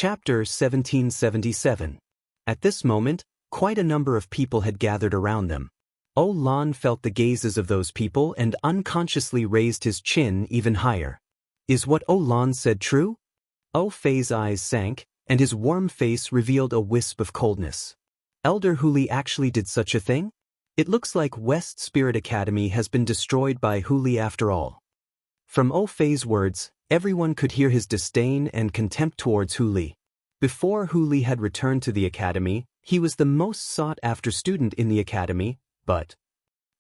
Chapter 1777. At this moment, quite a number of people had gathered around them. Lan felt the gazes of those people and unconsciously raised his chin even higher. Is what Lan said true? Fei's eyes sank, and his warm face revealed a wisp of coldness. Elder Huli actually did such a thing? It looks like West Spirit Academy has been destroyed by Huli after all. From Fei's words, everyone could hear his disdain and contempt towards Huli. Before Huli had returned to the academy, he was the most sought-after student in the academy, but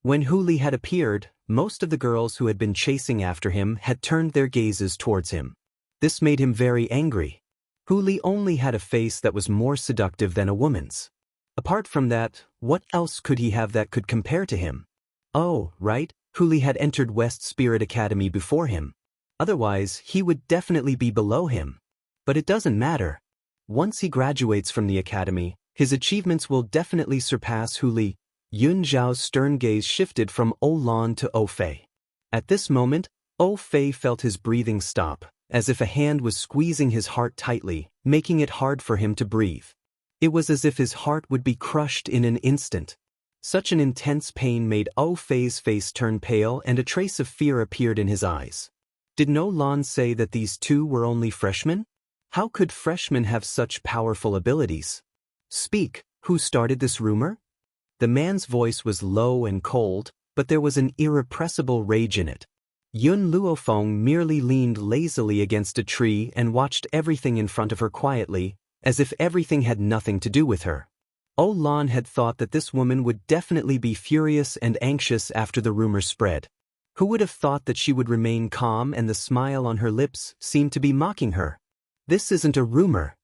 when Huli had appeared, most of the girls who had been chasing after him had turned their gazes towards him. This made him very angry. Huli only had a face that was more seductive than a woman's. Apart from that, what else could he have that could compare to him? Oh, right, Huli had entered West Spirit Academy before him. Otherwise, he would definitely be below him. But it doesn't matter. Once he graduates from the academy, his achievements will definitely surpass Huli. Yun Zhao's stern gaze shifted from Lan to Fei. At this moment, Fei felt his breathing stop, as if a hand was squeezing his heart tightly, making it hard for him to breathe. It was as if his heart would be crushed in an instant. Such an intense pain made Fei's face turn pale and a trace of fear appeared in his eyes. Did Lan say that these two were only freshmen? How could freshmen have such powerful abilities? Speak, who started this rumor? The man's voice was low and cold, but there was an irrepressible rage in it. Yun Luofeng merely leaned lazily against a tree and watched everything in front of her quietly, as if everything had nothing to do with her. Lan had thought that this woman would definitely be furious and anxious after the rumor spread. Who would have thought that she would remain calm and the smile on her lips seemed to be mocking her? This isn't a rumor.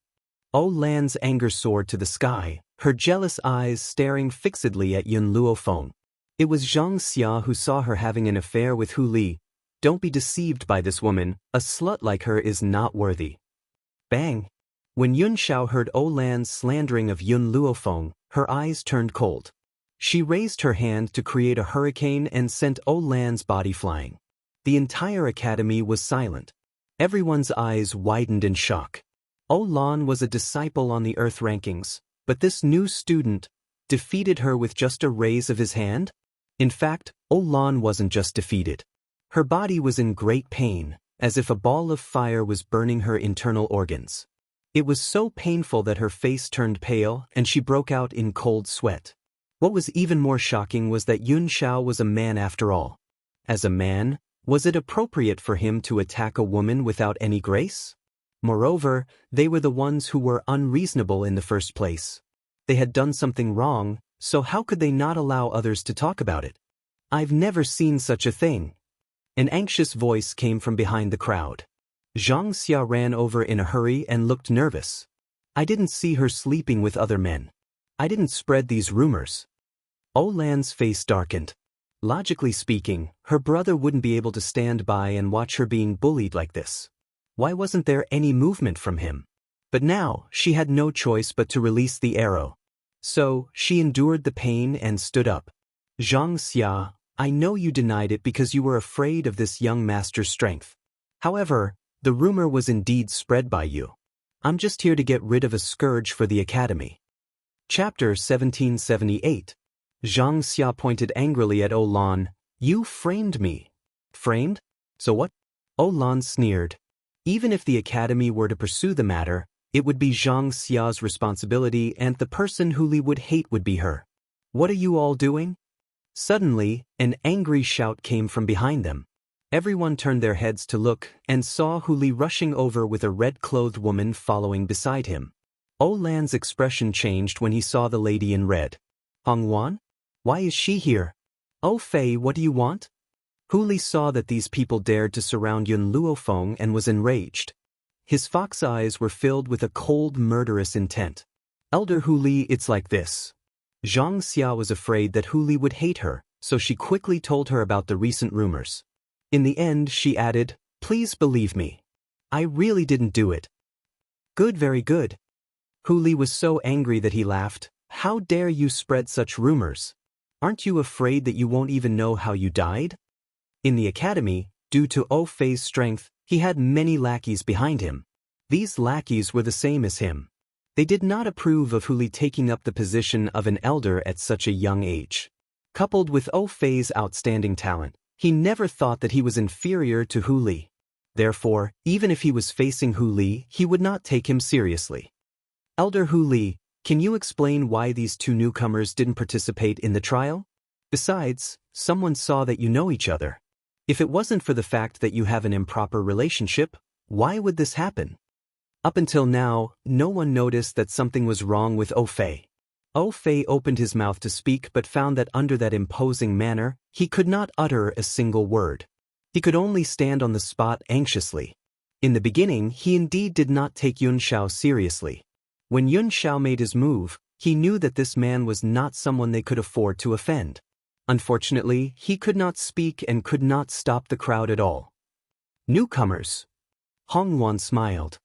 Lan's anger soared to the sky, her jealous eyes staring fixedly at Yun Luofeng. It was Zhang Xia who saw her having an affair with Huli. Don't be deceived by this woman, a slut like her is not worthy. Bang! When Yun Xiao heard Lan's slandering of Yun Luofeng, her eyes turned cold. She raised her hand to create a hurricane and sent Lan's body flying. The entire academy was silent. Everyone's eyes widened in shock. Lan was a disciple on the Earth rankings, but this new student defeated her with just a raise of his hand? In fact, Lan wasn't just defeated. Her body was in great pain, as if a ball of fire was burning her internal organs. It was so painful that her face turned pale and she broke out in cold sweat. What was even more shocking was that Yun Xiao was a man after all. As a man, was it appropriate for him to attack a woman without any grace? Moreover, they were the ones who were unreasonable in the first place. They had done something wrong, so how could they not allow others to talk about it? I've never seen such a thing. An anxious voice came from behind the crowd. Zhang Xia ran over in a hurry and looked nervous. I didn't see her sleeping with other men. I didn't spread these rumors. Lan's face darkened. Logically speaking, her brother wouldn't be able to stand by and watch her being bullied like this. Why wasn't there any movement from him? But now, she had no choice but to release the arrow. So, she endured the pain and stood up. Zhang Xia, I know you denied it because you were afraid of this young master's strength. However, the rumor was indeed spread by you. I'm just here to get rid of a scourge for the academy. Chapter 1778. Zhang Xia pointed angrily at Lan. You framed me. Framed? So what? Lan sneered. Even if the academy were to pursue the matter, it would be Zhang Xia's responsibility and the person Huli would hate would be her. What are you all doing? Suddenly, an angry shout came from behind them. Everyone turned their heads to look and saw Huli rushing over with a red-clothed woman following beside him. Lan's expression changed when he saw the lady in red. Hongwan? Why is she here? Fei, what do you want? Huli saw that these people dared to surround Yun Luofeng and was enraged. His fox eyes were filled with a cold, murderous intent. Elder Huli, it's like this. Zhang Xia was afraid that Huli would hate her, so she quickly told her about the recent rumors. In the end, she added, please believe me. I really didn't do it. Good, very good. Huli was so angry that he laughed. How dare you spread such rumors? Aren't you afraid that you won't even know how you died? In the academy, due to Fei's strength, he had many lackeys behind him. These lackeys were the same as him. They did not approve of Hu Li taking up the position of an elder at such a young age. Coupled with Ou Fei's outstanding talent, he never thought that he was inferior to Hu Li. Therefore, even if he was facing Hu Li, he would not take him seriously. Elder Hu Li, can you explain why these two newcomers didn't participate in the trial? Besides, someone saw that you know each other. If it wasn't for the fact that you have an improper relationship, why would this happen? Up until now, no one noticed that something was wrong with Ou Fei. Ou Fei opened his mouth to speak but found that under that imposing manner, he could not utter a single word. He could only stand on the spot anxiously. In the beginning, he indeed did not take Yun Xiao seriously. When Yun Xiao made his move, he knew that this man was not someone they could afford to offend. Unfortunately, he could not speak and could not stop the crowd at all. Newcomers. Hong Yuan smiled.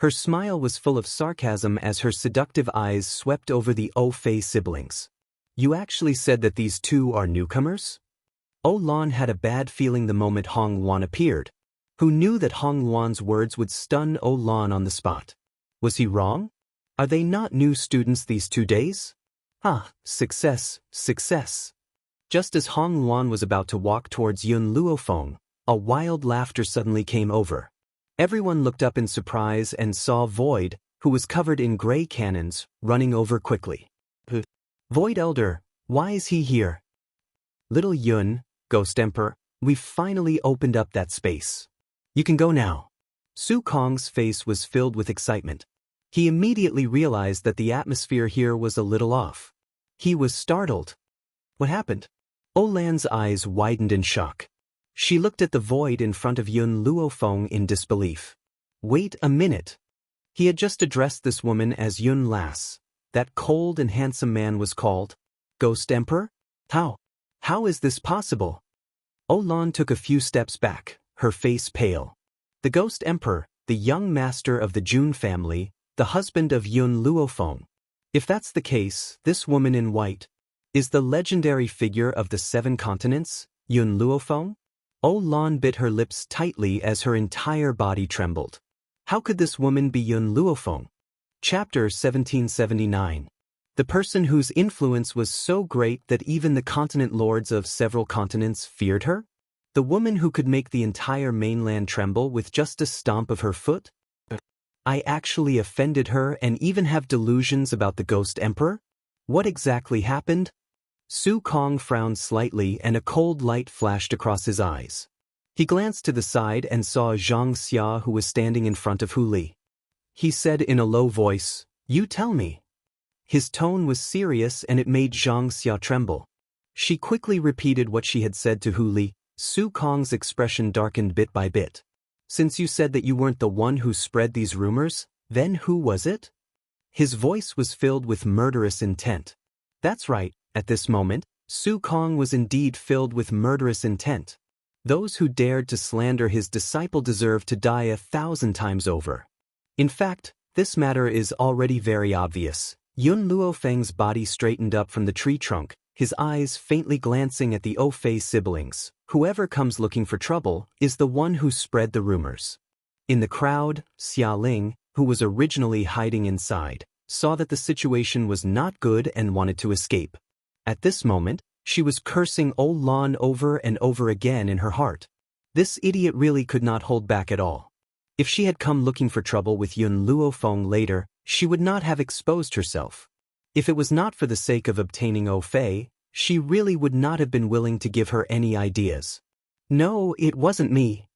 Her smile was full of sarcasm as her seductive eyes swept over the Ou Fei siblings. You actually said that these two are newcomers? Ou Lan had a bad feeling the moment Hong Yuan appeared. Who knew that Hong Yuan's words would stun Ou Lan on the spot? Was he wrong? Are they not new students these 2 days? Ah, success, success. Just as Hong Yuan was about to walk towards Yun Luofeng, a wild laughter suddenly came over. Everyone looked up in surprise and saw Void, who was covered in gray cannons, running over quickly. Void Elder, why is he here? Little Yun, Ghost Emperor, we've finally opened up that space. You can go now. Su Kong's face was filled with excitement. He immediately realized that the atmosphere here was a little off. He was startled. What happened? Ou Lan's eyes widened in shock. She looked at the void in front of Yun Luofeng in disbelief. Wait a minute. He had just addressed this woman as Yun Las. That cold and handsome man was called Ghost Emperor? How is this possible? Ou Lan took a few steps back, her face pale. The Ghost Emperor, the young master of the Jun family, the husband of Yun Luofeng. If that's the case, this woman in white is the legendary figure of the 7 continents, Yun Luofeng? Ou Lan bit her lips tightly as her entire body trembled. How could this woman be Yun Luofeng? Chapter 1779. The person whose influence was so great that even the continent lords of several continents feared her? The woman who could make the entire mainland tremble with just a stomp of her foot? I actually offended her and even have delusions about the Ghost Emperor? What exactly happened? Su Kong frowned slightly and a cold light flashed across his eyes. He glanced to the side and saw Zhang Xia, who was standing in front of Hu Li. He said in a low voice, "You tell me." His tone was serious and it made Zhang Xia tremble. She quickly repeated what she had said to Hu Li. Su Kong's expression darkened bit by bit. Since you said that you weren't the one who spread these rumors, then who was it? His voice was filled with murderous intent. That's right. At this moment, Su Kong was indeed filled with murderous intent. Those who dared to slander his disciple deserved to die 1,000 times over. In fact, this matter is already very obvious. Yun Luofeng's body straightened up from the tree trunk, his eyes faintly glancing at the Ou Fei siblings. Whoever comes looking for trouble is the one who spread the rumors. In the crowd, Xia Ling, who was originally hiding inside, saw that the situation was not good and wanted to escape. At this moment, she was cursing Ou Lan over and over again in her heart. This idiot really could not hold back at all. If she had come looking for trouble with Yun Luofeng later, she would not have exposed herself. If it was not for the sake of obtaining Ou Fei, she really would not have been willing to give her any ideas. No, it wasn't me.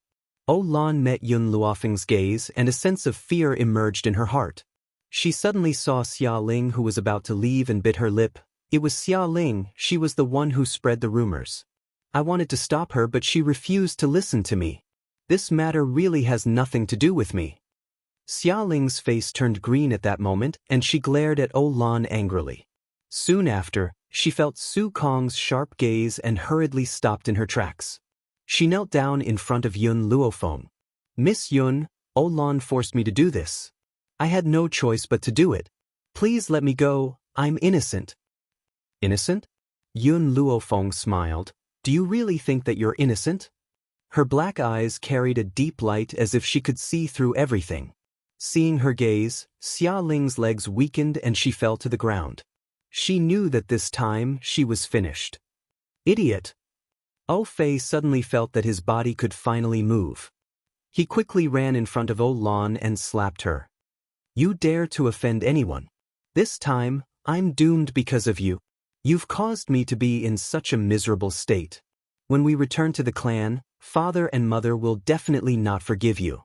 Ou Lan met Yun Luofeng's gaze and a sense of fear emerged in her heart. She suddenly saw Xia Ling, who was about to leave, and bit her lip. It was Xia Ling, she was the one who spread the rumors. I wanted to stop her but she refused to listen to me. This matter really has nothing to do with me. Xia Ling's face turned green at that moment and she glared at Ou Lan angrily. Soon after, she felt Su Kong's sharp gaze and hurriedly stopped in her tracks. She knelt down in front of Yun Luofeng. Miss Yun, Ou Lan forced me to do this. I had no choice but to do it. Please let me go, I'm innocent. Innocent? Yun Luofeng smiled. Do you really think that you're innocent? Her black eyes carried a deep light as if she could see through everything. Seeing her gaze, Xia Ling's legs weakened and she fell to the ground. She knew that this time she was finished. Idiot! Fei suddenly felt that his body could finally move. He quickly ran in front of Lan and slapped her. You dare to offend anyone. This time, I'm doomed because of you. You've caused me to be in such a miserable state. When we return to the clan, father and mother will definitely not forgive you.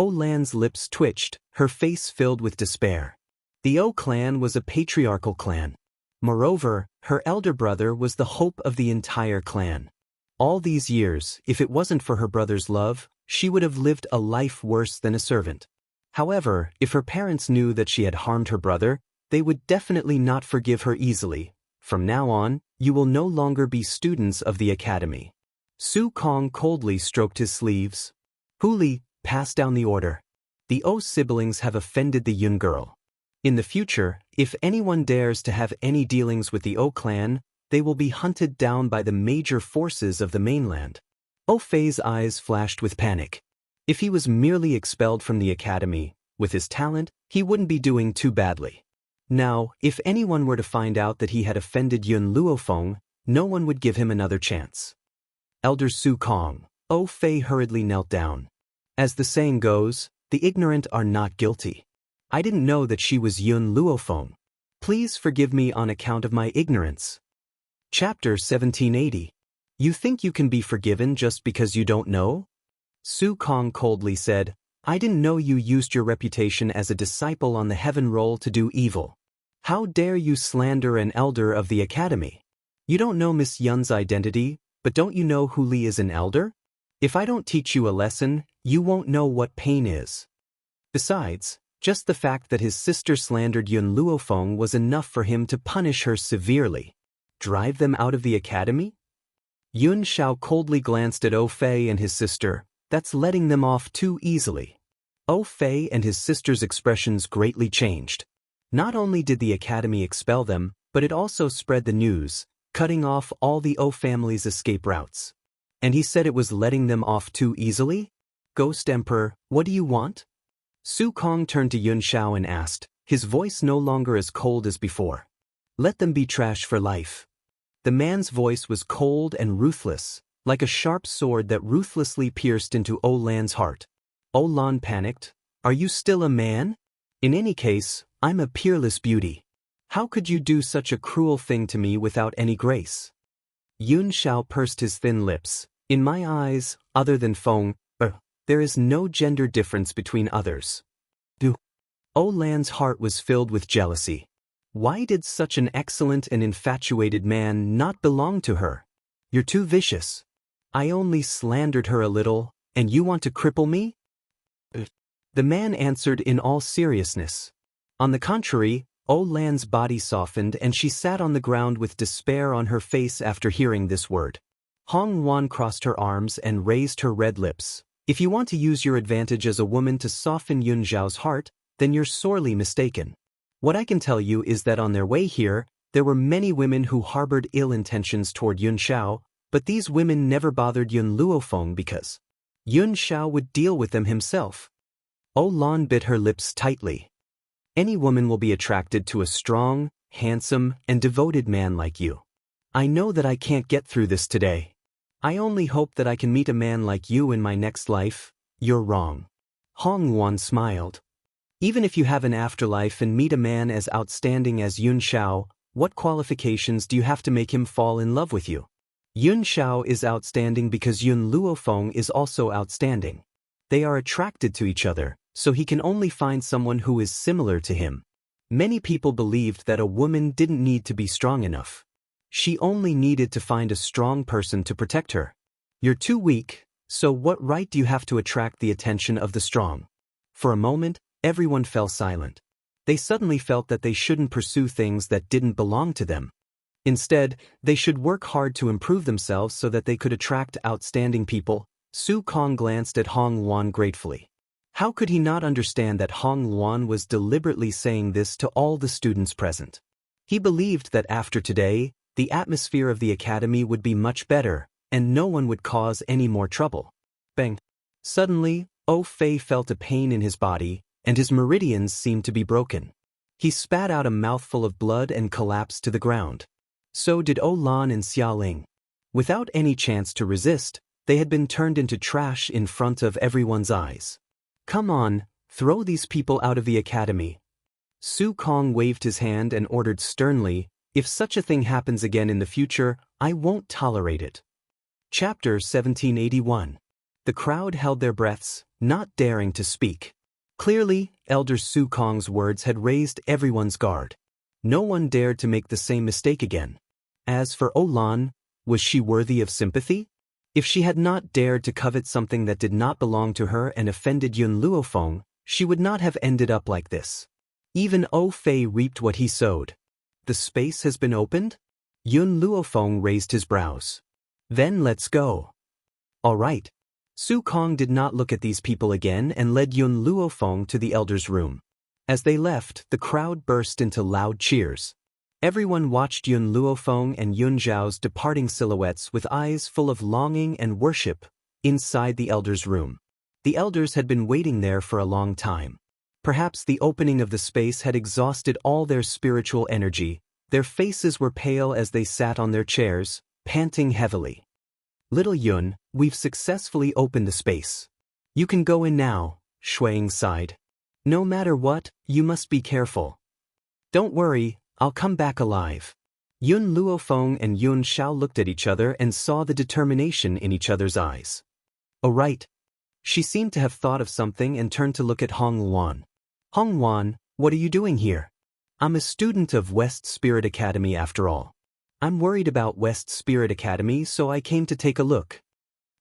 Lan's lips twitched, her face filled with despair. The clan was a patriarchal clan. Moreover, her elder brother was the hope of the entire clan. All these years, if it wasn't for her brother's love, she would have lived a life worse than a servant. However, if her parents knew that she had harmed her brother, they would definitely not forgive her easily. From now on, you will no longer be students of the academy. Su Kong coldly stroked his sleeves. Huli, pass down the order. The siblings have offended the Yun girl. In the future, if anyone dares to have any dealings with the clan, they will be hunted down by the major forces of the mainland. Fei's eyes flashed with panic. If he was merely expelled from the academy, with his talent, he wouldn't be doing too badly. Now, if anyone were to find out that he had offended Yun Luofeng, no one would give him another chance. Elder Su Kong. Fei hurriedly knelt down. As the saying goes, the ignorant are not guilty. I didn't know that she was Yun Luofeng. Please forgive me on account of my ignorance. Chapter 1780. You think you can be forgiven just because you don't know? Su Kong coldly said, I didn't know you used your reputation as a disciple on the heaven roll to do evil. How dare you slander an elder of the academy? You don't know Miss Yun's identity, but don't you know Huli is an elder? If I don't teach you a lesson, you won't know what pain is. Besides, just the fact that his sister slandered Yun Luofeng was enough for him to punish her severely. Drive them out of the academy? Yun Shao coldly glanced at Fei and his sister. That's letting them off too easily. Fei and his sister's expressions greatly changed. Not only did the academy expel them, but it also spread the news, cutting off all the family's escape routes. And he said it was letting them off too easily? Ghost Emperor, what do you want? Su Kong turned to Yun Shao and asked, his voice no longer as cold as before. Let them be trash for life. The man's voice was cold and ruthless, like a sharp sword that ruthlessly pierced into Lan's heart. Lan panicked. Are you still a man? In any case, I'm a peerless beauty. How could you do such a cruel thing to me without any grace? Yun Shao pursed his thin lips. In my eyes, other than Feng, there is no gender difference between others. Lan's heart was filled with jealousy. Why did such an excellent and infatuated man not belong to her? You're too vicious. I only slandered her a little, and you want to cripple me? The man answered in all seriousness. On the contrary, Lan's body softened and she sat on the ground with despair on her face after hearing this word. Hong Wan crossed her arms and raised her red lips. If you want to use your advantage as a woman to soften Yun Zhao's heart, then you're sorely mistaken. What I can tell you is that on their way here, there were many women who harbored ill intentions toward Yun Shao, but these women never bothered Yun Luofeng because Yun Shao would deal with them himself. Lan bit her lips tightly. Any woman will be attracted to a strong, handsome, and devoted man like you. I know that I can't get through this today. I only hope that I can meet a man like you in my next life. You're wrong. Hong Wan smiled. Even if you have an afterlife and meet a man as outstanding as Yun Shao, what qualifications do you have to make him fall in love with you? Yun Shao is outstanding because Yun Luofeng is also outstanding. They are attracted to each other, so he can only find someone who is similar to him. Many people believed that a woman didn't need to be strong enough. She only needed to find a strong person to protect her. You're too weak, so what right do you have to attract the attention of the strong? For a moment, everyone fell silent. They suddenly felt that they shouldn't pursue things that didn't belong to them. Instead, they should work hard to improve themselves so that they could attract outstanding people. Su Kong glanced at Hong Wan gratefully. How could he not understand that Hong Wan was deliberately saying this to all the students present? He believed that after today, the atmosphere of the academy would be much better, and no one would cause any more trouble. Bang! Suddenly, Fei felt a pain in his body, and his meridians seemed to be broken. He spat out a mouthful of blood and collapsed to the ground. So did Lan and Xiaoling. Without any chance to resist, they had been turned into trash in front of everyone's eyes. Come on, throw these people out of the academy. Su Kong waved his hand and ordered sternly, if such a thing happens again in the future, I won't tolerate it. Chapter 1781. The crowd held their breaths, not daring to speak. Clearly, Elder Su Kong's words had raised everyone's guard. No one dared to make the same mistake again. As for Lan, was she worthy of sympathy? If she had not dared to covet something that did not belong to her and offended Yun Luofeng, she would not have ended up like this. Even Fei reaped what he sowed. The space has been opened? Yun Luofeng raised his brows. Then let's go. All right. Su Kong did not look at these people again and led Yun Luofeng to the elder's room. As they left, the crowd burst into loud cheers. Everyone watched Yun Luofeng and Yun Zhao's departing silhouettes with eyes full of longing and worship inside the elder's room. The elders had been waiting there for a long time. Perhaps the opening of the space had exhausted all their spiritual energy. Their faces were pale as they sat on their chairs, panting heavily. Little Yun, we've successfully opened the space. You can go in now, Shuang sighed. No matter what, you must be careful. Don't worry, I'll come back alive. Yun Luofeng and Yun Xiao looked at each other and saw the determination in each other's eyes. Oh right. She seemed to have thought of something and turned to look at Hong Wan. Hong Wan, what are you doing here? I'm a student of West Spirit Academy after all. I'm worried about West Spirit Academy, so I came to take a look.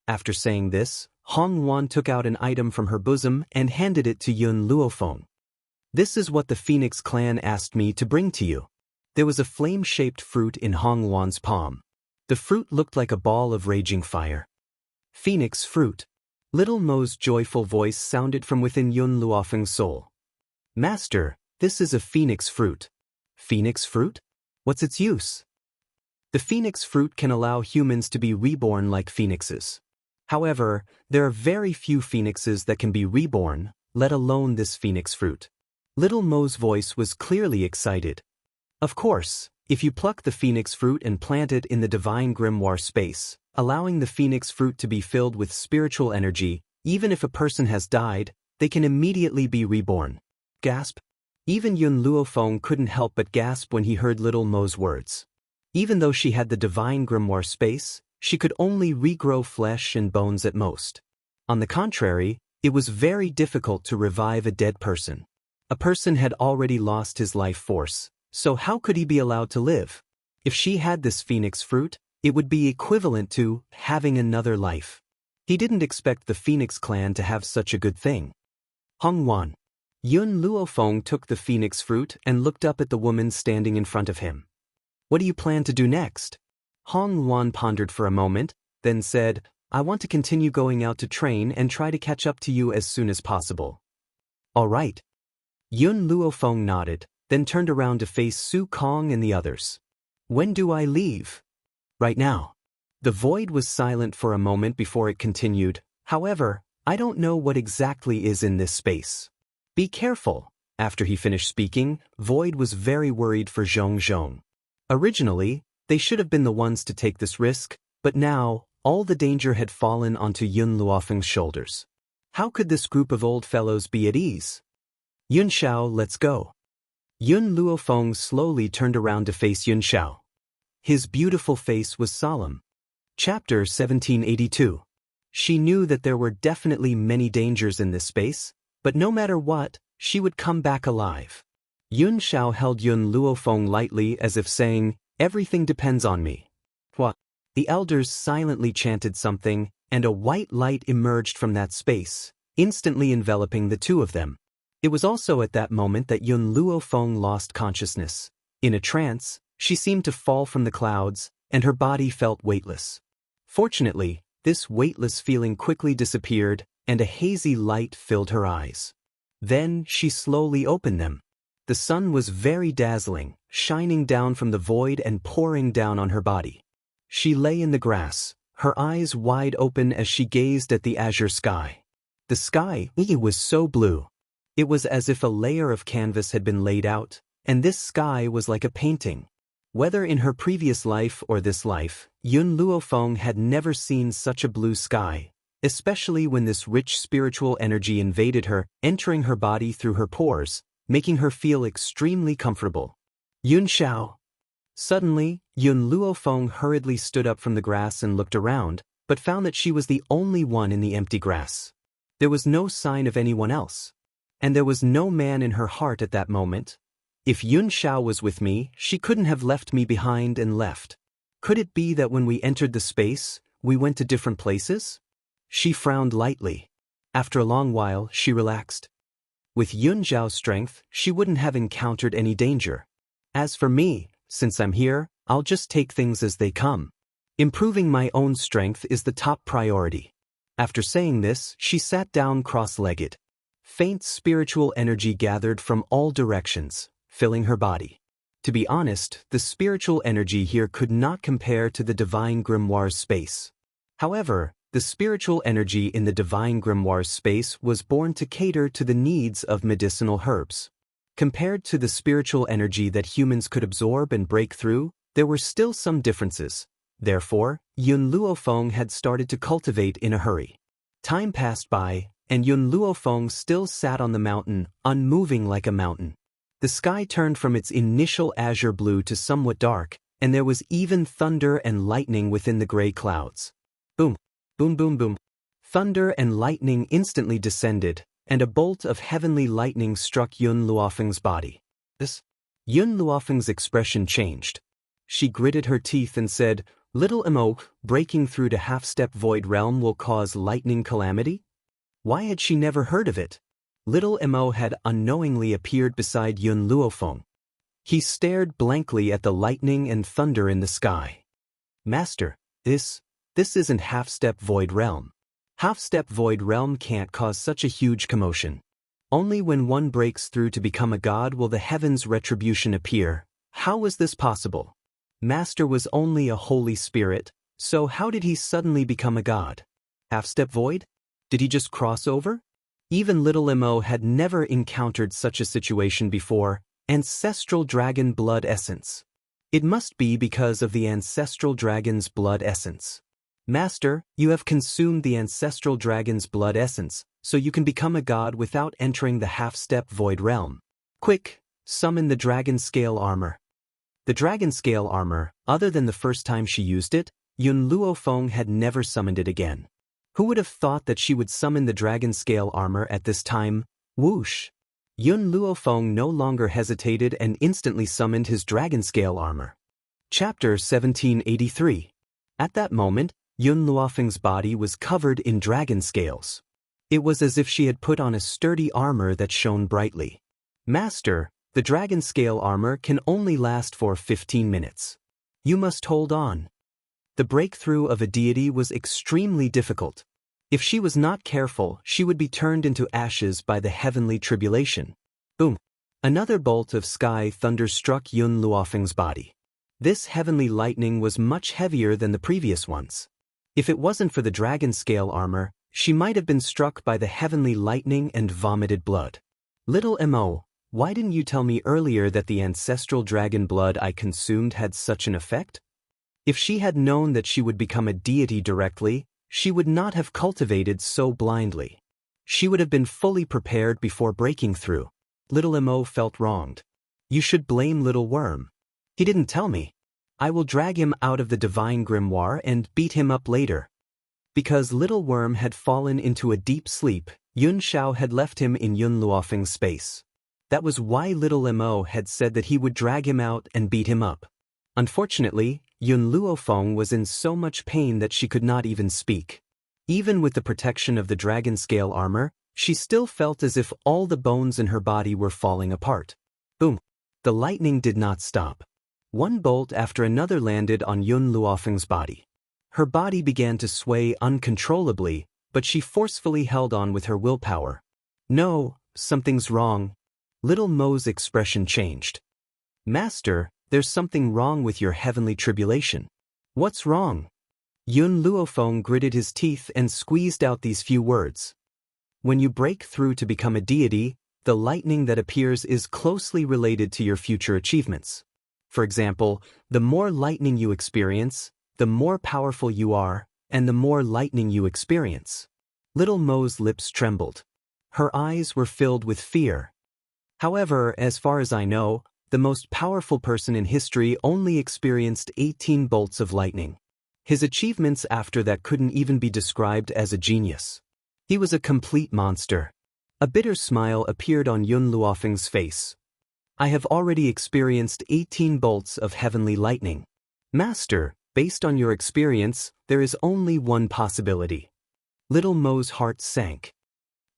After saying this, Hong Wan took out an item from her bosom and handed it to Yun Luofeng. This is what the Phoenix clan asked me to bring to you. There was a flame-shaped fruit in Hong Wan's palm. The fruit looked like a ball of raging fire. Phoenix fruit. Little Mo's joyful voice sounded from within Yun Luofeng's soul. Master, this is a phoenix fruit. Phoenix fruit? What's its use? The phoenix fruit can allow humans to be reborn like phoenixes. However, there are very few phoenixes that can be reborn, let alone this phoenix fruit. Little Mo's voice was clearly excited. Of course, if you pluck the phoenix fruit and plant it in the divine grimoire space, allowing the phoenix fruit to be filled with spiritual energy, even if a person has died, they can immediately be reborn. Gasp. Even Yun Luofeng couldn't help but gasp when he heard Little Mo's words. Even though she had the divine grimoire space, she could only regrow flesh and bones at most. On the contrary, it was very difficult to revive a dead person. A person had already lost his life force, so how could he be allowed to live? If she had this phoenix fruit, it would be equivalent to having another life. He didn't expect the Phoenix clan to have such a good thing. Hong Wan. Yun Luofeng took the phoenix fruit and looked up at the woman standing in front of him. What do you plan to do next? Hong Wan pondered for a moment, then said, I want to continue going out to train and try to catch up to you as soon as possible. All right. Yun Luofeng nodded, then turned around to face Su Kong and the others. When do I leave? Right now. The void was silent for a moment before it continued. However, I don't know what exactly is in this space. Be careful. After he finished speaking, Void was very worried for Zhong Zhong. Originally, they should have been the ones to take this risk, but now, all the danger had fallen onto Yun Luofeng's shoulders. How could this group of old fellows be at ease? Yun Xiao, let's go. Yun Luofeng slowly turned around to face Yun Xiao. His beautiful face was solemn. Chapter 1782. She knew that there were definitely many dangers in this space, but no matter what, she would come back alive. Yun Xiao held Yun Luofeng lightly as if saying, everything depends on me. What? The elders silently chanted something, and a white light emerged from that space, instantly enveloping the two of them. It was also at that moment that Yun Luofeng lost consciousness. In a trance, she seemed to fall from the clouds, and her body felt weightless. Fortunately, this weightless feeling quickly disappeared, and a hazy light filled her eyes. Then she slowly opened them. The sun was very dazzling, shining down from the void and pouring down on her body. She lay in the grass, her eyes wide open as she gazed at the azure sky. The sky, it was so blue. It was as if a layer of canvas had been laid out, and this sky was like a painting. Whether in her previous life or this life, Yun Luofeng had never seen such a blue sky, especially when this rich spiritual energy invaded her, entering her body through her pores, making her feel extremely comfortable. Yun Xiao. Suddenly, Yun Luofeng hurriedly stood up from the grass and looked around, but found that she was the only one in the empty grass. There was no sign of anyone else. And there was no man in her heart at that moment. If Yun Xiao was with me, she couldn't have left me behind and left. Could it be that when we entered the space, we went to different places? She frowned lightly. After a long while, she relaxed. With Yun Xiao's strength, she wouldn't have encountered any danger. As for me, since I'm here, I'll just take things as they come. Improving my own strength is the top priority. After saying this, she sat down cross-legged. Faint spiritual energy gathered from all directions, filling her body. To be honest, the spiritual energy here could not compare to the Divine Grimoire's space. However, the spiritual energy in the Divine Grimoire's space was born to cater to the needs of medicinal herbs. Compared to the spiritual energy that humans could absorb and break through, there were still some differences. Therefore, Yun Luofeng had started to cultivate in a hurry. Time passed by, and Yun Luofeng still sat on the mountain, unmoving like a mountain. The sky turned from its initial azure blue to somewhat dark, and there was even thunder and lightning within the gray clouds. Boom, boom, boom, boom. Thunder and lightning instantly descended, and a bolt of heavenly lightning struck Yun Luofeng's body. Yun Luofeng's expression changed. She gritted her teeth and said, "Little Mo, breaking through to half-step void realm will cause lightning calamity?" Why had she never heard of it? Little Mo had unknowingly appeared beside Yun Luofeng. He stared blankly at the lightning and thunder in the sky. "Master, this isn't half-step void realm. Half-step void realm can't cause such a huge commotion. Only when one breaks through to become a god will the heaven's retribution appear. How was this possible? Master was only a holy spirit, so how did he suddenly become a god? Half-step void? Did he just cross over?" Even little Mo had never encountered such a situation before. Ancestral dragon blood essence. It must be because of the ancestral dragon's blood essence. "Master, you have consumed the ancestral dragon's blood essence, so you can become a god without entering the half-step void realm. Quick, summon the dragon scale armor." The dragon scale armor, other than the first time she used it, Yun Luofeng had never summoned it again. Who would have thought that she would summon the dragon scale armor at this time? Whoosh! Yun Luofeng no longer hesitated and instantly summoned his dragon scale armor. Chapter 1783. At that moment, Yun Luofeng's body was covered in dragon scales. It was as if she had put on a sturdy armor that shone brightly. "Master, the dragon scale armor can only last for 15 minutes. You must hold on." The breakthrough of a deity was extremely difficult. If she was not careful, she would be turned into ashes by the heavenly tribulation. Boom! Another bolt of sky thunder struck Yun Luofeng's body. This heavenly lightning was much heavier than the previous ones. If it wasn't for the dragon scale armor, she might have been struck by the heavenly lightning and vomited blood. "Little Mo, why didn't you tell me earlier that the ancestral dragon blood I consumed had such an effect?" If she had known that she would become a deity directly, she would not have cultivated so blindly. She would have been fully prepared before breaking through. Little Mo felt wronged. "You should blame Little Worm. He didn't tell me. I will drag him out of the Divine Grimoire and beat him up later." Because Little Worm had fallen into a deep sleep, Yun Xiao had left him in Yun Luofeng's space. That was why Little Mo had said that he would drag him out and beat him up. Unfortunately, Yun Luofeng was in so much pain that she could not even speak. Even with the protection of the dragon scale armor, she still felt as if all the bones in her body were falling apart. Boom! The lightning did not stop. One bolt after another landed on Yun Luofeng's body. Her body began to sway uncontrollably, but she forcefully held on with her willpower. "No, something's wrong." Little Mo's expression changed. "Master, there's something wrong with your heavenly tribulation." "What's wrong?" Yun Luofeng gritted his teeth and squeezed out these few words. "When you break through to become a deity, the lightning that appears is closely related to your future achievements. For example, the more lightning you experience, the more powerful you are, and the more lightning you experience. Little Mo's lips trembled. Her eyes were filled with fear. However, as far as I know, the most powerful person in history only experienced 18 bolts of lightning. His achievements after that couldn't even be described as a genius. He was a complete monster. A bitter smile appeared on Yun Luofeng's face. I have already experienced 18 bolts of heavenly lightning. Master, based on your experience, there is only one possibility. Little Mo's heart sank.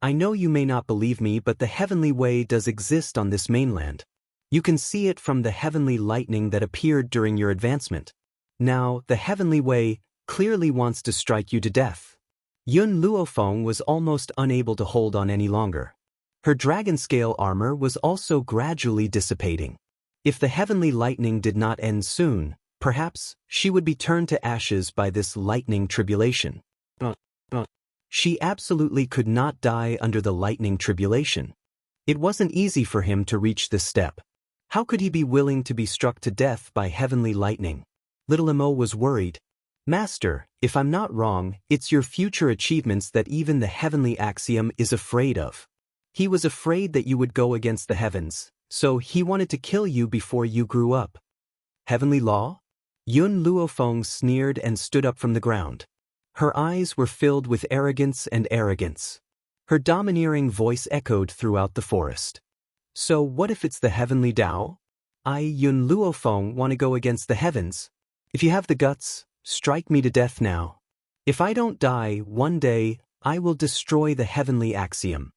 I know you may not believe me, but the heavenly way does exist on this mainland. You can see it from the heavenly lightning that appeared during your advancement. Now, the heavenly way clearly wants to strike you to death. Yun Luofeng was almost unable to hold on any longer. Her dragon scale armor was also gradually dissipating. If the heavenly lightning did not end soon, perhaps she would be turned to ashes by this lightning tribulation. She absolutely could not die under the lightning tribulation. It wasn't easy for him to reach this step. How could he be willing to be struck to death by heavenly lightning? Little Mo was worried. Master, if I'm not wrong, it's your future achievements that even the heavenly axiom is afraid of. He was afraid that you would go against the heavens, so he wanted to kill you before you grew up. Heavenly law? Yun Luofeng sneered and stood up from the ground. Her eyes were filled with arrogance and arrogance. Her domineering voice echoed throughout the forest. So what if it's the heavenly Tao? I, Yun Luofeng, want to go against the heavens. If you have the guts, strike me to death now. If I don't die, one day, I will destroy the heavenly axiom.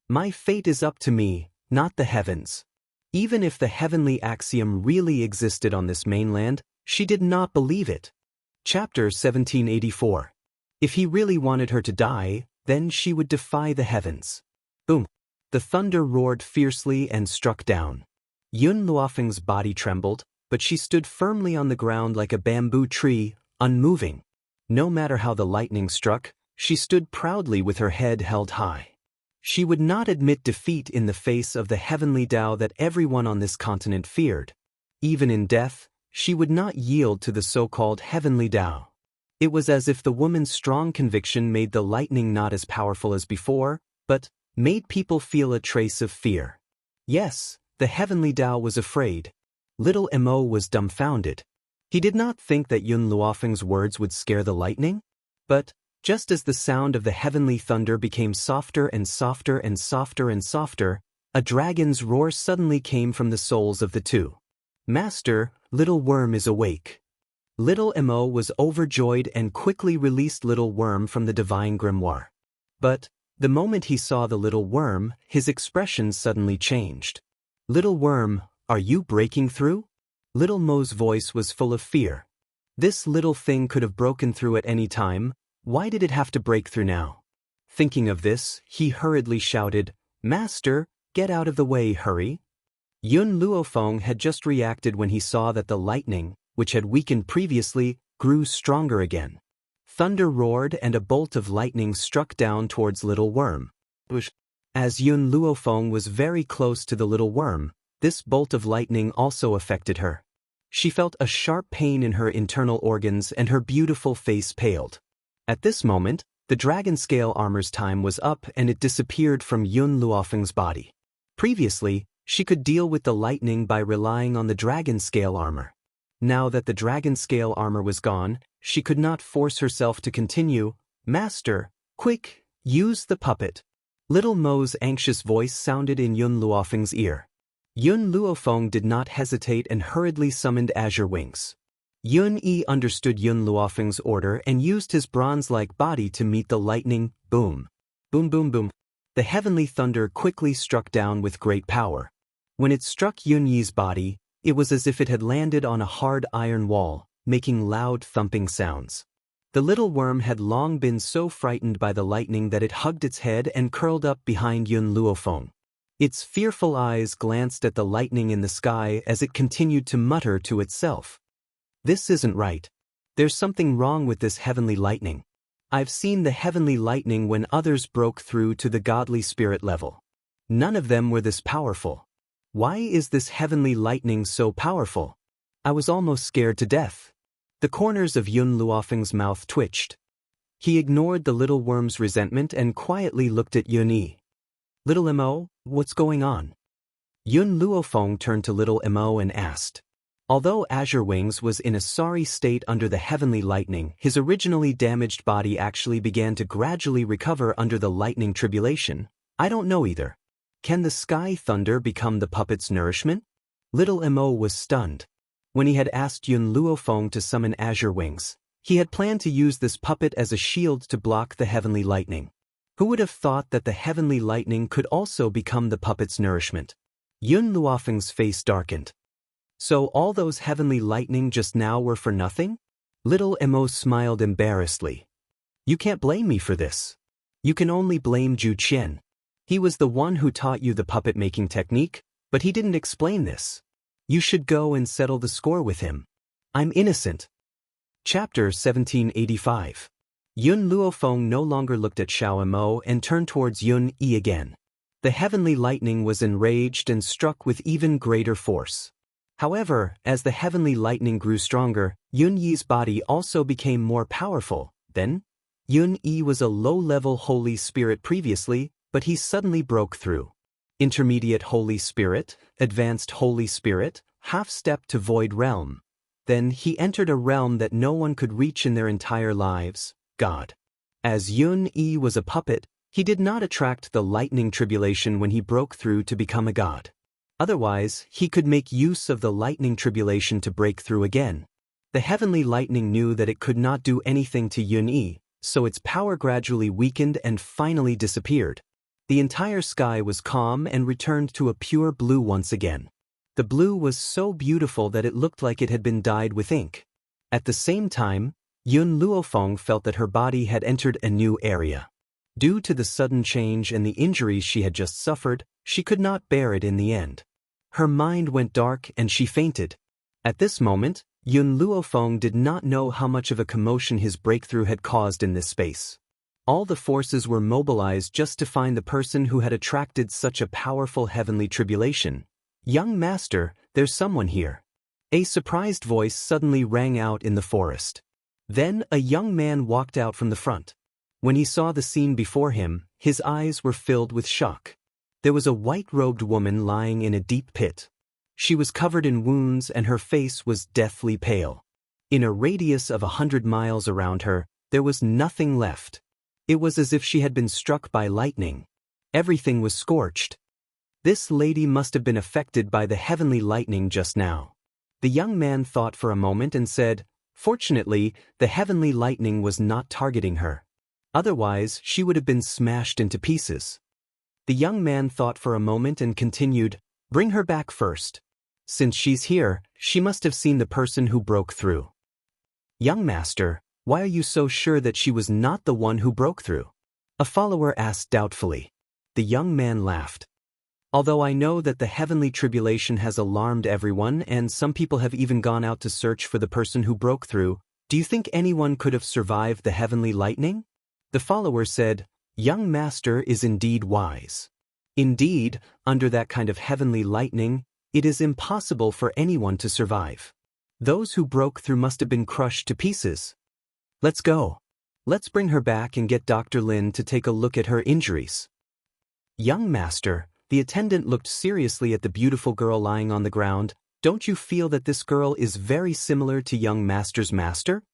My fate is up to me, not the heavens. Even if the heavenly axiom really existed on this mainland, she did not believe it. Chapter 1784. If he really wanted her to die, then she would defy the heavens. Boom! The thunder roared fiercely and struck down. Yun Luofeng's body trembled, but she stood firmly on the ground like a bamboo tree, unmoving. No matter how the lightning struck, she stood proudly with her head held high. She would not admit defeat in the face of the heavenly Tao that everyone on this continent feared. Even in death, she would not yield to the so-called heavenly Tao. It was as if the woman's strong conviction made the lightning not as powerful as before, but made people feel a trace of fear. Yes, the heavenly Tao was afraid. Little Mo was dumbfounded. He did not think that Yun Luofeng's words would scare the lightning. But, just as the sound of the heavenly thunder became softer and softer and softer and softer, a dragon's roar suddenly came from the souls of the two. Master, Little Worm is awake. Little Mo was overjoyed and quickly released Little Worm from the divine grimoire. But, the moment he saw the little worm, his expression suddenly changed. Little Worm, are you breaking through? Little Mo's voice was full of fear. This little thing could have broken through at any time. Why did it have to break through now? Thinking of this, he hurriedly shouted, Master, get out of the way, hurry. Yun Luofeng had just reacted when he saw that the lightning, which had weakened previously, grew stronger again. Thunder roared and a bolt of lightning struck down towards Little Worm. As Yun Luofeng was very close to the little worm, this bolt of lightning also affected her. She felt a sharp pain in her internal organs and her beautiful face paled. At this moment, the dragon scale armor's time was up and it disappeared from Yun Luofeng's body. Previously, she could deal with the lightning by relying on the dragon scale armor. Now that the dragon scale armor was gone, she could not force herself to continue. Master, quick, use the puppet. Little Mo's anxious voice sounded in Yun Luofeng's ear. Yun Luofeng did not hesitate and hurriedly summoned azure wings. Yun Yi understood Yun Luofeng's order and used his bronze-like body to meet the lightning. Boom. Boom boom boom. The heavenly thunder quickly struck down with great power. When it struck Yun Yi's body, it was as if it had landed on a hard iron wall, making loud thumping sounds. The little worm had long been so frightened by the lightning that it hugged its head and curled up behind Yun Luofeng. Its fearful eyes glanced at the lightning in the sky as it continued to mutter to itself. This isn't right. There's something wrong with this heavenly lightning. I've seen the heavenly lightning when others broke through to the godly spirit level. None of them were this powerful. Why is this heavenly lightning so powerful? I was almost scared to death. The corners of Yun Luofeng's mouth twitched. He ignored the little worm's resentment and quietly looked at Yun Yi. Little Mo, what's going on? Yun Luofeng turned to little Mo and asked. Although Azure Wings was in a sorry state under the heavenly lightning, his originally damaged body actually began to gradually recover under the lightning tribulation. I don't know either. Can the sky thunder become the puppet's nourishment? Little Mo was stunned. When he had asked Yun Luofeng to summon Azure Wings, he had planned to use this puppet as a shield to block the heavenly lightning. Who would have thought that the heavenly lightning could also become the puppet's nourishment? Yun Luofeng's face darkened. So all those heavenly lightning just now were for nothing? Little Mo smiled embarrassedly. You can't blame me for this. You can only blame Zhu Qian. He was the one who taught you the puppet-making technique, but he didn't explain this. You should go and settle the score with him. I'm innocent. Chapter 1785. Yun Luofeng no longer looked at Xiao Mo and turned towards Yun Yi again. The heavenly lightning was enraged and struck with even greater force. However, as the heavenly lightning grew stronger, Yun Yi's body also became more powerful. Then, Yun Yi was a low-level Holy Spirit previously, but he suddenly broke through. Intermediate Holy Spirit, Advanced Holy Spirit, half-step to Void Realm. Then he entered a realm that no one could reach in their entire lives, God. As Yun Yi was a puppet, he did not attract the lightning tribulation when he broke through to become a god. Otherwise, he could make use of the lightning tribulation to break through again. The heavenly lightning knew that it could not do anything to Yun Yi, so its power gradually weakened and finally disappeared. The entire sky was calm and returned to a pure blue once again. The blue was so beautiful that it looked like it had been dyed with ink. At the same time, Yun Luofeng felt that her body had entered a new area. Due to the sudden change and the injuries she had just suffered, she could not bear it in the end. Her mind went dark and she fainted. At this moment, Yun Luofeng did not know how much of a commotion his breakthrough had caused in this space. All the forces were mobilized just to find the person who had attracted such a powerful heavenly tribulation. Young master, there's someone here. A surprised voice suddenly rang out in the forest. Then a young man walked out from the front. When he saw the scene before him, his eyes were filled with shock. There was a white-robed woman lying in a deep pit. She was covered in wounds and her face was deathly pale. In a radius of 100 miles around her, there was nothing left. It was as if she had been struck by lightning. Everything was scorched. This lady must have been affected by the heavenly lightning just now. The young man thought for a moment and said, "Fortunately, the heavenly lightning was not targeting her. Otherwise, she would have been smashed into pieces." The young man thought for a moment and continued, "Bring her back first. Since she's here, she must have seen the person who broke through." "Young master, why are you so sure that she was not the one who broke through?" a follower asked doubtfully. The young man laughed. "Although I know that the heavenly tribulation has alarmed everyone and some people have even gone out to search for the person who broke through, do you think anyone could have survived the heavenly lightning?" The follower said, "Young master is indeed wise. Indeed, under that kind of heavenly lightning, it is impossible for anyone to survive. Those who broke through must have been crushed to pieces. Let's go. Let's bring her back and get Dr. Lin to take a look at her injuries." "Young master," the attendant looked seriously at the beautiful girl lying on the ground, "don't you feel that this girl is very similar to young master's master?"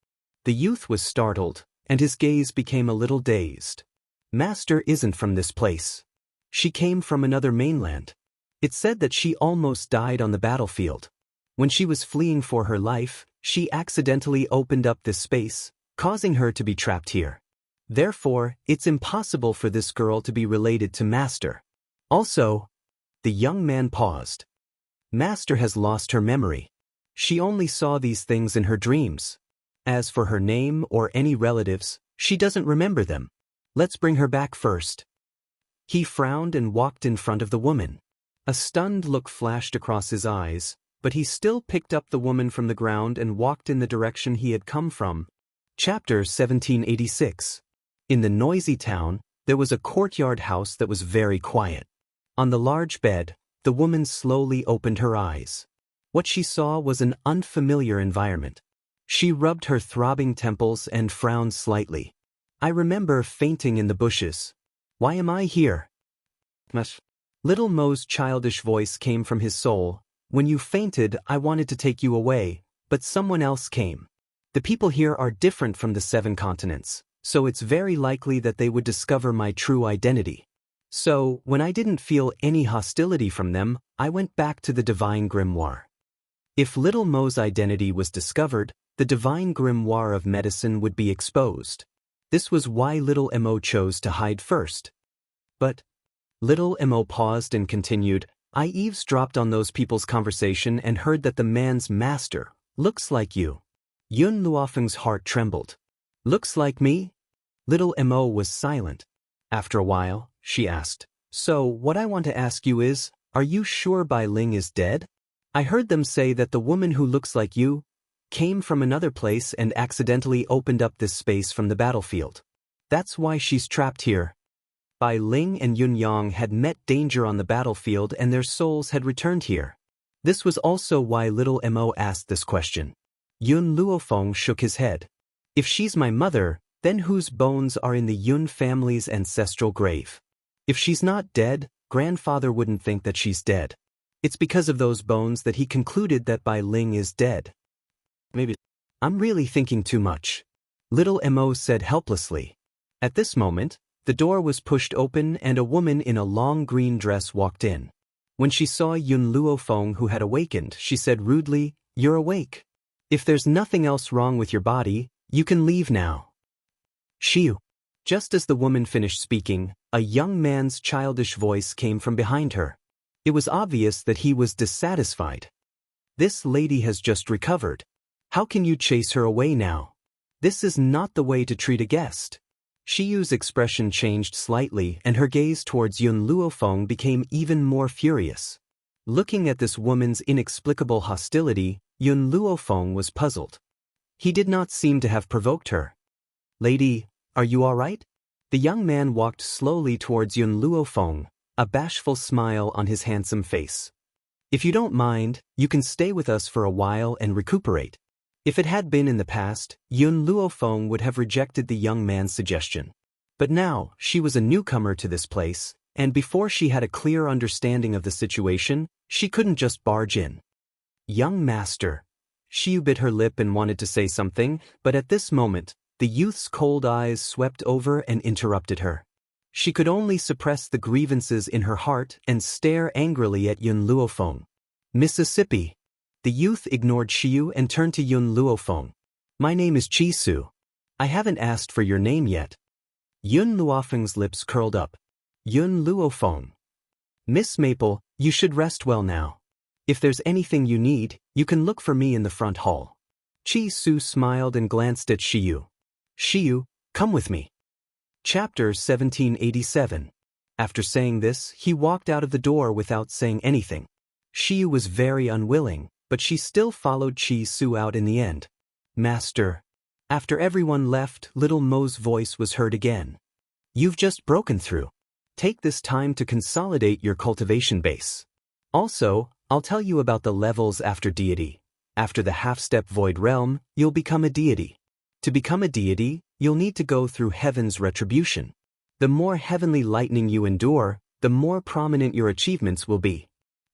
The youth was startled, and his gaze became a little dazed. "Master isn't from this place. She came from another mainland. It said that she almost died on the battlefield. When she was fleeing for her life, she accidentally opened up this space, causing her to be trapped here. Therefore, it's impossible for this girl to be related to Master. Also," the young man paused. "Master has lost her memory. She only saw these things in her dreams. As for her name or any relatives, she doesn't remember them. Let's bring her back first." He frowned and walked in front of the woman. A stunned look flashed across his eyes, but he still picked up the woman from the ground and walked in the direction he had come from. Chapter 1786. In the noisy town, there was a courtyard house that was very quiet. On the large bed, the woman slowly opened her eyes. What she saw was an unfamiliar environment. She rubbed her throbbing temples and frowned slightly. I remember fainting in the bushes. Why am I here? Little Mo's childish voice came from his soul. When you fainted, I wanted to take you away, but someone else came. The people here are different from the 7 continents, so it's very likely that they would discover my true identity. So, when I didn't feel any hostility from them, I went back to the Divine Grimoire. If Little Mo's identity was discovered, the Divine Grimoire of Medicine would be exposed. This was why Little Mo chose to hide first. But Little Mo paused and continued, I eavesdropped on those people's conversation and heard that the man's master looks like you. Yun Luofeng's heart trembled. Looks like me? Little Mo was silent. After a while, she asked, so what I want to ask you is, are you sure Bai Ling is dead? I heard them say that the woman who looks like you came from another place and accidentally opened up this space from the battlefield. That's why she's trapped here. Bai Ling and Yun Yang had met danger on the battlefield and their souls had returned here. This was also why Little Mo asked this question. Yun Luofeng shook his head. If she's my mother, then whose bones are in the Yun family's ancestral grave? If she's not dead, grandfather wouldn't think that she's dead. It's because of those bones that he concluded that Bai Ling is dead. Maybe. I'm really thinking too much. Little Mo said helplessly. At this moment, the door was pushed open and a woman in a long green dress walked in. When she saw Yun Luofeng who had awakened, she said rudely, You're awake. If there's nothing else wrong with your body, you can leave now. Shiu. Just as the woman finished speaking, a young man's childish voice came from behind her. It was obvious that he was dissatisfied. This lady has just recovered. How can you chase her away now? This is not the way to treat a guest. Shiyu's expression changed slightly and her gaze towards Yun Luofeng became even more furious. Looking at this woman's inexplicable hostility, Yun Luofeng was puzzled. He did not seem to have provoked her. Lady, are you all right? The young man walked slowly towards Yun Luofeng, a bashful smile on his handsome face. If you don't mind, you can stay with us for a while and recuperate. If it had been in the past, Yun Luofeng would have rejected the young man's suggestion. But now, she was a newcomer to this place, and before she had a clear understanding of the situation, she couldn't just barge in. Young master. Shiyu bit her lip and wanted to say something, but at this moment, the youth's cold eyes swept over and interrupted her. She could only suppress the grievances in her heart and stare angrily at Yun Luofeng. Mississippi. The youth ignored Shiyu and turned to Yun Luofeng. My name is Chisu. I haven't asked for your name yet. Yun Luofeng's lips curled up. Yun Luofeng. Miss Maple, you should rest well now. If there's anything you need, you can look for me in the front hall. Chisu smiled and glanced at Shiyu. Shiyu, come with me. Chapter 1787. After saying this, he walked out of the door without saying anything. Shiyu was very unwilling, but she still followed Chisu out in the end. Master. After everyone left, Little Mo's voice was heard again. You've just broken through. Take this time to consolidate your cultivation base. Also, I'll tell you about the levels after deity. After the half-step void realm, you'll become a deity. To become a deity, you'll need to go through heaven's retribution. The more heavenly lightning you endure, the more prominent your achievements will be.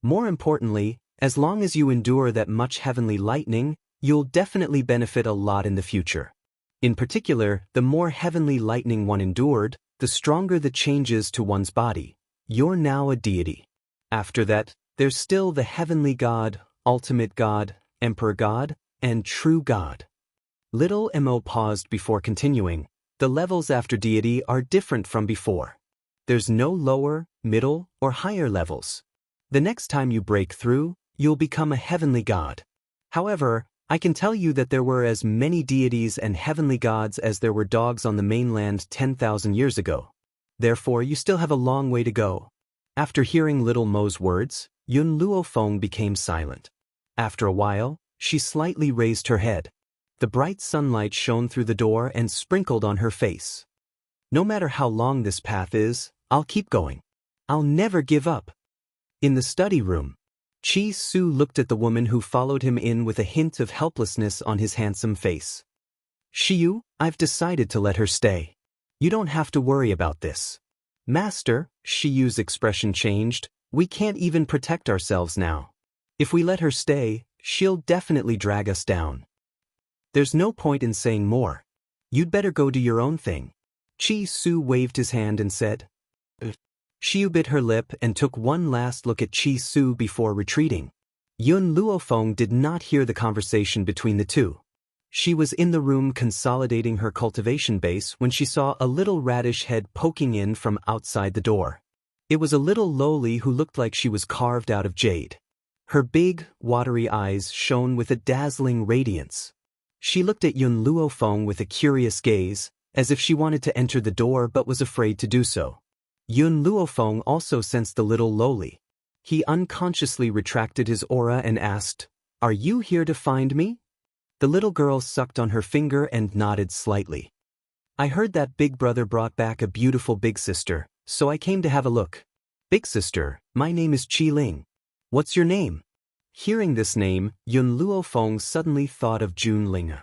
More importantly, as long as you endure that much heavenly lightning, you'll definitely benefit a lot in the future. In particular, the more heavenly lightning one endured, the stronger the changes to one's body. You're now a deity. After that, there's still the heavenly God, ultimate God, emperor God, and true God. Little Mo paused before continuing. The levels after deity are different from before. There's no lower, middle, or higher levels. The next time you break through, you'll become a heavenly God. However, I can tell you that there were as many deities and heavenly gods as there were dogs on the mainland 10,000 years ago. Therefore, you still have a long way to go. After hearing Little Mo's words, Yun Luofeng became silent. After a while, she slightly raised her head. The bright sunlight shone through the door and sprinkled on her face. No matter how long this path is, I'll keep going. I'll never give up. In the study room, Chi Su looked at the woman who followed him in with a hint of helplessness on his handsome face. Shiyu, I've decided to let her stay. You don't have to worry about this. Master, Shiyu's expression changed, we can't even protect ourselves now. If we let her stay, she'll definitely drag us down. There's no point in saying more. You'd better go do your own thing. Chi Su waved his hand and said. Shiyu bit her lip and took one last look at Chi Su before retreating. Yun Luofeng did not hear the conversation between the two. She was in the room consolidating her cultivation base when she saw a little radish head poking in from outside the door. It was a little lowly who looked like she was carved out of jade. Her big, watery eyes shone with a dazzling radiance. She looked at Yun Luofeng with a curious gaze, as if she wanted to enter the door but was afraid to do so. Yun Luofeng also sensed the little lowly. He unconsciously retracted his aura and asked, "Are you here to find me?" The little girl sucked on her finger and nodded slightly. "I heard that Big Brother brought back a beautiful big sister, so I came to have a look." "Big sister, my name is Qi Ling. What's your name?" Hearing this name, Yun Luofeng suddenly thought of Jun Ling.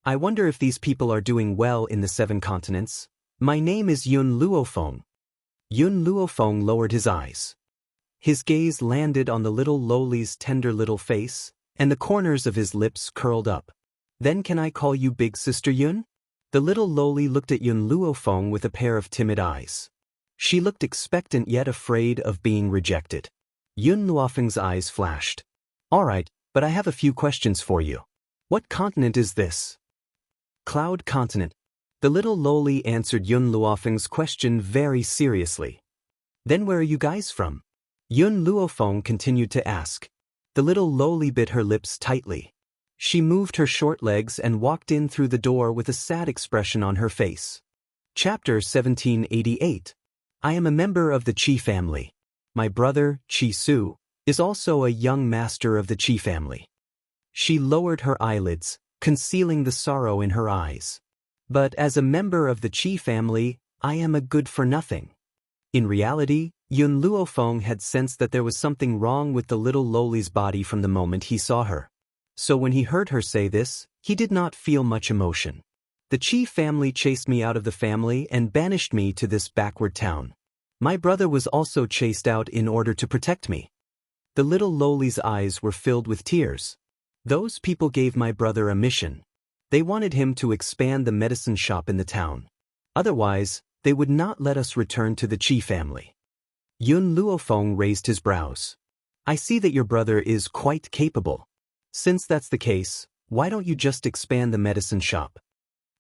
"I wonder if these people are doing well in the 7 continents. My name is Yun Luofeng." Yun Luofeng lowered his eyes. His gaze landed on the little lowly's tender little face, and the corners of his lips curled up. "Then can I call you Big Sister Yun?" The little lowly looked at Yun Luofeng with a pair of timid eyes. She looked expectant yet afraid of being rejected. Yun Luofeng's eyes flashed. "All right, but I have a few questions for you. What continent is this?" "Cloud Continent." The little lowly answered Yun Luofeng's question very seriously. "Then where are you guys from?" Yun Luofeng continued to ask. The little lowly bit her lips tightly. She moved her short legs and walked in through the door with a sad expression on her face. Chapter 1788. I am a member of the Qi family. My brother, Chi Su, is also a young master of the Qi family. She lowered her eyelids, concealing the sorrow in her eyes. But as a member of the Qi family, I am a good-for-nothing. In reality, Yun Luofeng had sensed that there was something wrong with the little lowly's body from the moment he saw her. So when he heard her say this, he did not feel much emotion. The Qi family chased me out of the family and banished me to this backward town. My brother was also chased out in order to protect me. The little lowly's eyes were filled with tears. Those people gave my brother a mission. They wanted him to expand the medicine shop in the town. Otherwise, they would not let us return to the Qi family. Yun Luofeng raised his brows. I see that your brother is quite capable. Since that's the case, why don't you just expand the medicine shop?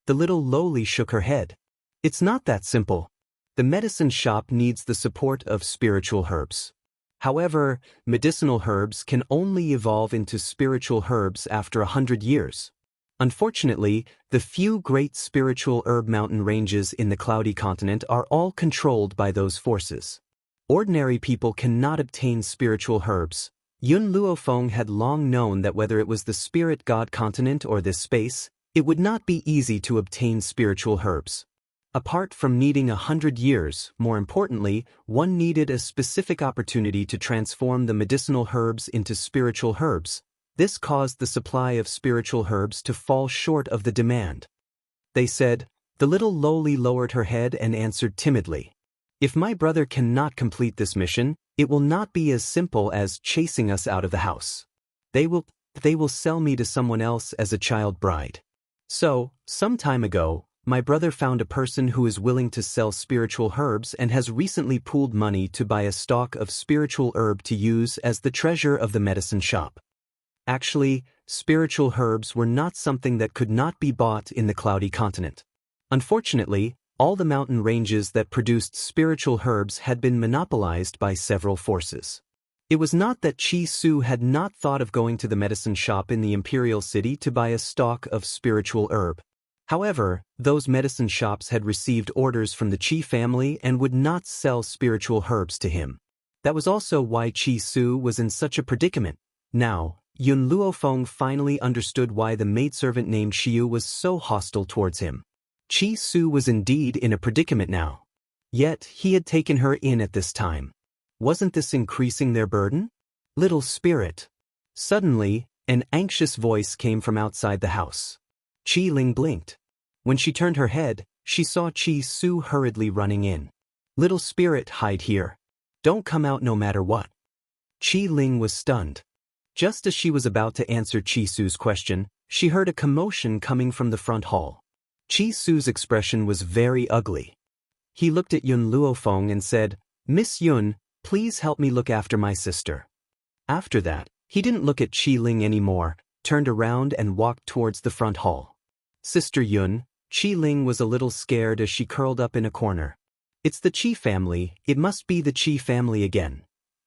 The little lowly shook her head. It's not that simple. The medicine shop needs the support of spiritual herbs. However, medicinal herbs can only evolve into spiritual herbs after 100 years. Unfortunately, the few great spiritual herb mountain ranges in the cloudy continent are all controlled by those forces. Ordinary people cannot obtain spiritual herbs. Yun Luofeng had long known that whether it was the spirit god continent or this space, it would not be easy to obtain spiritual herbs. Apart from needing 100 years, more importantly, one needed a specific opportunity to transform the medicinal herbs into spiritual herbs. This caused the supply of spiritual herbs to fall short of the demand. They said. The little lowly lowered her head and answered timidly. If my brother cannot complete this mission, it will not be as simple as chasing us out of the house. They will sell me to someone else as a child bride. So, some time ago, my brother found a person who is willing to sell spiritual herbs and has recently pooled money to buy a stock of spiritual herb to use as the treasure of the medicine shop. Actually, spiritual herbs were not something that could not be bought in the cloudy continent. Unfortunately, all the mountain ranges that produced spiritual herbs had been monopolized by several forces. It was not that Chi Su had not thought of going to the medicine shop in the imperial city to buy a stock of spiritual herb. However, those medicine shops had received orders from the Qi family and would not sell spiritual herbs to him. That was also why Chi Su was in such a predicament. Now, Yun Luofeng finally understood why the maidservant named Shiyu was so hostile towards him. Chi Su was indeed in a predicament now. Yet, he had taken her in at this time. Wasn't this increasing their burden? Little spirit. Suddenly, an anxious voice came from outside the house. Qi Ling blinked. When she turned her head, she saw Qi Su hurriedly running in. Little spirit, hide here. Don't come out no matter what. Qi Ling was stunned. Just as she was about to answer Qi Su's question, she heard a commotion coming from the front hall. Qi Su's expression was very ugly. He looked at Yun Luofeng and said, Miss Yun, please help me look after my sister. After that, he didn't look at Qi Ling anymore, turned around and walked towards the front hall. Sister Yun, Qi Ling was a little scared as she curled up in a corner. It's the Qi family, it must be the Qi family again.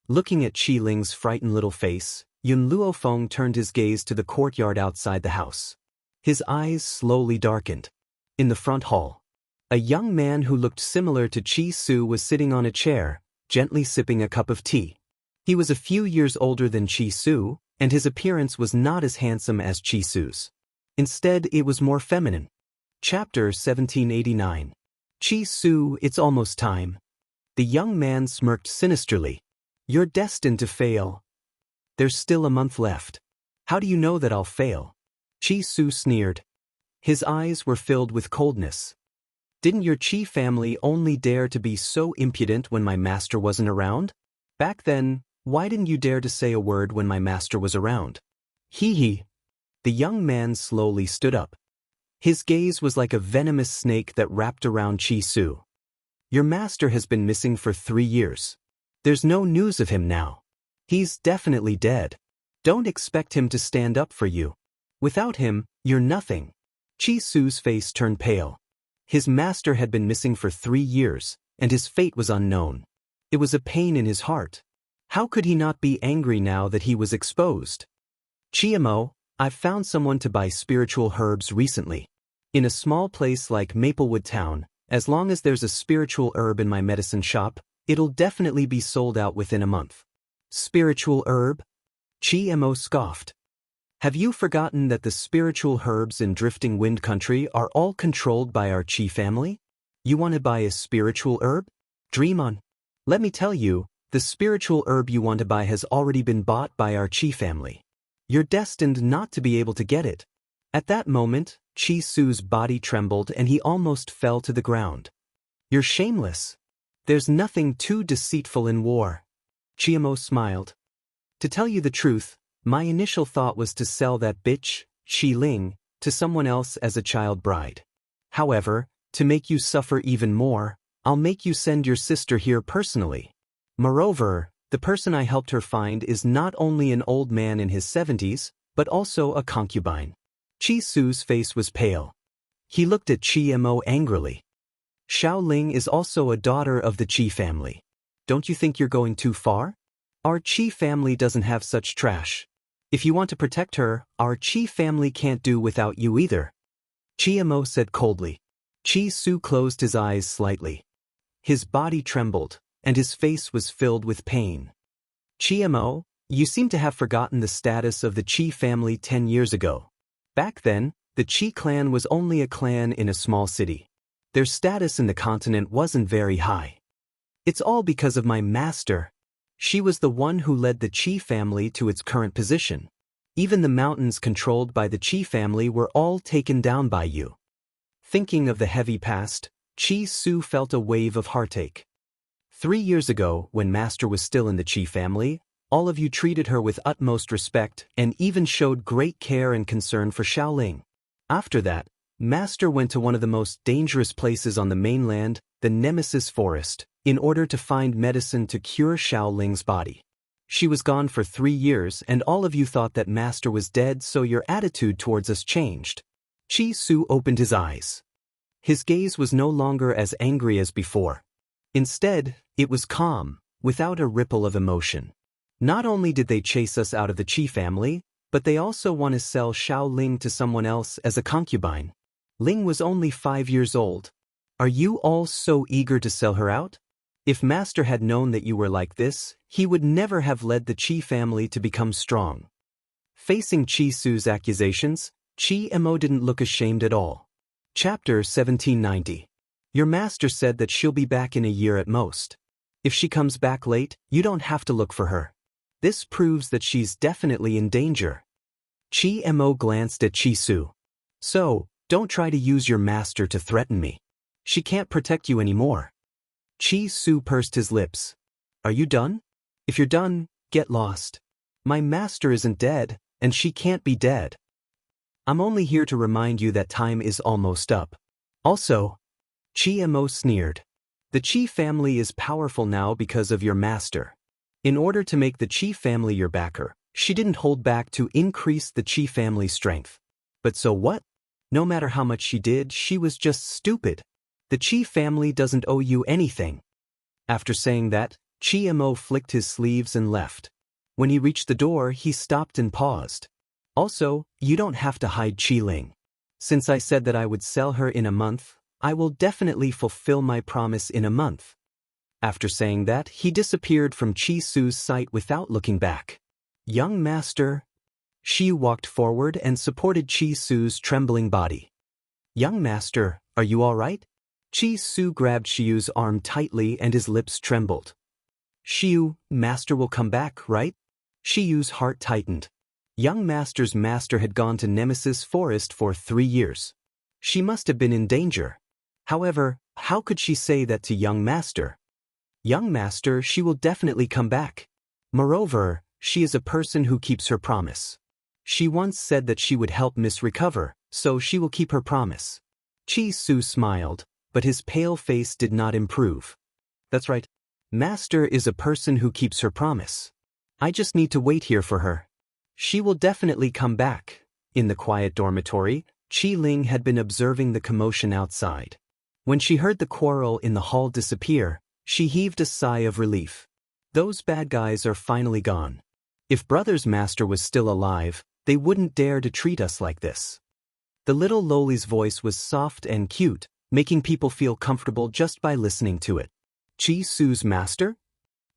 Looking at Qi Ling's frightened little face, Yun Luofeng turned his gaze to the courtyard outside the house. His eyes slowly darkened. In the front hall, a young man who looked similar to Qi Su was sitting on a chair, gently sipping a cup of tea. He was a few years older than Qi Su, and his appearance was not as handsome as Qi Su's. Instead, it was more feminine. Chapter 1789. Qi Su, it's almost time. The young man smirked sinisterly. You're destined to fail. There's still a month left. How do you know that I'll fail? Qi Su sneered. His eyes were filled with coldness. Didn't your Qi family only dare to be so impudent when my master wasn't around? Back then, why didn't you dare to say a word when my master was around? Hee. The young man slowly stood up. His gaze was like a venomous snake that wrapped around Qi Su. Your master has been missing for 3 years. There's no news of him now. He's definitely dead. Don't expect him to stand up for you. Without him, you're nothing. Qi Su's face turned pale. His master had been missing for 3 years, and his fate was unknown. It was a pain in his heart. How could he not be angry now that he was exposed? Chiemo, I've found someone to buy spiritual herbs recently. In a small place like Maplewood Town, as long as there's a spiritual herb in my medicine shop, it'll definitely be sold out within a month. Spiritual herb? Chiemo scoffed. Have you forgotten that the spiritual herbs in Drifting Wind Country are all controlled by our Qi family? You want to buy a spiritual herb? Dream on. Let me tell you, the spiritual herb you want to buy has already been bought by our Qi family. You're destined not to be able to get it. At that moment, Qi Su's body trembled and he almost fell to the ground. You're shameless. There's nothing too deceitful in war. Chiemo smiled. To tell you the truth, my initial thought was to sell that bitch, Qi Ling, to someone else as a child bride. However, to make you suffer even more, I'll make you send your sister here personally. Moreover, the person I helped her find is not only an old man in his 70s, but also a concubine. Qi Su's face was pale. He looked at Chiemo angrily. Xiao Ling is also a daughter of the Qi family. Don't you think you're going too far? Our Qi family doesn't have such trash. If you want to protect her, our Qi family can't do without you either. Chiemo said coldly. Qi Su closed his eyes slightly. His body trembled, and his face was filled with pain. Chiemo, you seem to have forgotten the status of the Qi family 10 years ago. Back then, the Qi clan was only a clan in a small city. Their status in the continent wasn't very high. It's all because of my master. She was the one who led the Qi family to its current position. Even the mountains controlled by the Qi family were all taken down by you. Thinking of the heavy past, Qi Su felt a wave of heartache. 3 years ago, when Master was still in the Qi family, all of you treated her with utmost respect and even showed great care and concern for Xiaoling. After that, Master went to one of the most dangerous places on the mainland, the Nemesis Forest, in order to find medicine to cure Xiaoling's body. She was gone for 3 years and all of you thought that Master was dead, so your attitude towards us changed. Qi Su opened his eyes. His gaze was no longer as angry as before. Instead, it was calm, without a ripple of emotion. Not only did they chase us out of the Qi family, but they also want to sell Xiaoling to someone else as a concubine. Ling was only 5 years old. Are you all so eager to sell her out? If Master had known that you were like this, he would never have led the Qi family to become strong. Facing Qi Su's accusations, Chiemo didn't look ashamed at all. Chapter 1790. Your master said that she'll be back in a year at most. If she comes back late, you don't have to look for her. This proves that she's definitely in danger. Chi Mo glanced at Chi Su. So, don't try to use your master to threaten me. She can't protect you anymore. Chi Su pursed his lips. Are you done? If you're done, get lost. My master isn't dead, and she can't be dead. I'm only here to remind you that time is almost up. Also, Chi Mo sneered. The Chi family is powerful now because of your master. In order to make the Chi family your backer, she didn't hold back to increase the Chi family strength. But so what? No matter how much she did, she was just stupid. The Chi family doesn't owe you anything. After saying that, Chi Mo flicked his sleeves and left. When he reached the door, he stopped and paused. Also, you don't have to hide Chi Ling. Since I said that I would sell her in a month, I will definitely fulfill my promise in a month. After saying that, he disappeared from Chi Su's sight without looking back. Young master. Shi walked forward and supported Chi Su's trembling body. Young master, are you all right? Chi Su grabbed Shiu's arm tightly and his lips trembled. Shiu, master will come back, right? Shiu's heart tightened. Young master's master had gone to Nemesis Forest for 3 years. She must have been in danger. However, how could she say that to young master? Young master, she will definitely come back. Moreover, she is a person who keeps her promise. She once said that she would help Miss recover, so she will keep her promise. Chi Su smiled, but his pale face did not improve. That's right. Master is a person who keeps her promise. I just need to wait here for her. She will definitely come back. In the quiet dormitory, Chi Ling had been observing the commotion outside. When she heard the quarrel in the hall disappear, she heaved a sigh of relief. Those bad guys are finally gone. If brother's master was still alive, they wouldn't dare to treat us like this. The little Loli's voice was soft and cute, making people feel comfortable just by listening to it. Chi Su's master?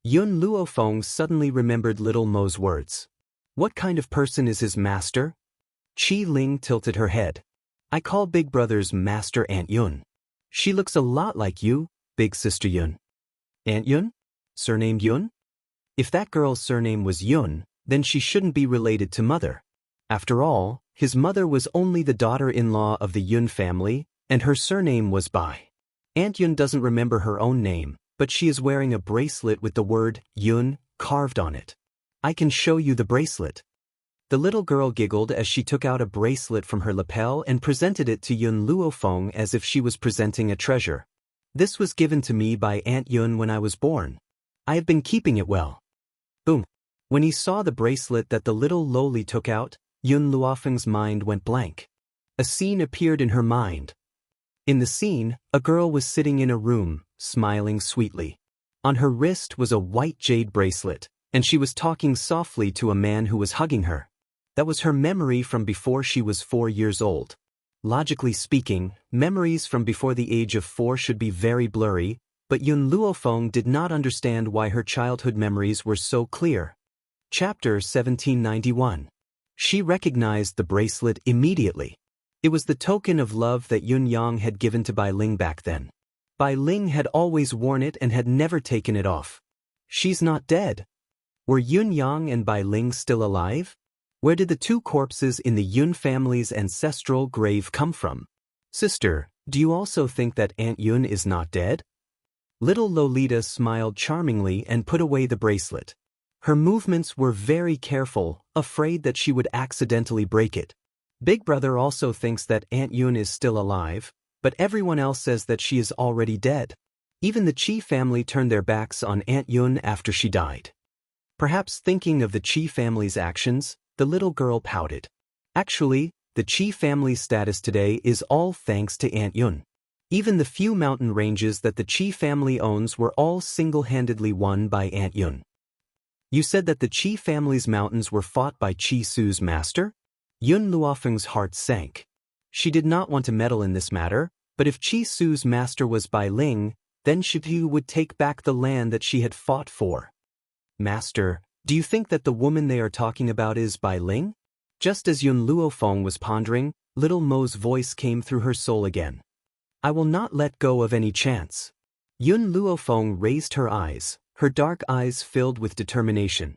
Yun Luofeng suddenly remembered little Mo's words. What kind of person is his master? Chi Ling tilted her head. I call Big Brother's master Aunt Yun. She looks a lot like you, Big Sister Yun. Aunt Yun? Surnamed Yun? If that girl's surname was Yun, then she shouldn't be related to mother. After all, his mother was only the daughter-in-law of the Yun family, and her surname was Bai. Aunt Yun doesn't remember her own name, but she is wearing a bracelet with the word Yun carved on it. I can show you the bracelet. The little girl giggled as she took out a bracelet from her lapel and presented it to Yun Luofeng as if she was presenting a treasure. This was given to me by Aunt Yun when I was born. I have been keeping it well. Boom. When he saw the bracelet that the little Loli took out, Yun Luofeng's mind went blank. A scene appeared in her mind. In the scene, a girl was sitting in a room, smiling sweetly. On her wrist was a white jade bracelet, and she was talking softly to a man who was hugging her. That was her memory from before she was 4 years old. Logically speaking, memories from before the age of 4 should be very blurry, but Yun Luofeng did not understand why her childhood memories were so clear. Chapter 1791. She recognized the bracelet immediately. It was the token of love that Yun Yang had given to Bai Ling back then. Bai Ling had always worn it and had never taken it off. She's not dead. Were Yun Yang and Bai Ling still alive? Where did the 2 corpses in the Yun family's ancestral grave come from? Sister, do you also think that Aunt Yun is not dead? Little Lolita smiled charmingly and put away the bracelet. Her movements were very careful, afraid that she would accidentally break it. Big Brother also thinks that Aunt Yun is still alive, but everyone else says that she is already dead. Even the Chi family turned their backs on Aunt Yun after she died. Perhaps thinking of the Chi family's actions, the little girl pouted. Actually, the Chi family's status today is all thanks to Aunt Yun. Even the few mountain ranges that the Chi family owns were all single-handedly won by Aunt Yun. You said that the Chi family's mountains were fought by Chi Su's master? Yun Luofeng's heart sank. She did not want to meddle in this matter, but if Chi Su's master was Bai Ling, then Shifu would take back the land that she had fought for. Master, do you think that the woman they are talking about is Bai Ling? Just as Yun Luofeng was pondering, little Mo's voice came through her soul again. I will not let go of any chance. Yun Luofeng raised her eyes, her dark eyes filled with determination.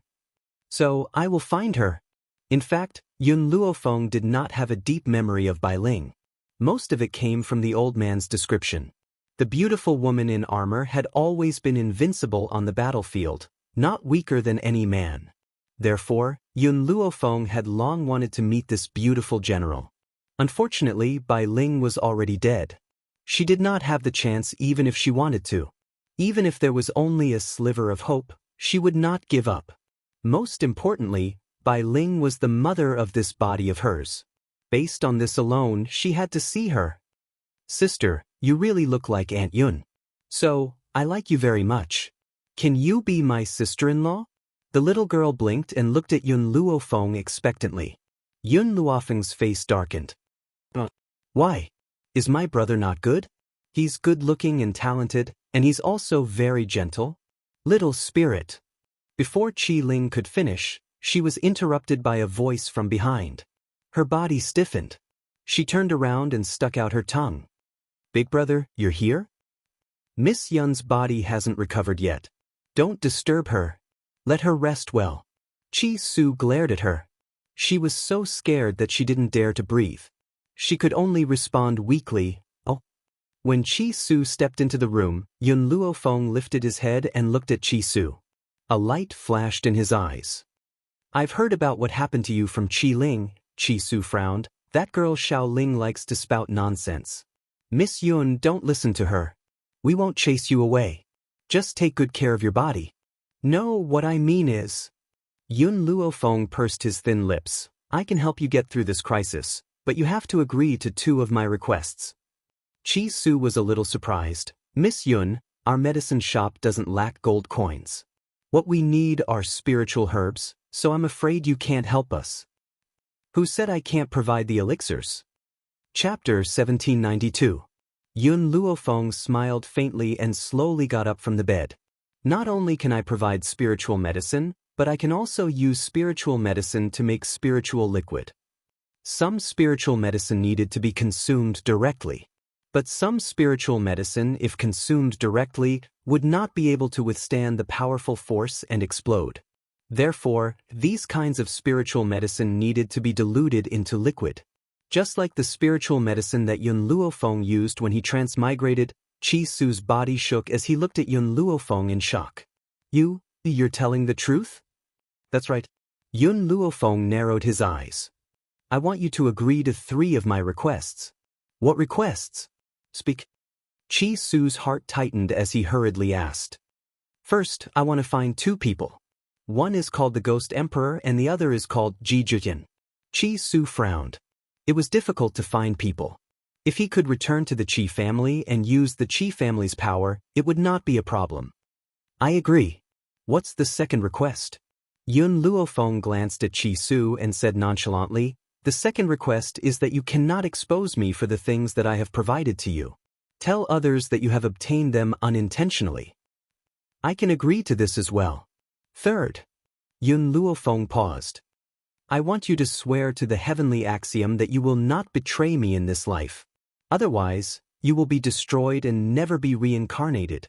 So, I will find her. In fact, Yun Luofeng did not have a deep memory of Bai Ling. Most of it came from the old man's description. The beautiful woman in armor had always been invincible on the battlefield, not weaker than any man. Therefore, Yun Luofeng had long wanted to meet this beautiful general. Unfortunately, Bai Ling was already dead. She did not have the chance even if she wanted to. Even if there was only a sliver of hope, she would not give up. Most importantly, Bai Ling was the mother of this body of hers. Based on this alone, she had to see her. Sister, you really look like Aunt Yun. So, I like you very much. Can you be my sister-in-law? The little girl blinked and looked at Yun Luofeng expectantly. Yun Luofeng's face darkened. Why? Is my brother not good? He's good-looking and talented, and he's also very gentle. Little spirit. Before Qi Ling could finish, she was interrupted by a voice from behind. Her body stiffened. She turned around and stuck out her tongue. Big brother, you're here? Miss Yun's body hasn't recovered yet. Don't disturb her. Let her rest well. Chi Su glared at her. She was so scared that she didn't dare to breathe. She could only respond weakly, oh. When Chi Su stepped into the room, Yun Luofeng lifted his head and looked at Chi Su. A light flashed in his eyes. I've heard about what happened to you from Qi Ling, Chi Su frowned. That girl Xiao Ling likes to spout nonsense. Miss Yun, don't listen to her. We won't chase you away. Just take good care of your body. No, what I mean is... Yun Luofeng pursed his thin lips. I can help you get through this crisis, but you have to agree to 2 of my requests. Chi Su was a little surprised. Miss Yun, our medicine shop doesn't lack gold coins. What we need are spiritual herbs, so I'm afraid you can't help us. Who said I can't provide the elixirs? Chapter 1792. Yun Luofeng smiled faintly and slowly got up from the bed. Not only can I provide spiritual medicine, but I can also use spiritual medicine to make spiritual liquid. Some spiritual medicine needed to be consumed directly. But some spiritual medicine, if consumed directly, would not be able to withstand the powerful force and explode. Therefore, these kinds of spiritual medicine needed to be diluted into liquid. Just like the spiritual medicine that Yun Luofeng used when he transmigrated, Chi Su's body shook as he looked at Yun Luofeng in shock. You're telling the truth? That's right. Yun Luofeng narrowed his eyes. I want you to agree to 3 of my requests. What requests? Speak. Chi Su's heart tightened as he hurriedly asked. First, I want to find 2 people. One is called the Ghost Emperor and the other is called Ji Zhijian. Chi Su frowned. It was difficult to find people. If he could return to the Qi family and use the Qi family's power, it would not be a problem. I agree. What's the second request? Yun Luofeng glanced at Chi Su and said nonchalantly, the second request is that you cannot expose me for the things that I have provided to you. Tell others that you have obtained them unintentionally. I can agree to this as well. Third. Yun Luofeng paused. I want you to swear to the heavenly axiom that you will not betray me in this life. Otherwise, you will be destroyed and never be reincarnated.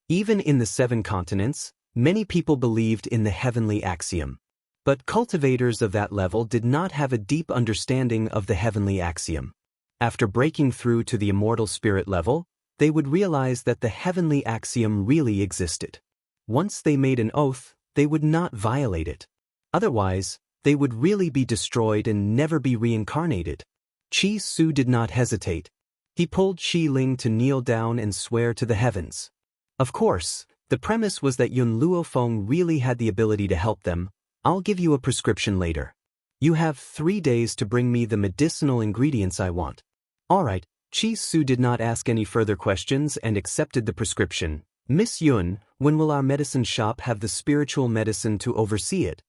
Even in the 7 continents, many people believed in the heavenly axiom. But cultivators of that level did not have a deep understanding of the heavenly axiom. After breaking through to the immortal spirit level, they would realize that the heavenly axiom really existed. Once they made an oath, they would not violate it. Otherwise, they would really be destroyed and never be reincarnated. Chi Su did not hesitate. He pulled Qi Ling to kneel down and swear to the heavens. Of course, the premise was that Yun Luofeng really had the ability to help them. I'll give you a prescription later. You have 3 days to bring me the medicinal ingredients I want. All right, Chi Su did not ask any further questions and accepted the prescription. Miss Yun, when will our medicine shop have the spiritual medicine to oversee it?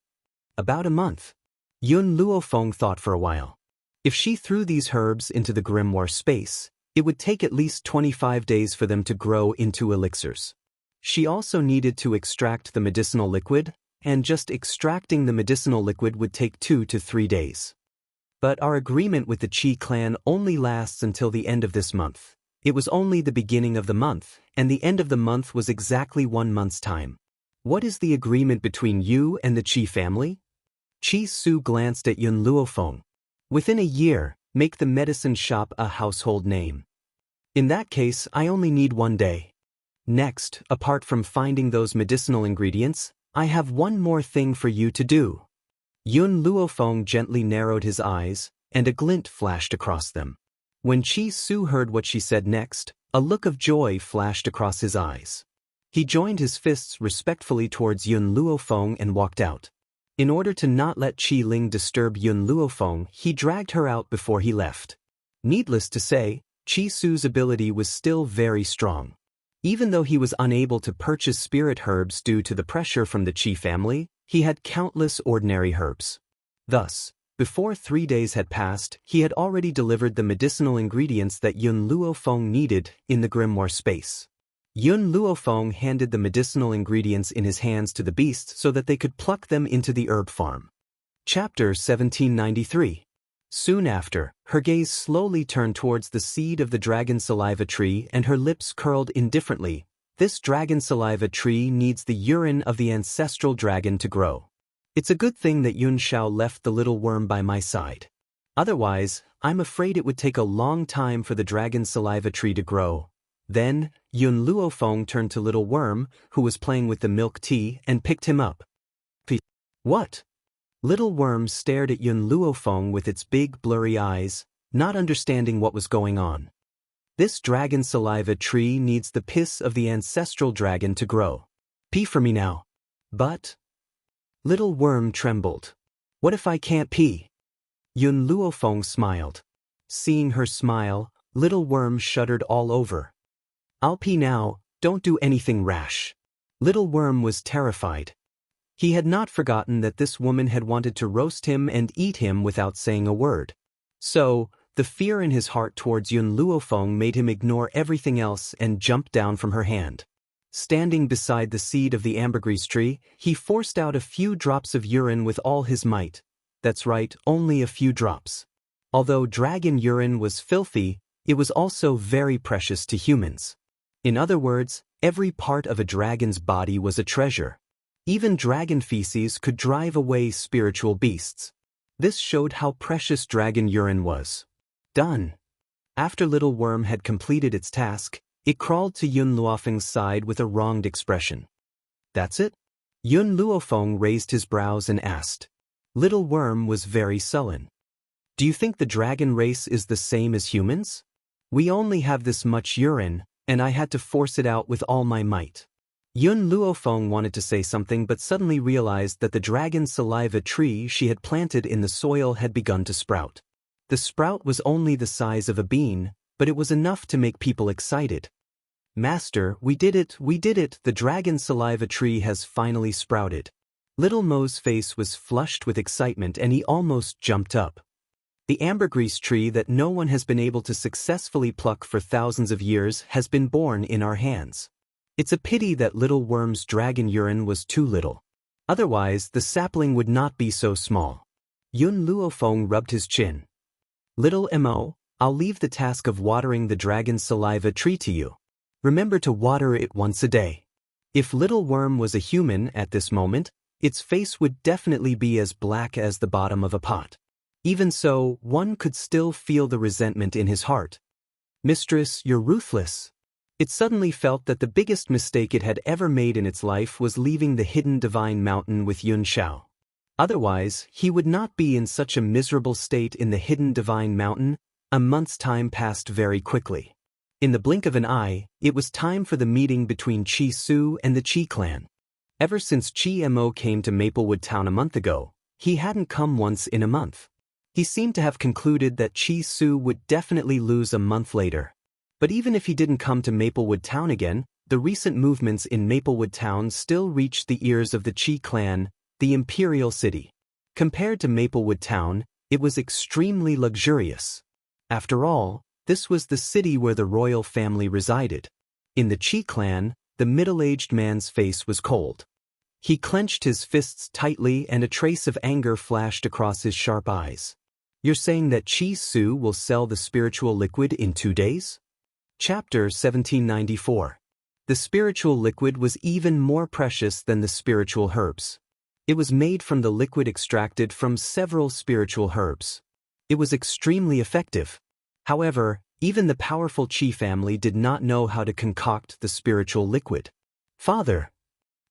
About a month. Yun Luofeng thought for a while. If she threw these herbs into the grimoire space, it would take at least 25 days for them to grow into elixirs. She also needed to extract the medicinal liquid, and just extracting the medicinal liquid would take 2 to 3 days. But our agreement with the Qi clan only lasts until the end of this month. It was only the beginning of the month, and the end of the month was exactly 1 month's time. What is the agreement between you and the Qi family? Qi Su glanced at Yun Luofeng. Within a year, make the medicine shop a household name. In that case, I only need 1 day. Next, apart from finding those medicinal ingredients, I have one more thing for you to do. Yun Luofeng gently narrowed his eyes, and a glint flashed across them. When Qi Su heard what she said next, a look of joy flashed across his eyes. He joined his fists respectfully towards Yun Luofeng and walked out. In order to not let Qi Ling disturb Yun Luofeng, he dragged her out before he left. Needless to say, Qi Su's ability was still very strong. Even though he was unable to purchase spirit herbs due to the pressure from the Qi family, he had countless ordinary herbs. Thus, before 3 days had passed, he had already delivered the medicinal ingredients that Yun Luofeng needed in the grimoire space. Yun Luofeng handed the medicinal ingredients in his hands to the beasts so that they could pluck them into the herb farm. Chapter 1793. Soon after, her gaze slowly turned towards the seed of the dragon saliva tree and her lips curled indifferently. This dragon saliva tree needs the urine of the ancestral dragon to grow. It's a good thing that Yun Shao left the little worm by my side. Otherwise, I'm afraid it would take a long time for the dragon saliva tree to grow. Then, Yun Luofeng turned to Little Worm, who was playing with the milk tea, and picked him up. What? Little Worm stared at Yun Luofeng with its big blurry eyes, not understanding what was going on. This dragon saliva tree needs the piss of the ancestral dragon to grow. Pee for me now. But... Little Worm trembled. What if I can't pee? Yun Luofeng smiled. Seeing her smile, Little Worm shuddered all over. I'll pee now, don't do anything rash. Little Worm was terrified. He had not forgotten that this woman had wanted to roast him and eat him without saying a word. So, the fear in his heart towards Yun Luofeng made him ignore everything else and jump down from her hand. Standing beside the seed of the ambergris tree, he forced out a few drops of urine with all his might. That's right, only a few drops. Although dragon urine was filthy, it was also very precious to humans. In other words, every part of a dragon's body was a treasure. Even dragon feces could drive away spiritual beasts. This showed how precious dragon urine was. Done. After Little Worm had completed its task, it crawled to Yun Luofeng's side with a wronged expression. That's it? Yun Luofeng raised his brows and asked. Little Worm was very sullen. Do you think the dragon race is the same as humans? We only have this much urine, and I had to force it out with all my might. Yun Luofeng wanted to say something but suddenly realized that the dragon saliva tree she had planted in the soil had begun to sprout. The sprout was only the size of a bean, but it was enough to make people excited. Master, we did it, the dragon saliva tree has finally sprouted. Little Mo's face was flushed with excitement and he almost jumped up. The ambergris tree that no one has been able to successfully pluck for thousands of years has been born in our hands. It's a pity that Little Worm's dragon urine was too little. Otherwise, the sapling would not be so small. Yun Luofeng rubbed his chin. Little Mo, I'll leave the task of watering the dragon saliva tree to you. Remember to water it once a day. If Little Worm was a human at this moment, its face would definitely be as black as the bottom of a pot. Even so, one could still feel the resentment in his heart. Mistress, you're ruthless. It suddenly felt that the biggest mistake it had ever made in its life was leaving the hidden divine mountain with Yun Shao. Otherwise, he would not be in such a miserable state in the hidden divine mountain. A month's time passed very quickly. In the blink of an eye, it was time for the meeting between Qi Su and the Qi clan. Ever since Qi Mo came to Maplewood Town a month ago, he hadn't come once in a month. He seemed to have concluded that Qi Su would definitely lose a month later. But even if he didn't come to Maplewood Town again, the recent movements in Maplewood Town still reached the ears of the Qi clan, the imperial city. Compared to Maplewood Town, it was extremely luxurious. After all, this was the city where the royal family resided. In the Qi clan, the middle-aged man's face was cold. He clenched his fists tightly and a trace of anger flashed across his sharp eyes. You're saying that Qi Su will sell the spiritual liquid in 2 days? Chapter 1794. The spiritual liquid was even more precious than the spiritual herbs. It was made from the liquid extracted from several spiritual herbs. It was extremely effective. However, even the powerful Qi family did not know how to concoct the spiritual liquid. Father.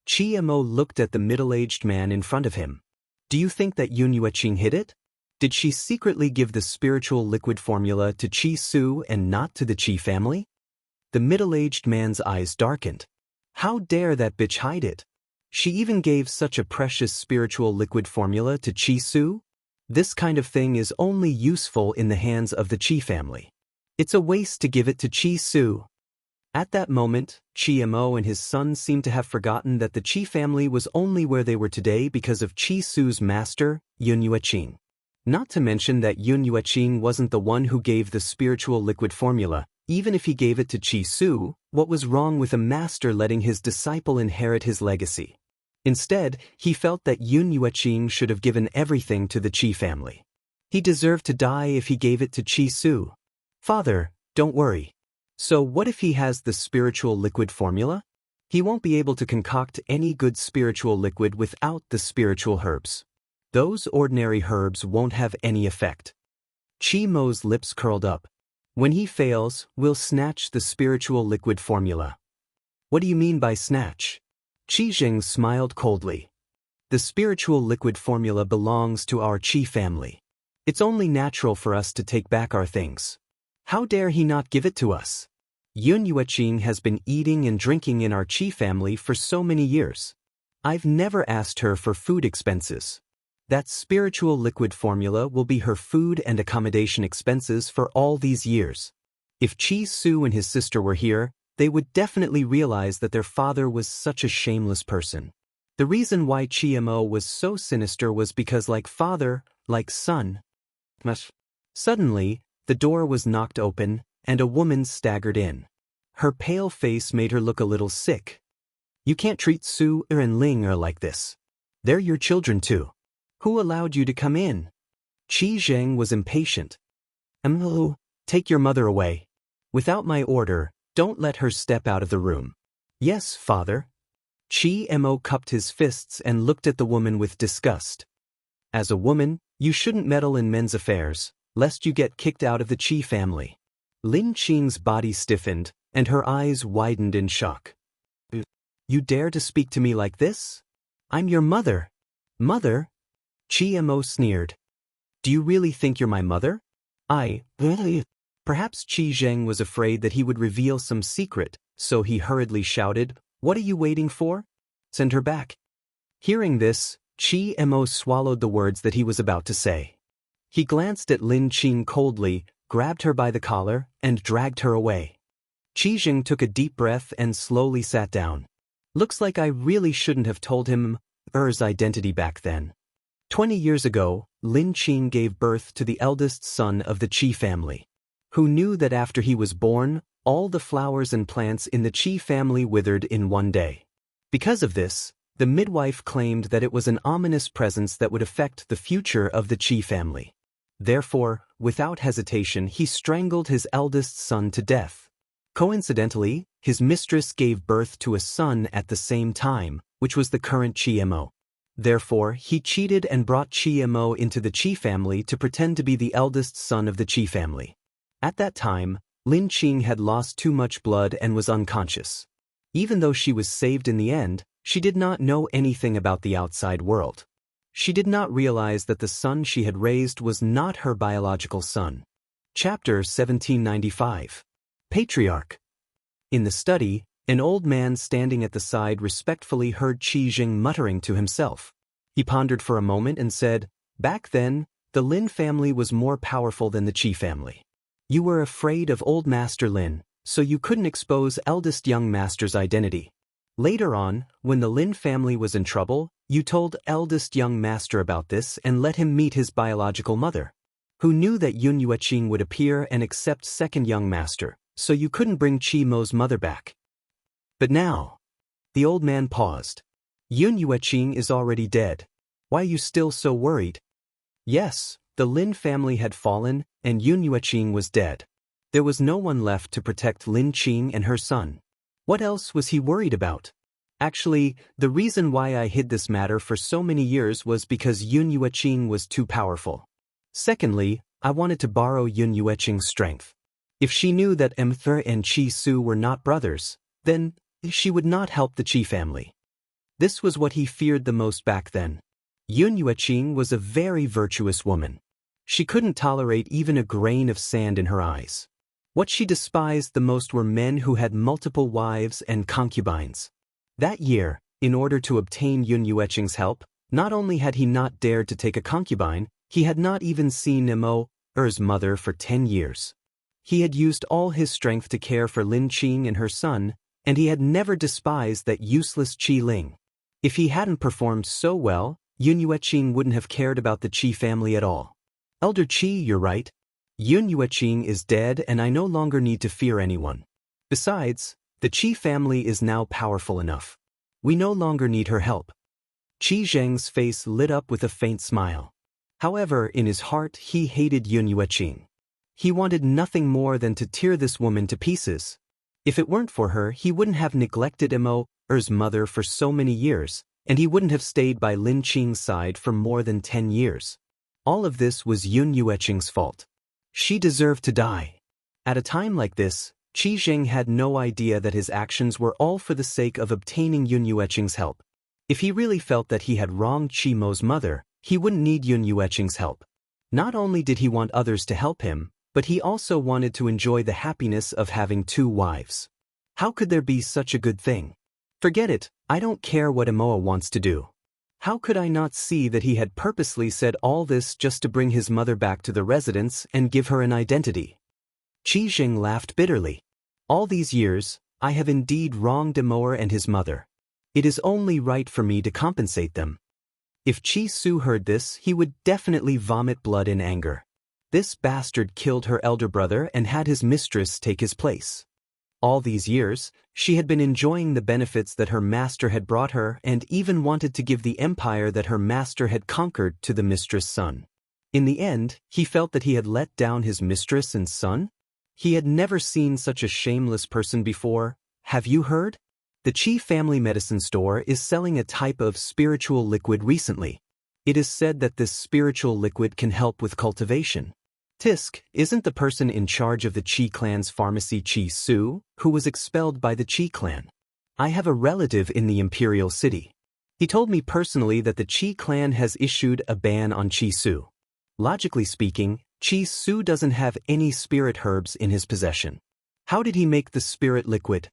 Qi Mo looked at the middle-aged man in front of him. Do you think that Yun Yueqing hid it? Did she secretly give the spiritual liquid formula to Qi Su and not to the Qi family? The middle-aged man's eyes darkened. How dare that bitch hide it? She even gave such a precious spiritual liquid formula to Qi Su? This kind of thing is only useful in the hands of the Qi family. It's a waste to give it to Qi Su. At that moment, Qi Mo and his son seemed to have forgotten that the Qi family was only where they were today because of Qi Su's master, Yun Yueqing. Not to mention that Yun Yueqing wasn't the one who gave the spiritual liquid formula. Even if he gave it to Qi Su, what was wrong with a master letting his disciple inherit his legacy? Instead, he felt that Yun Yueqing should have given everything to the Qi family. He deserved to die if he gave it to Qi Su. Father, don't worry. So what if he has the spiritual liquid formula? He won't be able to concoct any good spiritual liquid without the spiritual herbs. Those ordinary herbs won't have any effect. Qi Mo's lips curled up. When he fails, we'll snatch the spiritual liquid formula. What do you mean by snatch? Qi Jing smiled coldly. The spiritual liquid formula belongs to our Qi family. It's only natural for us to take back our things. How dare he not give it to us? Yun Yueqing has been eating and drinking in our Qi family for so many years. I've never asked her for food expenses. That spiritual liquid formula will be her food and accommodation expenses for all these years. If Qi Su and his sister were here, they would definitely realize that their father was such a shameless person. The reason why Qi Mo was so sinister was because like father, like son. Suddenly, the door was knocked open, and a woman staggered in. Her pale face made her look a little sick. You can't treat Su and Ling like this. They're your children too. Who allowed you to come in? Qi Zheng was impatient. Take your mother away. Without my order, don't let her step out of the room. Yes, father. Qi Mo cupped his fists and looked at the woman with disgust. As a woman, you shouldn't meddle in men's affairs, lest you get kicked out of the Qi family. Lin Qing's body stiffened, and her eyes widened in shock. You dare to speak to me like this? I'm your mother. Mother? Qi Mo sneered. Do you really think you're my mother? Perhaps Qi Zheng was afraid that he would reveal some secret, so he hurriedly shouted, What are you waiting for? Send her back. Hearing this, Qi Mo swallowed the words that he was about to say. He glanced at Lin Qing coldly, grabbed her by the collar, and dragged her away. Qi Zheng took a deep breath and slowly sat down. Looks like I really shouldn't have told him Er's identity back then. 20 years ago, Lin Qing gave birth to the eldest son of the Qi family. Who knew that after he was born, all the flowers and plants in the Qi family withered in one day. Because of this, the midwife claimed that it was an ominous presence that would affect the future of the Qi family. Therefore, without hesitation, he strangled his eldest son to death. Coincidentally, his mistress gave birth to a son at the same time, which was the current Qi Mo. Therefore, he cheated and brought Qi Mo into the Qi family to pretend to be the eldest son of the Qi family. At that time, Lin Qing had lost too much blood and was unconscious. Even though she was saved in the end, she did not know anything about the outside world. She did not realize that the son she had raised was not her biological son. Chapter 1795. Patriarch. In the study, an old man standing at the side respectfully heard Qi Jing muttering to himself. He pondered for a moment and said, Back then, the Lin family was more powerful than the Qi family. You were afraid of old Master Lin, so you couldn't expose eldest young master's identity. Later on, when the Lin family was in trouble, you told eldest young master about this and let him meet his biological mother. Who knew that Yun Yueqing would appear and accept second young master, so you couldn't bring Qi Mo's mother back. But now, the old man paused. Yun Yueqing is already dead. Why are you still so worried? Yes, the Lin family had fallen, and Yun Yueqing was dead. There was no one left to protect Lin Qing and her son. What else was he worried about? Actually, the reason why I hid this matter for so many years was because Yun Yueqing was too powerful. Secondly, I wanted to borrow Yun Yueqing's strength. If she knew that Mther and Qi Su were not brothers, then she would not help the Qi family. This was what he feared the most back then. Yun Yueqing was a very virtuous woman. She couldn't tolerate even a grain of sand in her eyes. What she despised the most were men who had multiple wives and concubines. That year, in order to obtain Yun Yueqing's help, not only had he not dared to take a concubine, he had not even seen Mo-er's mother for 10 years. He had used all his strength to care for Lin Qing and her son, and he had never despised that useless Qi Ling. If he hadn't performed so well, Yun Yueqing wouldn't have cared about the Qi family at all. Elder Qi, you're right. Yun Yueqing is dead and I no longer need to fear anyone. Besides, the Qi family is now powerful enough. We no longer need her help. Qi Zheng's face lit up with a faint smile. However, in his heart he hated Yun Yueqing. He wanted nothing more than to tear this woman to pieces. If it weren't for her, he wouldn't have neglected Mo-er's mother for so many years, and he wouldn't have stayed by Lin Qing's side for more than 10 years. All of this was Yun Yueqing's fault. She deserved to die. At a time like this, Qi Zheng had no idea that his actions were all for the sake of obtaining Yun Yueqing's help. If he really felt that he had wronged Qi Mo's mother, he wouldn't need Yun Yueqing's help. Not only did he want others to help him, but he also wanted to enjoy the happiness of having 2 wives. How could there be such a good thing? Forget it, I don't care what Amoa wants to do. How could I not see that he had purposely said all this just to bring his mother back to the residence and give her an identity? Qi Zheng laughed bitterly. All these years, I have indeed wronged Amoa and his mother. It is only right for me to compensate them. If Qi Su heard this, he would definitely vomit blood in anger. This bastard killed her elder brother and had his mistress take his place. All these years, she had been enjoying the benefits that her master had brought her and even wanted to give the empire that her master had conquered to the mistress' son. In the end, he felt that he had let down his mistress and son? He had never seen such a shameless person before. Have you heard? The Qi family medicine store is selling a type of spiritual liquid recently. It is said that this spiritual liquid can help with cultivation. Tisk, isn't the person in charge of the Qi clan's pharmacy Qi Su, who was expelled by the Qi clan? I have a relative in the imperial city. He told me personally that the Qi clan has issued a ban on Qi Su. Logically speaking, Qi Su doesn't have any spirit herbs in his possession. How did he make the spirit liquid?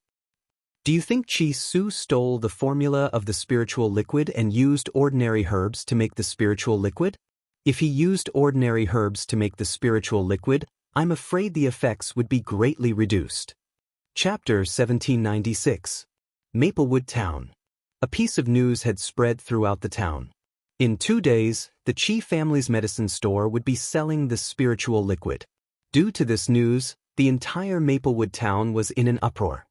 Do you think Qi Su stole the formula of the spiritual liquid and used ordinary herbs to make the spiritual liquid? If he used ordinary herbs to make the spiritual liquid, I'm afraid the effects would be greatly reduced. Chapter 1796. Maplewood Town. A piece of news had spread throughout the town. In 2 days, the Qi family's medicine store would be selling the spiritual liquid. Due to this news, the entire Maplewood town was in an uproar.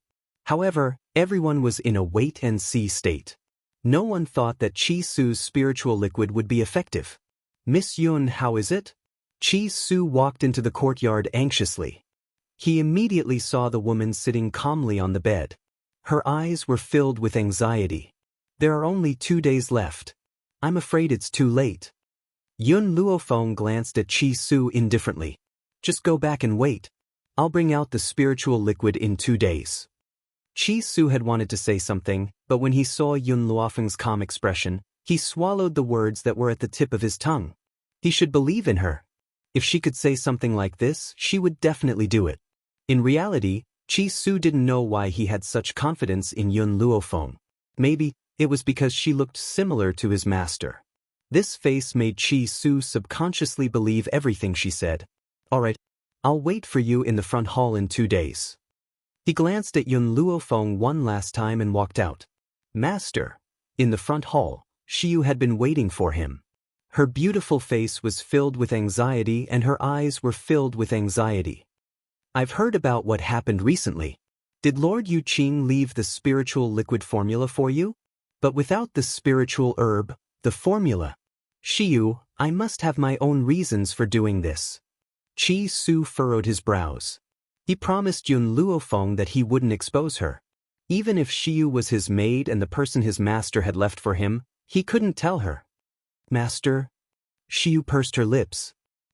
However, everyone was in a wait-and-see state. No one thought that Qi Su's spiritual liquid would be effective. Miss Yun, how is it? Qi Su walked into the courtyard anxiously. He immediately saw the woman sitting calmly on the bed. Her eyes were filled with anxiety. There are only 2 days left. I'm afraid it's too late. Yun Luofeng glanced at Qi Su indifferently. Just go back and wait. I'll bring out the spiritual liquid in 2 days. Qi Su had wanted to say something, but when he saw Yun Luofeng's calm expression, he swallowed the words that were at the tip of his tongue. He should believe in her. If she could say something like this, she would definitely do it. In reality, Qi Su didn't know why he had such confidence in Yun Luofeng. Maybe it was because she looked similar to his master. This face made Qi Su subconsciously believe everything she said. All right, I'll wait for you in the front hall in 2 days. He glanced at Yun Luofeng one last time and walked out. Master. In the front hall, Xiu had been waiting for him. Her beautiful face was filled with anxiety and her eyes were filled with anxiety. I've heard about what happened recently. Did Lord Yuqing leave the spiritual liquid formula for you? But without the spiritual herb, the formula. Xiu, I must have my own reasons for doing this. Qi Su furrowed his brows. He promised Yun Luofeng that he wouldn't expose her. Even if Shiyu was his maid and the person his master had left for him, he couldn't tell her. Master? Shiyu pursed her lips.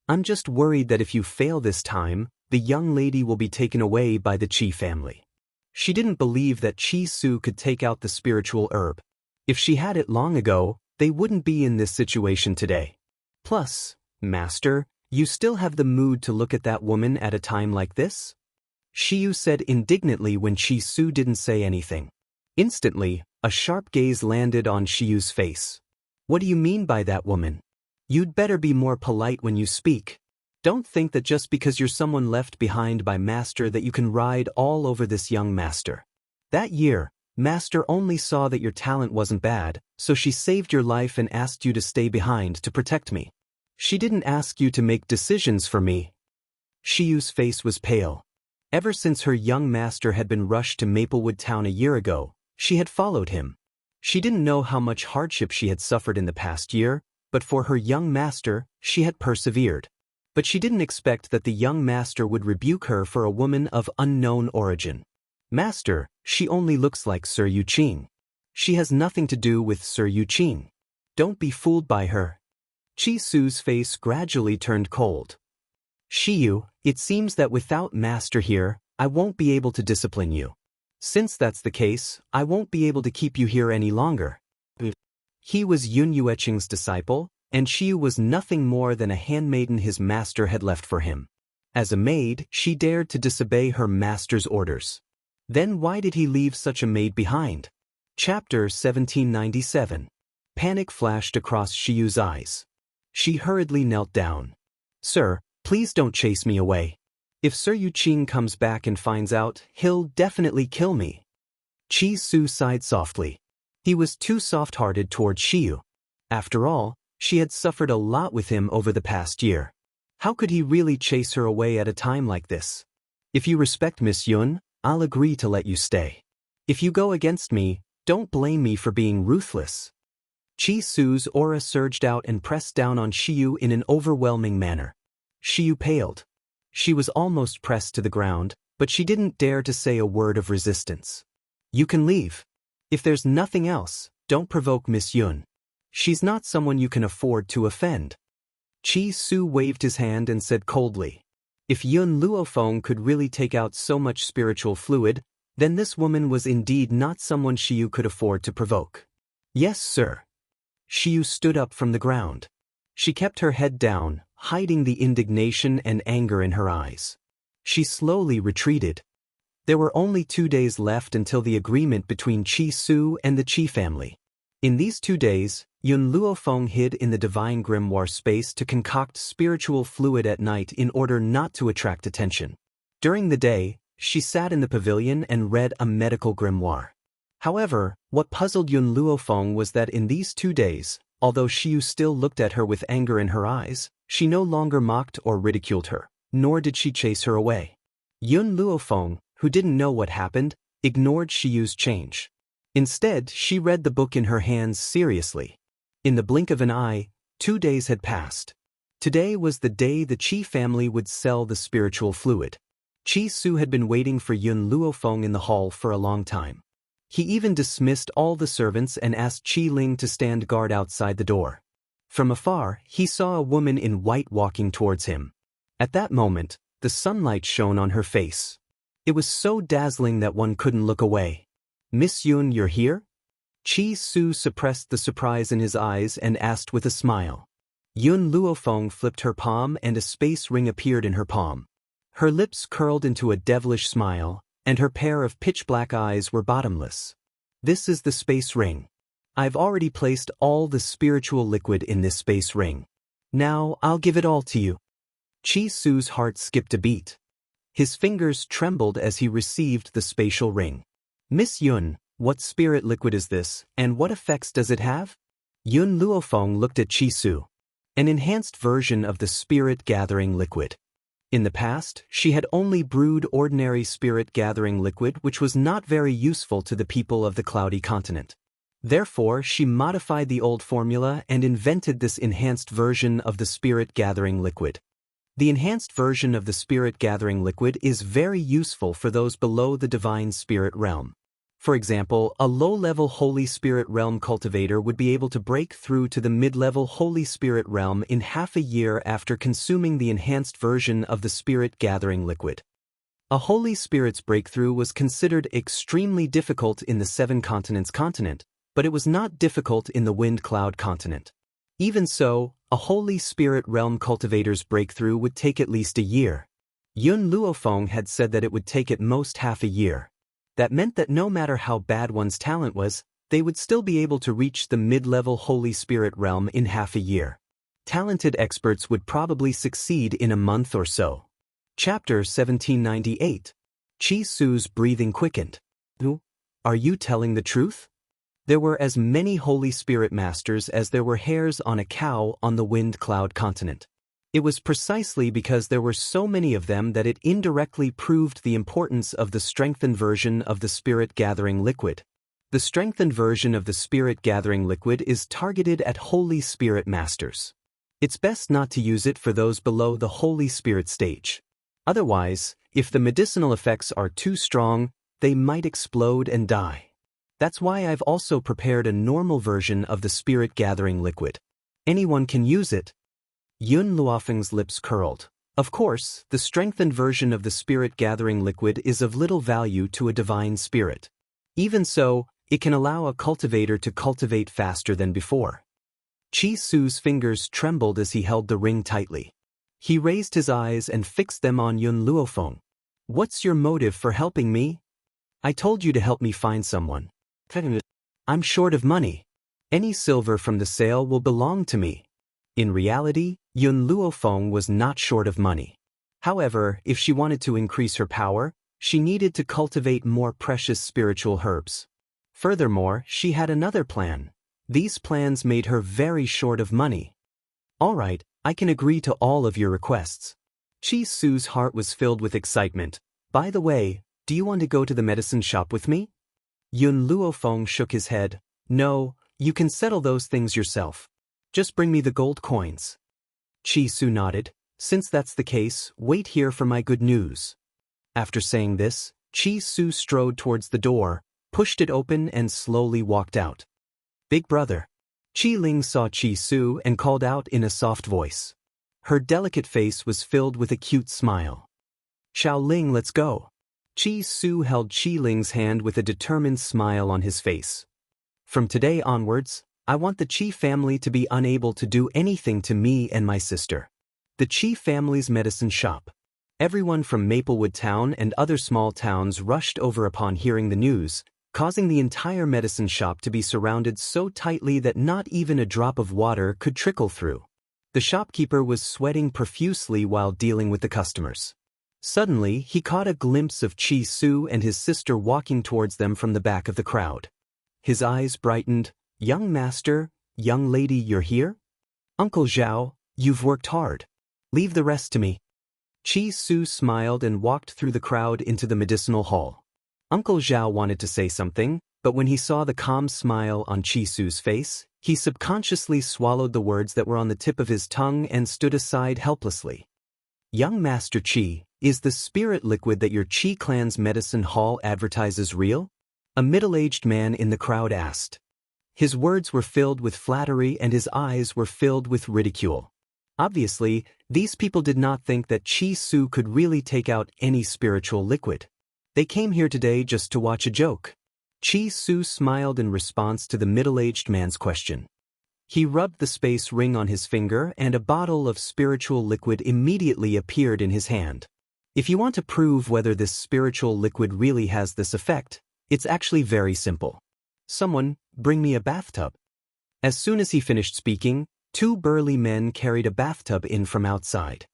I'm just worried that if you fail this time, the young lady will be taken away by the Qi family. She didn't believe that Qi Su could take out the spiritual herb. If she had it long ago, they wouldn't be in this situation today. Plus, Master, you still have the mood to look at that woman at a time like this? Shiyu said indignantly when Qi Su didn't say anything. Instantly, a sharp gaze landed on Shiyu's face. What do you mean by that woman? You'd better be more polite when you speak. Don't think that just because you're someone left behind by Master that you can ride all over this young Master. That year, Master only saw that your talent wasn't bad, so she saved your life and asked you to stay behind to protect me. She didn't ask you to make decisions for me. Shiyu's face was pale. Ever since her young master had been rushed to Maplewood Town a year ago, she had followed him. She didn't know how much hardship she had suffered in the past year, but for her young master, she had persevered. But she didn't expect that the young master would rebuke her for a woman of unknown origin. Master, she only looks like Sir Yuqing. She has nothing to do with Sir Yuqing. Don't be fooled by her. Qi Su's face gradually turned cold. Shiyu, it seems that without Master here, I won't be able to discipline you. Since that's the case, I won't be able to keep you here any longer. He was Yun Yueqing's disciple, and Shiyu was nothing more than a handmaiden his master had left for him. As a maid, she dared to disobey her master's orders. Then why did he leave such a maid behind? Chapter 1797. Panic flashed across Shiyu's eyes. She hurriedly knelt down. Sir, please don't chase me away. If Sir Yuqing comes back and finds out, he'll definitely kill me. Qi Su sighed softly. He was too soft-hearted toward Shiyu. After all, she had suffered a lot with him over the past year. How could he really chase her away at a time like this? If you respect Miss Yun, I'll agree to let you stay. If you go against me, don't blame me for being ruthless. Qi Su's aura surged out and pressed down on Shiyu in an overwhelming manner. Shiyu paled. She was almost pressed to the ground, but she didn't dare to say a word of resistance. You can leave. If there's nothing else, don't provoke Miss Yun. She's not someone you can afford to offend. Qi Su waved his hand and said coldly, if Yun Luofeng could really take out so much spiritual fluid, then this woman was indeed not someone Shiyu could afford to provoke. Yes, sir. Shiyu stood up from the ground. She kept her head down, hiding the indignation and anger in her eyes. She slowly retreated. There were only 2 days left until the agreement between Qi Su and the Qi family. In these 2 days, Yun Luofeng hid in the divine grimoire space to concoct spiritual fluid at night in order not to attract attention. During the day, she sat in the pavilion and read a medical grimoire. However, what puzzled Yun Luofeng was that in these 2 days, although Shiyu still looked at her with anger in her eyes, she no longer mocked or ridiculed her, nor did she chase her away. Yun Luofeng, who didn't know what happened, ignored Shiyu's change. Instead, she read the book in her hands seriously. In the blink of an eye, 2 days had passed. Today was the day the Qi family would sell the spiritual fluid. Qi Su had been waiting for Yun Luofeng in the hall for a long time. He even dismissed all the servants and asked Qi Ling to stand guard outside the door. From afar, he saw a woman in white walking towards him. At that moment, the sunlight shone on her face. It was so dazzling that one couldn't look away. Miss Yun, you're here? Qi Su suppressed the surprise in his eyes and asked with a smile. Yun Luofeng flipped her palm and a space ring appeared in her palm. Her lips curled into a devilish smile, and her pair of pitch-black eyes were bottomless. This is the space ring. I've already placed all the spiritual liquid in this space ring. Now I'll give it all to you. Qi Su's heart skipped a beat. His fingers trembled as he received the spatial ring. Miss Yun, what spirit liquid is this, and what effects does it have? Yun Luofeng looked at Qi Su. An enhanced version of the spirit-gathering liquid. In the past, she had only brewed ordinary spirit-gathering liquid which was not very useful to the people of the Cloudy Continent. Therefore, she modified the old formula and invented this enhanced version of the spirit-gathering liquid. The enhanced version of the spirit-gathering liquid is very useful for those below the divine spirit realm. For example, a low-level Holy Spirit realm cultivator would be able to break through to the mid-level Holy Spirit realm in half a year after consuming the enhanced version of the spirit-gathering liquid. A Holy Spirit's breakthrough was considered extremely difficult in the Seven Continents continent, but it was not difficult in the Wind Cloud continent. Even so, a Holy Spirit realm cultivator's breakthrough would take at least a year. Yun Luofeng had said that it would take at most half a year. That meant that no matter how bad one's talent was, they would still be able to reach the mid-level Holy Spirit realm in half a year. Talented experts would probably succeed in a month or so. Chapter 1798. Chi Su's breathing quickened. Are you telling the truth? There were as many Holy Spirit masters as there were hairs on a cow on the Wind Cloud continent. It was precisely because there were so many of them that it indirectly proved the importance of the strengthened version of the spirit-gathering liquid. The strengthened version of the spirit-gathering liquid is targeted at Holy Spirit masters. It's best not to use it for those below the Holy Spirit stage. Otherwise, if the medicinal effects are too strong, they might explode and die. That's why I've also prepared a normal version of the spirit-gathering liquid. Anyone can use it. Yun Luofeng's lips curled. Of course, the strengthened version of the spirit-gathering liquid is of little value to a divine spirit. Even so, it can allow a cultivator to cultivate faster than before. Chi Su's fingers trembled as he held the ring tightly. He raised his eyes and fixed them on Yun Luofeng. What's your motive for helping me? I told you to help me find someone. I'm short of money. Any silver from the sale will belong to me. In reality, Yun Luofeng was not short of money. However, if she wanted to increase her power, she needed to cultivate more precious spiritual herbs. Furthermore, she had another plan. These plans made her very short of money. All right, I can agree to all of your requests. Chi Su's heart was filled with excitement. By the way, do you want to go to the medicine shop with me? Yun Luofeng shook his head. No, you can settle those things yourself. Just bring me the gold coins. Chi Su nodded. Since that's the case, wait here for my good news. After saying this, Chi Su strode towards the door, pushed it open and slowly walked out. Big brother. Chi Ling saw Chi Su and called out in a soft voice. Her delicate face was filled with a cute smile. Xiao Ling, let's go. Chi Su held Chi Ling's hand with a determined smile on his face. From today onwards, I want the Chi family to be unable to do anything to me and my sister. The Chi family's medicine shop. Everyone from Maplewood Town and other small towns rushed over upon hearing the news, causing the entire medicine shop to be surrounded so tightly that not even a drop of water could trickle through. The shopkeeper was sweating profusely while dealing with the customers. Suddenly, he caught a glimpse of Chi Su and his sister walking towards them from the back of the crowd. His eyes brightened. Young master, young lady, you're here? Uncle Zhao, you've worked hard. Leave the rest to me. Chi Su smiled and walked through the crowd into the medicinal hall. Uncle Zhao wanted to say something, but when he saw the calm smile on Chi Su's face, he subconsciously swallowed the words that were on the tip of his tongue and stood aside helplessly. Young Master Chi, is the spirit liquid that your Chi clan's medicine hall advertises real? A middle-aged man in the crowd asked. His words were filled with flattery and his eyes were filled with ridicule. Obviously, these people did not think that Chi Su could really take out any spiritual liquid. They came here today just to watch a joke. Chi Su smiled in response to the middle-aged man's question. He rubbed the space ring on his finger and a bottle of spiritual liquid immediately appeared in his hand. If you want to prove whether this spiritual liquid really has this effect, it's actually very simple. Someone, bring me a bathtub. As soon as he finished speaking, two burly men carried a bathtub in from outside.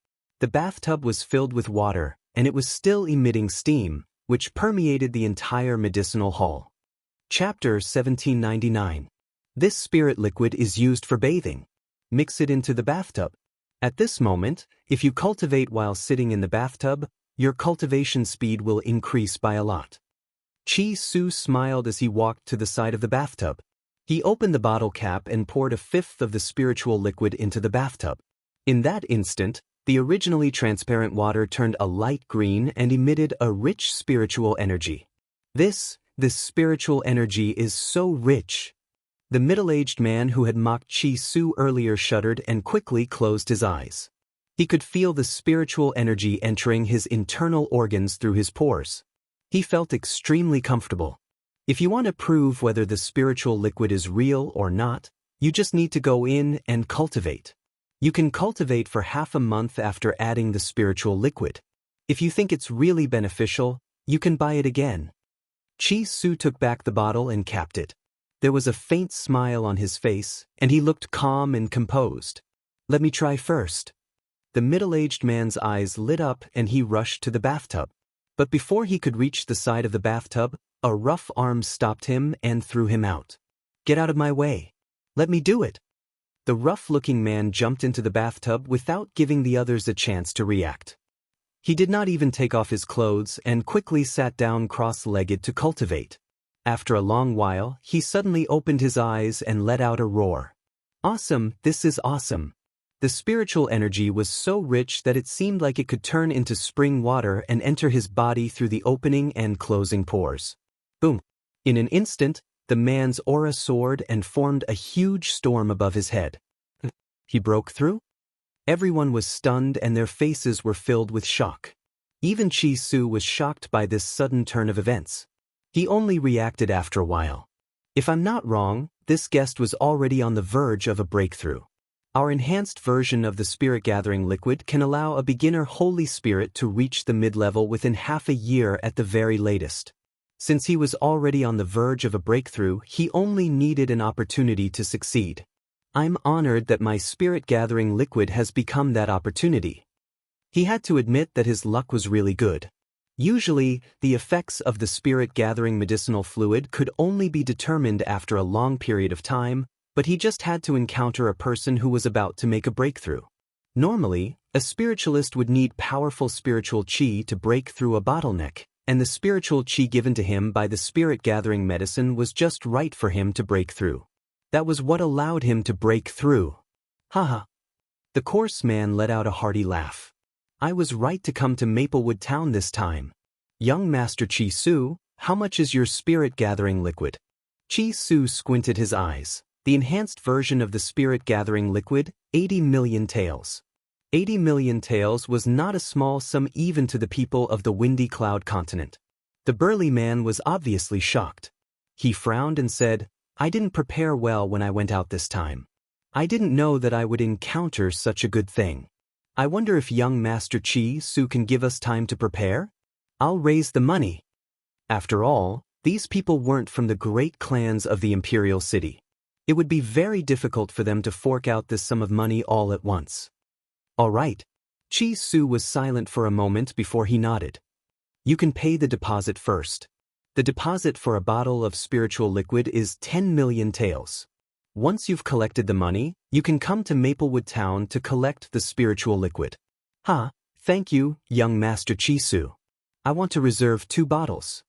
The bathtub was filled with water, and it was still emitting steam, which permeated the entire medicinal hall. Chapter 1799. This spirit liquid is used for bathing. Mix it into the bathtub. At this moment, if you cultivate while sitting in the bathtub, your cultivation speed will increase by a lot. Chi Su smiled as he walked to the side of the bathtub. He opened the bottle cap and poured a fifth of the spiritual liquid into the bathtub. In that instant, The originally transparent water turned a light green and emitted a rich spiritual energy. This spiritual energy is so rich. The middle-aged man who had mocked Chi Su earlier shuddered and quickly closed his eyes. He could feel the spiritual energy entering his internal organs through his pores. He felt extremely comfortable. If you want to prove whether the spiritual liquid is real or not, you just need to go in and cultivate. You can cultivate for half a month after adding the spiritual liquid. If you think it's really beneficial, you can buy it again. Chi Su took back the bottle and capped it. There was a faint smile on his face, and he looked calm and composed. Let me try first. The middle-aged man's eyes lit up and he rushed to the bathtub. But before he could reach the side of the bathtub, a rough arm stopped him and threw him out. Get out of my way. Let me do it. The rough-looking man jumped into the bathtub without giving the others a chance to react. He did not even take off his clothes and quickly sat down cross-legged to cultivate. After a long while, he suddenly opened his eyes and let out a roar. Awesome, this is awesome. The spiritual energy was so rich that it seemed like it could turn into spring water and enter his body through the opening and closing pores. Boom! In an instant, the man's aura soared and formed a huge storm above his head. He broke through? Everyone was stunned and their faces were filled with shock. Even Chi Su was shocked by this sudden turn of events. He only reacted after a while. If I'm not wrong, this guest was already on the verge of a breakthrough. Our enhanced version of the spirit-gathering liquid can allow a beginner Holy Spirit to reach the mid-level within half a year at the very latest. Since he was already on the verge of a breakthrough, he only needed an opportunity to succeed. I'm honored that my spirit-gathering liquid has become that opportunity. He had to admit that his luck was really good. Usually, the effects of the spirit-gathering medicinal fluid could only be determined after a long period of time, but he just had to encounter a person who was about to make a breakthrough. Normally, a spiritualist would need powerful spiritual chi to break through a bottleneck, and the spiritual chi given to him by the spirit-gathering medicine was just right for him to break through. That was what allowed him to break through. Haha. The coarse man let out a hearty laugh. I was right to come to Maplewood Town this time. Young Master Chi Su, how much is your spirit-gathering liquid? Chi Su squinted his eyes. The enhanced version of the spirit-gathering liquid, 80 million taels. 80 million taels was not a small sum even to the people of the Windy Cloud continent. The burly man was obviously shocked. He frowned and said, I didn't prepare well when I went out this time. I didn't know that I would encounter such a good thing. I wonder if young Master Chi Su can give us time to prepare? I'll raise the money. After all, these people weren't from the great clans of the Imperial City. It would be very difficult for them to fork out this sum of money all at once. All right. Chi Su was silent for a moment before he nodded. You can pay the deposit first. The deposit for a bottle of spiritual liquid is 10 million taels. Once you've collected the money, you can come to Maplewood Town to collect the spiritual liquid. Thank you, young Master Chi Su. I want to reserve 2 bottles.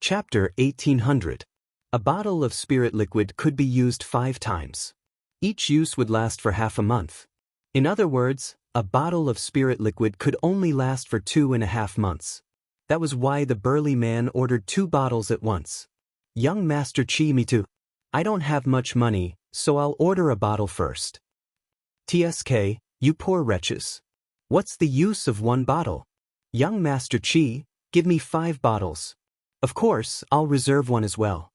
Chapter 1800. A bottle of spirit liquid could be used 5 times. Each use would last for half a month. In other words, a bottle of spirit liquid could only last for 2.5 months. That was why the burly man ordered 2 bottles at once. Young Master Chi, me too. I don't have much money, so I'll order a bottle first. TSK, you poor wretches. What's the use of 1 bottle? Young Master Chi, give me 5 bottles. Of course, I'll reserve 1 as well.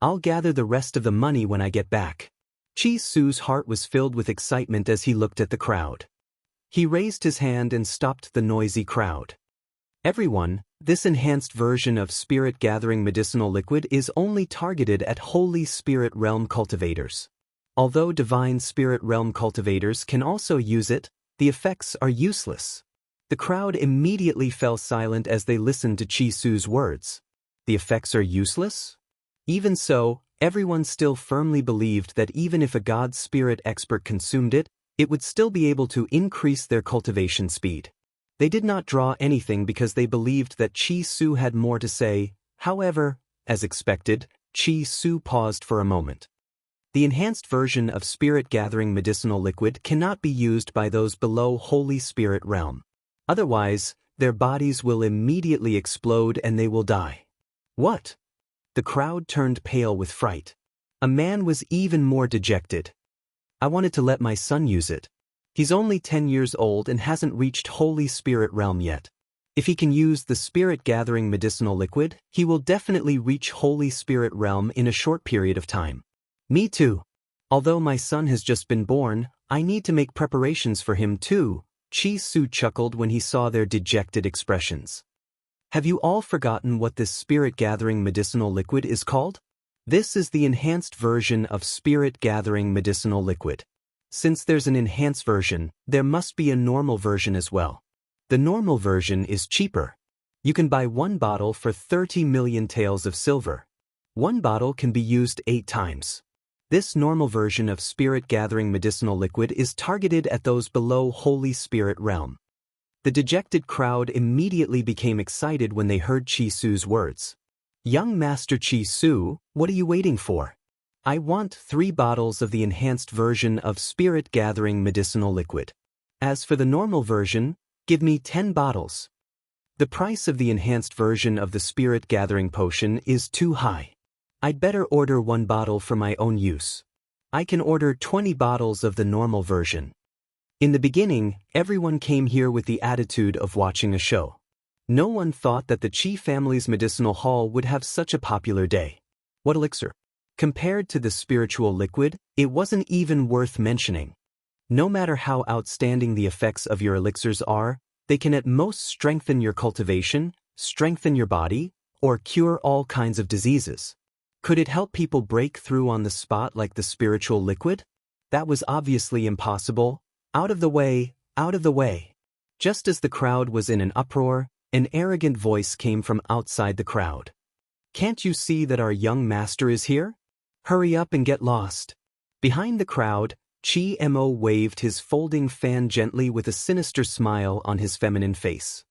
I'll gather the rest of the money when I get back. Chi Su's heart was filled with excitement as he looked at the crowd. He raised his hand and stopped the noisy crowd. Everyone, this enhanced version of spirit-gathering medicinal liquid is only targeted at Holy Spirit Realm cultivators. Although Divine Spirit Realm cultivators can also use it, the effects are useless. The crowd immediately fell silent as they listened to Chi Su's words. The effects are useless? Even so, everyone still firmly believed that even if a God Spirit expert consumed it, it would still be able to increase their cultivation speed. They did not draw anything because they believed that Chi Su had more to say. However, as expected, Chi Su paused for a moment. The enhanced version of spirit-gathering medicinal liquid cannot be used by those below Holy Spirit realm. Otherwise, their bodies will immediately explode and they will die. What? The crowd turned pale with fright. A man was even more dejected. I wanted to let my son use it. He's only 10 years old and hasn't reached Holy Spirit realm yet. If he can use the spirit-gathering medicinal liquid, he will definitely reach Holy Spirit realm in a short period of time. Me too. Although my son has just been born, I need to make preparations for him too, Chi-Su chuckled when he saw their dejected expressions. Have you all forgotten what this spirit-gathering medicinal liquid is called? This is the enhanced version of spirit-gathering medicinal liquid. Since there's an enhanced version, there must be a normal version as well. The normal version is cheaper. You can buy one bottle for 30 million taels of silver. One bottle can be used 8 times. This normal version of spirit-gathering medicinal liquid is targeted at those below Holy Spirit realm. The dejected crowd immediately became excited when they heard Chi-Su's words. Young Master Chi-Su, what are you waiting for? I want 3 bottles of the enhanced version of spirit-gathering medicinal liquid. As for the normal version, give me 10 bottles. The price of the enhanced version of the spirit-gathering potion is too high. I'd better order 1 bottle for my own use. I can order 20 bottles of the normal version. In the beginning, everyone came here with the attitude of watching a show. No one thought that the Chi family's medicinal hall would have such a popular day. What elixir? Compared to the spiritual liquid, it wasn't even worth mentioning. No matter how outstanding the effects of your elixirs are, they can at most strengthen your cultivation, strengthen your body, or cure all kinds of diseases. Could it help people break through on the spot like the spiritual liquid? That was obviously impossible. Out of the way, out of the way. Just as the crowd was in an uproar, an arrogant voice came from outside the crowd. Can't you see that our young master is here? Hurry up and get lost. Behind the crowd, Chi-Mo waved his folding fan gently with a sinister smile on his feminine face.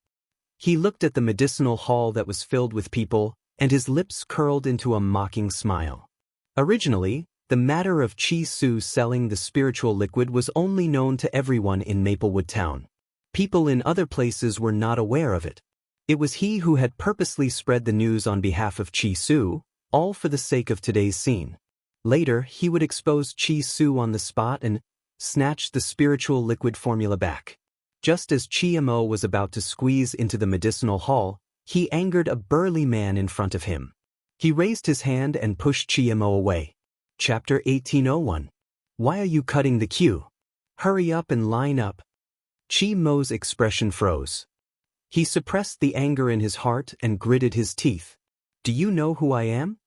He looked at the medicinal hall that was filled with people, and his lips curled into a mocking smile. Originally, the matter of Chi-Su selling the spiritual liquid was only known to everyone in Maplewood Town. People in other places were not aware of it. It was he who had purposely spread the news on behalf of Chi-Su, all for the sake of today's scene. Later, he would expose Chi-Su on the spot and snatch the spiritual liquid formula back. Just as Chi-Mo was about to squeeze into the medicinal hall, he angered a burly man in front of him. He raised his hand and pushed Chi-Mo away. Chapter 1801. Why are you cutting the queue? Hurry up and line up. Chi-Mo's expression froze. He suppressed the anger in his heart and gritted his teeth. Do you know who I am?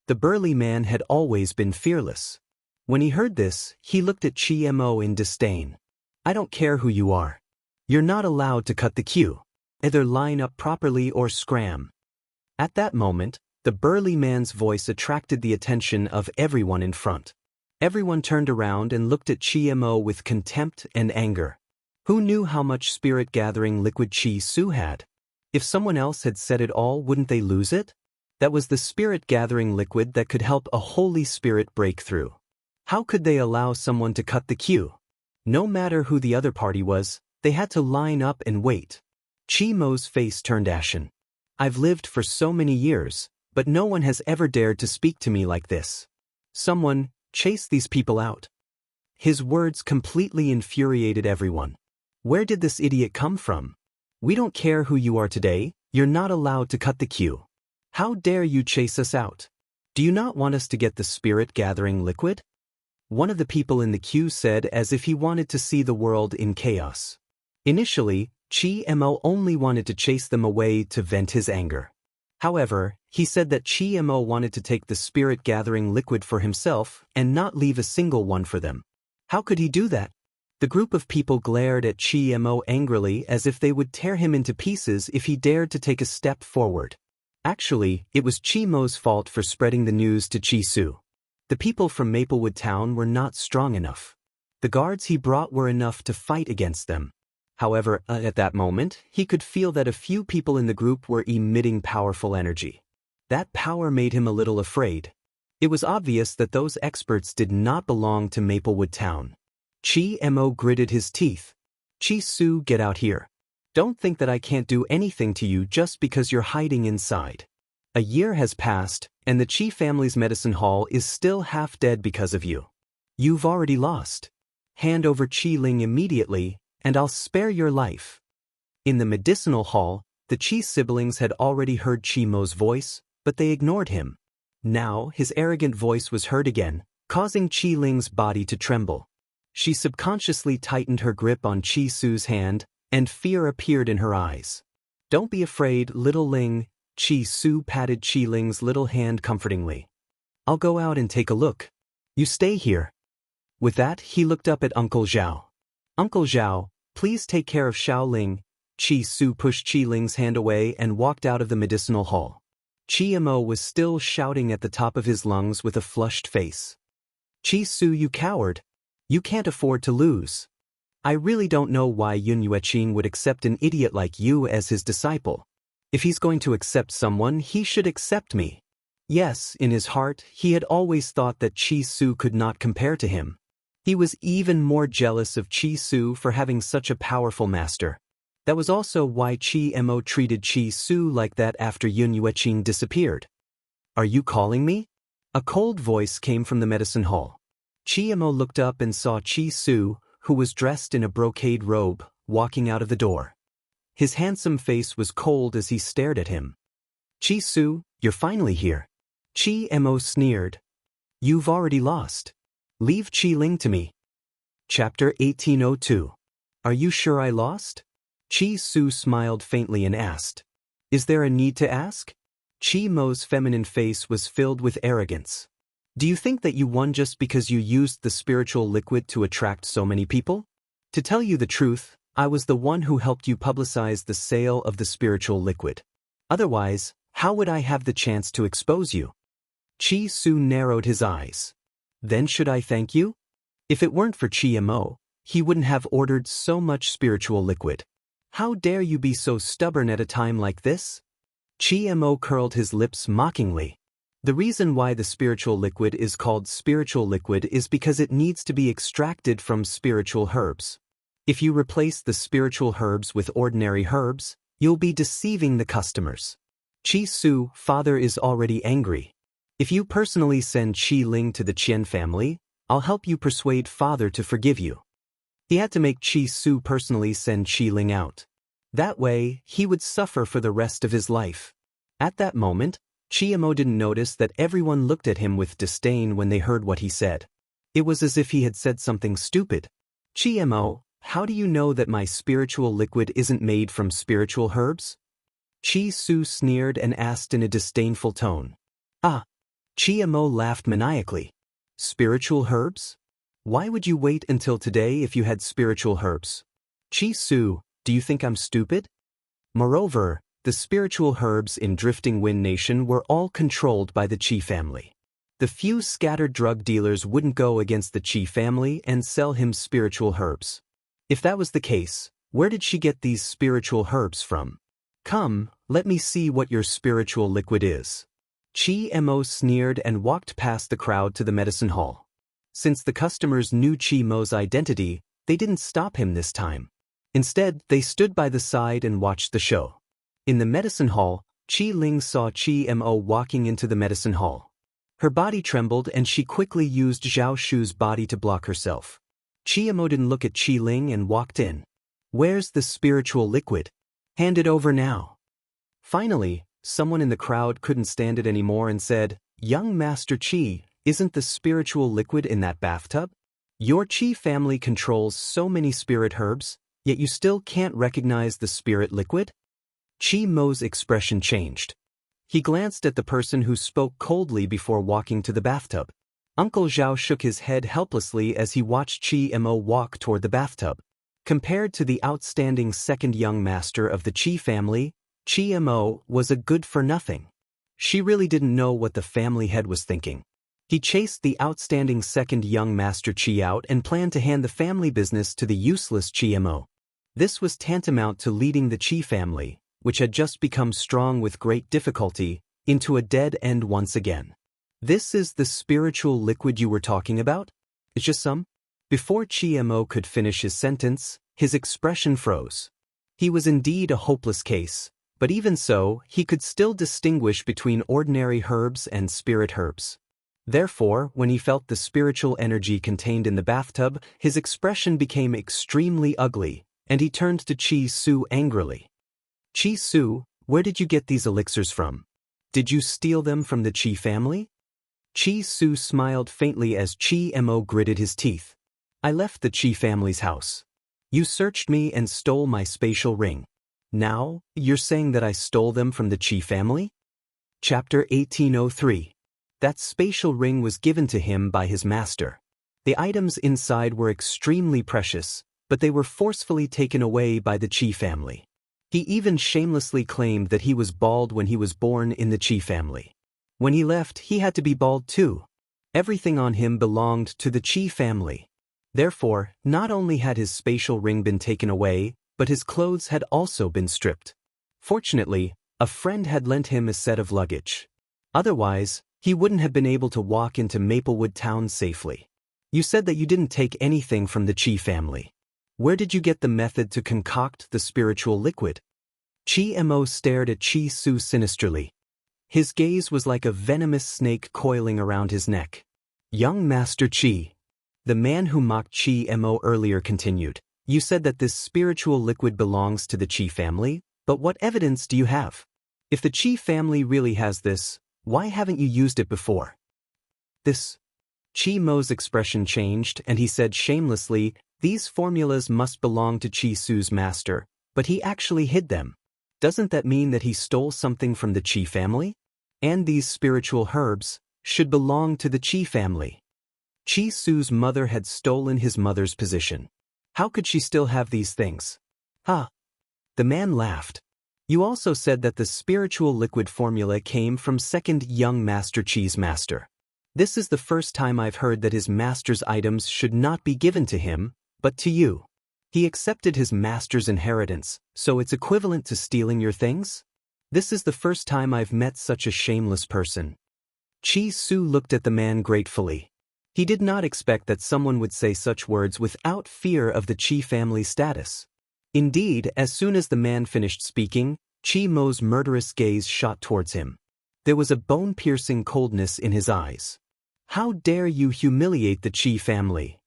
The burly man had always been fearless. When he heard this, he looked at Chi-Mo in disdain. I don't care who you are. You're not allowed to cut the queue. Either line up properly or scram. At that moment, the burly man's voice attracted the attention of everyone in front. Everyone turned around and looked at Chi-Mo with contempt and anger. Who knew how much spirit-gathering liquid Chi-Su had? If someone else had said it all, wouldn't they lose it? That was the spirit-gathering liquid that could help a Holy Spirit break through. How could they allow someone to cut the queue? No matter who the other party was, they had to line up and wait. Chi-Mo's face turned ashen. I've lived for so many years, but no one has ever dared to speak to me like this. Someone, chase these people out. His words completely infuriated everyone. Where did this idiot come from? We don't care who you are today, you're not allowed to cut the queue. How dare you chase us out? Do you not want us to get the spirit-gathering liquid? One of the people in the queue said as if he wanted to see the world in chaos. Initially, Chi-Mo only wanted to chase them away to vent his anger. However, he said that Chi-Mo wanted to take the spirit-gathering liquid for himself and not leave a single one for them. How could he do that? The group of people glared at Chi-Mo angrily as if they would tear him into pieces if he dared to take a step forward. Actually, it was Chi-Mo's fault for spreading the news to Chi-Su. The people from Maplewood Town were not strong enough. The guards he brought were enough to fight against them. However, at that moment, he could feel that a few people in the group were emitting powerful energy. That power made him a little afraid. It was obvious that those experts did not belong to Maplewood Town. Chi Mo gritted his teeth. Chi Su, get out here. Don't think that I can't do anything to you just because you're hiding inside. A year has passed, and the Chi family's medicine hall is still half dead because of you. You've already lost. Hand over Chi Ling immediately, and I'll spare your life. In the medicinal hall, the Chi siblings had already heard Chi Mo's voice, but they ignored him. Now, his arrogant voice was heard again, causing Chi Ling's body to tremble. She subconsciously tightened her grip on Chi Su's hand, and fear appeared in her eyes. Don't be afraid, little Ling, Chi Su patted Chi Ling's little hand comfortingly. I'll go out and take a look. You stay here. With that, he looked up at Uncle Zhao. Uncle Zhao, please take care of Xiao Ling. Chi Su pushed Chi Ling's hand away and walked out of the medicinal hall. Chi Mo was still shouting at the top of his lungs with a flushed face. Chi Su, you coward. You can't afford to lose. I really don't know why Yun Yueqing would accept an idiot like you as his disciple. If he's going to accept someone, he should accept me. Yes, in his heart, he had always thought that Chi Su could not compare to him. He was even more jealous of Chi Su for having such a powerful master. That was also why Chi Mo treated Chi Su like that after Yun Yueqing disappeared. Are you calling me? A cold voice came from the medicine hall. Chi Mo looked up and saw Chi Su, who was dressed in a brocade robe, walking out of the door. His handsome face was cold as he stared at him. Chi Su, you're finally here. Chi Mo sneered. You've already lost. Leave Chi Ling to me. Chapter 1802. Are you sure I lost? Chi Su smiled faintly and asked. Is there a need to ask? Chi Mo's feminine face was filled with arrogance. Do you think that you won just because you used the spiritual liquid to attract so many people? To tell you the truth, I was the one who helped you publicize the sale of the spiritual liquid. Otherwise, how would I have the chance to expose you? Chi Su narrowed his eyes. Then should I thank you? If it weren't for Chi Mo, he wouldn't have ordered so much spiritual liquid. How dare you be so stubborn at a time like this? Chi Mo curled his lips mockingly. The reason why the spiritual liquid is called spiritual liquid is because it needs to be extracted from spiritual herbs. If you replace the spiritual herbs with ordinary herbs, you'll be deceiving the customers. Chi Su, father is already angry. If you personally send Chi Ling to the Qian family, I'll help you persuade father to forgive you. He had to make Chi Su personally send Chi Ling out. That way, he would suffer for the rest of his life. At that moment, Chi Mo didn't notice that everyone looked at him with disdain when they heard what he said. It was as if he had said something stupid. Chi Mo, how do you know that my spiritual liquid isn't made from spiritual herbs? Chi Su sneered and asked in a disdainful tone. Ah! Chi Mo laughed maniacally. Spiritual herbs? Why would you wait until today if you had spiritual herbs? Chi Su, do you think I'm stupid? Moreover, the spiritual herbs in Drifting Wind Nation were all controlled by the Chi family. The few scattered drug dealers wouldn't go against the Chi family and sell him spiritual herbs. If that was the case, where did she get these spiritual herbs from? Come, let me see what your spiritual liquid is. Chi Mo sneered and walked past the crowd to the medicine hall. Since the customers knew Chi Mo's identity, they didn't stop him this time. Instead, they stood by the side and watched the show. In the medicine hall, Chi Ling saw Chi Mo walking into the medicine hall. Her body trembled and she quickly used Zhao Shu's body to block herself. Chi Mo didn't look at Chi Ling and walked in. Where's the spiritual liquid? Hand it over now. Finally, someone in the crowd couldn't stand it anymore and said, Young Master Chi, isn't the spiritual liquid in that bathtub? Your Chi family controls so many spirit herbs, yet you still can't recognize the spirit liquid? Chi Mo's expression changed. He glanced at the person who spoke coldly before walking to the bathtub. Uncle Zhao shook his head helplessly as he watched Chi Mo walk toward the bathtub. Compared to the outstanding second young master of the Chi family, Chi Mo was a good-for-nothing. She really didn't know what the family head was thinking. He chased the outstanding second young master Chi out and planned to hand the family business to the useless Chi Mo. This was tantamount to leading the Chi family, which had just become strong with great difficulty, into a dead end once again. This is the spiritual liquid you were talking about? It's just some? Before Chi-Mo could finish his sentence, his expression froze. He was indeed a hopeless case, but even so, he could still distinguish between ordinary herbs and spirit herbs. Therefore, when he felt the spiritual energy contained in the bathtub, his expression became extremely ugly, and he turned to Chi-Su angrily. Chi-Su, where did you get these elixirs from? Did you steal them from the Chi family? Chi-Su smiled faintly as Chi-Mo gritted his teeth. I left the Chi family's house. You searched me and stole my spatial ring. Now, you're saying that I stole them from the Chi family? Chapter 1803. That spatial ring was given to him by his master. The items inside were extremely precious, but they were forcefully taken away by the Chi family. He even shamelessly claimed that he was bald when he was born in the Chi family. When he left, he had to be bald too. Everything on him belonged to the Chi family. Therefore, not only had his spatial ring been taken away, but his clothes had also been stripped. Fortunately, a friend had lent him a set of luggage. Otherwise, he wouldn't have been able to walk into Maplewood Town safely. You said that you didn't take anything from the Chi family. Where did you get the method to concoct the spiritual liquid? Chi-Mo stared at Chi-Su sinisterly. His gaze was like a venomous snake coiling around his neck. Young Master Chi. The man who mocked Chi-Mo earlier continued. You said that this spiritual liquid belongs to the Chi family, but what evidence do you have? If the Chi family really has this, why haven't you used it before? This. Chi-Mo's expression changed and he said shamelessly, these formulas must belong to Chi-Su's master, but he actually hid them. Doesn't that mean that he stole something from the Chi family? And these spiritual herbs should belong to the Chi family. Chi-Su's mother had stolen his mother's position. How could she still have these things? Ha! The man laughed. You also said that the spiritual liquid formula came from second young Master Chi's master. This is the first time I've heard that his master's items should not be given to him, but to you. He accepted his master's inheritance, so it's equivalent to stealing your things? This is the first time I've met such a shameless person. Chi-Su looked at the man gratefully. He did not expect that someone would say such words without fear of the Chi family status. Indeed, as soon as the man finished speaking, Chi-Mo's murderous gaze shot towards him. There was a bone-piercing coldness in his eyes. How dare you humiliate the Chi family?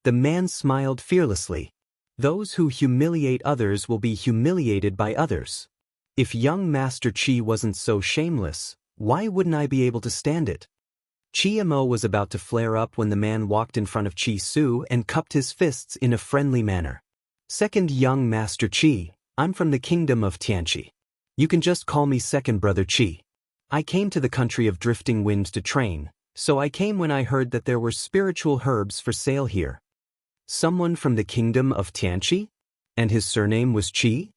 The man smiled fearlessly. Those who humiliate others will be humiliated by others. If young Master Chi wasn't so shameless, why wouldn't I be able to stand it? Chi-Mo was about to flare up when the man walked in front of Chi-Su and cupped his fists in a friendly manner. Second young Master Chi, I'm from the kingdom of Tianqi. You can just call me Second Brother Chi. I came to the country of drifting wind to train, so I came when I heard that there were spiritual herbs for sale here. Someone from the kingdom of Tianqi? And his surname was Chi?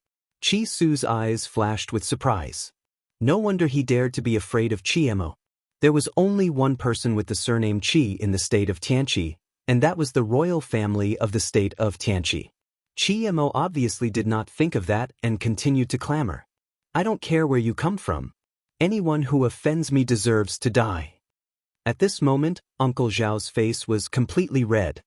Chi-Su's eyes flashed with surprise. No wonder he dared to be afraid of Chi-Mo. There was only one person with the surname Chi in the state of Tianqi, and that was the royal family of the state of Tianqi. Chi-Mo obviously did not think of that and continued to clamor. I don't care where you come from. Anyone who offends me deserves to die. At this moment, Uncle Zhao's face was completely red.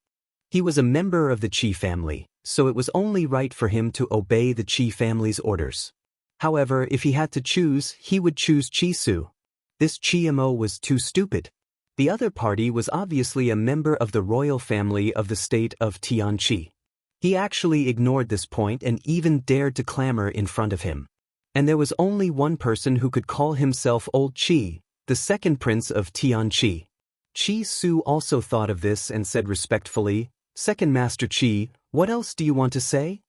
He was a member of the Chi family, so it was only right for him to obey the Chi family's orders. However, if he had to choose, he would choose Chi-Su. This Chi-Mo was too stupid. The other party was obviously a member of the royal family of the state of Tianqi. He actually ignored this point and even dared to clamor in front of him. And there was only one person who could call himself Old Chi, the second prince of Tianqi. Chi-Su also thought of this and said respectfully, Second Master Chi, what else do you want to say?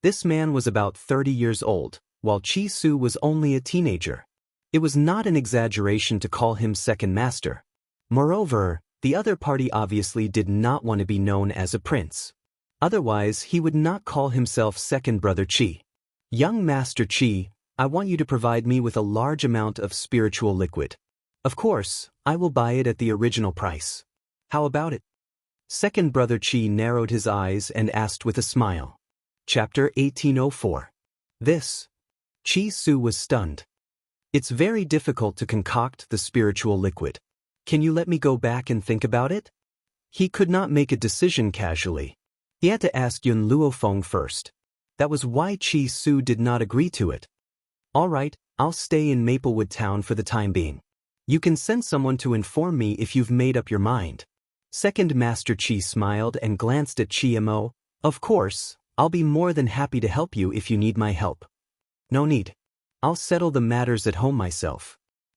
This man was about 30 years old, while Chi-Su was only a teenager. It was not an exaggeration to call him Second Master. Moreover, the other party obviously did not want to be known as a prince. Otherwise, he would not call himself Second Brother Chi. Young Master Chi, I want you to provide me with a large amount of spiritual liquid. Of course, I will buy it at the original price. How about it? Second Brother Chi narrowed his eyes and asked with a smile. Chapter 1804. This. Chi-Su was stunned. It's very difficult to concoct the spiritual liquid. Can you let me go back and think about it? He could not make a decision casually. He had to ask Yun Luofeng first. That was why Chi Su did not agree to it. All right, I'll stay in Maplewood Town for the time being. You can send someone to inform me if you've made up your mind. Second Master Chi smiled and glanced at Chi Mo. Of course, I'll be more than happy to help you if you need my help. No need. I'll settle the matters at home myself.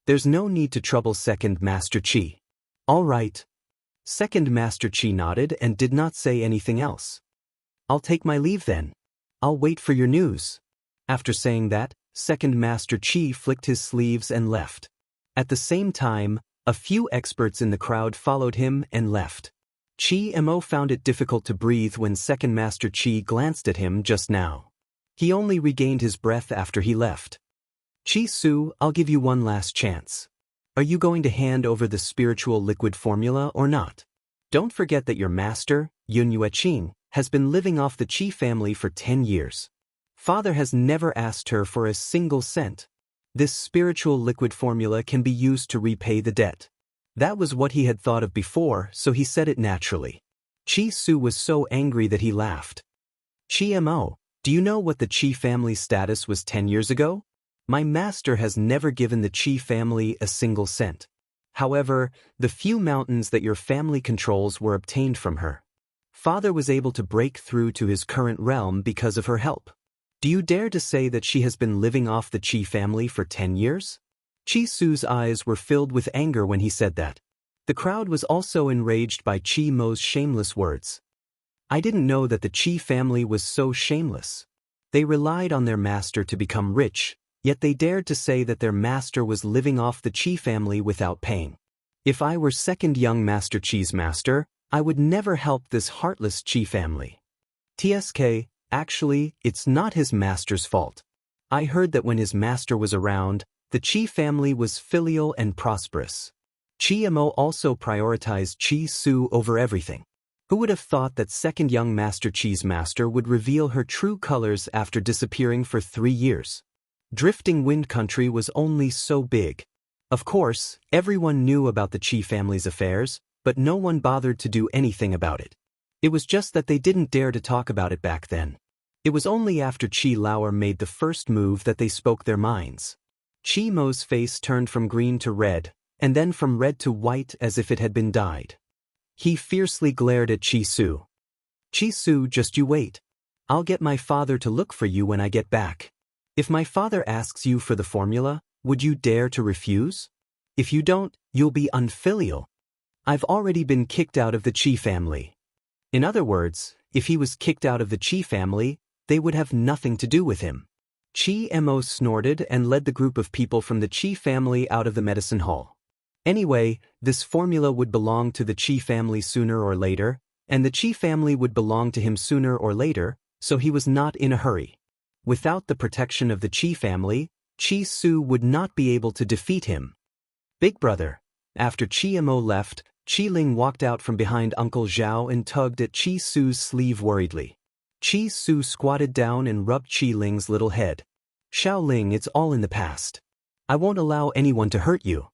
There's no need to trouble Second Master Chi. All right. Second Master Chi nodded and did not say anything else. I'll take my leave then. I'll wait for your news. After saying that, Second Master Chi flicked his sleeves and left. At the same time, a few experts in the crowd followed him and left. Chi Mo found it difficult to breathe when Second Master Chi glanced at him just now. He only regained his breath after he left. Chi Su, I'll give you one last chance. Are you going to hand over the spiritual liquid formula or not? Don't forget that your master, Yun Yueqing, has been living off the Chi family for 10 years. Father has never asked her for a single cent. This spiritual liquid formula can be used to repay the debt. That was what he had thought of before, so he said it naturally. Chi Su was so angry that he laughed. Chi Mo, do you know what the Chi family's status was 10 years ago? My master has never given the Chi family a single cent. However, the few mountains that your family controls were obtained from her. Father was able to break through to his current realm because of her help. Do you dare to say that she has been living off the Chi family for 10 years? Chi Su's eyes were filled with anger when he said that. The crowd was also enraged by Chi Mo's shameless words. I didn't know that the Chi family was so shameless. They relied on their master to become rich, yet they dared to say that their master was living off the Chi family without paying. If I were second young Master Chi's master, I would never help this heartless Chi family. TSK, actually, it's not his master's fault. I heard that when his master was around, the Chi family was filial and prosperous. Chi Mo also prioritized Chi Su over everything. Who would have thought that second young Master Chi's master would reveal her true colors after disappearing for 3 years? Drifting Wind Country was only so big. Of course, everyone knew about the Chi family's affairs, but no one bothered to do anything about it. It was just that they didn't dare to talk about it back then. It was only after Chi Lauer made the first move that they spoke their minds. Chi Mo's face turned from green to red, and then from red to white as if it had been dyed. He fiercely glared at Chi Su. Chi Su, just you wait. I'll get my father to look for you when I get back. If my father asks you for the formula, would you dare to refuse? If you don't, you'll be unfilial. I've already been kicked out of the Chi family. In other words, if he was kicked out of the Chi family, they would have nothing to do with him. Chi Mo snorted and led the group of people from the Chi family out of the medicine hall. Anyway, this formula would belong to the Chi family sooner or later, and the Chi family would belong to him sooner or later, so he was not in a hurry. Without the protection of the Chi family, Chi Su would not be able to defeat him. Big brother. After Chi Mo left, Chi Ling walked out from behind Uncle Zhao and tugged at Chi Su's sleeve worriedly. Chi Su squatted down and rubbed Chi Ling's little head. Xiao Ling, it's all in the past. I won't allow anyone to hurt you.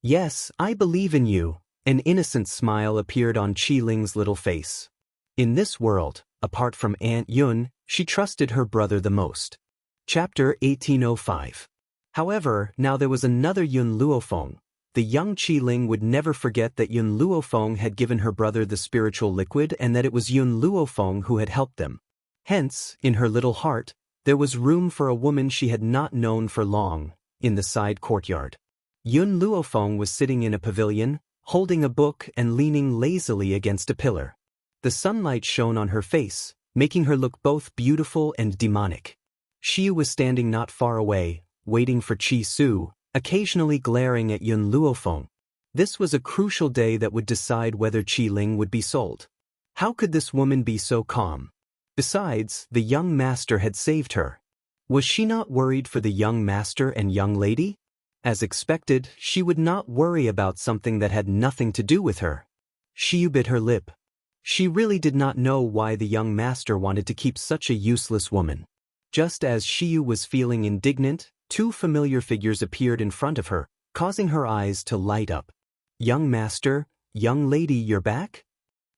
Yes, I believe in you. An innocent smile appeared on Chi Ling's little face. In this world, apart from Aunt Yun, she trusted her brother the most. Chapter 1805. However, now there was another Yun Luofeng. The young Chi Ling would never forget that Yun Luofeng had given her brother the spiritual liquid and that it was Yun Luofeng who had helped them. Hence, in her little heart, there was room for a woman she had not known for long, in the side courtyard. Yun Luofeng was sitting in a pavilion, holding a book and leaning lazily against a pillar. The sunlight shone on her face, making her look both beautiful and demonic. Xiu was standing not far away, waiting for Chi Su, occasionally glaring at Yun Luofeng. This was a crucial day that would decide whether Chi Ling would be sold. How could this woman be so calm? Besides, the young master had saved her. Was she not worried for the young master and young lady? As expected, she would not worry about something that had nothing to do with her. Xiu bit her lip. She really did not know why the young master wanted to keep such a useless woman. Just as Xiu was feeling indignant, two familiar figures appeared in front of her, causing her eyes to light up. Young master, young lady, you're back?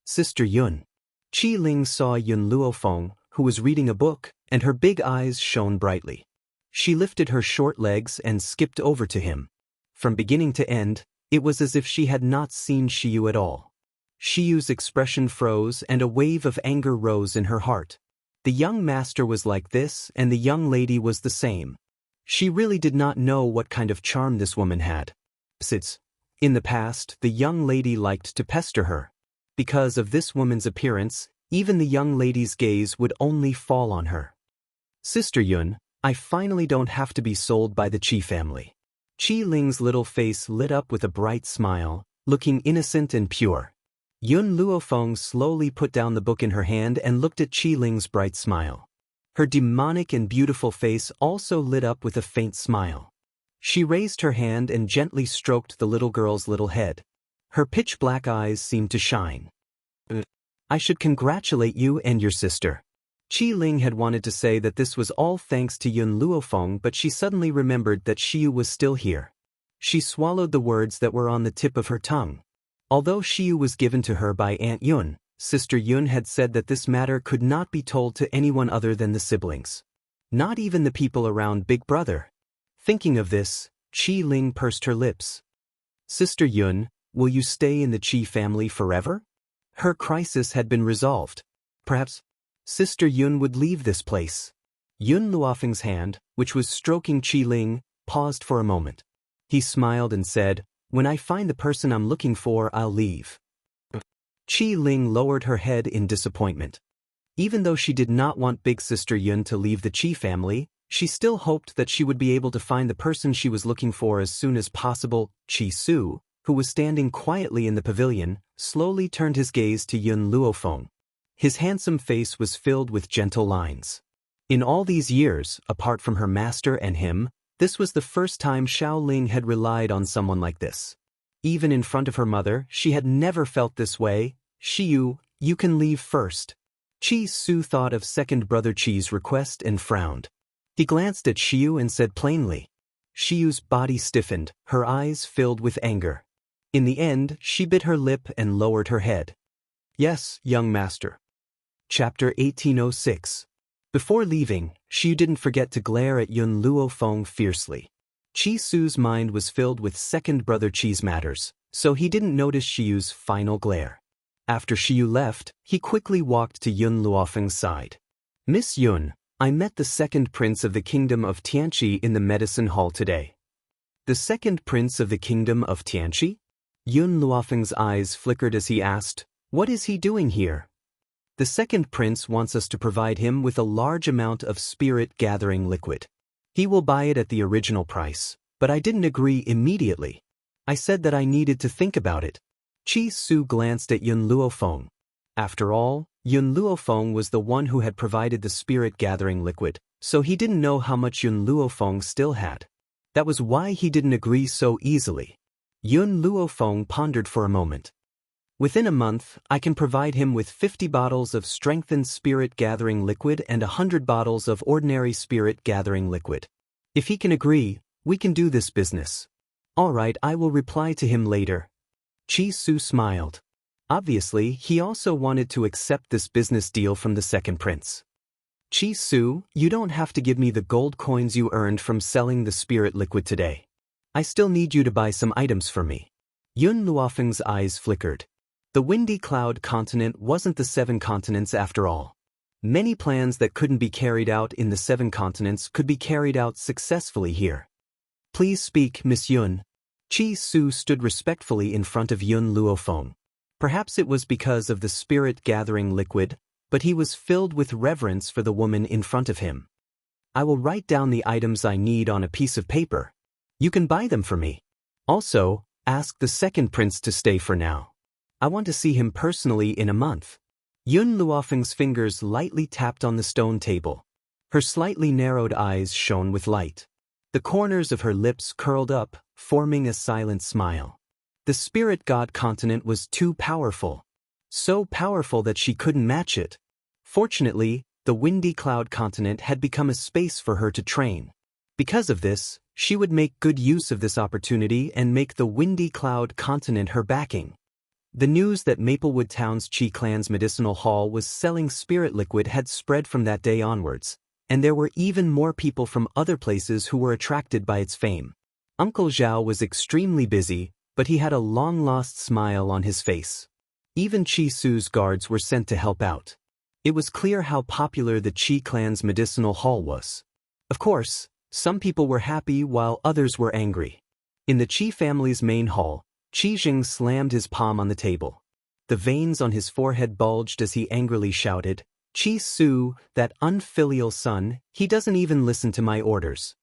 Sister Yun. Qi Ling saw Yun Luofeng, who was reading a book, and her big eyes shone brightly. She lifted her short legs and skipped over to him. From beginning to end, it was as if she had not seen Shiyu at all. Shiyu's expression froze and a wave of anger rose in her heart. The young master was like this and the young lady was the same. She really did not know what kind of charm this woman had. Besides, in the past, the young lady liked to pester her. Because of this woman's appearance, even the young lady's gaze would only fall on her. Sister Yun, I finally don't have to be sold by the Qi family. Qi Ling's little face lit up with a bright smile, looking innocent and pure. Yun Luofeng slowly put down the book in her hand and looked at Qi Ling's bright smile. Her demonic and beautiful face also lit up with a faint smile. She raised her hand and gently stroked the little girl's little head. Her pitch-black eyes seemed to shine. I should congratulate you and your sister. Qi Ling had wanted to say that this was all thanks to Yun Luofeng, but she suddenly remembered that Shiyu was still here. She swallowed the words that were on the tip of her tongue. Although Shiyu was given to her by Aunt Yun, Sister Yun had said that this matter could not be told to anyone other than the siblings. Not even the people around Big Brother. Thinking of this, Qi Ling pursed her lips. Sister Yun, will you stay in the Qi family forever? Her crisis had been resolved. Perhaps Sister Yun would leave this place. Yun Luofeng's hand, which was stroking Qi Ling, paused for a moment. He smiled and said, when I find the person I'm looking for, I'll leave. Qi Ling lowered her head in disappointment. Even though she did not want Big Sister Yun to leave the Qi family, she still hoped that she would be able to find the person she was looking for as soon as possible. Qi Su, who was standing quietly in the pavilion, slowly turned his gaze to Yun Luofeng. His handsome face was filled with gentle lines. In all these years, apart from her master and him, this was the first time Xiao Ling had relied on someone like this. Even in front of her mother, she had never felt this way. Shiyu, you can leave first. Qi Su thought of second brother Qi's request and frowned. He glanced at Shiyu and said plainly. Shiyu's body stiffened, her eyes filled with anger. In the end, she bit her lip and lowered her head. Yes, young master. Chapter 1806. Before leaving, Shiyu didn't forget to glare at Yun Luofeng fiercely. Qi Su's mind was filled with second brother Qi's matters, so he didn't notice Shiyu's final glare. After Shiyu left, he quickly walked to Yun Luofeng's side. Miss Yun, I met the second prince of the kingdom of Tianqi in the medicine hall today. The second prince of the kingdom of Tianqi? Yun Luofeng's eyes flickered as he asked, what is he doing here? The second prince wants us to provide him with a large amount of spirit-gathering liquid. He will buy it at the original price, but I didn't agree immediately. I said that I needed to think about it. Qi Su glanced at Yun Luofeng. After all, Yun Luofeng was the one who had provided the spirit-gathering liquid, so he didn't know how much Yun Luofeng still had. That was why he didn't agree so easily. Yun Luofeng pondered for a moment. Within a month, I can provide him with 50 bottles of strengthened spirit-gathering liquid and 100 bottles of ordinary spirit-gathering liquid. If he can agree, we can do this business. All right, I will reply to him later. Qi Su smiled. Obviously, he also wanted to accept this business deal from the second prince. Qi Su, you don't have to give me the gold coins you earned from selling the spirit liquid today. I still need you to buy some items for me. Yun Luofeng's eyes flickered. The Windy Cloud continent wasn't the 7 continents after all. Many plans that couldn't be carried out in the 7 continents could be carried out successfully here. Please speak, Miss Yun. Qi Su stood respectfully in front of Yun Luofeng. Perhaps it was because of the spirit-gathering liquid, but he was filled with reverence for the woman in front of him. I will write down the items I need on a piece of paper. You can buy them for me. Also, ask the second prince to stay for now. I want to see him personally in a month. Yun Luofeng's fingers lightly tapped on the stone table. Her slightly narrowed eyes shone with light. The corners of her lips curled up, forming a silent smile. The spirit god continent was too powerful. So powerful that she couldn't match it. Fortunately, the Windy Cloud continent had become a space for her to train. Because of this, She would make good use of this opportunity and make the Windy Cloud continent her backing. The news that Maplewood Town's Chi clan's medicinal hall was selling spirit liquid had spread from that day onwards, and there were even more people from other places who were attracted by its fame. Uncle Zhao was extremely busy, but he had a long-lost smile on his face. Even Chi Su's guards were sent to help out. It was clear how popular the Chi clan's medicinal hall was. Of course, some people were happy while others were angry. In the Chi family's main hall, Qi Jing slammed his palm on the table. The veins on his forehead bulged as he angrily shouted, "Chi Su, that unfilial son, he doesn't even listen to my orders.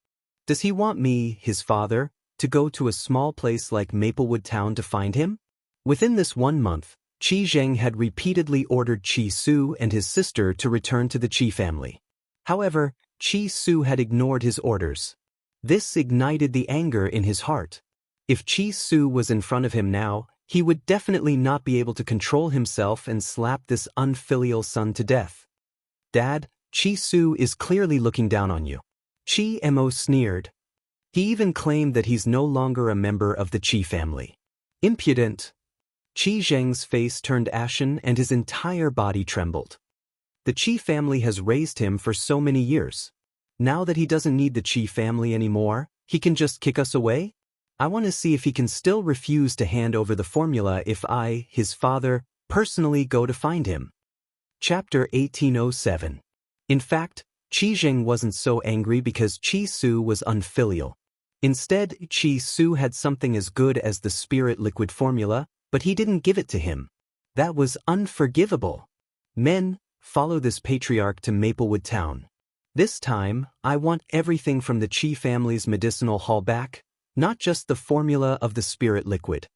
Does he want me, his father, to go to a small place like Maplewood Town to find him?" Within this 1 month, Qi Zheng had repeatedly ordered Qi Su and his sister to return to the Qi family. However, Qi Su had ignored his orders. This ignited the anger in his heart. If Qi Su was in front of him now, he would definitely not be able to control himself and slap this unfilial son to death. "Dad, Qi Su is clearly looking down on you." Qi Mo sneered. He even claimed that he's no longer a member of the Qi family. Impudent. Qi Zheng's face turned ashen and his entire body trembled. The Qi family has raised him for so many years. Now that he doesn't need the Qi family anymore, he can just kick us away? I want to see if he can still refuse to hand over the formula if I, his father, personally go to find him. Chapter 1807. In fact, Qi Zheng wasn't so angry because Qi Su was unfilial. Instead, Qi Su had something as good as the spirit liquid formula, but he didn't give it to him. That was unforgivable. Men, follow this patriarch to Maplewood Town. This time, I want everything from the Qi family's medicinal hall back, not just the formula of the spirit liquid.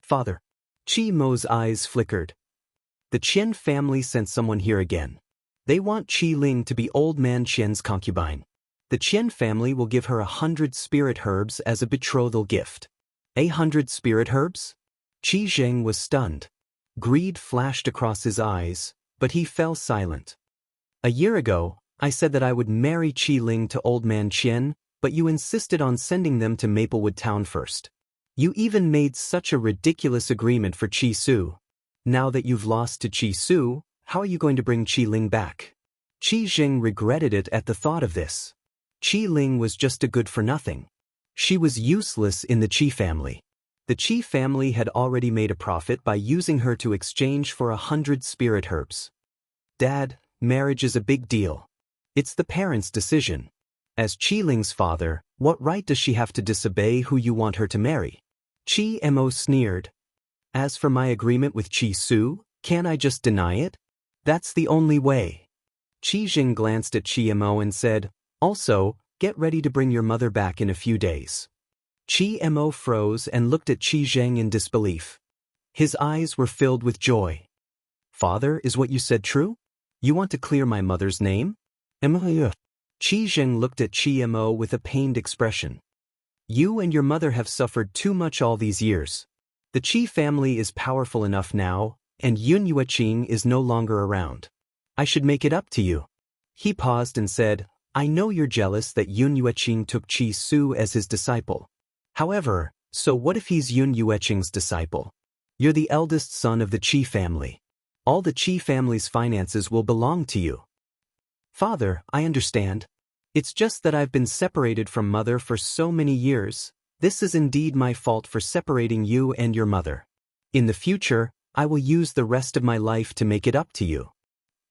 Father. Qi Mo's eyes flickered. The Qian family sent someone here again. They want Qi Ling to be old man Qian's concubine. The Qian family will give her 100 spirit herbs as a betrothal gift. 100 spirit herbs? Qi Zheng was stunned. Greed flashed across his eyes, but he fell silent. "A year ago, I said that I would marry Qi Ling to old man Qian, but you insisted on sending them to Maplewood Town first. You even made such a ridiculous agreement for Qi Su. Now that you've lost to Qi Su, how are you going to bring Qi Ling back?" Qi Zheng regretted it at the thought of this. Qi Ling was just a good-for-nothing. She was useless in the Qi family. The Qi family had already made a profit by using her to exchange for 100 spirit herbs. "Dad, marriage is a big deal. It's the parents' decision. As Qi Ling's father, what right does she have to disobey who you want her to marry?" Qi Mo sneered. "As for my agreement with Qi Su, can't I just deny it? That's the only way." Qi Jing glanced at Qi Mo and said, "Also, get ready to bring your mother back in a few days." Qi Mo froze and looked at Qi Zheng in disbelief. His eyes were filled with joy. "Father, is what you said true? You want to clear my mother's name?" Qi Zheng looked at Qi Mo with a pained expression. "You and your mother have suffered too much all these years. The Qi family is powerful enough now, and Yun Yueqing is no longer around. I should make it up to you." He paused and said, "I know you're jealous that Yun Yueqing took Qi Su as his disciple. However, so what if he's Yun Yueqing's disciple? You're the eldest son of the Qi family. All the Qi family's finances will belong to you." "Father, I understand. It's just that I've been separated from mother for so many years. This is indeed my fault for separating you and your mother. In the future, I will use the rest of my life to make it up to you."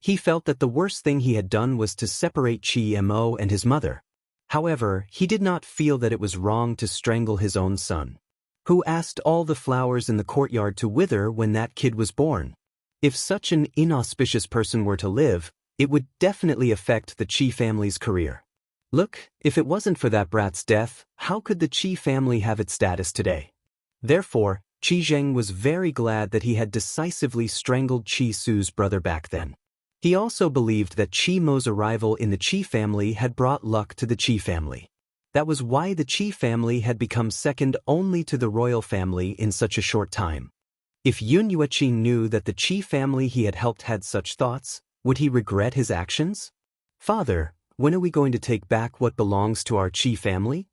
He felt that the worst thing he had done was to separate Qi Mo and his mother. However, he did not feel that it was wrong to strangle his own son. Who asked all the flowers in the courtyard to wither when that kid was born? If such an inauspicious person were to live, it would definitely affect the Qi family's career. Look, if it wasn't for that brat's death, how could the Qi family have its status today? Therefore, Qi Zheng was very glad that he had decisively strangled Qi Su's brother back then. He also believed that Qi Mo's arrival in the Qi family had brought luck to the Qi family. That was why the Qi family had become second only to the royal family in such a short time. If Yun Yueqing knew that the Qi family he had helped had such thoughts, would he regret his actions? "Father, when are we going to take back what belongs to our Qi family?"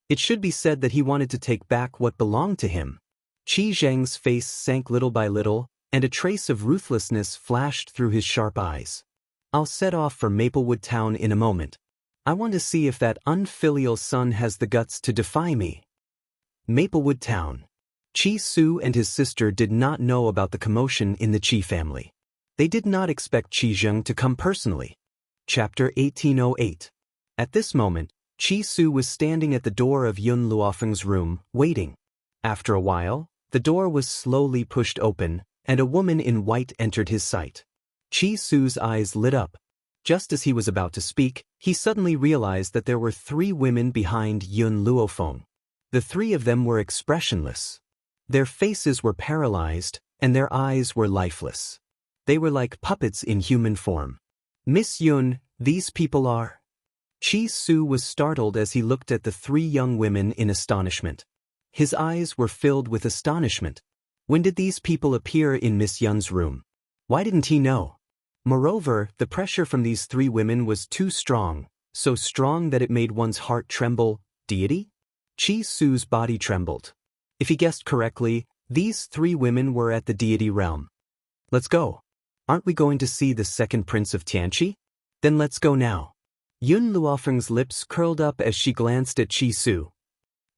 It should be said that he wanted to take back what belonged to him. Qi Zheng's face sank little by little, and a trace of ruthlessness flashed through his sharp eyes. I'll set off for Maplewood Town in a moment. I want to see if that unfilial son has the guts to defy me. Maplewood Town. Qi Su and his sister did not know about the commotion in the Qi family. They did not expect Qi Zheng to come personally. Chapter 1808. At this moment, Qi Su was standing at the door of Yun Luofeng's room, waiting. After a while, the door was slowly pushed open, and a woman in white entered his sight. Qi Su's eyes lit up. Just as he was about to speak, he suddenly realized that there were 3 women behind Yun Luofeng. The 3 of them were expressionless. Their faces were paralyzed, and their eyes were lifeless. They were like puppets in human form. Miss Yun, these people are... Qi Su was startled as he looked at the 3 young women in astonishment. His eyes were filled with astonishment. When did these people appear in Miss Yun's room? Why didn't he know? Moreover, the pressure from these 3 women was too strong, so strong that it made one's heart tremble. Deity? Qi Su's body trembled. If he guessed correctly, these 3 women were at the deity realm. Let's go. Aren't we going to see the second prince of Tianqi? Then let's go now. Yun Luofeng's lips curled up as she glanced at Qi Su.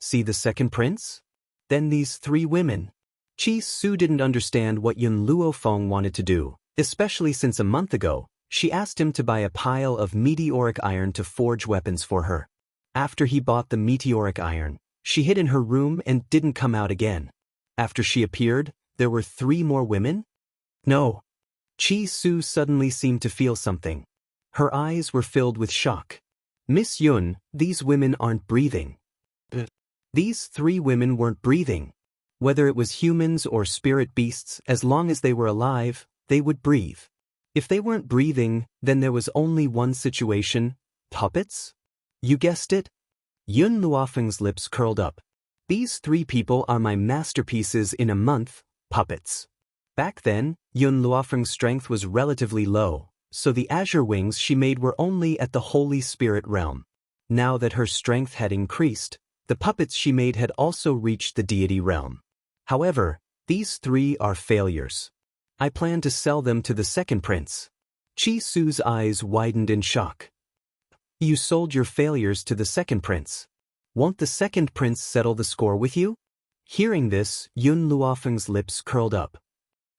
See the second prince? Then these 3 women. Qi Su didn't understand what Yun Luofeng wanted to do, especially since a month ago, she asked him to buy a pile of meteoric iron to forge weapons for her. After he bought the meteoric iron, she hid in her room and didn't come out again. After she appeared, there were 3 more women? No. Qi Su suddenly seemed to feel something. Her eyes were filled with shock. Miss Yun, these women aren't breathing. These 3 women weren't breathing. Whether it was humans or spirit beasts, as long as they were alive, they would breathe. If they weren't breathing, then there was only one situation: puppets? You guessed it? Yun Luofeng's lips curled up. These 3 people are my masterpieces in a month, puppets. Back then, Yun Luofeng's strength was relatively low, so the azure wings she made were only at the Holy Spirit realm. Now that her strength had increased, the puppets she made had also reached the deity realm. However, these 3 are failures. I plan to sell them to the second prince. Qi Su's eyes widened in shock. You sold your failures to the second prince. Won't the second prince settle the score with you? Hearing this, Yun Luofeng's lips curled up.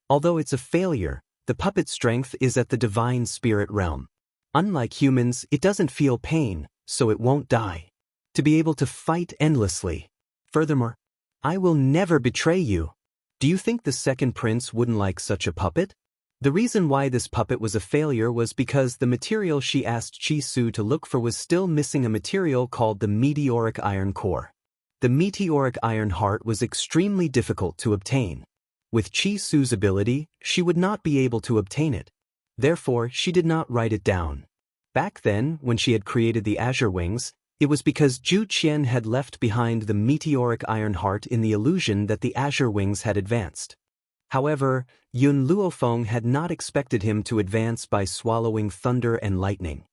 Although it's a failure, the puppet's strength is at the divine spirit realm. Unlike humans, it doesn't feel pain, so it won't die. To be able to fight endlessly. Furthermore, I will never betray you. Do you think the second prince wouldn't like such a puppet? The reason why this puppet was a failure was because the material she asked Qi Su to look for was still missing, a material called the meteoric iron core. The meteoric iron heart was extremely difficult to obtain. With Qi Su's ability, she would not be able to obtain it. Therefore, she did not write it down. Back then, when she had created the azure wings, it was because Zhu Qian had left behind the meteoric iron heart in the illusion that the azure wings had advanced. However, Yun Luofeng had not expected him to advance by swallowing thunder and lightning.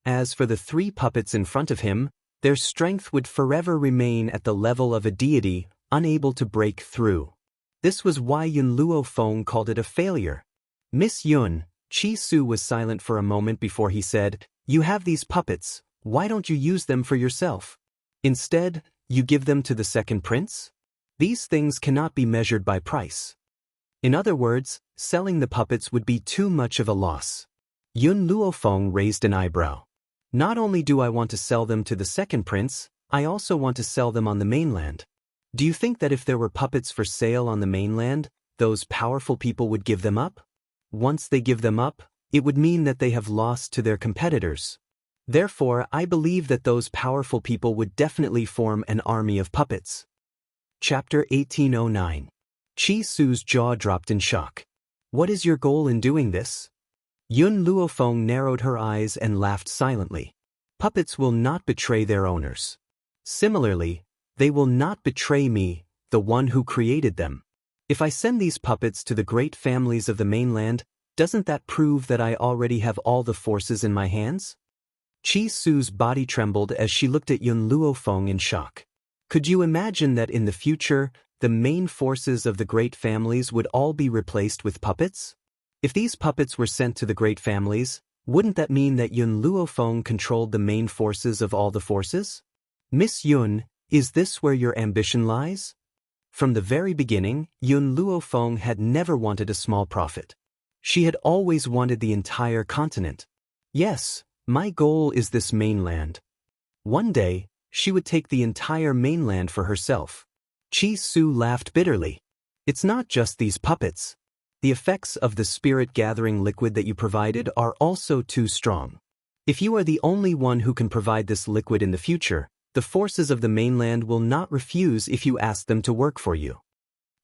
As for the 3 puppets in front of him, their strength would forever remain at the level of a deity, unable to break through. This was why Yun Luofeng called it a failure. Miss Yun, Qi Su was silent for a moment before he said, "You have these puppets. Why don't you use them for yourself? Instead, you give them to the second prince? These things cannot be measured by price." In other words, selling the puppets would be too much of a loss. Yun Luofeng raised an eyebrow. Not only do I want to sell them to the second prince, I also want to sell them on the mainland. Do you think that if there were puppets for sale on the mainland, those powerful people would give them up? Once they give them up, it would mean that they have lost to their competitors. Therefore, I believe that those powerful people would definitely form an army of puppets. Chapter 1809. Qi Su's jaw dropped in shock. What is your goal in doing this? Yun Luofeng narrowed her eyes and laughed silently. Puppets will not betray their owners. Similarly, they will not betray me, the one who created them. If I send these puppets to the great families of the mainland, doesn't that prove that I already have all the forces in my hands? Chi Su's body trembled as she looked at Yun Luofeng in shock. Could you imagine that in the future, the main forces of the great families would all be replaced with puppets? If these puppets were sent to the great families, wouldn't that mean that Yun Luofeng controlled the main forces of all the forces? Miss Yun, is this where your ambition lies? From the very beginning, Yun Luofeng had never wanted a small prophet. She had always wanted the entire continent. Yes, my goal is this mainland. One day, she would take the entire mainland for herself. Chi Su laughed bitterly. It's not just these puppets. The effects of the spirit-gathering liquid that you provided are also too strong. If you are the only one who can provide this liquid in the future, the forces of the mainland will not refuse if you ask them to work for you.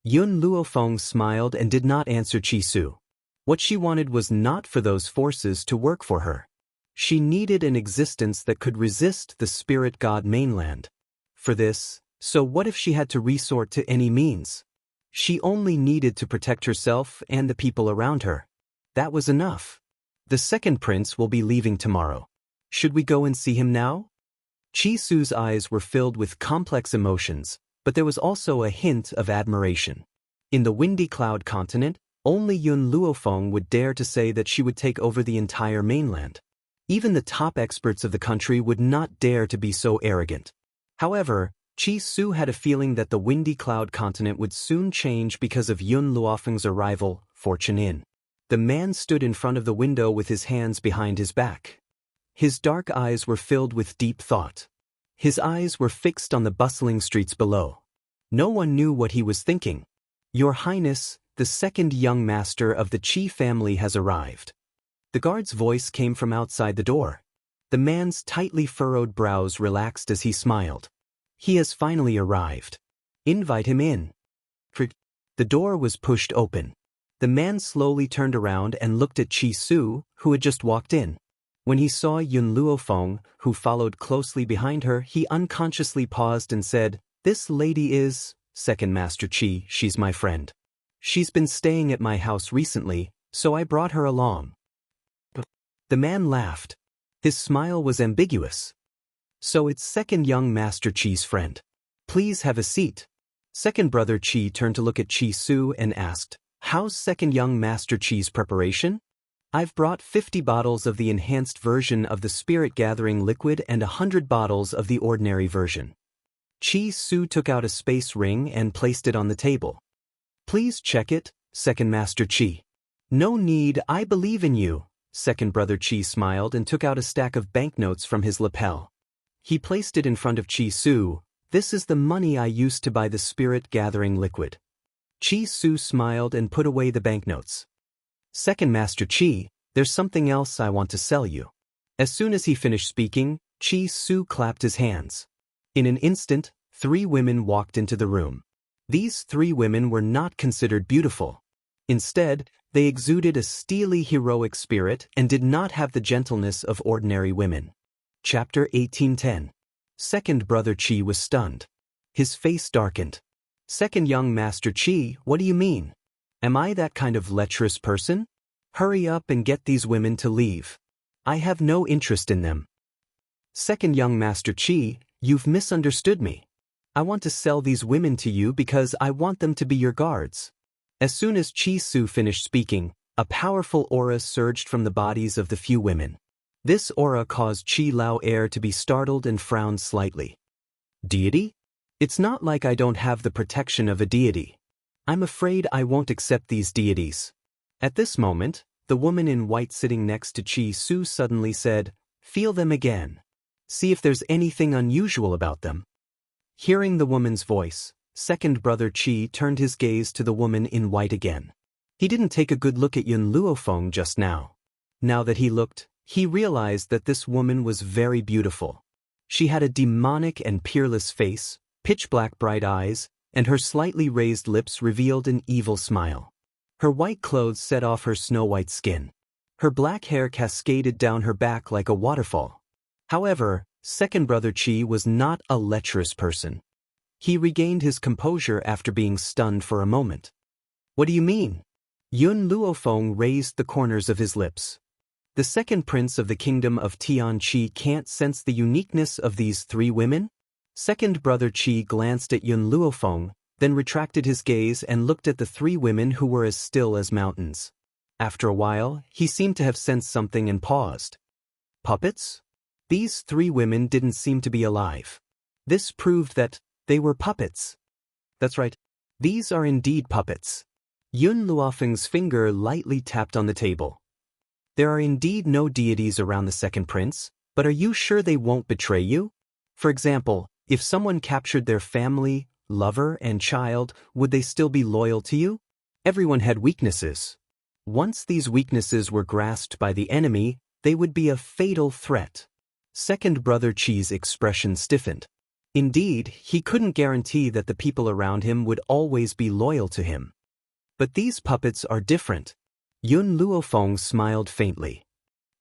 Yun Luofeng smiled and did not answer Chi Su. What she wanted was not for those forces to work for her. She needed an existence that could resist the spirit god mainland. For this, so what if she had to resort to any means? She only needed to protect herself and the people around her. That was enough. The second prince will be leaving tomorrow. Should we go and see him now? Chi Su's eyes were filled with complex emotions, but there was also a hint of admiration. In the Windy Cloud continent, only Yun Luofeng would dare to say that she would take over the entire mainland. Even the top experts of the country would not dare to be so arrogant. However, Chi Su had a feeling that the Windy Cloud continent would soon change because of Yun Luofeng's arrival, Fortune In. The man stood in front of the window with his hands behind his back. His dark eyes were filled with deep thought. His eyes were fixed on the bustling streets below. No one knew what he was thinking. Your Highness, the second young master of the Qi family has arrived. The guard's voice came from outside the door. The man's tightly furrowed brows relaxed as he smiled. He has finally arrived. Invite him in. The door was pushed open. The man slowly turned around and looked at Chi Su, who had just walked in. When he saw Yun Luofeng, who followed closely behind her, he unconsciously paused and said, "This lady is, Second Master Qi, she's my friend. She's been staying at my house recently, so I brought her along." The man laughed. His smile was ambiguous. "So it's second young Master Qi's friend. Please have a seat." Second brother Qi turned to look at Chi Su and asked, "How's second young Master Qi's preparation?" "I've brought 50 bottles of the enhanced version of the spirit-gathering liquid and 100 bottles of the ordinary version." Chi Su took out a space ring and placed it on the table. "Please check it, Second Master Qi." "No need, I believe in you." Second brother Qi smiled and took out a stack of banknotes from his lapel. He placed it in front of Chi Su. "This is the money I used to buy the spirit-gathering liquid." Chi Su smiled and put away the banknotes. "Second Master Qi, there's something else I want to sell you." As soon as he finished speaking, Chi Su clapped his hands. In an instant, 3 women walked into the room. These 3 women were not considered beautiful. Instead, they exuded a steely heroic spirit and did not have the gentleness of ordinary women. Chapter 1810. Second brother Qi was stunned. His face darkened. "Second young Master Qi, what do you mean? Am I that kind of lecherous person? Hurry up and get these women to leave. I have no interest in them." "Second young Master Qi, you've misunderstood me. I want to sell these women to you because I want them to be your guards." As soon as Chi Su finished speaking, a powerful aura surged from the bodies of the few women. This aura caused Qi Lao Air to be startled and frowned slightly. "Deity? It's not like I don't have the protection of a deity. I'm afraid I won't accept these deities." At this moment, the woman in white sitting next to Chi Su suddenly said, "Feel them again. See if there's anything unusual about them." Hearing the woman's voice, second brother Qi turned his gaze to the woman in white again. He didn't take a good look at Yun Luofeng just now. Now that he looked, he realized that this woman was very beautiful. She had a demonic and peerless face, pitch-black bright eyes, and her slightly raised lips revealed an evil smile. Her white clothes set off her snow-white skin. Her black hair cascaded down her back like a waterfall. However, second brother Qi was not a lecherous person. He regained his composure after being stunned for a moment. "What do you mean?" Yun Luofeng raised the corners of his lips. The second prince of the kingdom of Tianqi can't sense the uniqueness of these three women? Second brother Qi glanced at Yun Luofeng, then retracted his gaze and looked at the three women who were as still as mountains. After a while, he seemed to have sensed something and paused. Puppets? These three women didn't seem to be alive. This proved that they were puppets. That's right. These are indeed puppets. Yun Luofeng's finger lightly tapped on the table. There are indeed no deities around the second prince, but are you sure they won't betray you? For example, if someone captured their family, lover, and child, would they still be loyal to you? Everyone had weaknesses. Once these weaknesses were grasped by the enemy, they would be a fatal threat. Second brother Qi's expression stiffened. Indeed, he couldn't guarantee that the people around him would always be loyal to him. But these puppets are different. Yun Luofeng smiled faintly.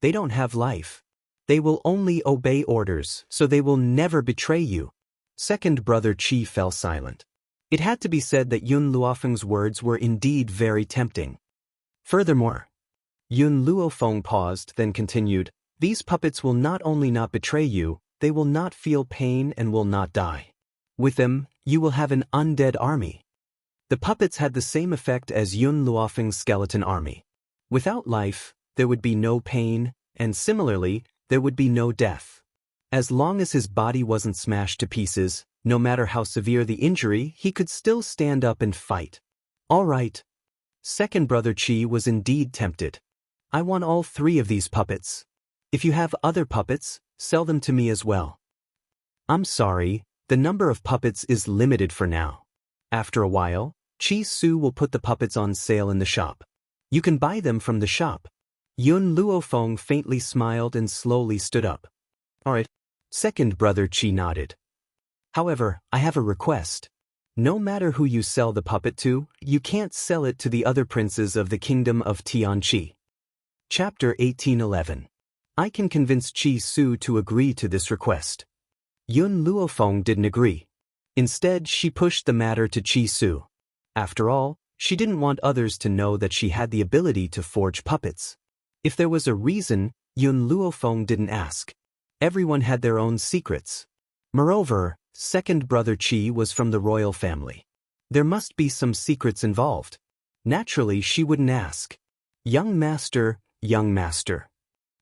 They don't have life. They will only obey orders, so they will never betray you. Second brother Qi fell silent. It had to be said that Yun Luofeng's words were indeed very tempting. Furthermore, Yun Luofeng paused, then continued, these puppets will not only not betray you, they will not feel pain and will not die. With them, you will have an undead army. The puppets had the same effect as Yun Luofeng's skeleton army. Without life, there would be no pain, and similarly, there would be no death. As long as his body wasn't smashed to pieces, no matter how severe the injury, he could still stand up and fight. All right. Second brother Qi was indeed tempted. I want all three of these puppets. If you have other puppets, sell them to me as well. I'm sorry, the number of puppets is limited for now. After a while, Qi Su will put the puppets on sale in the shop. You can buy them from the shop. Yun Luofeng faintly smiled and slowly stood up. All right. Second brother Qi nodded. However, I have a request. No matter who you sell the puppet to, you can't sell it to the other princes of the kingdom of Tianqi. Chapter 1811. I can convince Qi Su to agree to this request. Yun Luofeng didn't agree. Instead, she pushed the matter to Qi Su. After all, she didn't want others to know that she had the ability to forge puppets. If there was a reason, Yun Luofeng didn't ask. Everyone had their own secrets. Moreover, second brother Qi was from the royal family. There must be some secrets involved. Naturally, she wouldn't ask. Young master, young master.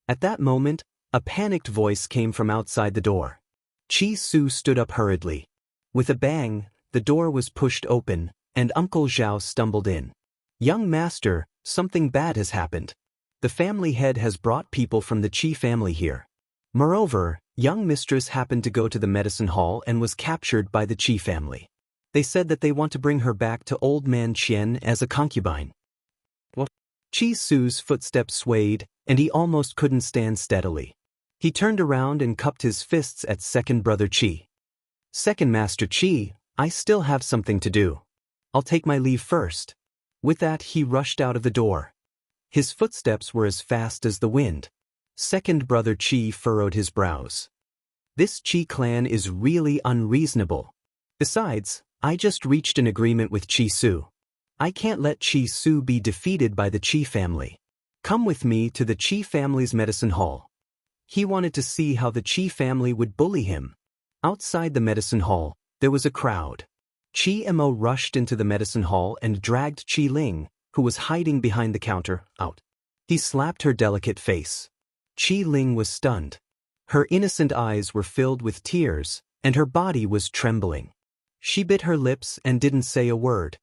At that moment, a panicked voice came from outside the door. Qi Su stood up hurriedly. With a bang, the door was pushed open, and Uncle Zhao stumbled in. Young master, something bad has happened. The family head has brought people from the Qi family here. Moreover, young mistress happened to go to the medicine hall and was captured by the Qi family. They said that they want to bring her back to old man Qian as a concubine. What? Qi Su's footsteps swayed, and he almost couldn't stand steadily. He turned around and cupped his fists at second brother Qi. Second master Qi, I still have something to do. I'll take my leave first. With that, he rushed out of the door. His footsteps were as fast as the wind. Second brother Qi furrowed his brows. This Qi clan is really unreasonable. Besides, I just reached an agreement with Qi Su. I can't let Qi Su be defeated by the Qi family. Come with me to the Qi family's medicine hall. He wanted to see how the Qi family would bully him. Outside the medicine hall, there was a crowd. Qi Mo rushed into the medicine hall and dragged Qi Ling, who was hiding behind the counter, out. He slapped her delicate face. Qi Ling was stunned. Her innocent eyes were filled with tears, and her body was trembling. She bit her lips and didn't say a word.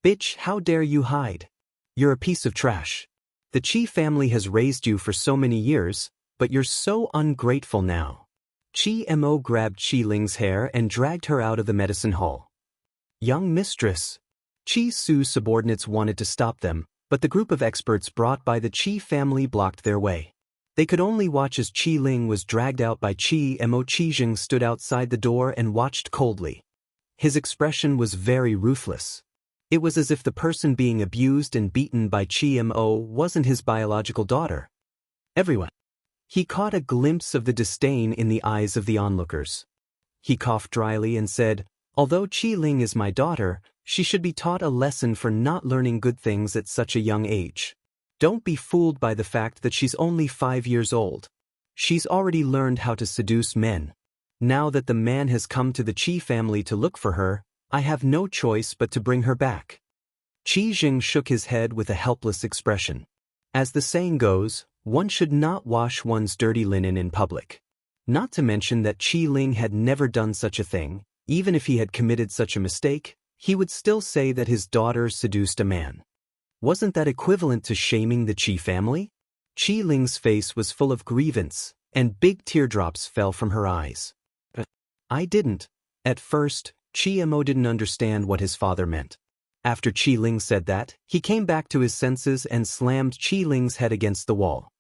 Bitch, how dare you hide? You're a piece of trash. The Qi family has raised you for so many years, but you're so ungrateful now. Qi Mo grabbed Qi Ling's hair and dragged her out of the medicine hall. Young mistress. Qi Su's subordinates wanted to stop them, but the group of experts brought by the Qi family blocked their way. They could only watch as Qi Ling was dragged out by Qi Mo. Qi Jing stood outside the door and watched coldly. His expression was very ruthless. It was as if the person being abused and beaten by Qi Mo wasn't his biological daughter. Everyone. He caught a glimpse of the disdain in the eyes of the onlookers. He coughed dryly and said, although Qi Ling is my daughter, she should be taught a lesson for not learning good things at such a young age. Don't be fooled by the fact that she's only 5 years old. She's already learned how to seduce men. Now that the man has come to the Qi family to look for her, I have no choice but to bring her back." Qi Jing shook his head with a helpless expression. As the saying goes, one should not wash one's dirty linen in public. Not to mention that Qi Ling had never done such a thing. Even if he had committed such a mistake, he would still say that his daughter seduced a man. Wasn't that equivalent to shaming the Qi family? Qi Ling's face was full of grievance, and big teardrops fell from her eyes. "I didn't." At first, Qi Mo didn't understand what his father meant. After Qi Ling said that, he came back to his senses and slammed Qi Ling's head against the wall.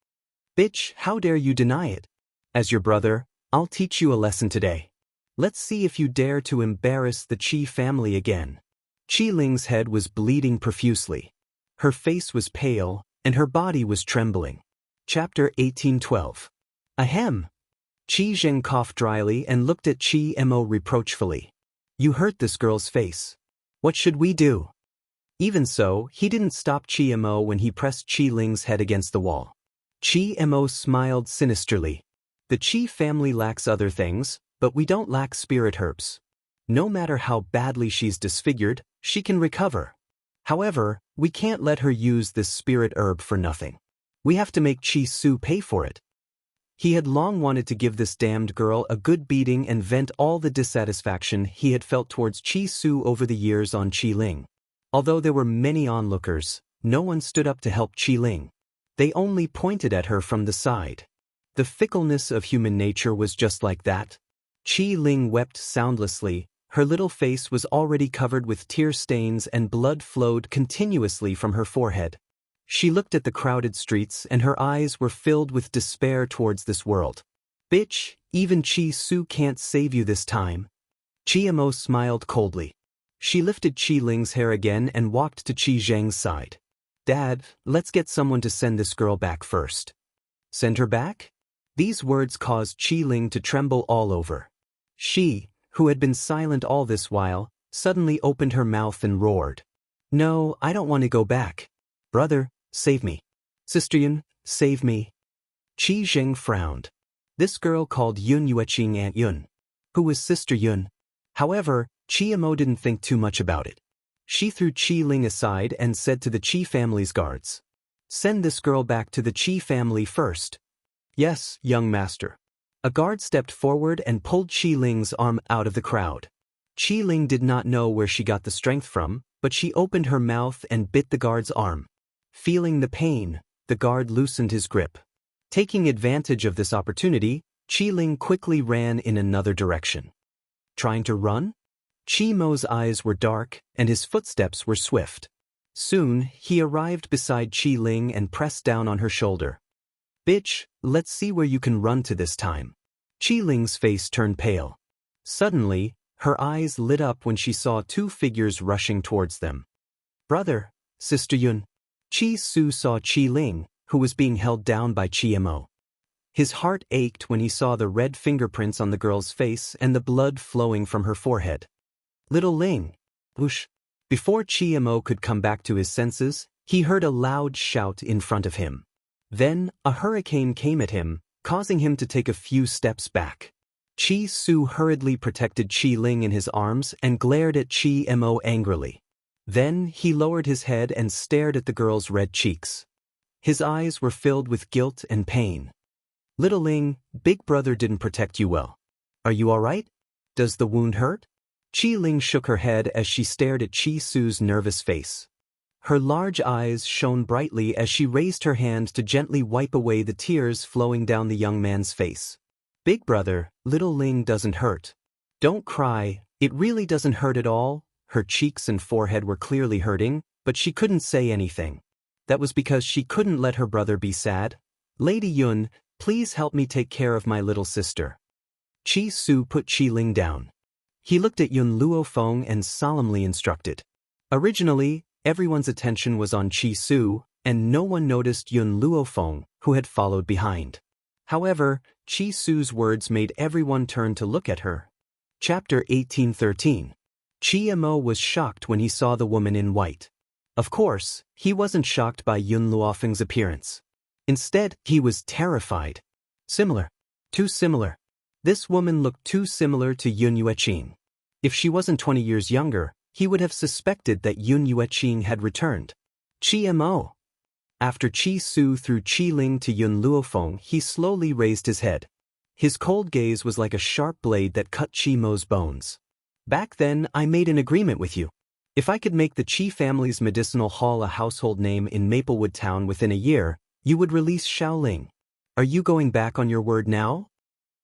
"Bitch, how dare you deny it? As your brother, I'll teach you a lesson today. Let's see if you dare to embarrass the Qi family again." Qi Ling's head was bleeding profusely. Her face was pale, and her body was trembling. Chapter 1812. Ahem. Qi Zheng coughed dryly and looked at Qi Mo reproachfully. "You hurt this girl's face. What should we do?" Even so, he didn't stop Qi Mo when he pressed Qi Ling's head against the wall. Qi Mo smiled sinisterly. "The Qi family lacks other things, but we don't lack spirit herbs. No matter how badly she's disfigured, she can recover. However, we can't let her use this spirit herb for nothing. We have to make Qi Su pay for it." He had long wanted to give this damned girl a good beating and vent all the dissatisfaction he had felt towards Qi Su over the years on Qi Ling. Although there were many onlookers, no one stood up to help Qi Ling. They only pointed at her from the side. The fickleness of human nature was just like that. Qi Ling wept soundlessly. Her little face was already covered with tear stains and blood flowed continuously from her forehead. She looked at the crowded streets and her eyes were filled with despair towards this world. "Bitch, even Qi Su can't save you this time." Qi Mo smiled coldly. She lifted Qi Ling's hair again and walked to Qi Zheng's side. "Dad, let's get someone to send this girl back first." "Send her back?" These words caused Qi Ling to tremble all over. She, who had been silent all this while, suddenly opened her mouth and roared. "No, I don't want to go back. Brother, save me. Sister Yun, save me." Qi Zheng frowned. This girl called Yun Yueqing Aunt Yun. Who was Sister Yun? However, Qi Mo didn't think too much about it. She threw Qi Ling aside and said to the Qi family's guards, "Send this girl back to the Qi family first." "Yes, young master." A guard stepped forward and pulled Qi Ling's arm out of the crowd. Qi Ling did not know where she got the strength from, but she opened her mouth and bit the guard's arm. Feeling the pain, the guard loosened his grip. Taking advantage of this opportunity, Qi Ling quickly ran in another direction. Trying to run? Qi Mo's eyes were dark, and his footsteps were swift. Soon, he arrived beside Qi Ling and pressed down on her shoulder. "Bitch, let's see where you can run to this time." Qi Ling's face turned pale. Suddenly, her eyes lit up when she saw two figures rushing towards them. "Brother, Sister Yun." Qi Su saw Qi Ling, who was being held down by Qi Mo. His heart ached when he saw the red fingerprints on the girl's face and the blood flowing from her forehead. "Little Ling!" Whoosh! Before Qi Mo could come back to his senses, he heard a loud shout in front of him. Then, a hurricane came at him, causing him to take a few steps back. Qi Su hurriedly protected Qi Ling in his arms and glared at Qi Mo angrily. Then, he lowered his head and stared at the girl's red cheeks. His eyes were filled with guilt and pain. "Little Ling, big brother didn't protect you well. Are you all right? Does the wound hurt?" Qi Ling shook her head as she stared at Qi Su's nervous face. Her large eyes shone brightly as she raised her hand to gently wipe away the tears flowing down the young man's face. "Big brother, little Ling doesn't hurt. Don't cry, it really doesn't hurt at all." Her cheeks and forehead were clearly hurting, but she couldn't say anything. That was because she couldn't let her brother be sad. "Lady Yun, please help me take care of my little sister." Qi Su put Qi Ling down. He looked at Yun Luofeng and solemnly instructed. Originally, everyone's attention was on Qi Su, and no one noticed Yun Luofeng, who had followed behind. However, Qi Su's words made everyone turn to look at her. Chapter 1813. Qi Mo was shocked when he saw the woman in white. Of course, he wasn't shocked by Yun Luofeng's appearance. Instead, he was terrified. Similar. Too similar. This woman looked too similar to Yun Yueqing. If she wasn't 20 years younger, he would have suspected that Yun Yueqing had returned. Qi Mo. After Qi Su threw Qi Ling to Yun Luofeng, he slowly raised his head. His cold gaze was like a sharp blade that cut Qi Mo's bones. Back then, I made an agreement with you. If I could make the Qi family's medicinal hall a household name in Maplewood Town within a year, you would release Xiaoling. Are you going back on your word now?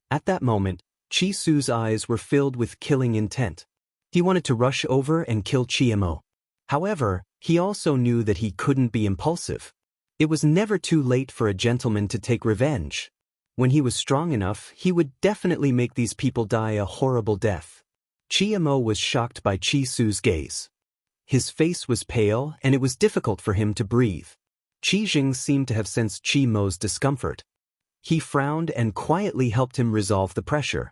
At that moment, Qi Su's eyes were filled with killing intent. He wanted to rush over and kill Qi Mo. However, he also knew that he couldn't be impulsive. It was never too late for a gentleman to take revenge. When he was strong enough, he would definitely make these people die a horrible death. Qi Mo was shocked by Qi Su's gaze. His face was pale, and it was difficult for him to breathe. Qi Jing seemed to have sensed Qi Mo's discomfort. He frowned and quietly helped him resolve the pressure.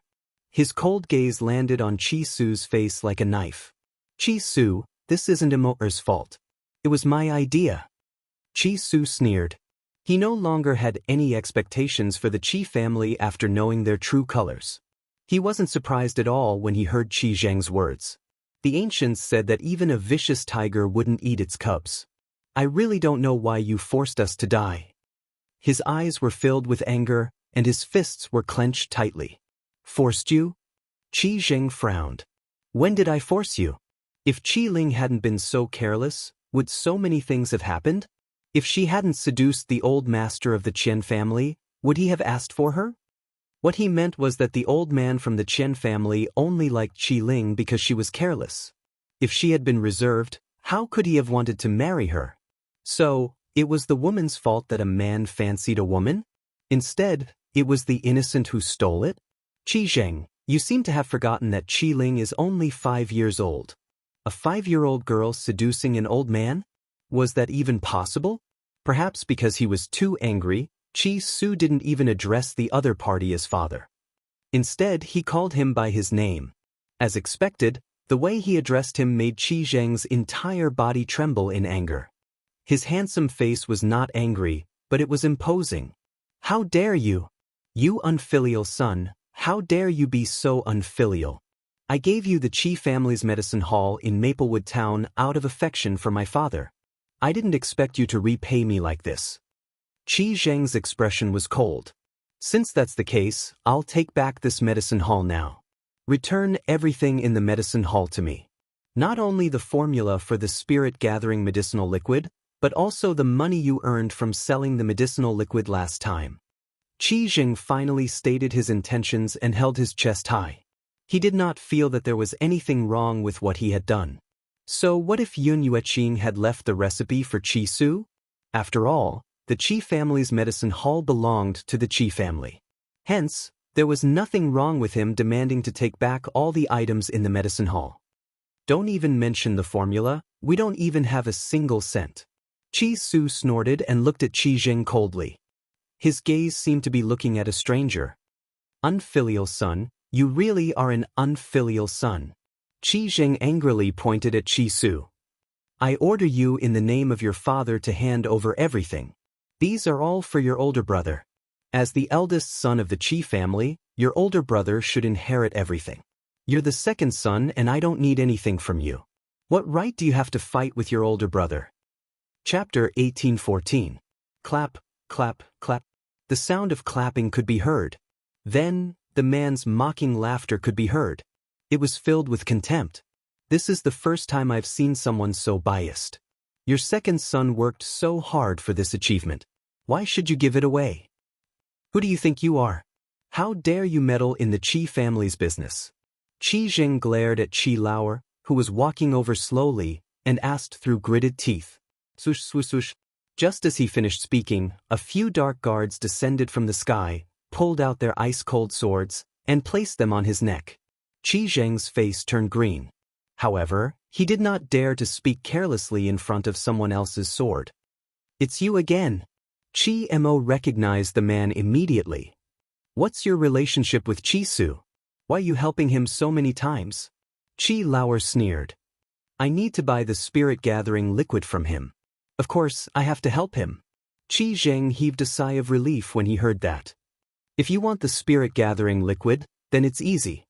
His cold gaze landed on Qi Su's face like a knife. Qi Su, this isn't Imo's fault. It was my idea. Qi Su sneered. He no longer had any expectations for the Qi family after knowing their true colors. He wasn't surprised at all when he heard Qi Zheng's words. The ancients said that even a vicious tiger wouldn't eat its cubs. I really don't know why you forced us to die. His eyes were filled with anger, and his fists were clenched tightly. Forced you? Qi Zheng frowned. When did I force you? If Qi Ling hadn't been so careless, would so many things have happened? If she hadn't seduced the old master of the Qian family, would he have asked for her? What he meant was that the old man from the Qian family only liked Qi Ling because she was careless. If she had been reserved, how could he have wanted to marry her? So, it was the woman's fault that a man fancied a woman? Instead, it was the innocent who stole it? Qi Zheng, you seem to have forgotten that Qi Ling is only 5 years old. A 5-year-old girl seducing an old man? Was that even possible? Perhaps because he was too angry, Qi Su didn't even address the other party as father. Instead, he called him by his name. As expected, the way he addressed him made Qi Zheng's entire body tremble in anger. His handsome face was not angry, but it was imposing. How dare you? You unfilial son, how dare you be so unfilial? I gave you the Qi family's medicine hall in Maplewood Town out of affection for my father. I didn't expect you to repay me like this. Qi Zheng's expression was cold. Since that's the case, I'll take back this medicine hall now. Return everything in the medicine hall to me. Not only the formula for the spirit-gathering medicinal liquid, but also the money you earned from selling the medicinal liquid last time. Qi Zheng finally stated his intentions and held his chest high. He did not feel that there was anything wrong with what he had done. So what if Yun Yueqing had left the recipe for Qi Su? After all, the Qi family's medicine hall belonged to the Qi family. Hence, there was nothing wrong with him demanding to take back all the items in the medicine hall. Don't even mention the formula, we don't even have a single cent. Qi Su snorted and looked at Qi Zheng coldly. His gaze seemed to be looking at a stranger. Unfilial son, you really are an unfilial son. Qi Zheng angrily pointed at Qi Su. I order you in the name of your father to hand over everything. These are all for your older brother. As the eldest son of the Qi family, your older brother should inherit everything. You're the second son and I don't need anything from you. What right do you have to fight with your older brother? Chapter 1814. Clap, clap, clap. The sound of clapping could be heard. Then, the man's mocking laughter could be heard. It was filled with contempt. This is the first time I've seen someone so biased. Your second son worked so hard for this achievement. Why should you give it away? Who do you think you are? How dare you meddle in the Qi family's business? Qi Zheng glared at Qi Lauer, who was walking over slowly, and asked through gritted teeth. Swoosh, swoosh, swoosh. Just as he finished speaking, a few dark guards descended from the sky, pulled out their ice-cold swords, and placed them on his neck. Qi Zheng's face turned green. However, he did not dare to speak carelessly in front of someone else's sword. It's you again. Qi Mo recognized the man immediately. What's your relationship with Qi Su? Why are you helping him so many times? Qi Lauer sneered. I need to buy the spirit-gathering liquid from him. Of course, I have to help him. Qi Zheng heaved a sigh of relief when he heard that. If you want the spirit-gathering liquid, then it's easy.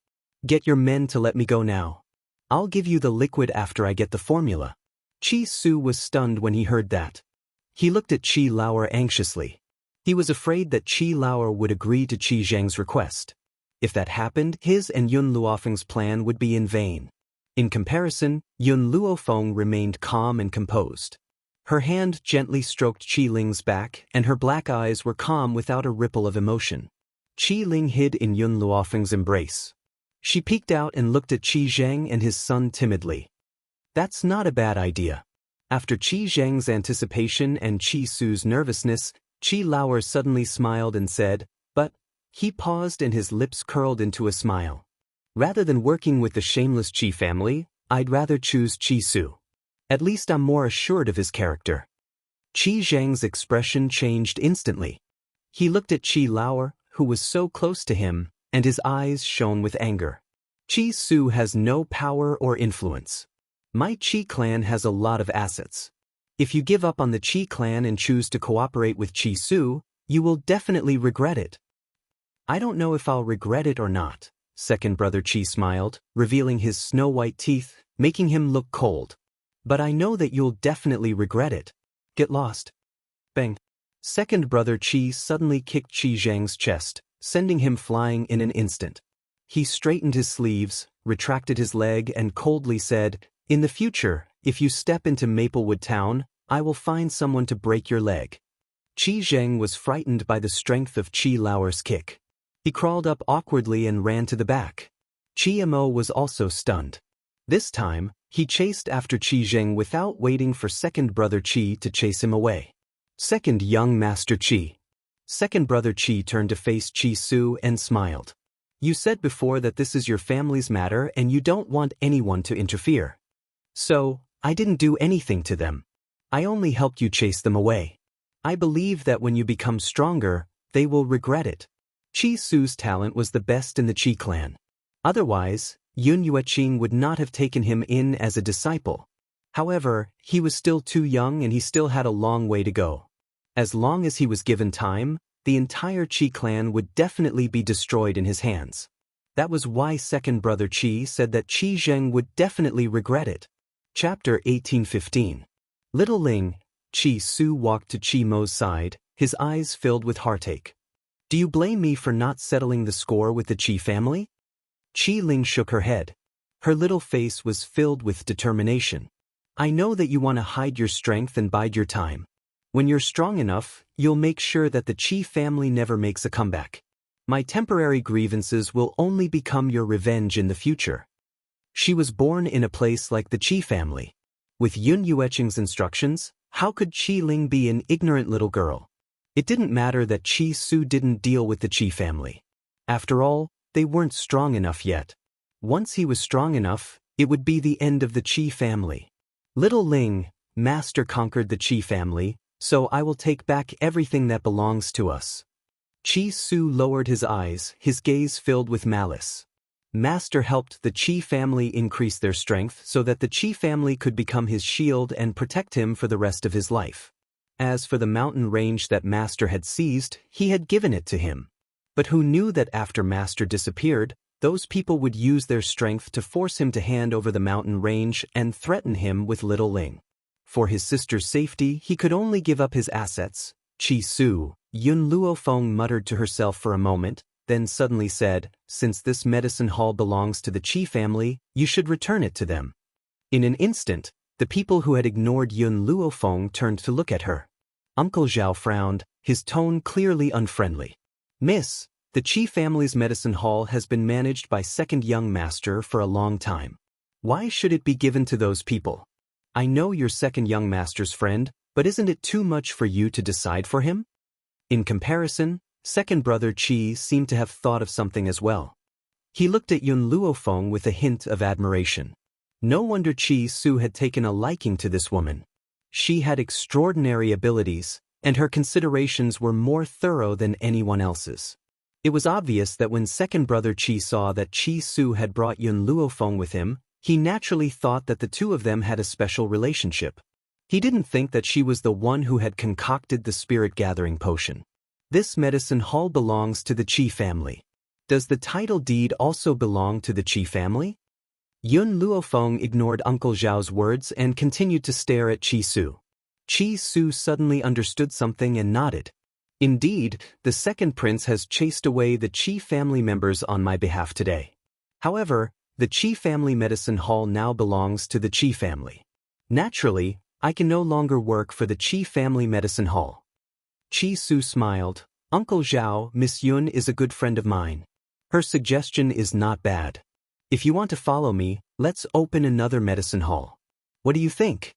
Get your men to let me go now. I'll give you the liquid after I get the formula. Qi Su was stunned when he heard that. He looked at Qi Lauer anxiously. He was afraid that Qi Lauer would agree to Qi Zheng's request. If that happened, his and Yun Luofeng's plan would be in vain. In comparison, Yun Luofeng remained calm and composed. Her hand gently stroked Qi Ling's back, and her black eyes were calm without a ripple of emotion. Qi Ling hid in Yun Luofeng's embrace. She peeked out and looked at Qi Zheng and his son timidly. That's not a bad idea. After Qi Zheng's anticipation and Qi Su's nervousness, Qi Lauer suddenly smiled and said, "But..." He paused and his lips curled into a smile. "Rather than working with the shameless Qi family, I'd rather choose Qi Su. At least I'm more assured of his character." Qi Zheng's expression changed instantly. He looked at Qi Lauer, who was so close to him, and his eyes shone with anger. "Qi Su has no power or influence. My Qi clan has a lot of assets. If you give up on the Qi clan and choose to cooperate with Qi Su, you will definitely regret it." "I don't know if I'll regret it or not," second brother Qi smiled, revealing his snow-white teeth, making him look cold. "But I know that you'll definitely regret it. Get lost." Bang. Second brother Qi suddenly kicked Qi Zheng's chest, sending him flying in an instant. He straightened his sleeves, retracted his leg and coldly said, "In the future, if you step into Maplewood Town, I will find someone to break your leg." Qi Zheng was frightened by the strength of Qi Lauer's kick. He crawled up awkwardly and ran to the back. Qi Mo was also stunned. This time, he chased after Qi Zheng without waiting for second brother Qi to chase him away. Second young Master Qi. Second brother Qi turned to face Qi Su and smiled. "You said before that this is your family's matter and you don't want anyone to interfere. So, I didn't do anything to them. I only helped you chase them away. I believe that when you become stronger, they will regret it." Qi Su's talent was the best in the Qi clan. Otherwise, Yun Yueqing would not have taken him in as a disciple. However, he was still too young and he still had a long way to go. As long as he was given time, the entire Qi clan would definitely be destroyed in his hands. That was why second brother Qi said that Qi Zheng would definitely regret it. Chapter 1815. Little Ling. Qi Su walked to Qi Mo's side, his eyes filled with heartache. "Do you blame me for not settling the score with the Qi family?" Qi Ling shook her head. Her little face was filled with determination. "I know that you want to hide your strength and bide your time. When you're strong enough, you'll make sure that the Qi family never makes a comeback. My temporary grievances will only become your revenge in the future." She was born in a place like the Qi family. With Yun Yueqing's instructions, how could Qi Ling be an ignorant little girl? It didn't matter that Qi Su didn't deal with the Qi family. After all, they weren't strong enough yet. Once he was strong enough, it would be the end of the Qi family. "Little Ling, Master conquered the Qi family, so I will take back everything that belongs to us." Qi Su lowered his eyes, his gaze filled with malice. Master helped the Qi family increase their strength so that the Qi family could become his shield and protect him for the rest of his life. As for the mountain range that Master had seized, he had given it to him. But who knew that after Master disappeared, those people would use their strength to force him to hand over the mountain range and threaten him with Little Ling. For his sister's safety, he could only give up his assets. "Qi Su," Yun Luofeng muttered to herself for a moment, then suddenly said, "Since this medicine hall belongs to the Qi family, you should return it to them." In an instant, the people who had ignored Yun Luofeng turned to look at her. Uncle Zhao frowned, his tone clearly unfriendly. "Miss, the Qi family's medicine hall has been managed by second young master for a long time. Why should it be given to those people? I know you're second young master's friend, but isn't it too much for you to decide for him?" In comparison, second brother Qi seemed to have thought of something as well. He looked at Yun Luofeng with a hint of admiration. No wonder Qi Su had taken a liking to this woman. She had extraordinary abilities, and her considerations were more thorough than anyone else's. It was obvious that when second brother Qi saw that Qi Su had brought Yun Luofeng with him, He naturally thought that the two of them had a special relationship. He didn't think that she was the one who had concocted the spirit-gathering potion. This medicine hall belongs to the Qi family. Does the title deed also belong to the Qi family? Yun Luofeng ignored Uncle Zhao's words and continued to stare at Qi Su. Qi Su suddenly understood something and nodded. Indeed, the second prince has chased away the Qi family members on my behalf today. However, the Qi family medicine hall now belongs to the Qi family. Naturally, I can no longer work for the Qi family medicine hall. Qi Su smiled. Uncle Zhao, Miss Yun is a good friend of mine. Her suggestion is not bad. If you want to follow me, let's open another medicine hall. What do you think?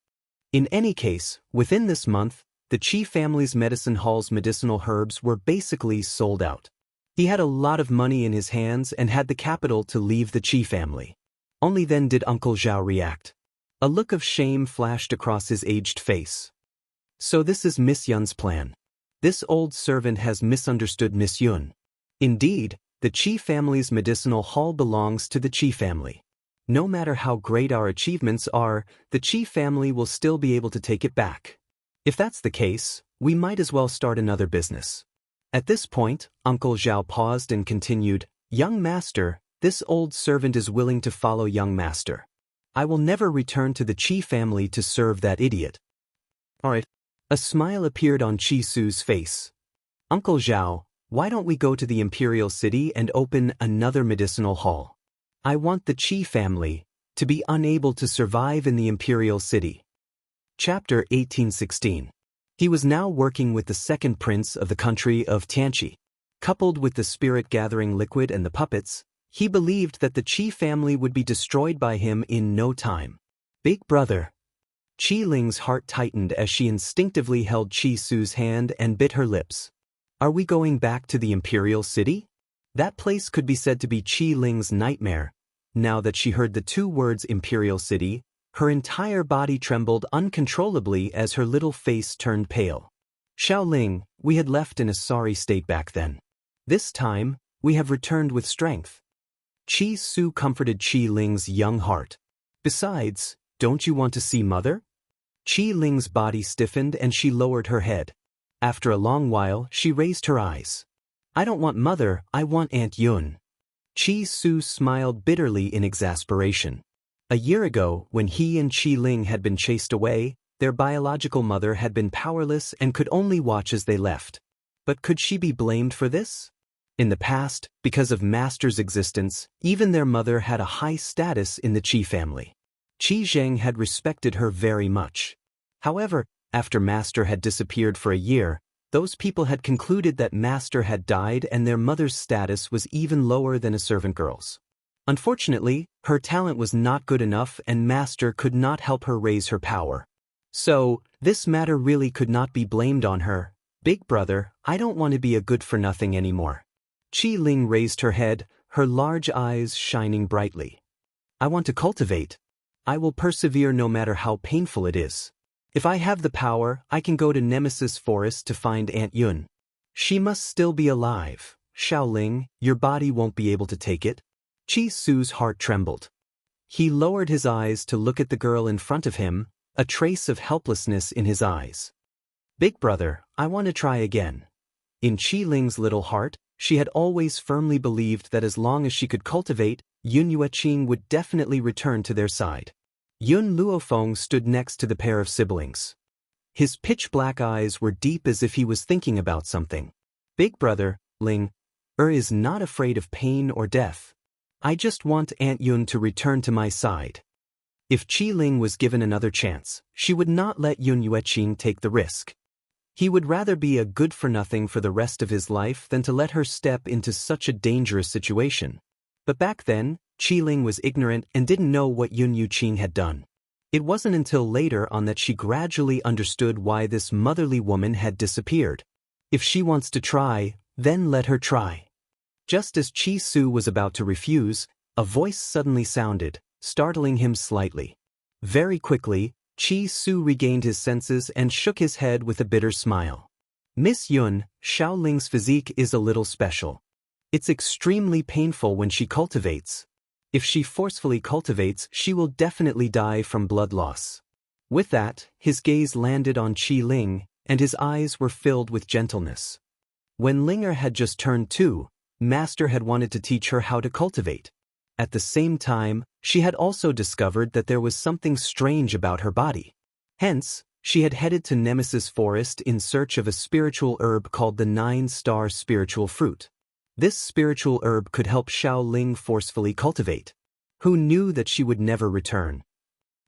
In any case, within this month, the Qi family's medicine hall's medicinal herbs were basically sold out. He had a lot of money in his hands and had the capital to leave the Qi family. Only then did Uncle Zhao react. A look of shame flashed across his aged face. So this is Miss Yun's plan. This old servant has misunderstood Miss Yun. Indeed, the Qi family's medicinal hall belongs to the Qi family. No matter how great our achievements are, the Qi family will still be able to take it back. If that's the case, we might as well start another business. At this point, Uncle Zhao paused and continued, Young master, this old servant is willing to follow young master. I will never return to the Qi family to serve that idiot. Alright. A smile appeared on Qi Su's face. Uncle Zhao, why don't we go to the Imperial City and open another medicinal hall? I want the Qi family to be unable to survive in the Imperial City. Chapter 1816. He was now working with the second prince of the country of Tianqi. Coupled with the spirit-gathering liquid and the puppets, he believed that the Qi family would be destroyed by him in no time. Big brother. Qi Ling's heart tightened as she instinctively held Qi Su's hand and bit her lips. Are we going back to the Imperial City? That place could be said to be Qi Ling's nightmare. Now that she heard the two words Imperial City, her entire body trembled uncontrollably as her little face turned pale. Xiao Ling, we had left in a sorry state back then. This time, we have returned with strength. Qi Su comforted Qi Ling's young heart. Besides, don't you want to see Mother? Qi Ling's body stiffened and she lowered her head. After a long while, she raised her eyes. I don't want Mother, I want Aunt Yun. Qi Su smiled bitterly in exasperation. A year ago, when he and Qi Ling had been chased away, their biological mother had been powerless and could only watch as they left. But could she be blamed for this? In the past, because of Master's existence, even their mother had a high status in the Qi family. Qi Zheng had respected her very much. However, after Master had disappeared for a year, those people had concluded that Master had died and their mother's status was even lower than a servant girl's. Unfortunately, her talent was not good enough and Master could not help her raise her power. So, this matter really could not be blamed on her. Big brother, I don't want to be a good-for-nothing anymore. Qi Ling raised her head, her large eyes shining brightly. I want to cultivate. I will persevere no matter how painful it is. If I have the power, I can go to Nemesis Forest to find Aunt Yun. She must still be alive. Xiao Ling, your body won't be able to take it. Qi Su's heart trembled. He lowered his eyes to look at the girl in front of him, a trace of helplessness in his eyes. Big brother, I want to try again. In Qi Ling's little heart, she had always firmly believed that as long as she could cultivate, Yun Yueqing would definitely return to their side. Yun Luofeng stood next to the pair of siblings. His pitch-black eyes were deep as if he was thinking about something. Big brother, Ling, is not afraid of pain or death. I just want Aunt Yun to return to my side. If Qi Ling was given another chance, she would not let Yun Yueqing take the risk. He would rather be a good-for-nothing for the rest of his life than to let her step into such a dangerous situation. But back then, Qi Ling was ignorant and didn't know what Yun Yueqing had done. It wasn't until later on that she gradually understood why this motherly woman had disappeared. If she wants to try, then let her try. Just as Qi Su was about to refuse, a voice suddenly sounded, startling him slightly. Very quickly, Qi Su regained his senses and shook his head with a bitter smile. Miss Yun, Xiao Ling's physique is a little special. It's extremely painful when she cultivates. If she forcefully cultivates, she will definitely die from blood loss. With that, his gaze landed on Qi Ling, and his eyes were filled with gentleness. When Linger had just turned 2, Master had wanted to teach her how to cultivate. At the same time, she had also discovered that there was something strange about her body. Hence, she had headed to Nemesis Forest in search of a spiritual herb called the 9-star spiritual fruit. This spiritual herb could help Xiao Ling forcefully cultivate. Who knew that she would never return?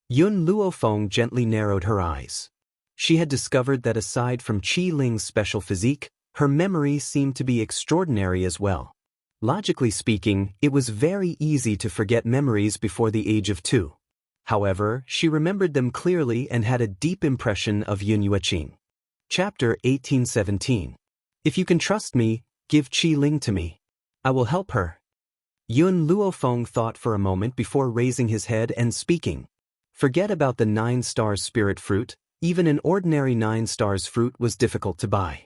Yun Luofeng gently narrowed her eyes. She had discovered that aside from Qi Ling's special physique, her memory seemed to be extraordinary as well. Logically speaking, it was very easy to forget memories before the age of 2. However, she remembered them clearly and had a deep impression of Yun Yueqing. Chapter 1817. If you can trust me, give Qi Ling to me. I will help her. Yun Luofeng thought for a moment before raising his head and speaking. Forget about the 9-star spirit fruit, even an ordinary 9-stars fruit was difficult to buy.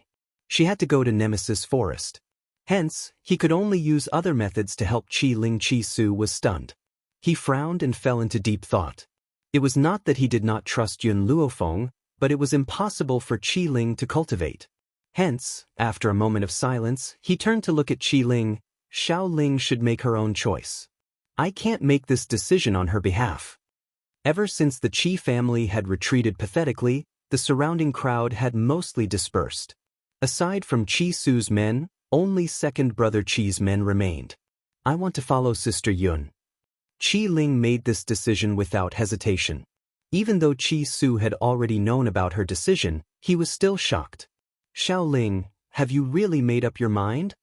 She had to go to Nemesis Forest. Hence, he could only use other methods to help Qi Ling. Qi Su was stunned. He frowned and fell into deep thought. It was not that he did not trust Yun Luofeng, but it was impossible for Qi Ling to cultivate. Hence, after a moment of silence, he turned to look at Qi Ling. Xiao Ling should make her own choice. I can't make this decision on her behalf. Ever since the Qi family had retreated pathetically, the surrounding crowd had mostly dispersed. Aside from Qi Su's men, only second brother Qi's men remained. I want to follow Sister Yun. Qi Ling made this decision without hesitation. Even though Qi Su had already known about her decision, he was still shocked. Xiao Ling, have you really made up your mind?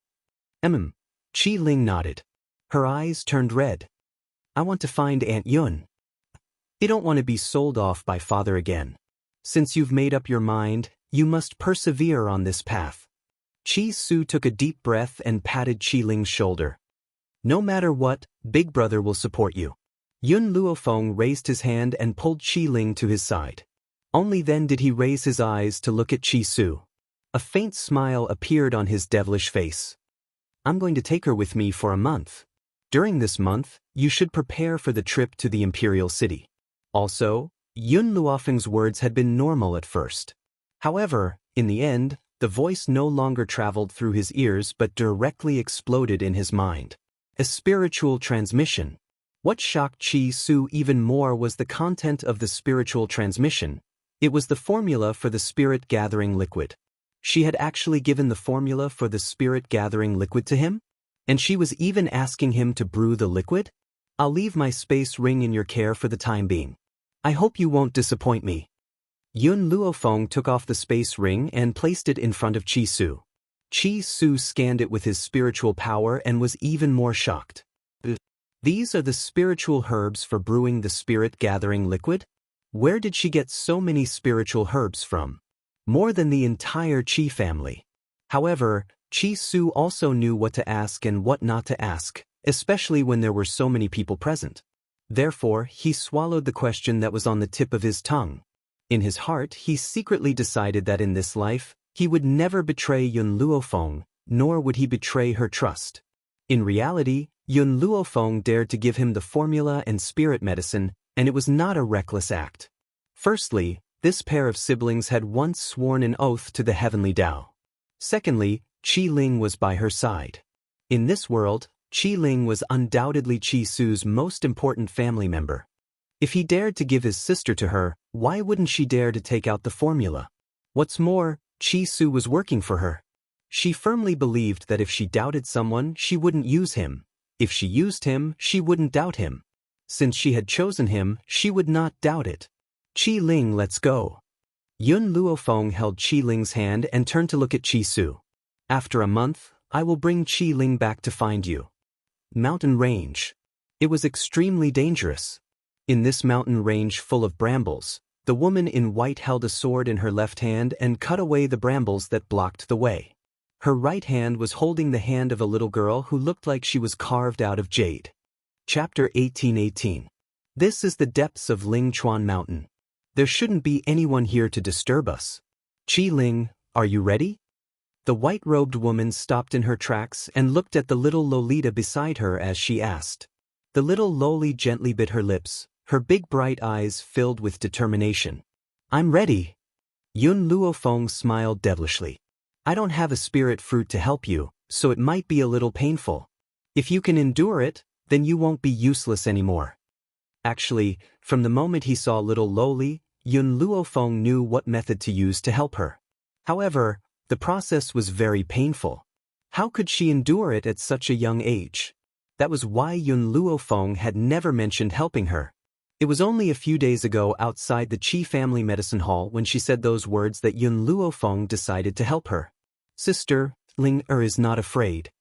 Qi Ling nodded. Her eyes turned red. I want to find Aunt Yun. You don't want to be sold off by father again. Since you've made up your mind, you must persevere on this path. Qi Su took a deep breath and patted Qi Ling's shoulder. No matter what, Big Brother will support you. Yun Luofeng raised his hand and pulled Qi Ling to his side. Only then did he raise his eyes to look at Qi Su. A faint smile appeared on his devilish face. I'm going to take her with me for a month. During this month, you should prepare for the trip to the Imperial City. Also, Yun Luofeng's words had been normal at first. However, in the end, the voice no longer traveled through his ears but directly exploded in his mind. A spiritual transmission. What shocked Qi Su even more was the content of the spiritual transmission. It was the formula for the spirit-gathering liquid. She had actually given the formula for the spirit-gathering liquid to him? And she was even asking him to brew the liquid? I'll leave my space ring in your care for the time being. I hope you won't disappoint me. Yun Luofeng took off the space ring and placed it in front of Qi Su. Qi Su scanned it with his spiritual power and was even more shocked. These are the spiritual herbs for brewing the spirit-gathering liquid? Where did she get so many spiritual herbs from? More than the entire Qi family. However, Qi Su also knew what to ask and what not to ask, especially when there were so many people present. Therefore, he swallowed the question that was on the tip of his tongue. In his heart, he secretly decided that in this life, he would never betray Yun Luofeng, nor would he betray her trust. In reality, Yun Luofeng dared to give him the formula and spirit medicine, and it was not a reckless act. Firstly, this pair of siblings had once sworn an oath to the heavenly Tao. Secondly, Qi Ling was by her side. In this world, Qi Ling was undoubtedly Qi Su's most important family member. If he dared to give his sister to her, why wouldn't she dare to take out the formula? What's more, Qi Su was working for her. She firmly believed that if she doubted someone, she wouldn't use him. If she used him, she wouldn't doubt him. Since she had chosen him, she would not doubt it. Qi Ling, let's go. Yun Luofeng held Qi Ling's hand and turned to look at Qi Su. After a month, I will bring Qi Ling back to find you. Mountain range. It was extremely dangerous. In this mountain range full of brambles, the woman in white held a sword in her left hand and cut away the brambles that blocked the way. Her right hand was holding the hand of a little girl who looked like she was carved out of jade. Chapter 1818. This is the depths of Lingchuan Mountain. There shouldn't be anyone here to disturb us. Qi Ling, are you ready? The white-robed woman stopped in her tracks and looked at the little Lolita beside her as she asked. The little loli gently bit her lips, her big bright eyes filled with determination. I'm ready. Yun Luofeng smiled devilishly. I don't have a spirit fruit to help you, so it might be a little painful. If you can endure it, then you won't be useless anymore. Actually, from the moment he saw little Loli, Yun Luofeng knew what method to use to help her. However, the process was very painful. How could she endure it at such a young age? That was why Yun Luofeng had never mentioned helping her. It was only a few days ago outside the Qi family medicine hall when she said those words that Yun Luofeng decided to help her. Sister, Ling is not afraid.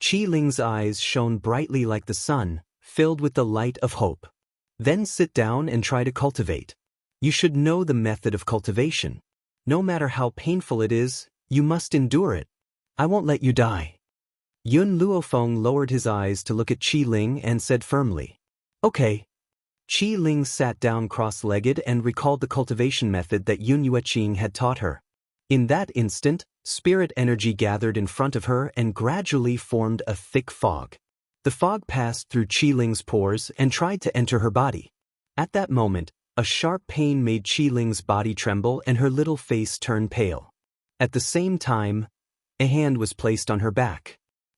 Qi Ling's eyes shone brightly like the sun, filled with the light of hope. Then sit down and try to cultivate. You should know the method of cultivation. No matter how painful it is, you must endure it. I won't let you die. Yun Luofeng lowered his eyes to look at Qi Ling and said firmly, Okay. Qi Ling sat down cross-legged and recalled the cultivation method that Yun Yueqing had taught her. In that instant, spirit energy gathered in front of her and gradually formed a thick fog. The fog passed through Qi Ling's pores and tried to enter her body. At that moment, a sharp pain made Qi Ling's body tremble and her little face turn pale. At the same time, a hand was placed on her back.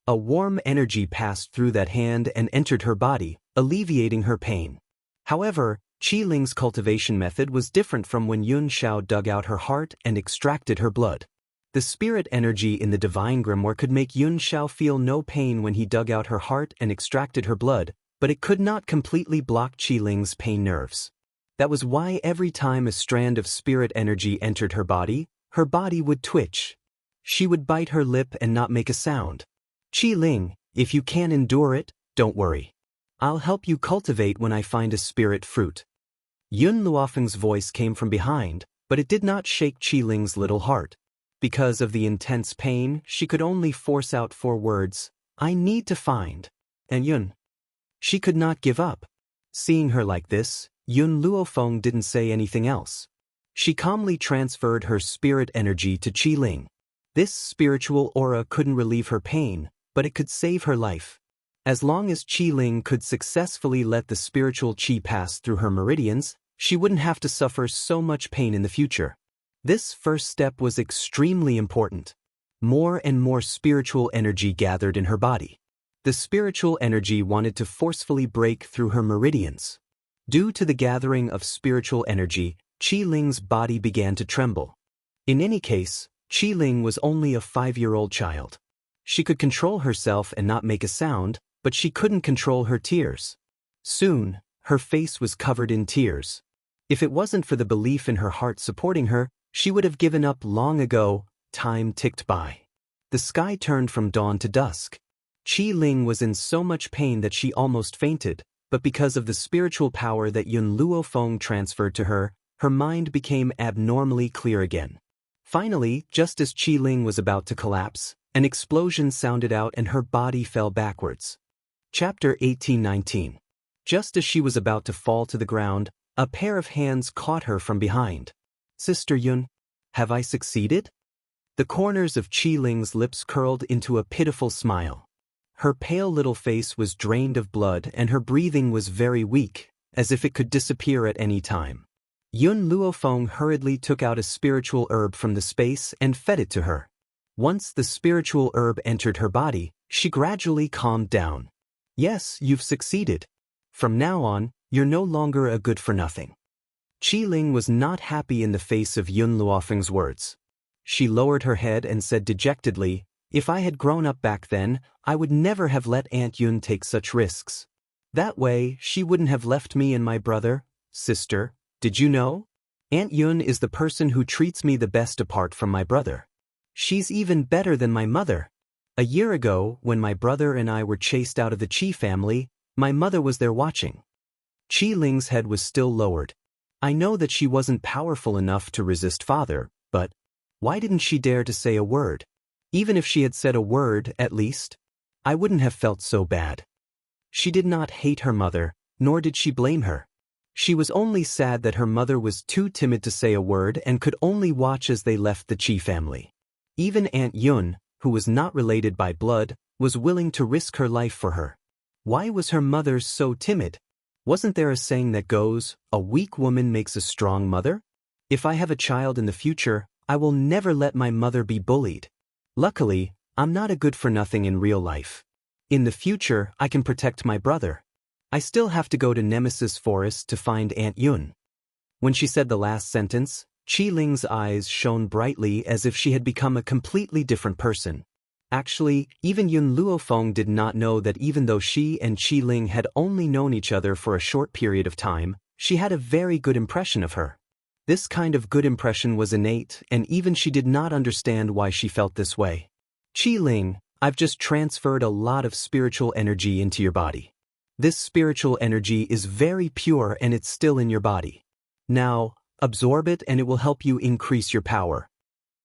A warm energy passed through that hand and entered her body, alleviating her pain. However, Qi Ling's cultivation method was different from when Yun Xiao dug out her heart and extracted her blood. The spirit energy in the divine grimoire could make Yun Xiao feel no pain when he dug out her heart and extracted her blood, but it could not completely block Qi Ling's pain nerves. That was why every time a strand of spirit energy entered her body would twitch. She would bite her lip and not make a sound. Qi Ling, if you can endure it, don't worry. I'll help you cultivate when I find a spirit fruit. Yun Luofeng's voice came from behind, but it did not shake Qi Ling's little heart. Because of the intense pain, she could only force out 4 words, I need to find. And Yun. She could not give up. Seeing her like this, Yun Luofeng didn't say anything else. She calmly transferred her spirit energy to Qi Ling. This spiritual aura couldn't relieve her pain, but it could save her life. As long as Qi Ling could successfully let the spiritual qi pass through her meridians, she wouldn't have to suffer so much pain in the future. This first step was extremely important. More and more spiritual energy gathered in her body. The spiritual energy wanted to forcefully break through her meridians. Due to the gathering of spiritual energy, Qi Ling's body began to tremble. In any case, Qi Ling was only a 5-year-old child. She could control herself and not make a sound, but she couldn't control her tears. Soon, her face was covered in tears. If it wasn't for the belief in her heart supporting her, she would have given up long ago. Time ticked by. The sky turned from dawn to dusk. Qi Ling was in so much pain that she almost fainted, but because of the spiritual power that Yun Luofeng transferred to her, her mind became abnormally clear again. Finally, just as Qi Ling was about to collapse, an explosion sounded out and her body fell backwards. Chapter 1819. Just as she was about to fall to the ground, a pair of hands caught her from behind. Sister Yun, have I succeeded? The corners of Qi Ling's lips curled into a pitiful smile. Her pale little face was drained of blood and her breathing was very weak, as if it could disappear at any time. Yun Luofeng hurriedly took out a spiritual herb from the space and fed it to her. Once the spiritual herb entered her body, she gradually calmed down. Yes, you've succeeded. From now on, you're no longer a good-for-nothing. Qi Ling was not happy in the face of Yun Luofeng's words. She lowered her head and said dejectedly, if I had grown up back then, I would never have let Aunt Yun take such risks. That way, she wouldn't have left me and my brother. Sister, did you know? Aunt Yun is the person who treats me the best apart from my brother. She's even better than my mother. A year ago, when my brother and I were chased out of the Qi family, my mother was there watching. Qi Ling's head was still lowered. I know that she wasn't powerful enough to resist father, but why didn't she dare to say a word? Even if she had said a word, at least, I wouldn't have felt so bad. She did not hate her mother, nor did she blame her. She was only sad that her mother was too timid to say a word and could only watch as they left the Qi family. Even Aunt Yun, who was not related by blood, was willing to risk her life for her. Why was her mother so timid? Wasn't there a saying that goes, "A weak woman makes a strong mother"? If I have a child in the future, I will never let my mother be bullied. Luckily, I'm not a good-for-nothing in real life. In the future, I can protect my brother. I still have to go to Nemesis Forest to find Aunt Yun. When she said the last sentence, Qi Ling's eyes shone brightly as if she had become a completely different person. Actually, even Yun Luofeng did not know that even though she and Qi Ling had only known each other for a short period of time, she had a very good impression of her. This kind of good impression was innate, and even she did not understand why she felt this way. Qi Ling, I've just transferred a lot of spiritual energy into your body. This spiritual energy is very pure and it's still in your body. Now, absorb it and it will help you increase your power.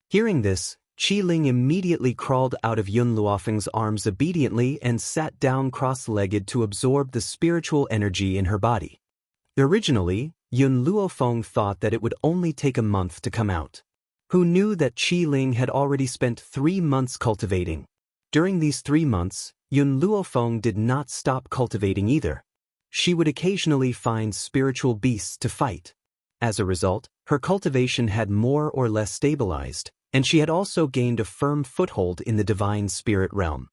Hearing this, Qi Ling immediately crawled out of Yun Luofeng's arms obediently and sat down cross-legged to absorb the spiritual energy in her body. Originally, Yun Luofeng thought that it would only take a month to come out. Who knew that Qi Ling had already spent 3 months cultivating? During these 3 months, Yun Luofeng did not stop cultivating either. She would occasionally find spiritual beasts to fight. As a result, her cultivation had more or less stabilized, and she had also gained a firm foothold in the divine spirit realm.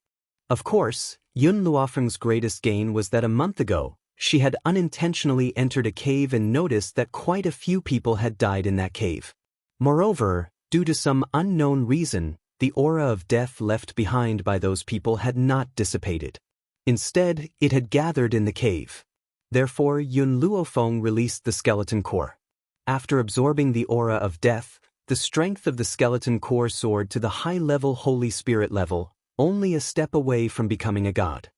Of course, Yun Luofeng's greatest gain was that a month ago, she had unintentionally entered a cave and noticed that quite a few people had died in that cave. Moreover, due to some unknown reason, the aura of death left behind by those people had not dissipated. Instead, it had gathered in the cave. Therefore, Yun Luofeng released the skeleton core. After absorbing the aura of death, the strength of the skeleton core soared to the high-level Holy Spirit level, only a step away from becoming a god.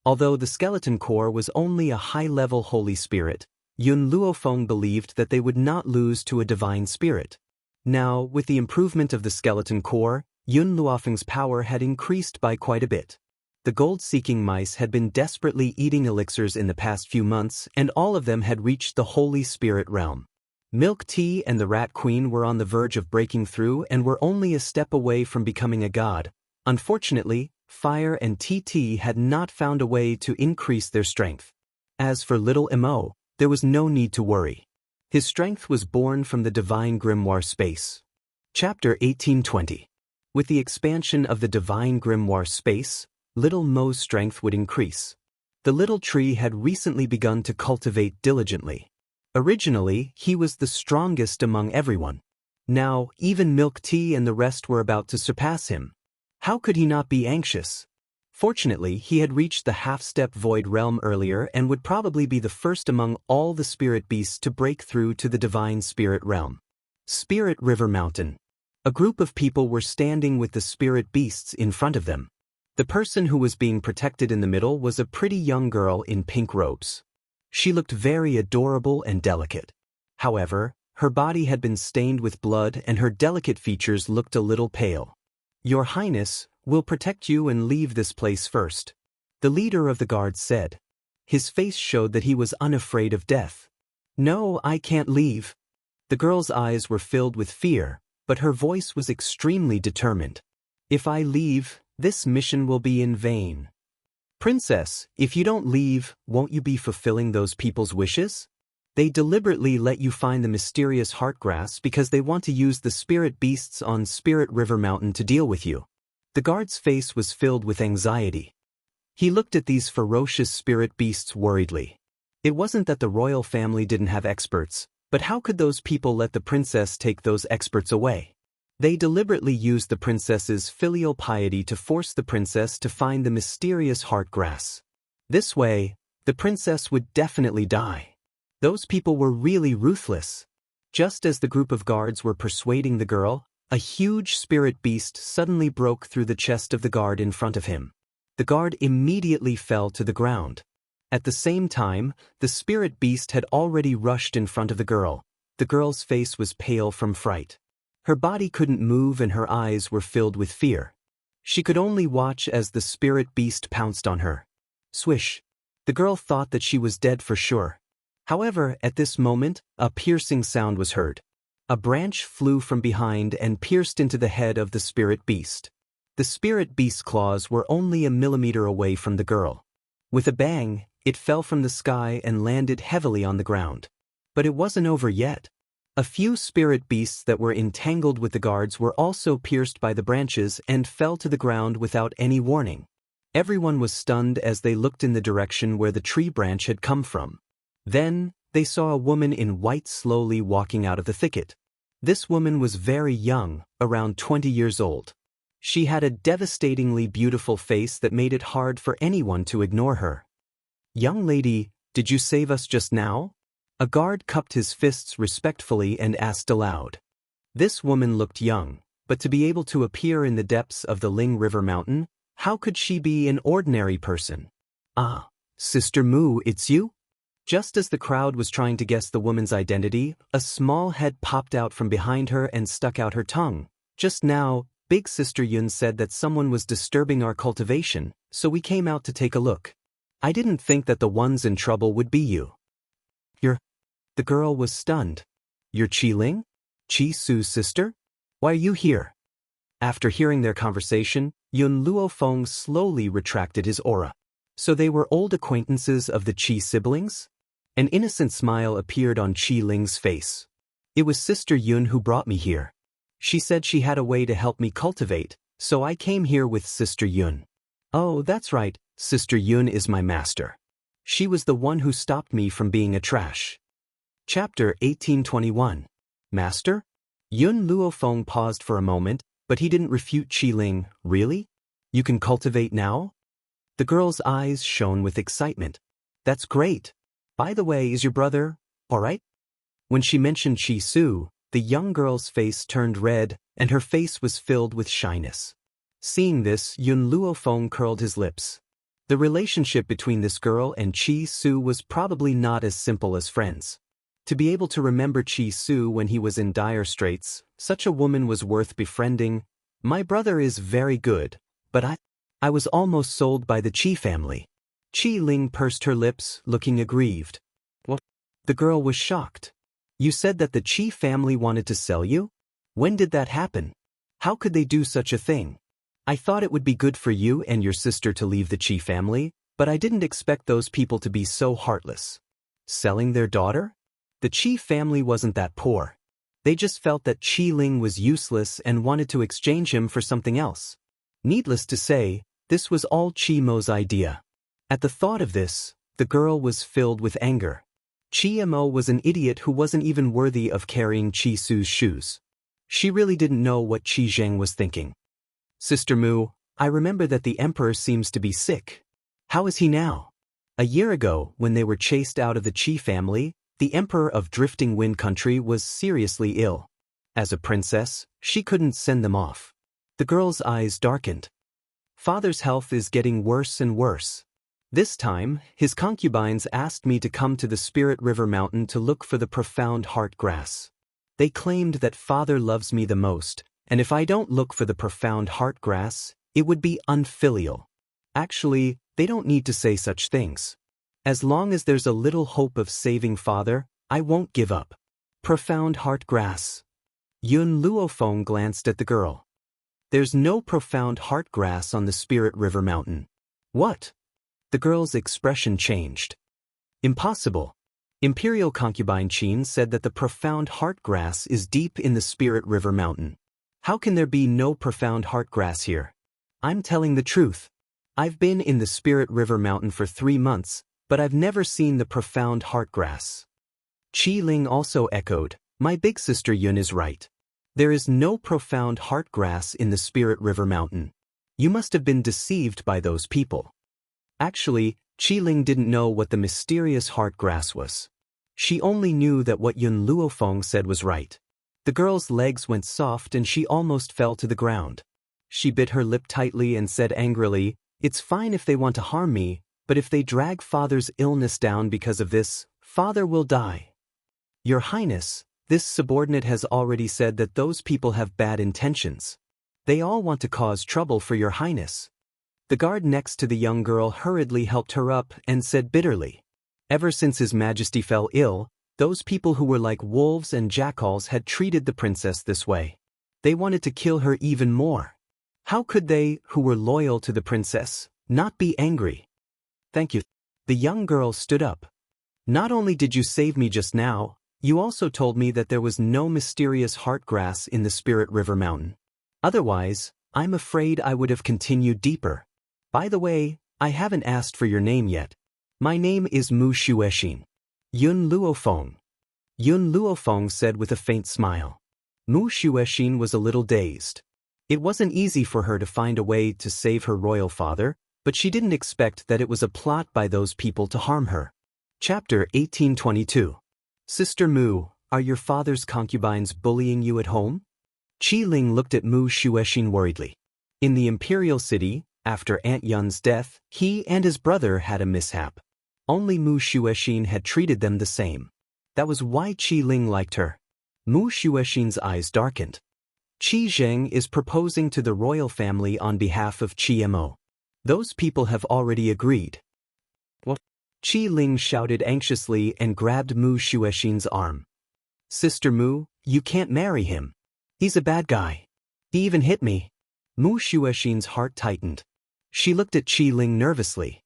Although the skeleton core was only a high-level Holy Spirit, Yun Luofeng believed that they would not lose to a divine spirit. Now, with the improvement of the skeleton core, Yun Luofeng's power had increased by quite a bit. The gold-seeking mice had been desperately eating elixirs in the past few months, and all of them had reached the Holy Spirit realm. Milk Tea and the Rat Queen were on the verge of breaking through and were only a step away from becoming a god. Unfortunately, Fire and TT had not found a way to increase their strength. As for little Mo, there was no need to worry. His strength was born from the divine grimoire space. Chapter 1820. With the expansion of the divine grimoire space, little Mo's strength would increase. The little tree had recently begun to cultivate diligently. Originally, he was the strongest among everyone. Now, even Milk Tea and the rest were about to surpass him. How could he not be anxious? Fortunately, he had reached the half-step void realm earlier and would probably be the first among all the spirit beasts to break through to the divine spirit realm. Spirit River Mountain. A group of people were standing with the spirit beasts in front of them. The person who was being protected in the middle was a pretty young girl in pink robes. She looked very adorable and delicate. However, her body had been stained with blood and her delicate features looked a little pale. "Your Highness, we'll protect you and leave this place first," the leader of the guards said. His face showed that he was unafraid of death. "No, I can't leave." The girl's eyes were filled with fear, but her voice was extremely determined. "If I leave, this mission will be in vain." "Princess, if you don't leave, won't you be fulfilling those people's wishes? They deliberately let you find the mysterious heartgrass because they want to use the spirit beasts on Spirit River Mountain to deal with you." The guard's face was filled with anxiety. He looked at these ferocious spirit beasts worriedly. It wasn't that the royal family didn't have experts, but how could those people let the princess take those experts away? They deliberately used the princess's filial piety to force the princess to find the mysterious heartgrass. This way, the princess would definitely die. Those people were really ruthless. Just as the group of guards were persuading the girl, a huge spirit beast suddenly broke through the chest of the guard in front of him. The guard immediately fell to the ground. At the same time, the spirit beast had already rushed in front of the girl. The girl's face was pale from fright. Her body couldn't move and her eyes were filled with fear. She could only watch as the spirit beast pounced on her. Swish! The girl thought that she was dead for sure. However, at this moment, a piercing sound was heard. A branch flew from behind and pierced into the head of the spirit beast. The spirit beast's claws were only a millimeter away from the girl. With a bang, it fell from the sky and landed heavily on the ground. But it wasn't over yet. A few spirit beasts that were entangled with the guards were also pierced by the branches and fell to the ground without any warning. Everyone was stunned as they looked in the direction where the tree branch had come from. Then, they saw a woman in white slowly walking out of the thicket. This woman was very young, around 20 years old. She had a devastatingly beautiful face that made it hard for anyone to ignore her. "Young lady, did you save us just now?" A guard cupped his fists respectfully and asked aloud. This woman looked young, but to be able to appear in the depths of the Ling River Mountain, how could she be an ordinary person? "Ah, Sister Mu, it's you?" Just as the crowd was trying to guess the woman's identity, a small head popped out from behind her and stuck out her tongue. "Just now, Big Sister Yun said that someone was disturbing our cultivation, so we came out to take a look. I didn't think that the ones in trouble would be you." The girl was stunned. "You're Qi Ling? Qi Su's sister? Why are you here?" After hearing their conversation, Yun Luofeng slowly retracted his aura. So they were old acquaintances of the Qi siblings? An innocent smile appeared on Qi Ling's face. "It was Sister Yun who brought me here. She said she had a way to help me cultivate, so I came here with Sister Yun." "Oh, that's right, Sister Yun is my master. She was the one who stopped me from being a trash." Chapter 1821. Master? Yun Luofeng paused for a moment, but he didn't refute Qi Ling. "Really? You can cultivate now?" The girl's eyes shone with excitement. "That's great. By the way, is your brother all right?" When she mentioned Qi Su, the young girl's face turned red, and her face was filled with shyness. Seeing this, Yun Luofeng curled his lips. The relationship between this girl and Qi Su was probably not as simple as friends. To be able to remember Qi Su when he was in dire straits, such a woman was worth befriending. "My brother is very good, but I was almost sold by the Qi family." Qi Ling pursed her lips, looking aggrieved. "What?" The girl was shocked. "You said that the Qi family wanted to sell you? When did that happen? How could they do such a thing? I thought it would be good for you and your sister to leave the Qi family, but I didn't expect those people to be so heartless." Selling their daughter? The Qi family wasn't that poor. They just felt that Qi Ling was useless and wanted to exchange him for something else. Needless to say, this was all Qi Mo's idea. At the thought of this, the girl was filled with anger. Qi Mo was an idiot who wasn't even worthy of carrying Qi Su's shoes. She really didn't know what Qi Zheng was thinking. "Sister Mu, I remember that the emperor seems to be sick. How is he now?" A year ago, when they were chased out of the Qi family, the emperor of Drifting Wind Country was seriously ill. As a princess, she couldn't send them off. The girl's eyes darkened. "Father's health is getting worse and worse. This time, his concubines asked me to come to the Spirit River Mountain to look for the profound heart grass. They claimed that father loves me the most, and if I don't look for the profound heart grass, it would be unfilial. Actually, they don't need to say such things. As long as there's a little hope of saving father, I won't give up." Profound heart grass. Yun Luofeng glanced at the girl. "There's no profound heart grass on the Spirit River Mountain." "What?" The girl's expression changed. "Impossible. Imperial concubine Qin said that the profound heart grass is deep in the Spirit River Mountain. How can there be no profound heart grass here? I'm telling the truth. I've been in the Spirit River Mountain for 3 months, but I've never seen the profound heart grass." Qi Ling also echoed, "My big sister Yun is right. There is no profound heart grass in the Spirit River Mountain. You must have been deceived by those people." Actually, Qi Ling didn't know what the mysterious heart grass was. She only knew that what Yun Luofeng said was right. The girl's legs went soft and she almost fell to the ground. She bit her lip tightly and said angrily, "It's fine if they want to harm me, but if they drag father's illness down because of this, father will die." "Your Highness, this subordinate has already said that those people have bad intentions. They all want to cause trouble for your Highness." The guard next to the young girl hurriedly helped her up and said bitterly, "Ever since His Majesty fell ill, those people who were like wolves and jackals had treated the princess this way. They wanted to kill her even more. How could they, who were loyal to the princess, not be angry?" thank you. The young girl stood up. Not only did you save me just now, you also told me that there was no mysterious heart grass in the Spirit River Mountain. Otherwise, I'm afraid I would have continued deeper. By the way, I haven't asked for your name yet. My name is Mu Shueshin. Yun Luofeng. Yun Luofeng said with a faint smile. Mu Shueshin was a little dazed. It wasn't easy for her to find a way to save her royal father, but she didn't expect that it was a plot by those people to harm her. Chapter 1822. Sister Mu, are your father's concubines bullying you at home? Qi Ling looked at Mu Shueshin worriedly. In the imperial city, after Aunt Yun's death, he and his brother had a mishap. Only Mu Shueshin had treated them the same. That was why Qi Ling liked her. Mu Shueshin's eyes darkened. Qi Zheng is proposing to the royal family on behalf of Qi Mo. Those people have already agreed. What? Qi Ling shouted anxiously and grabbed Mu Shueshin's arm. Sister Mu, you can't marry him. He's a bad guy. He even hit me. Mu Shueshin's heart tightened. She looked at Qi Ling nervously.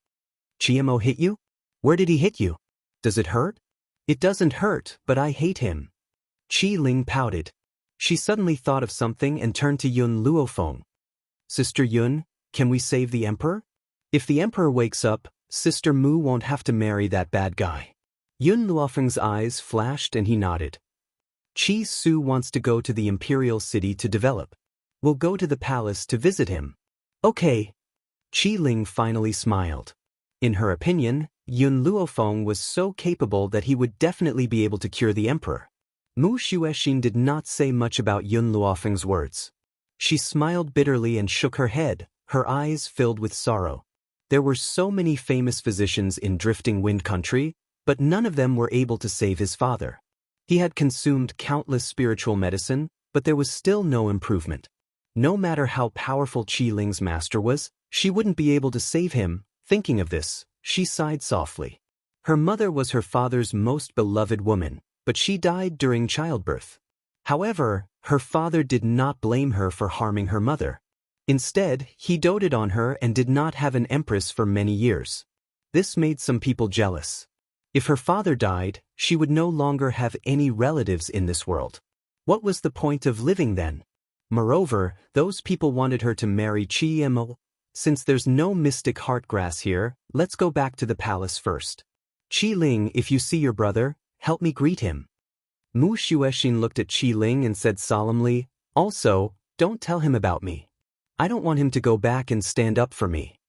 Qi Mo hit you? Where did he hit you? Does it hurt? It doesn't hurt, but I hate him. Qi Ling pouted. She suddenly thought of something and turned to Yun Luofeng. Sister Yun, can we save the emperor? If the emperor wakes up, Sister Mu won't have to marry that bad guy. Yun Luofeng's eyes flashed and he nodded. Qi Su wants to go to the imperial city to develop. We'll go to the palace to visit him. Okay. Qi Ling finally smiled. In her opinion, Yun Luofeng was so capable that he would definitely be able to cure the emperor. Mu Shueshin did not say much about Yun Luofeng's words. She smiled bitterly and shook her head, her eyes filled with sorrow. There were so many famous physicians in Drifting Wind Country, but none of them were able to save his father. He had consumed countless spiritual medicine, but there was still no improvement. No matter how powerful Qi Ling's master was, she wouldn't be able to save him. Thinking of this, she sighed softly. Her mother was her father's most beloved woman, but she died during childbirth. However, her father did not blame her for harming her mother. Instead, he doted on her and did not have an empress for many years. This made some people jealous. If her father died, she would no longer have any relatives in this world. What was the point of living then? Moreover, those people wanted her to marry Qi Mo. Since there's no mystic heart grass here, let's go back to the palace first. Qi Ling, if you see your brother, help me greet him. Mu Shueshin looked at Qi Ling and said solemnly, also, don't tell him about me. I don't want him to go back and stand up for me.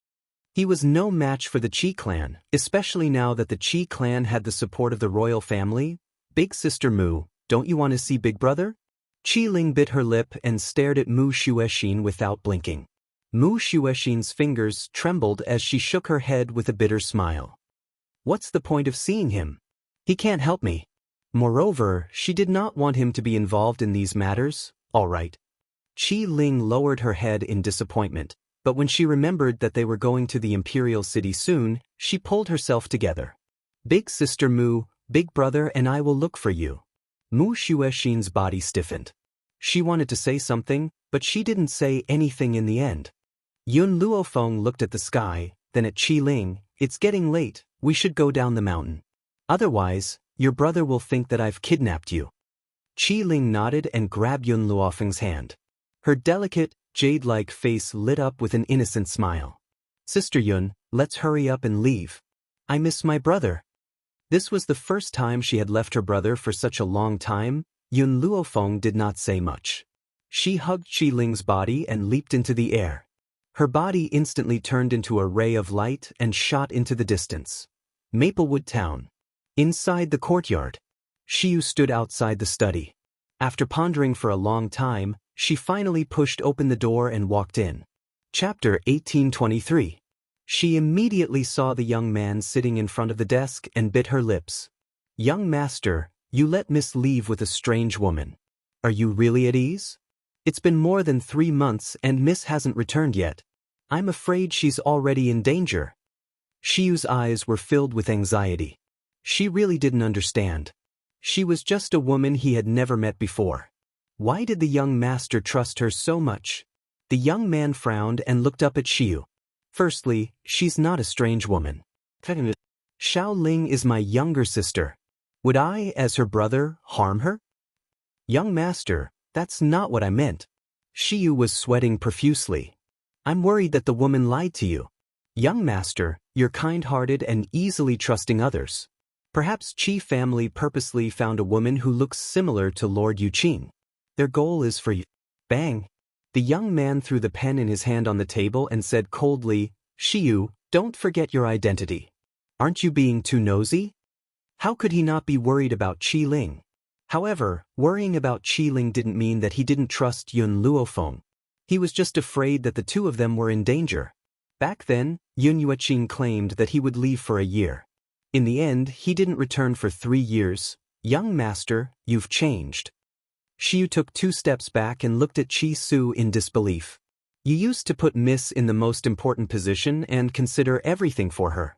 He was no match for the Qi clan, especially now that the Qi clan had the support of the royal family. Big sister Mu, don't you want to see big brother? Qi Ling bit her lip and stared at Mu Shueshin without blinking. Mu Shueshin's fingers trembled as she shook her head with a bitter smile. What's the point of seeing him? He can't help me. Moreover, she did not want him to be involved in these matters. All right. Qi Ling lowered her head in disappointment, but when she remembered that they were going to the imperial city soon, she pulled herself together. Big sister Mu, big brother and I will look for you. Mu Shueshin's body stiffened. She wanted to say something, but she didn't say anything in the end. Yun Luofeng looked at the sky, then at Qi Ling. It's getting late, we should go down the mountain. Otherwise, your brother will think that I've kidnapped you. Qi Ling nodded and grabbed Yun Luofeng's hand. Her delicate, jade-like face lit up with an innocent smile. Sister Yun, let's hurry up and leave. I miss my brother. This was the first time she had left her brother for such a long time. Yun Luofeng did not say much. She hugged Qi Ling's body and leaped into the air. Her body instantly turned into a ray of light and shot into the distance. Maplewood Town. Inside the courtyard. Shiyu stood outside the study. After pondering for a long time, she finally pushed open the door and walked in. Chapter 1823. She immediately saw the young man sitting in front of the desk and bit her lips. Young master, you let Miss leave with a strange woman. Are you really at ease? It's been more than 3 months and Miss hasn't returned yet. I'm afraid she's already in danger. Shiyu's eyes were filled with anxiety. She really didn't understand. She was just a woman he had never met before. Why did the young master trust her so much? The young man frowned and looked up at Shiyu. Firstly, she's not a strange woman. Xiao Ling is my younger sister. Would I, as her brother, harm her? Young master, that's not what I meant. Shiyu was sweating profusely. I'm worried that the woman lied to you. Young master, you're kind-hearted and easily trusting others. Perhaps Qi family purposely found a woman who looks similar to Lord Yuqing. Their goal is for you. Bang! The young man threw the pen in his hand on the table and said coldly, Shiyu, don't forget your identity. Aren't you being too nosy? How could he not be worried about Qi Ling? However, worrying about Qi Ling didn't mean that he didn't trust Yun Luofeng. He was just afraid that the two of them were in danger. Back then, Yun Yueqing claimed that he would leave for a year. In the end, he didn't return for 3 years. Young master, you've changed. Shiyu took 2 steps back and looked at Qi Su in disbelief. You used to put Miss in the most important position and consider everything for her.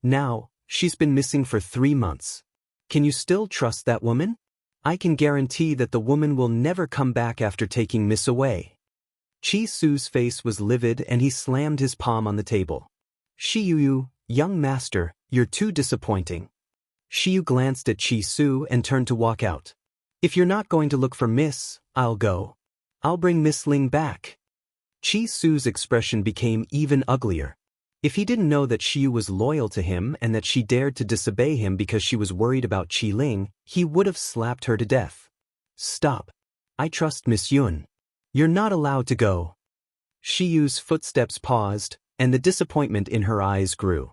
Now, she's been missing for 3 months. Can you still trust that woman? I can guarantee that the woman will never come back after taking Miss away. Qi Su's face was livid and he slammed his palm on the table. Shiyu, young master, you're too disappointing. Shiyu glanced at Qi Su and turned to walk out. If you're not going to look for Miss, I'll go. I'll bring Miss Ling back. Qi Su's expression became even uglier. If he didn't know that Shiyu was loyal to him and that she dared to disobey him because she was worried about Qi Ling, he would have slapped her to death. Stop. I trust Miss Yun. You're not allowed to go. Shiyu's footsteps paused, and the disappointment in her eyes grew.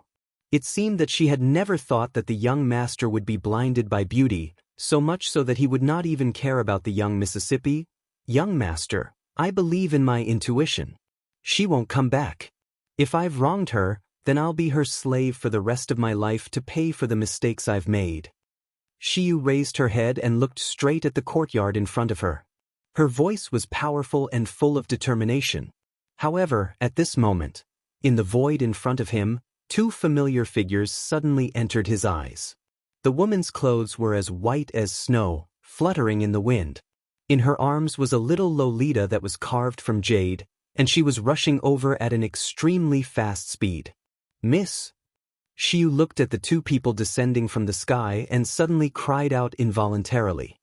It seemed that she had never thought that the young master would be blinded by beauty, so much so that he would not even care about the young Mississippi. Young master, I believe in my intuition. She won't come back. If I've wronged her, then I'll be her slave for the rest of my life to pay for the mistakes I've made. Shiyu raised her head and looked straight at the courtyard in front of her. Her voice was powerful and full of determination. However, at this moment, in the void in front of him, 2 familiar figures suddenly entered his eyes. The woman's clothes were as white as snow, fluttering in the wind. In her arms was a little Lolita that was carved from jade, and she was rushing over at an extremely fast speed. Miss! Shiyu looked at the 2 people descending from the sky and suddenly cried out involuntarily.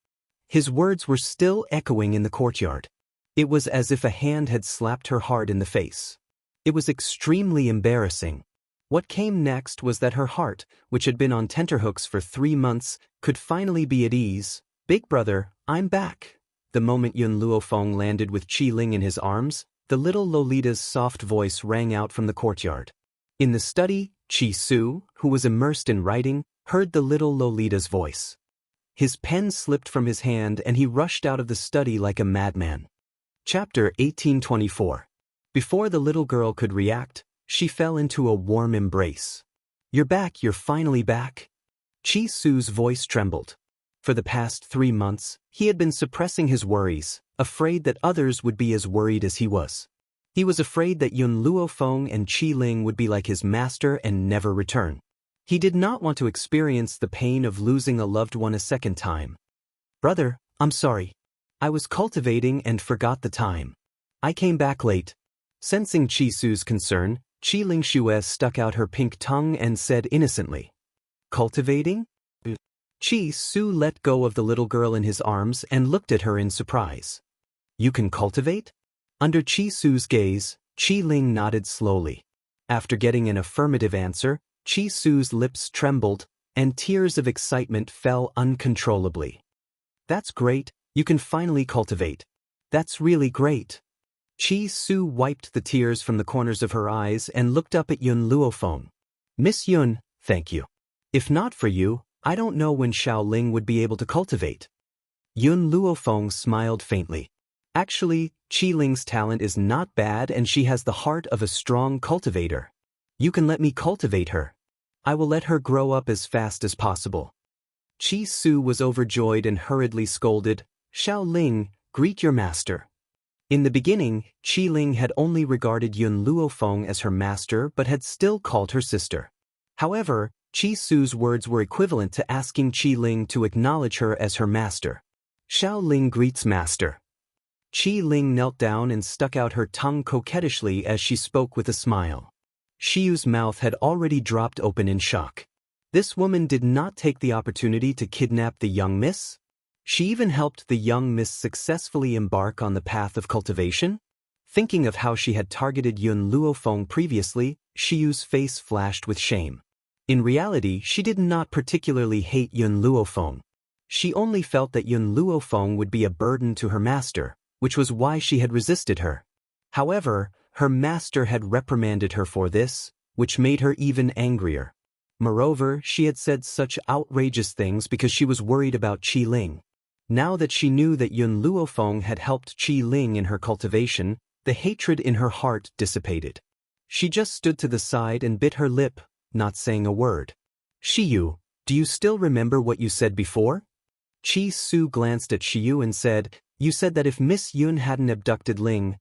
His words were still echoing in the courtyard. It was as if a hand had slapped her hard in the face. It was extremely embarrassing. What came next was that her heart, which had been on tenterhooks for 3 months, could finally be at ease. Big brother, I'm back. The moment Yun Luofeng landed with Qi Ling in his arms, the little Lolita's soft voice rang out from the courtyard. In the study, Qi Su, who was immersed in writing, heard the little Lolita's voice. His pen slipped from his hand and he rushed out of the study like a madman. Chapter 1824. Before the little girl could react, she fell into a warm embrace. You're back, you're finally back. Qi Su's voice trembled. For the past 3 months, he had been suppressing his worries, afraid that others would be as worried as he was. He was afraid that Yun Luofeng and Qi Ling would be like his master and never return. He did not want to experience the pain of losing a loved one a second time. Brother, I'm sorry. I was cultivating and forgot the time. I came back late. Sensing Qi Su's concern, Qi Ling Xue stuck out her pink tongue and said innocently, Cultivating? Qi Su let go of the little girl in his arms and looked at her in surprise. You can cultivate? Under Qi Su's gaze, Qi Ling nodded slowly. After getting an affirmative answer, Qi Su's lips trembled, and tears of excitement fell uncontrollably. That's great, you can finally cultivate. That's really great. Qi Su wiped the tears from the corners of her eyes and looked up at Yun Luofeng. Miss Yun, thank you. If not for you, I don't know when Xiao Ling would be able to cultivate. Yun Luofeng smiled faintly. Actually, Qi Ling's talent is not bad and she has the heart of a strong cultivator. You can let me cultivate her. I will let her grow up as fast as possible. Qi Su was overjoyed and hurriedly scolded, Xiao Ling, greet your master. In the beginning, Qi Ling had only regarded Yun Luofeng as her master but had still called her sister. However, Qi Su's words were equivalent to asking Qi Ling to acknowledge her as her master. Xiao Ling greets master. Qi Ling knelt down and stuck out her tongue coquettishly as she spoke with a smile. Shiyu's mouth had already dropped open in shock. This woman did not take the opportunity to kidnap the young miss? She even helped the young miss successfully embark on the path of cultivation? Thinking of how she had targeted Yun Luofeng previously, Shiyu's face flashed with shame. In reality, she did not particularly hate Yun Luofeng. She only felt that Yun Luofeng would be a burden to her master, which was why she had resisted her. However, her master had reprimanded her for this, which made her even angrier. Moreover, she had said such outrageous things because she was worried about Qi Ling. Now that she knew that Yun Luofeng had helped Qi Ling in her cultivation, the hatred in her heart dissipated. She just stood to the side and bit her lip, not saying a word. Shiyu, do you still remember what you said before? Qi Su glanced at Shiyu and said, you said that if Miss Yun hadn't abducted Ling,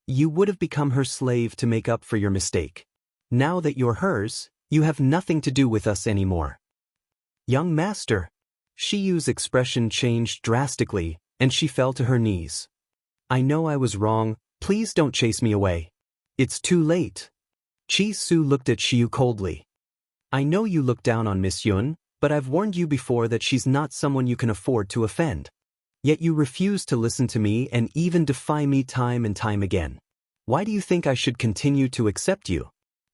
you would have become her slave to make up for your mistake. Now that you're hers, you have nothing to do with us anymore. Young master. Shiyu's expression changed drastically, and she fell to her knees. I know I was wrong, please don't chase me away. It's too late. Qi Su looked at Shiyu coldly. I know you look down on Miss Yun, but I've warned you before that she's not someone you can afford to offend. Yet you refuse to listen to me and even defy me time and time again. Why do you think I should continue to accept you?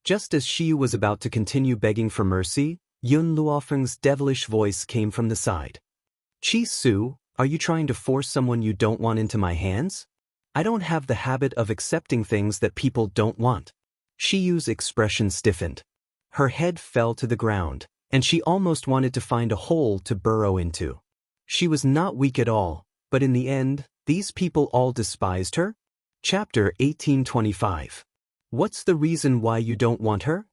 Just as Shiyu was about to continue begging for mercy, Yun Luofeng's devilish voice came from the side. Qi Su, are you trying to force someone you don't want into my hands? I don't have the habit of accepting things that people don't want. Shiyu's expression stiffened. Her head fell to the ground, and she almost wanted to find a hole to burrow into. She was not weak at all, but in the end, these people all despised her? Chapter 1825. What's the reason why you don't want her?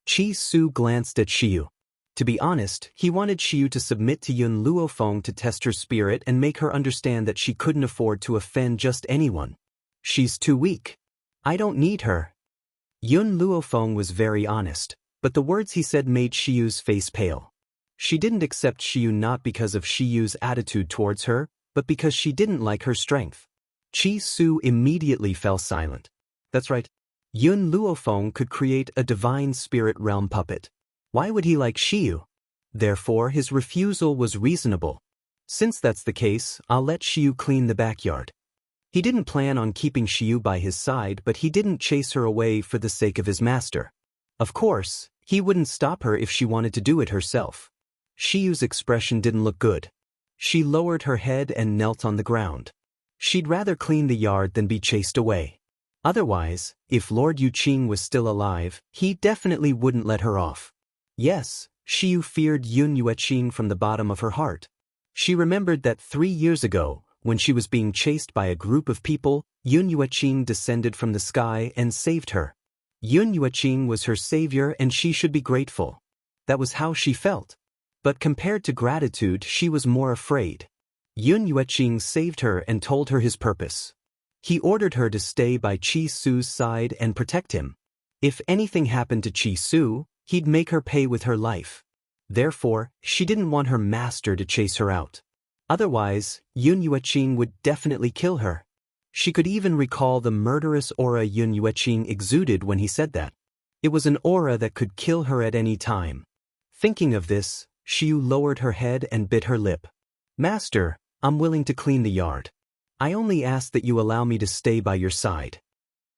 Qi Su glanced at Shiyu. To be honest, he wanted Shiyu to submit to Yun Luofeng to test her spirit and make her understand that she couldn't afford to offend just anyone. She's too weak. I don't need her. Yun Luofeng was very honest, but the words he said made Shiyu's face pale. She didn't accept Shiyu not because of Shiyu's attitude towards her, but because she didn't like her strength. Qi Su immediately fell silent. That's right. Yun Luofeng could create a divine spirit realm puppet. Why would he like Shiyu? Therefore, his refusal was reasonable. Since that's the case, I'll let Shiyu clean the backyard. He didn't plan on keeping Shiyu by his side, but he didn't chase her away for the sake of his master. Of course, he wouldn't stop her if she wanted to do it herself. Shiyu's expression didn't look good. She lowered her head and knelt on the ground. She'd rather clean the yard than be chased away. Otherwise, if Lord Yuqing was still alive, he definitely wouldn't let her off. Yes, Shiyu feared Yun Yuqing from the bottom of her heart. She remembered that 3 years ago, when she was being chased by a group of people, Yun Yuqing descended from the sky and saved her. Yun Yuqing was her savior and she should be grateful. That was how she felt. But compared to gratitude, she was more afraid. Yun Yuqing saved her and told her his purpose. He ordered her to stay by Qi Su's side and protect him. If anything happened to Qi Su, he'd make her pay with her life. Therefore, she didn't want her master to chase her out. Otherwise, Yun Yuqing would definitely kill her. She could even recall the murderous aura Yun Yuqing exuded when he said that. It was an aura that could kill her at any time. Thinking of this, Shiyu lowered her head and bit her lip. Master, I'm willing to clean the yard. I only ask that you allow me to stay by your side.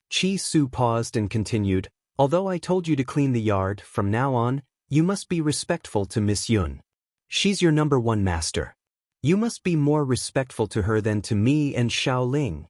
Qi Su paused and continued, although I told you to clean the yard, from now on, you must be respectful to Miss Yun. She's your number one master. You must be more respectful to her than to me and Xiao Ling.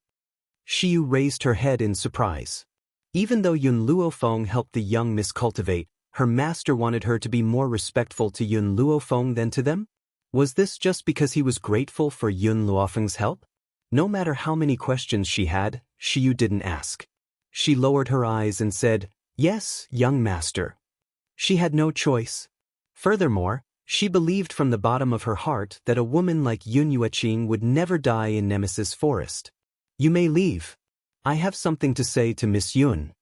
Shiyu raised her head in surprise. Even though Yun Luofeng helped the young miss cultivate, her master wanted her to be more respectful to Yun Luofeng than to them? Was this just because he was grateful for Yun Luofeng's help? No matter how many questions she had, Shiyu didn't ask. She lowered her eyes and said, Yes, young master. She had no choice. Furthermore, she believed from the bottom of her heart that a woman like Yun Yuqing would never die in Nemesis Forest. You may leave. I have something to say to Miss Yun.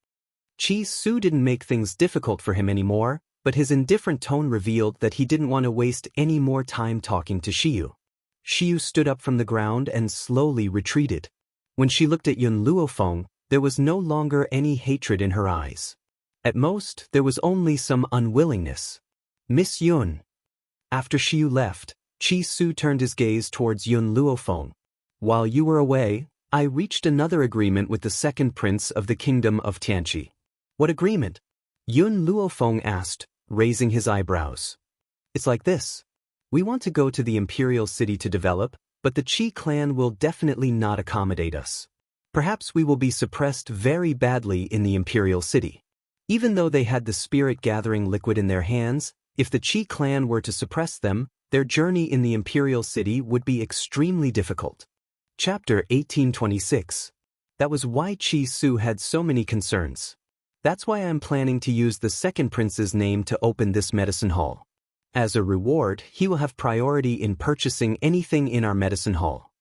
Qi Su didn't make things difficult for him anymore, but his indifferent tone revealed that he didn't want to waste any more time talking to Shiyu. Shiyu stood up from the ground and slowly retreated. When she looked at Yun Luofeng, there was no longer any hatred in her eyes. At most, there was only some unwillingness. Miss Yun. After Xiu left, Chi Su turned his gaze towards Yun Luofeng. While you were away, I reached another agreement with the second prince of the kingdom of Tianqi. What agreement? Yun Luofeng asked, raising his eyebrows. It's like this. We want to go to the imperial city to develop, but the Qi clan will definitely not accommodate us. Perhaps we will be suppressed very badly in the imperial city. Even though they had the spirit-gathering liquid in their hands, if the Qi clan were to suppress them, their journey in the imperial city would be extremely difficult. Chapter 1826. That was why Chi Su had so many concerns. That's why I'm planning to use the second prince's name to open this medicine hall. As a reward, he will have priority in purchasing anything in our medicine hall.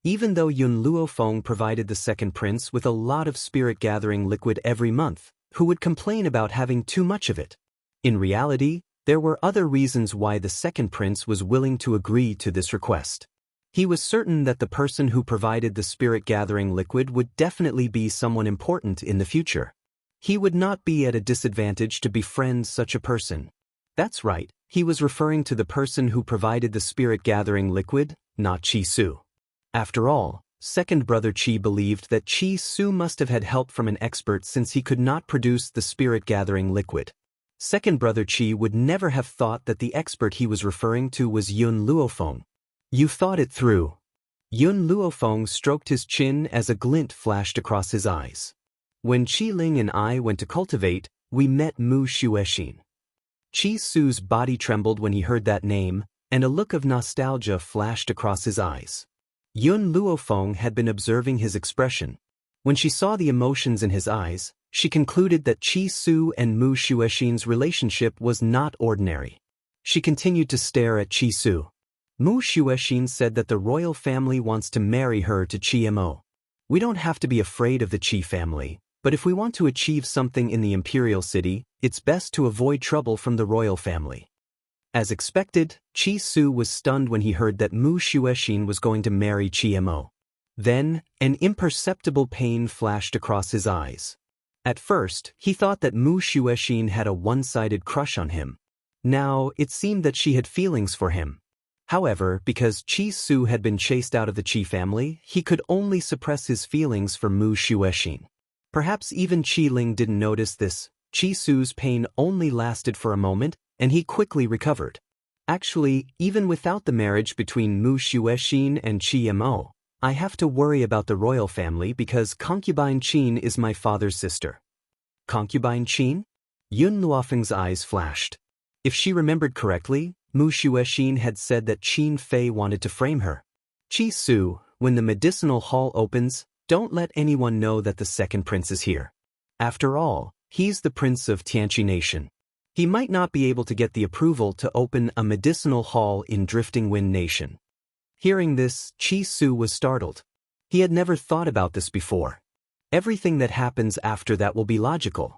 Even though Yun Luofeng provided the second prince with a lot of spirit-gathering liquid every month, who would complain about having too much of it? In reality, there were other reasons why the second prince was willing to agree to this request. He was certain that the person who provided the spirit-gathering liquid would definitely be someone important in the future. He would not be at a disadvantage to befriend such a person. That's right, he was referring to the person who provided the spirit-gathering liquid, not Chi Su. After all, second brother Chi believed that Chi Su must have had help from an expert since he could not produce the spirit-gathering liquid. Second brother Chi would never have thought that the expert he was referring to was Yun Luofeng. You thought it through. Yun Luofeng stroked his chin as a glint flashed across his eyes. When Qi Ling and I went to cultivate, we met Mu Xuexin. Chi Su's body trembled when he heard that name, and a look of nostalgia flashed across his eyes. Yun Luofeng had been observing his expression. When she saw the emotions in his eyes, she concluded that Chi Su and Mu Xuexin's relationship was not ordinary. She continued to stare at Chi Su. Mu Xuexin said that the royal family wants to marry her to Qi Mo. We don't have to be afraid of the Qi family, but if we want to achieve something in the imperial city, it's best to avoid trouble from the royal family. As expected, Chi Su was stunned when he heard that Mu Xuexin was going to marry Qi Mo. Then, an imperceptible pain flashed across his eyes. At first, he thought that Mu Xuexin had a one-sided crush on him. Now, it seemed that she had feelings for him. However, because Chi Su had been chased out of the Qi family, he could only suppress his feelings for Mu Xuexin. Perhaps even Qi Ling didn't notice this. Chi Su's pain only lasted for a moment, and he quickly recovered. Actually, even without the marriage between Mu Xuexin and Qi Mo, I have to worry about the royal family because concubine Qin is my father's sister. Concubine Qin? Yun Luofeng's eyes flashed. If she remembered correctly, Mu Xuexin had said that Qin Fei wanted to frame her. Chi Su, when the medicinal hall opens, don't let anyone know that the second prince is here. After all, he's the prince of Tianqi Nation. He might not be able to get the approval to open a medicinal hall in Drifting Wind Nation. Hearing this, Chi Su was startled. He had never thought about this before. Everything that happens after that will be logical.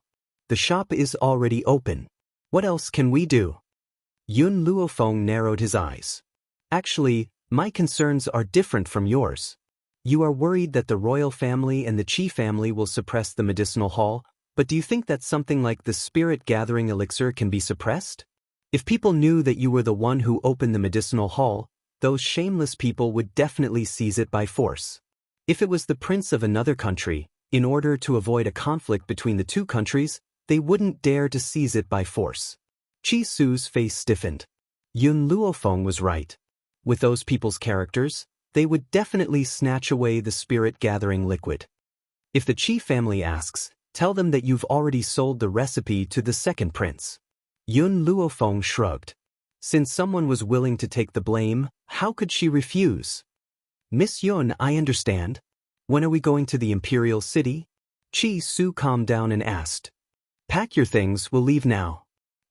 The shop is already open. What else can we do? Yun Luofeng narrowed his eyes. Actually, my concerns are different from yours. You are worried that the royal family and the Qi family will suppress the medicinal hall, but do you think that something like the spirit-gathering elixir can be suppressed? If people knew that you were the one who opened the medicinal hall, those shameless people would definitely seize it by force. If it was the prince of another country, in order to avoid a conflict between the two countries, they wouldn't dare to seize it by force. Chi Su's face stiffened. Yun Luofeng was right. With those people's characters, they would definitely snatch away the spirit-gathering liquid. If the Qi family asks, tell them that you've already sold the recipe to the second prince. Yun Luofeng shrugged. Since someone was willing to take the blame, how could she refuse? Miss Yun, I understand. When are we going to the imperial city? Chi Su calmed down and asked. Pack your things, we'll leave now.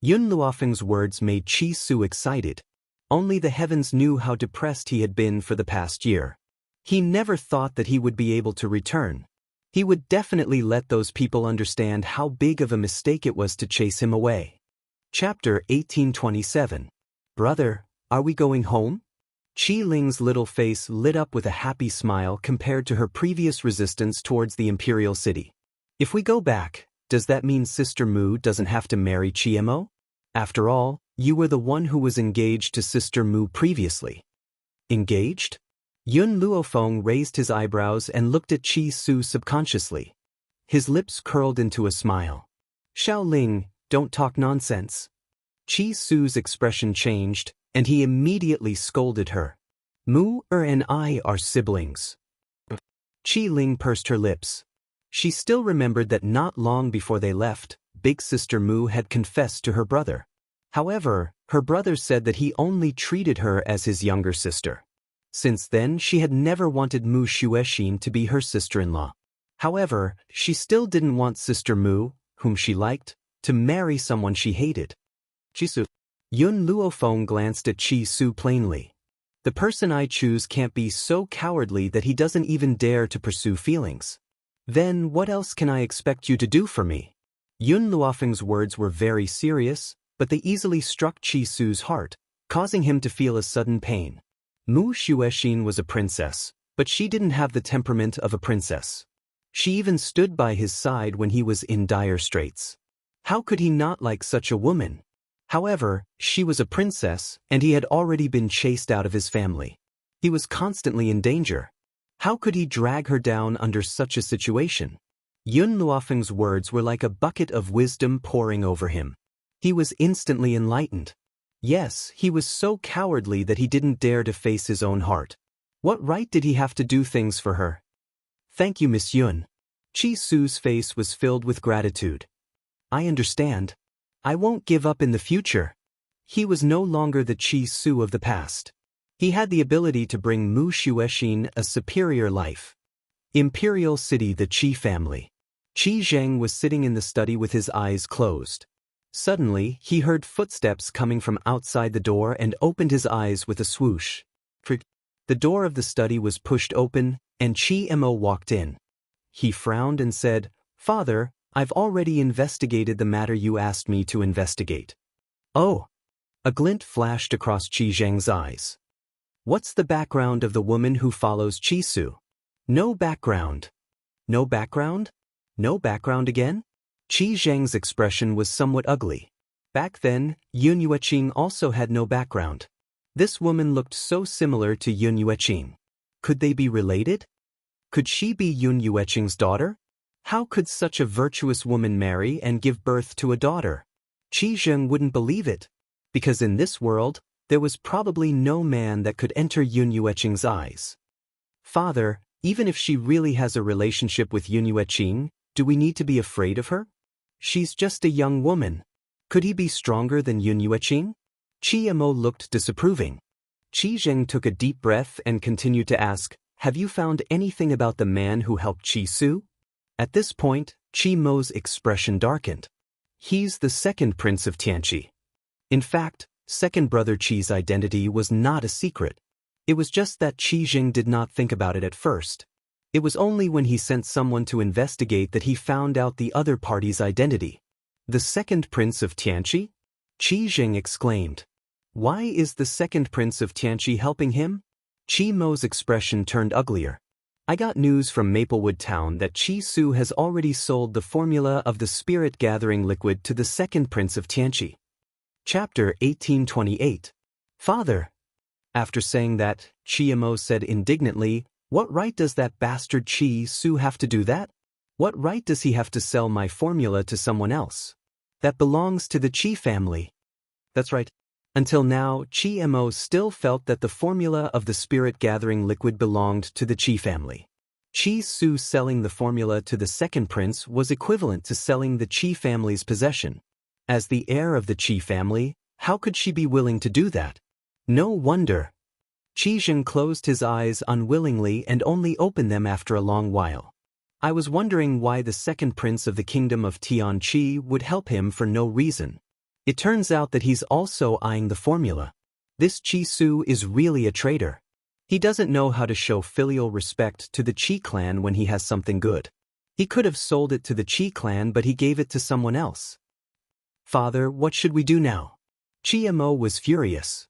Yun Luofeng's words made Chi Su excited. Only the heavens knew how depressed he had been for the past year. He never thought that he would be able to return. He would definitely let those people understand how big of a mistake it was to chase him away. Chapter 1827. Brother, are we going home? Qi Ling's little face lit up with a happy smile compared to her previous resistance towards the imperial city. If we go back, does that mean Sister Mu doesn't have to marry Chiemo? After all, you were the one who was engaged to Sister Mu previously. Engaged? Yun Luofeng raised his eyebrows and looked at Chi Su subconsciously. His lips curled into a smile. Xiao Ling, don't talk nonsense. Chi Su's expression changed, and he immediately scolded her. Mu and I are siblings. Chi Ling pursed her lips. She still remembered that not long before they left, Big Sister Mu had confessed to her brother. However, her brother said that he only treated her as his younger sister. Since then, she had never wanted Mu Xuexin to be her sister-in-law. However, she still didn't want Sister Mu, whom she liked, to marry someone she hated. Chi Su. Yun Luofeng glanced at Chi Su plainly. The person I choose can't be so cowardly that he doesn't even dare to pursue feelings. Then what else can I expect you to do for me? Yun Luofeng's words were very serious, but they easily struck Chi Su's heart, causing him to feel a sudden pain. Mu Xuexin was a princess, but she didn't have the temperament of a princess. She even stood by his side when he was in dire straits. How could he not like such a woman? However, she was a princess, and he had already been chased out of his family. He was constantly in danger. How could he drag her down under such a situation? Yun Luofeng's words were like a bucket of wisdom pouring over him. He was instantly enlightened. Yes, he was so cowardly that he didn't dare to face his own heart. What right did he have to do things for her? Thank you, Miss Yun. Chi Su's face was filled with gratitude. I understand. I won't give up in the future. He was no longer the Chi Su of the past. He had the ability to bring Mu Xuexin a superior life. Imperial City, the Qi family. Qi Zheng was sitting in the study with his eyes closed. Suddenly, he heard footsteps coming from outside the door and opened his eyes with a swoosh. The door of the study was pushed open, and Chi Mo walked in. He frowned and said, Father, I've already investigated the matter you asked me to investigate. Oh! A glint flashed across Qi Zheng's eyes. What's the background of the woman who follows Chi Su? No background. No background? No background again? Qi Zheng's expression was somewhat ugly. Back then, Yun Yueqing also had no background. This woman looked so similar to Yun Yueqing. Could they be related? Could she be Yun Yueqing's daughter? How could such a virtuous woman marry and give birth to a daughter? Qi Zheng wouldn't believe it, because in this world, there was probably no man that could enter Yun Yueqing's eyes. Father, even if she really has a relationship with Yun Yueqing, do we need to be afraid of her? She's just a young woman. Could he be stronger than Yun Yueqing? Qi Mo looked disapproving. Qi Zheng took a deep breath and continued to ask, Have you found anything about the man who helped Chi Su? At this point, Qi Mo's expression darkened. He's the second prince of Tianqi. In fact, second brother Qi's identity was not a secret. It was just that Qi Zheng did not think about it at first. It was only when he sent someone to investigate that he found out the other party's identity. The second prince of Tianqi? Qi Zheng exclaimed. Why is the second prince of Tianqi helping him? Qi Mo's expression turned uglier. I got news from Maplewood Town that Chi Su has already sold the formula of the spirit-gathering liquid to the second prince of Tianqi. Chapter 1828. Father. After saying that, Qi Mo said indignantly, What right does that bastard Chi Su have to do that? What right does he have to sell my formula to someone else? That belongs to the Qi family. That's right. Until now, Qi Mo still felt that the formula of the spirit-gathering liquid belonged to the Qi family. Chi Su selling the formula to the second prince was equivalent to selling the Qi family's possession. As the heir of the Qi family, how could she be willing to do that? No wonder. Qi Zheng closed his eyes unwillingly and only opened them after a long while. I was wondering why the second prince of the kingdom of Tianqi would help him for no reason. It turns out that he's also eyeing the formula. This Chi Su is really a traitor. He doesn't know how to show filial respect to the Qi clan when he has something good. He could have sold it to the Qi clan, but he gave it to someone else. Father, what should we do now? Qi Mo was furious.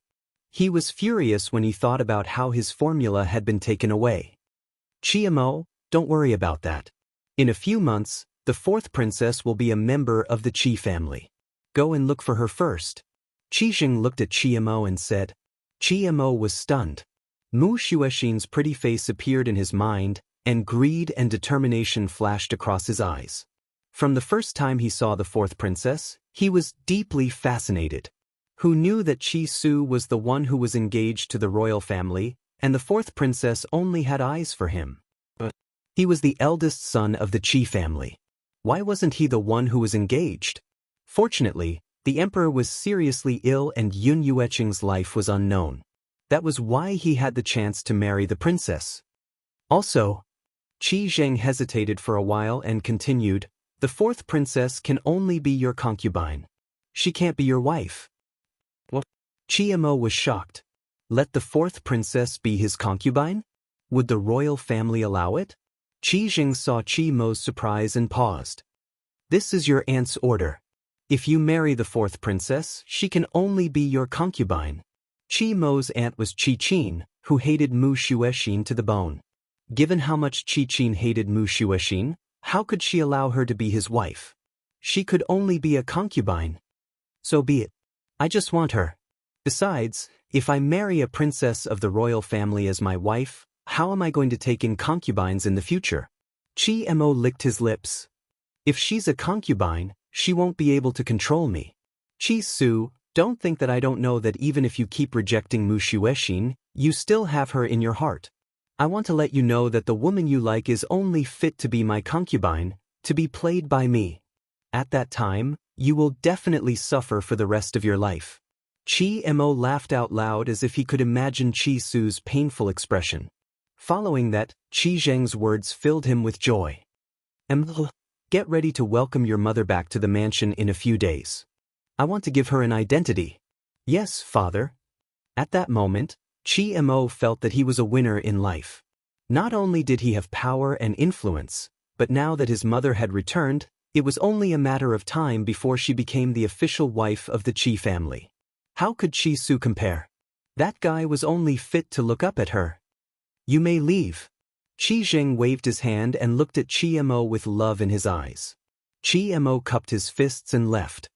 He was furious when he thought about how his formula had been taken away. Qi Mo, don't worry about that. In a few months, The fourth princess will be a member of the Qi family. Go and look for her first. Qi Jing looked at Qi Mo and said. Qi Mo was stunned. Mu Xuexin's pretty face appeared in his mind, and greed and determination flashed across his eyes. From the first time he saw the fourth princess, he was deeply fascinated. Who knew that Qi Su was the one who was engaged to the royal family, and the fourth princess only had eyes for him? But he was the eldest son of the Qi family. Why wasn't he the one who was engaged? Fortunately, the emperor was seriously ill and Yun Yueqing's life was unknown. That was why he had the chance to marry the princess. Also, Qi Zheng hesitated for a while and continued, the fourth princess can only be your concubine. She can't be your wife. What? Qi Mo was shocked. Let the fourth princess be his concubine? Would the royal family allow it? Qi Zheng saw Qi Mo's surprise and paused. This is your aunt's order. If you marry the fourth princess, she can only be your concubine. Qi Mo's aunt was Qi Qin, who hated Mu Xuexin to the bone. Given how much Qi Qin hated Mu Xuexin, how could she allow her to be his wife? She could only be a concubine. So be it. I just want her. Besides, if I marry a princess of the royal family as my wife, how am I going to take in concubines in the future? Qi Mo licked his lips. If she's a concubine, she won't be able to control me. Qi Su, don't think that I don't know that even if you keep rejecting Mu Xuexin, you still have her in your heart. I want to let you know that the woman you like is only fit to be my concubine, to be played by me. At that time, you will definitely suffer for the rest of your life. Qi Mo laughed out loud as if he could imagine Qi Su's painful expression. Following that, Qi Zheng's words filled him with joy. Get ready to welcome your mother back to the mansion in a few days. I want to give her an identity. Yes, father. At that moment, Qi Mo felt that he was a winner in life. Not only did he have power and influence, but now that his mother had returned, it was only a matter of time before she became the official wife of the Qi family. How could Qi Su compare? That guy was only fit to look up at her. You may leave. Qi Zheng waved his hand and looked at Qi Mo with love in his eyes. Qi Mo cupped his fists and left.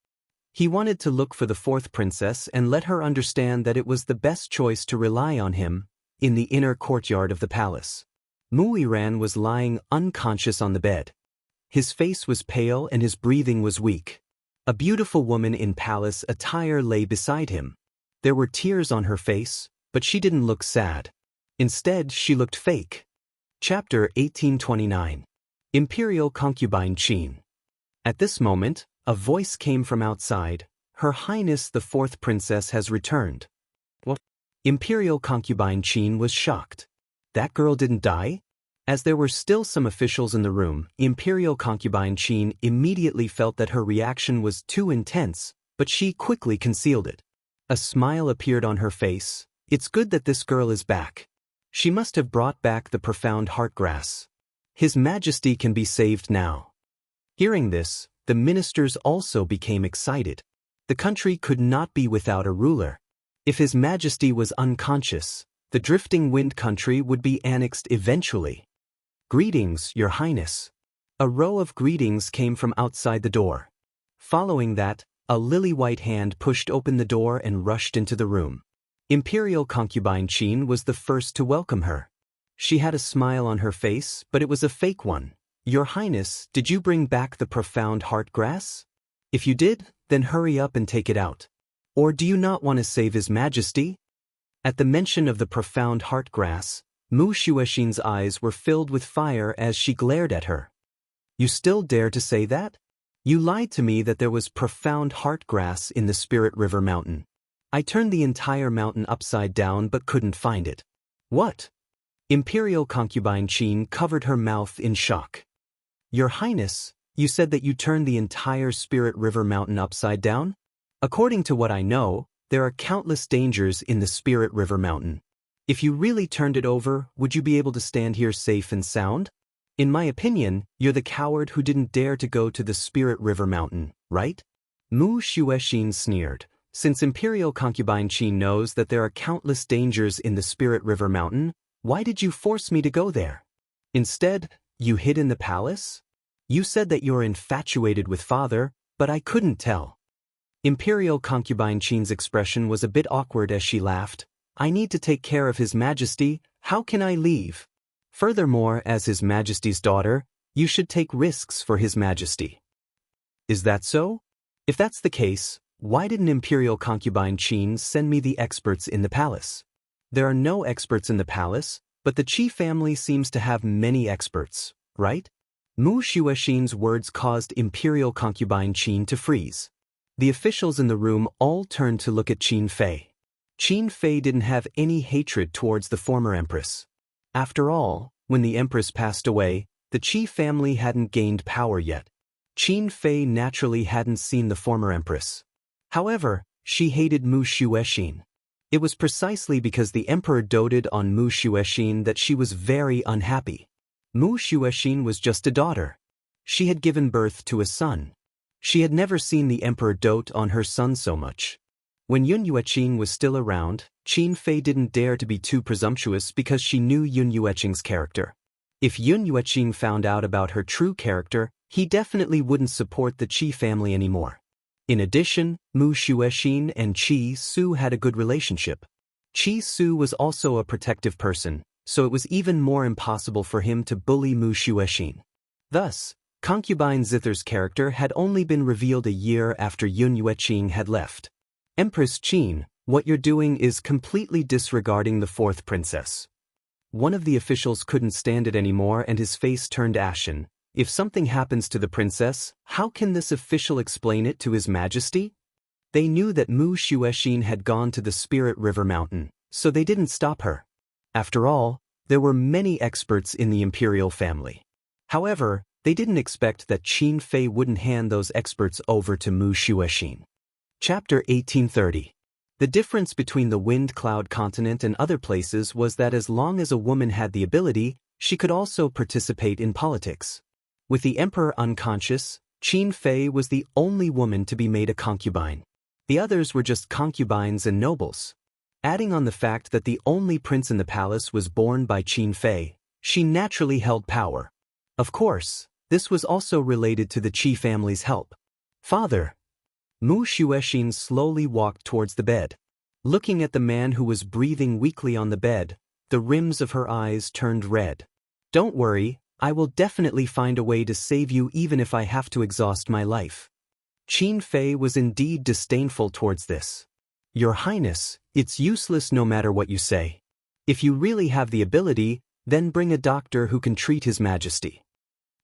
He wanted to look for the fourth princess and let her understand that it was the best choice to rely on him, in the inner courtyard of the palace. Mu Yiran was lying unconscious on the bed. His face was pale and his breathing was weak. A beautiful woman in palace attire lay beside him. There were tears on her face, but she didn't look sad. Instead, she looked fake. Chapter 1829. Imperial Concubine Qin. At this moment, a voice came from outside. Her Highness the fourth princess has returned. What? Imperial Concubine Qin was shocked. That girl didn't die? As there were still some officials in the room, Imperial Concubine Qin immediately felt that her reaction was too intense, but she quickly concealed it. A smile appeared on her face. It's good that this girl is back. She must have brought back the profound heartgrass. His Majesty can be saved now. Hearing this, the ministers also became excited. The country could not be without a ruler. If His Majesty was unconscious, the drifting wind country would be annexed eventually. Greetings, Your Highness. A row of greetings came from outside the door. Following that, a lily-white hand pushed open the door and rushed into the room. Imperial Concubine Qin was the first to welcome her. She had a smile on her face, but it was a fake one. Your Highness, did you bring back the profound heartgrass? If you did, then hurry up and take it out. Or do you not want to save His Majesty? At the mention of the profound heartgrass, Mu Xuexin's eyes were filled with fire as she glared at her. You still dare to say that? You lied to me that there was profound heartgrass in the Spirit River Mountain. I turned the entire mountain upside down but couldn't find it. What? Imperial Concubine Qin covered her mouth in shock. Your Highness, you said that you turned the entire Spirit River Mountain upside down? According to what I know, there are countless dangers in the Spirit River Mountain. If you really turned it over, would you be able to stand here safe and sound? In my opinion, you're the coward who didn't dare to go to the Spirit River Mountain, right? Mu Xuexin sneered. Since Imperial Concubine Qin knows that there are countless dangers in the Spirit River Mountain, why did you force me to go there? Instead, you hid in the palace? You said that you're infatuated with father, but I couldn't tell. Imperial concubine Qin's expression was a bit awkward as she laughed. I need to take care of His Majesty, how can I leave? Furthermore, as His Majesty's daughter, you should take risks for His Majesty. Is that so? If that's the case, why didn't Imperial concubine Qin send me the experts in the palace? There are no experts in the palace, but the Qi family seems to have many experts, right? Mu Xuexin's words caused Imperial concubine Qin to freeze. The officials in the room all turned to look at Qin Fei. Qin Fei didn't have any hatred towards the former empress. After all, when the empress passed away, the Qi family hadn't gained power yet. Qin Fei naturally hadn't seen the former empress. However, she hated Mu Xuexin. It was precisely because the emperor doted on Mu Xuexin that she was very unhappy. Mu Xuexin was just a daughter. She had given birth to a son. She had never seen the emperor dote on her son so much. When Yun Yueqing was still around, Qin Fei didn't dare to be too presumptuous because she knew Yun Yueqing's character. If Yun Yueqing found out about her true character, he definitely wouldn't support the Qi family anymore. In addition, Mu Xuexin and Qi Su had a good relationship. Qi Su was also a protective person, so it was even more impossible for him to bully Mu Xuexin. Thus, concubine Zither's character had only been revealed a year after Yun Yueqing had left. Empress Qin, what you're doing is completely disregarding the fourth princess. One of the officials couldn't stand it anymore and his face turned ashen. If something happens to the princess, how can this official explain it to His Majesty? They knew that Mu Xuexin had gone to the Spirit River Mountain, so they didn't stop her. After all, there were many experts in the imperial family. However, they didn't expect that Qin Fei wouldn't hand those experts over to Mu Xuexin. Chapter 1830. The difference between the Wind Cloud continent and other places was that as long as a woman had the ability, she could also participate in politics. With the emperor unconscious, Qin Fei was the only woman to be made a concubine. The others were just concubines and nobles. Adding on the fact that the only prince in the palace was born by Qin Fei, she naturally held power. Of course, this was also related to the Qi family's help. Father. Mu Xuexin slowly walked towards the bed. Looking at the man who was breathing weakly on the bed, the rims of her eyes turned red. Don't worry, I will definitely find a way to save you even if I have to exhaust my life. Qin Fei was indeed disdainful towards this. Your Highness, it's useless no matter what you say. If you really have the ability, then bring a doctor who can treat His Majesty.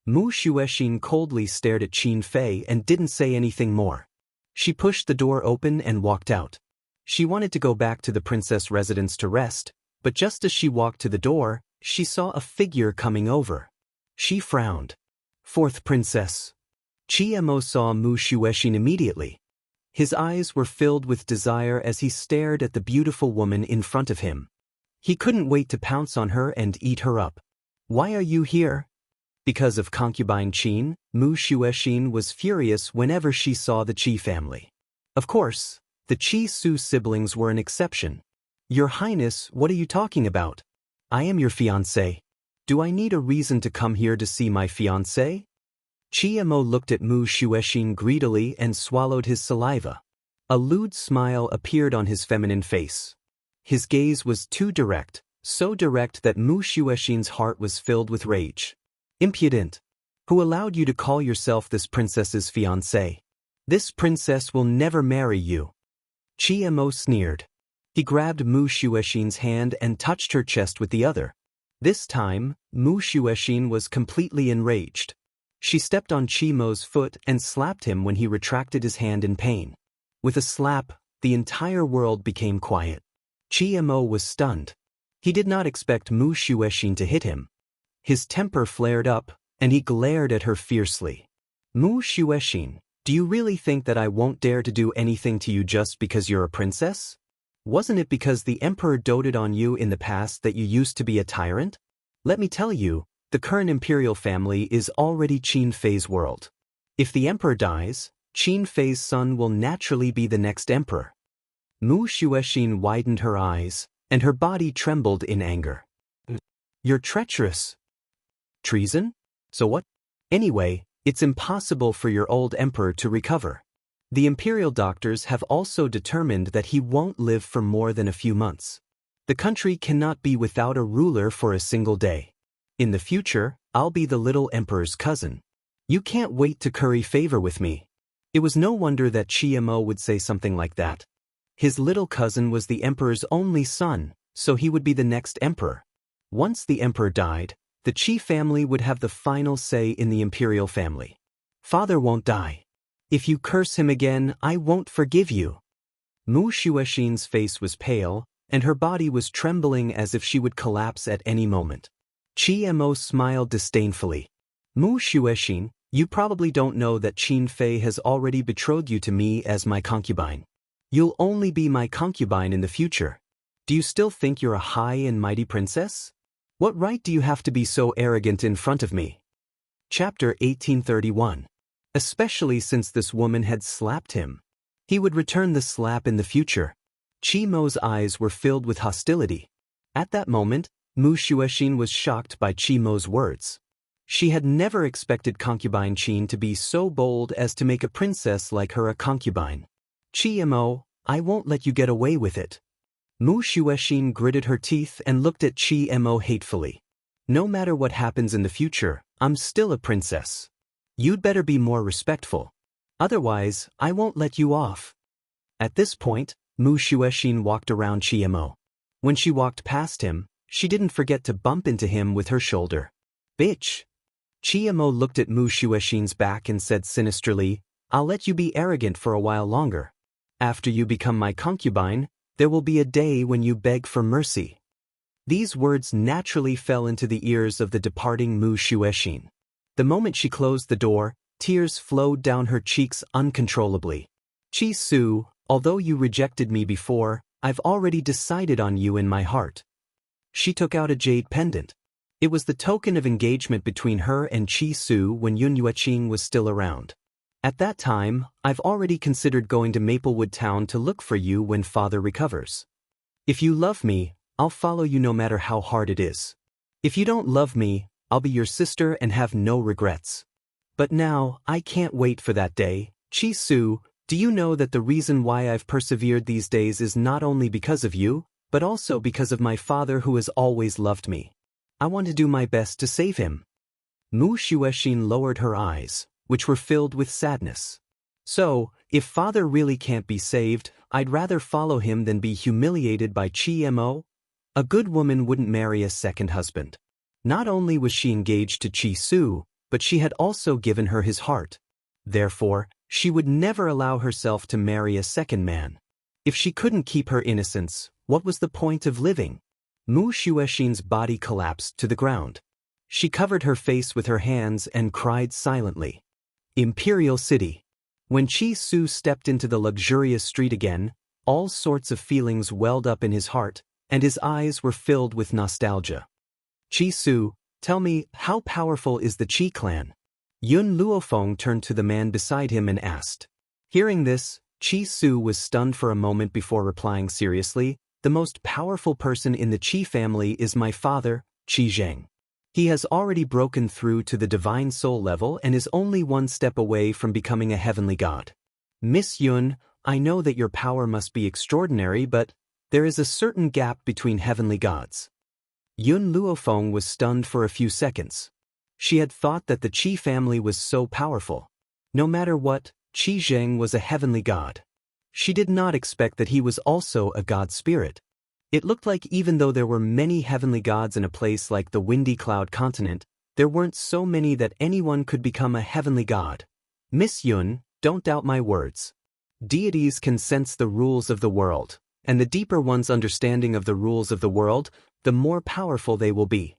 Mu Xuexin coldly stared at Qin Fei and didn't say anything more. She pushed the door open and walked out. She wanted to go back to the princess residence to rest, but just as she walked to the door, she saw a figure coming over. She frowned. Fourth princess. Qi Mo saw Mu Xuexin immediately. His eyes were filled with desire as he stared at the beautiful woman in front of him. He couldn't wait to pounce on her and eat her up. Why are you here? Because of concubine Qin, Mu Xuexin was furious whenever she saw the Qi family. Of course, the Qi Su siblings were an exception. Your Highness, what are you talking about? I am your fiancé. Do I need a reason to come here to see my fiancé? Qi Mo looked at Mu Xuexin greedily and swallowed his saliva. A lewd smile appeared on his feminine face. His gaze was too direct, so direct that Mu Xuexin's heart was filled with rage. Impudent! Who allowed you to call yourself this princess's fiancé? This princess will never marry you. Qi Mo sneered. He grabbed Mu Xuexin's hand and touched her chest with the other. This time, Mu Xuexin was completely enraged. She stepped on Qi Mo's foot and slapped him when he retracted his hand in pain. With a slap, the entire world became quiet. Qi Mo was stunned. He did not expect Mu Xuexin to hit him. His temper flared up, and he glared at her fiercely. Mu Xuexin, do you really think that I won't dare to do anything to you just because you're a princess? Wasn't it because the emperor doted on you in the past that you used to be a tyrant? Let me tell you, the current imperial family is already Qin Fei's world. If the emperor dies, Qin Fei's son will naturally be the next emperor. Mu Xuexin widened her eyes, and her body trembled in anger. You're treacherous. Treason? So what? Anyway, It's impossible for your old emperor to recover. The imperial doctors have also determined that he won't live for more than a few months. The country cannot be without a ruler for a single day. In the future, I'll be the little emperor's cousin. You can't wait to curry favor with me. It was no wonder that Chiemo would say something like that. His little cousin was the emperor's only son, so he would be the next emperor. Once the emperor died, the Qi family would have the final say in the imperial family. Father won't die. If you curse him again, I won't forgive you. Mu Xuexin's face was pale, and her body was trembling as if she would collapse at any moment. Chiemo smiled disdainfully. Mu Xuexin, you probably don't know that Qin Fei has already betrothed you to me as my concubine. You'll only be my concubine in the future. Do you still think you're a high and mighty princess? What right do you have to be so arrogant in front of me? Chapter 1831. Especially since this woman had slapped him. He would return the slap in the future. Chimo's eyes were filled with hostility. At that moment, Mu Xuexin was shocked by Chimo's words. She had never expected concubine Qin to be so bold as to make a princess like her a concubine. Chimo, I won't let you get away with it. Mu Xuexin gritted her teeth and looked at Chimo hatefully. No matter what happens in the future, I'm still a princess. You'd better be more respectful. Otherwise, I won't let you off. At this point, Mu Xuexin walked around Chimo. When she walked past him, she didn't forget to bump into him with her shoulder. Bitch! Chimo looked at Mu Xuexin's back and said sinisterly, I'll let you be arrogant for a while longer. After you become my concubine, there will be a day when you beg for mercy. These words naturally fell into the ears of the departing Mu Xuexin. The moment she closed the door, tears flowed down her cheeks uncontrollably. Qi Su, although you rejected me before, I've already decided on you in my heart. She took out a jade pendant. It was the token of engagement between her and Qi Su when Yun Yueqing was still around. At that time, I've already considered going to Maplewood Town to look for you when father recovers. If you love me, I'll follow you no matter how hard it is. If you don't love me, I'll be your sister and have no regrets. But now, I can't wait for that day. Qi Su, do you know that the reason why I've persevered these days is not only because of you, but also because of my father who has always loved me. I want to do my best to save him. Mu Xuexin lowered her eyes, which were filled with sadness. So, if father really can't be saved, I'd rather follow him than be humiliated by Chimo. A good woman wouldn't marry a second husband. Not only was she engaged to Qi Su, but she had also given her his heart. Therefore, she would never allow herself to marry a second man. If she couldn't keep her innocence, what was the point of living? Mu Xuexin's body collapsed to the ground. She covered her face with her hands and cried silently. Imperial City. When Qi Su stepped into the luxurious street again, all sorts of feelings welled up in his heart, and his eyes were filled with nostalgia. Qi Su, tell me, how powerful is the Qi clan? Yun Luofeng turned to the man beside him and asked. Hearing this, Qi Su was stunned for a moment before replying seriously, the most powerful person in the Qi family is my father, Qi Zheng. He has already broken through to the divine soul level and is only one step away from becoming a heavenly god. Miss Yun, I know that your power must be extraordinary, but there is a certain gap between heavenly gods. Yun Luofeng was stunned for a few seconds. She had thought that the Qi family was so powerful. No matter what, Qi Zheng was a heavenly god. She did not expect that he was also a god spirit. It looked like even though there were many heavenly gods in a place like the Windy Cloud continent, there weren't so many that anyone could become a heavenly god. Miss Yun, don't doubt my words. Deities can sense the rules of the world, and the deeper one's understanding of the rules of the world, the more powerful they will be.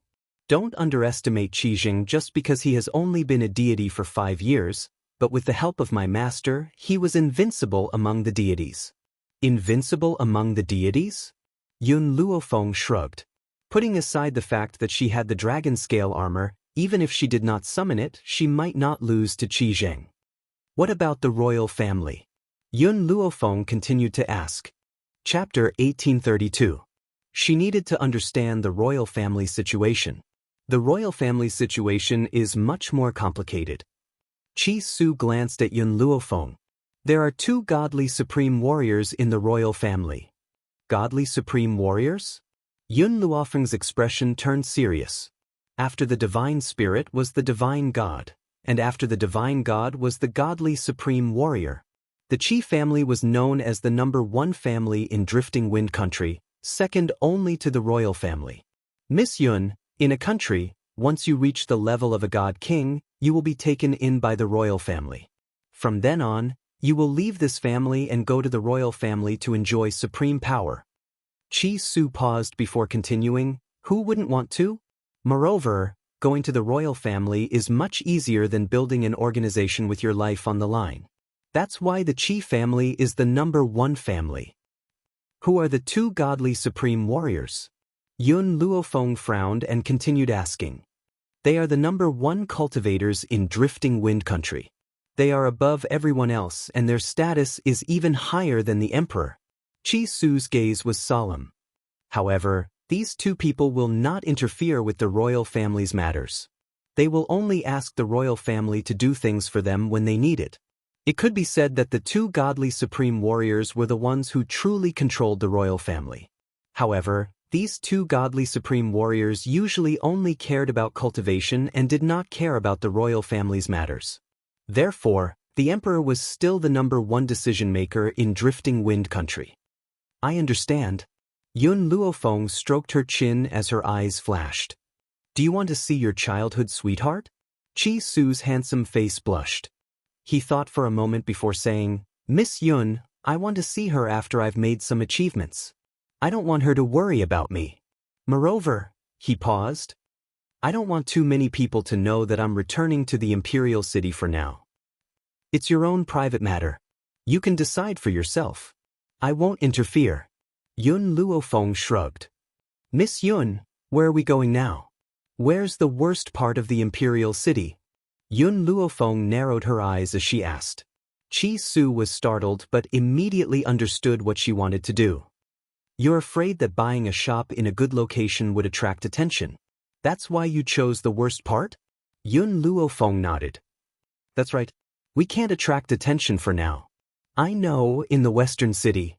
Don't underestimate Qi Zheng just because he has only been a deity for 5 years, but with the help of my master, he was invincible among the deities. Invincible among the deities? Yun Luofeng shrugged. Putting aside the fact that she had the dragon scale armor, even if she did not summon it, she might not lose to Qi Zheng. What about the royal family? Yun Luofeng continued to ask. Chapter 1832. She needed to understand the royal family situation. The royal family situation is much more complicated. Chi Su glanced at Yun Luofeng. There are two godly supreme warriors in the royal family. Godly supreme warriors? Yun Luofeng's expression turned serious. After the divine spirit was the divine god, and after the divine god was the godly supreme warrior. The Qi family was known as the #1 family in Drifting Wind Country, second only to the royal family. Miss Yun, in a country, once you reach the level of a god king, you will be taken in by the royal family. From then on, you will leave this family and go to the royal family to enjoy supreme power. Chi Su paused before continuing, who wouldn't want to? Moreover, going to the royal family is much easier than building an organization with your life on the line. That's why the Qi family is the #1 family. Who are the two godly supreme warriors? Yun Luofeng frowned and continued asking. They are the #1 cultivators in Drifting Wind Country. They are above everyone else and their status is even higher than the emperor. Chi Su's gaze was solemn. However, these two people will not interfere with the royal family's matters. They will only ask the royal family to do things for them when they need it. It could be said that the two godly supreme warriors were the ones who truly controlled the royal family. However, these two godly supreme warriors usually only cared about cultivation and did not care about the royal family's matters. Therefore, the emperor was still the #1 decision-maker in Drifting Wind Country. I understand. Yun Luofeng stroked her chin as her eyes flashed. Do you want to see your childhood sweetheart? Chi Su's handsome face blushed. He thought for a moment before saying, Miss Yun, I want to see her after I've made some achievements. I don't want her to worry about me. Moreover, he paused. I don't want too many people to know that I'm returning to the imperial city for now. It's your own private matter. You can decide for yourself. I won't interfere. Yun Luofeng shrugged. Miss Yun, where are we going now? Where's the worst part of the imperial city? Yun Luofeng narrowed her eyes as she asked. Chi Su was startled but immediately understood what she wanted to do. You're afraid that buying a shop in a good location would attract attention. That's why you chose the worst part? Yun Luofeng nodded. That's right. We can't attract attention for now. I know, in the western city.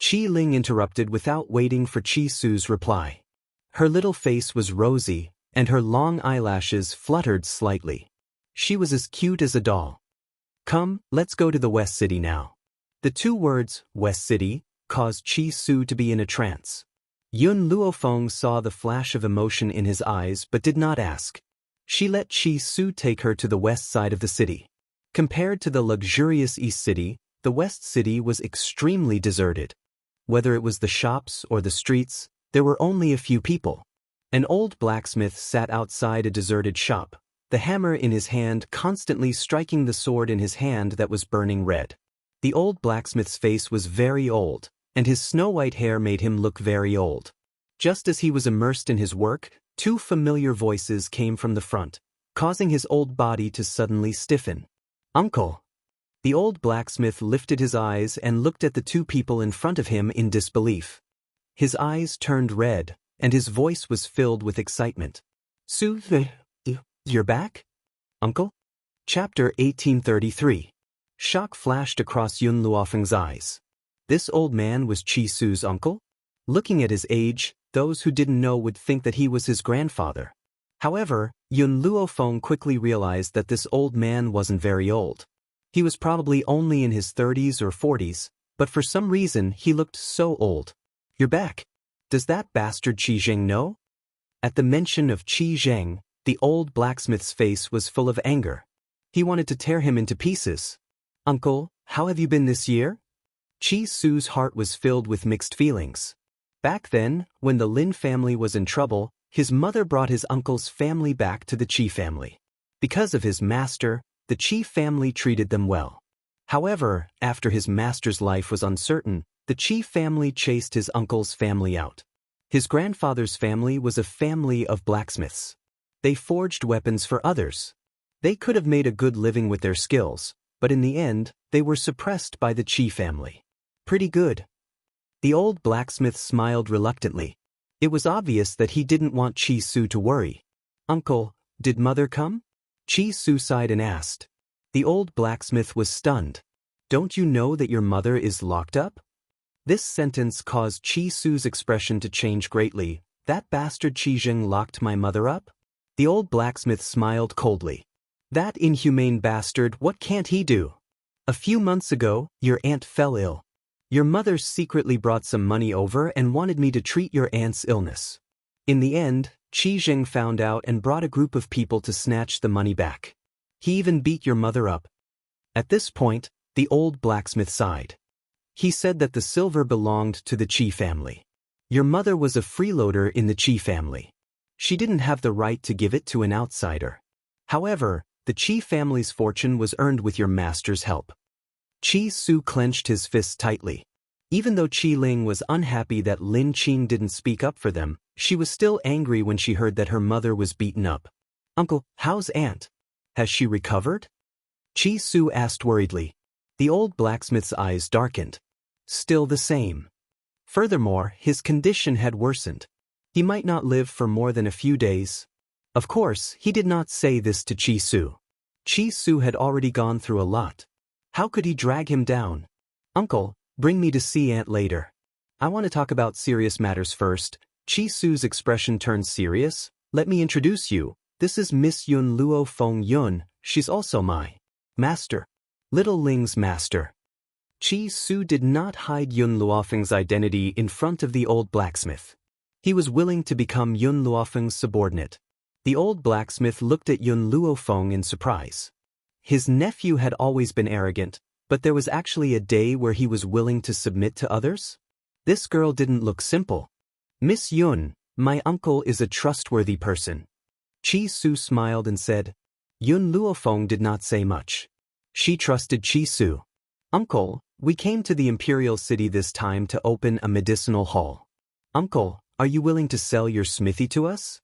Qi Ling interrupted without waiting for Chi Su's reply. Her little face was rosy, and her long eyelashes fluttered slightly. She was as cute as a doll. Come, let's go to the West City now. The two words, West City, caused Chi Su to be in a trance. Yun Luofeng saw the flash of emotion in his eyes but did not ask. She let Chi Su take her to the west side of the city. Compared to the luxurious East City, the West City was extremely deserted. Whether it was the shops or the streets, there were only a few people. An old blacksmith sat outside a deserted shop, the hammer in his hand constantly striking the sword in his hand that was burning red. The old blacksmith's face was very old, and his snow-white hair made him look very old. Just as he was immersed in his work, two familiar voices came from the front, causing his old body to suddenly stiffen. Uncle! The old blacksmith lifted his eyes and looked at the two people in front of him in disbelief. His eyes turned red, and his voice was filled with excitement. Su, you're back? Uncle? Chapter 1833. Shock flashed across Yun Luofeng's eyes. This old man was Chi Su's uncle? Looking at his age, those who didn't know would think that he was his grandfather. However, Yun Luofeng quickly realized that this old man wasn't very old. He was probably only in his 30s or 40s, but for some reason he looked so old. You're back. Does that bastard Qi Zheng know? At the mention of Qi Zheng, the old blacksmith's face was full of anger. He wanted to tear him into pieces. Uncle, how have you been this year? Qi Su's heart was filled with mixed feelings. Back then, when the Lin family was in trouble, his mother brought his uncle's family back to the Qi family. Because of his master, the Qi family treated them well. However, after his master's life was uncertain, the Qi family chased his uncle's family out. His grandfather's family was a family of blacksmiths. They forged weapons for others. They could have made a good living with their skills, but in the end, they were suppressed by the Qi family. Pretty good. The old blacksmith smiled reluctantly. It was obvious that he didn't want Chi Su to worry. Uncle, did mother come? Chi Su sighed and asked. The old blacksmith was stunned. Don't you know that your mother is locked up? This sentence caused Chi Su's expression to change greatly. That bastard Qi Jing locked my mother up? The old blacksmith smiled coldly. That inhumane bastard, what can't he do? A few months ago, your aunt fell ill. Your mother secretly brought some money over and wanted me to treat your aunt's illness. In the end, Qi Jing found out and brought a group of people to snatch the money back. He even beat your mother up. At this point, the old blacksmith sighed. He said that the silver belonged to the Qi family. Your mother was a freeloader in the Qi family. She didn't have the right to give it to an outsider. However, the Qi family's fortune was earned with your master's help. Chi Su clenched his fists tightly. Even though Qi Ling was unhappy that Lin Qing didn't speak up for them, she was still angry when she heard that her mother was beaten up. Uncle, how's Aunt? Has she recovered? Chi Su asked worriedly. The old blacksmith's eyes darkened. Still the same. Furthermore, his condition had worsened. He might not live for more than a few days. Of course, he did not say this to Chi Su. Chi Su had already gone through a lot. How could he drag him down? Uncle, bring me to see Aunt later. I want to talk about serious matters first. Chi Su's expression turned serious. Let me introduce you. This is Miss Yun Luo Feng Yun. She's also my master. Little Ling's master. Chi Su did not hide Yun Luofeng's identity in front of the old blacksmith. He was willing to become Yun Luofeng's subordinate. The old blacksmith looked at Yun Luofeng in surprise. His nephew had always been arrogant, but there was actually a day where he was willing to submit to others? This girl didn't look simple. Miss Yun, my uncle is a trustworthy person. Chi Su smiled and said. Yun Luofeng did not say much. She trusted Chi Su. Uncle, we came to the imperial city this time to open a medicinal hall. Uncle, are you willing to sell your smithy to us?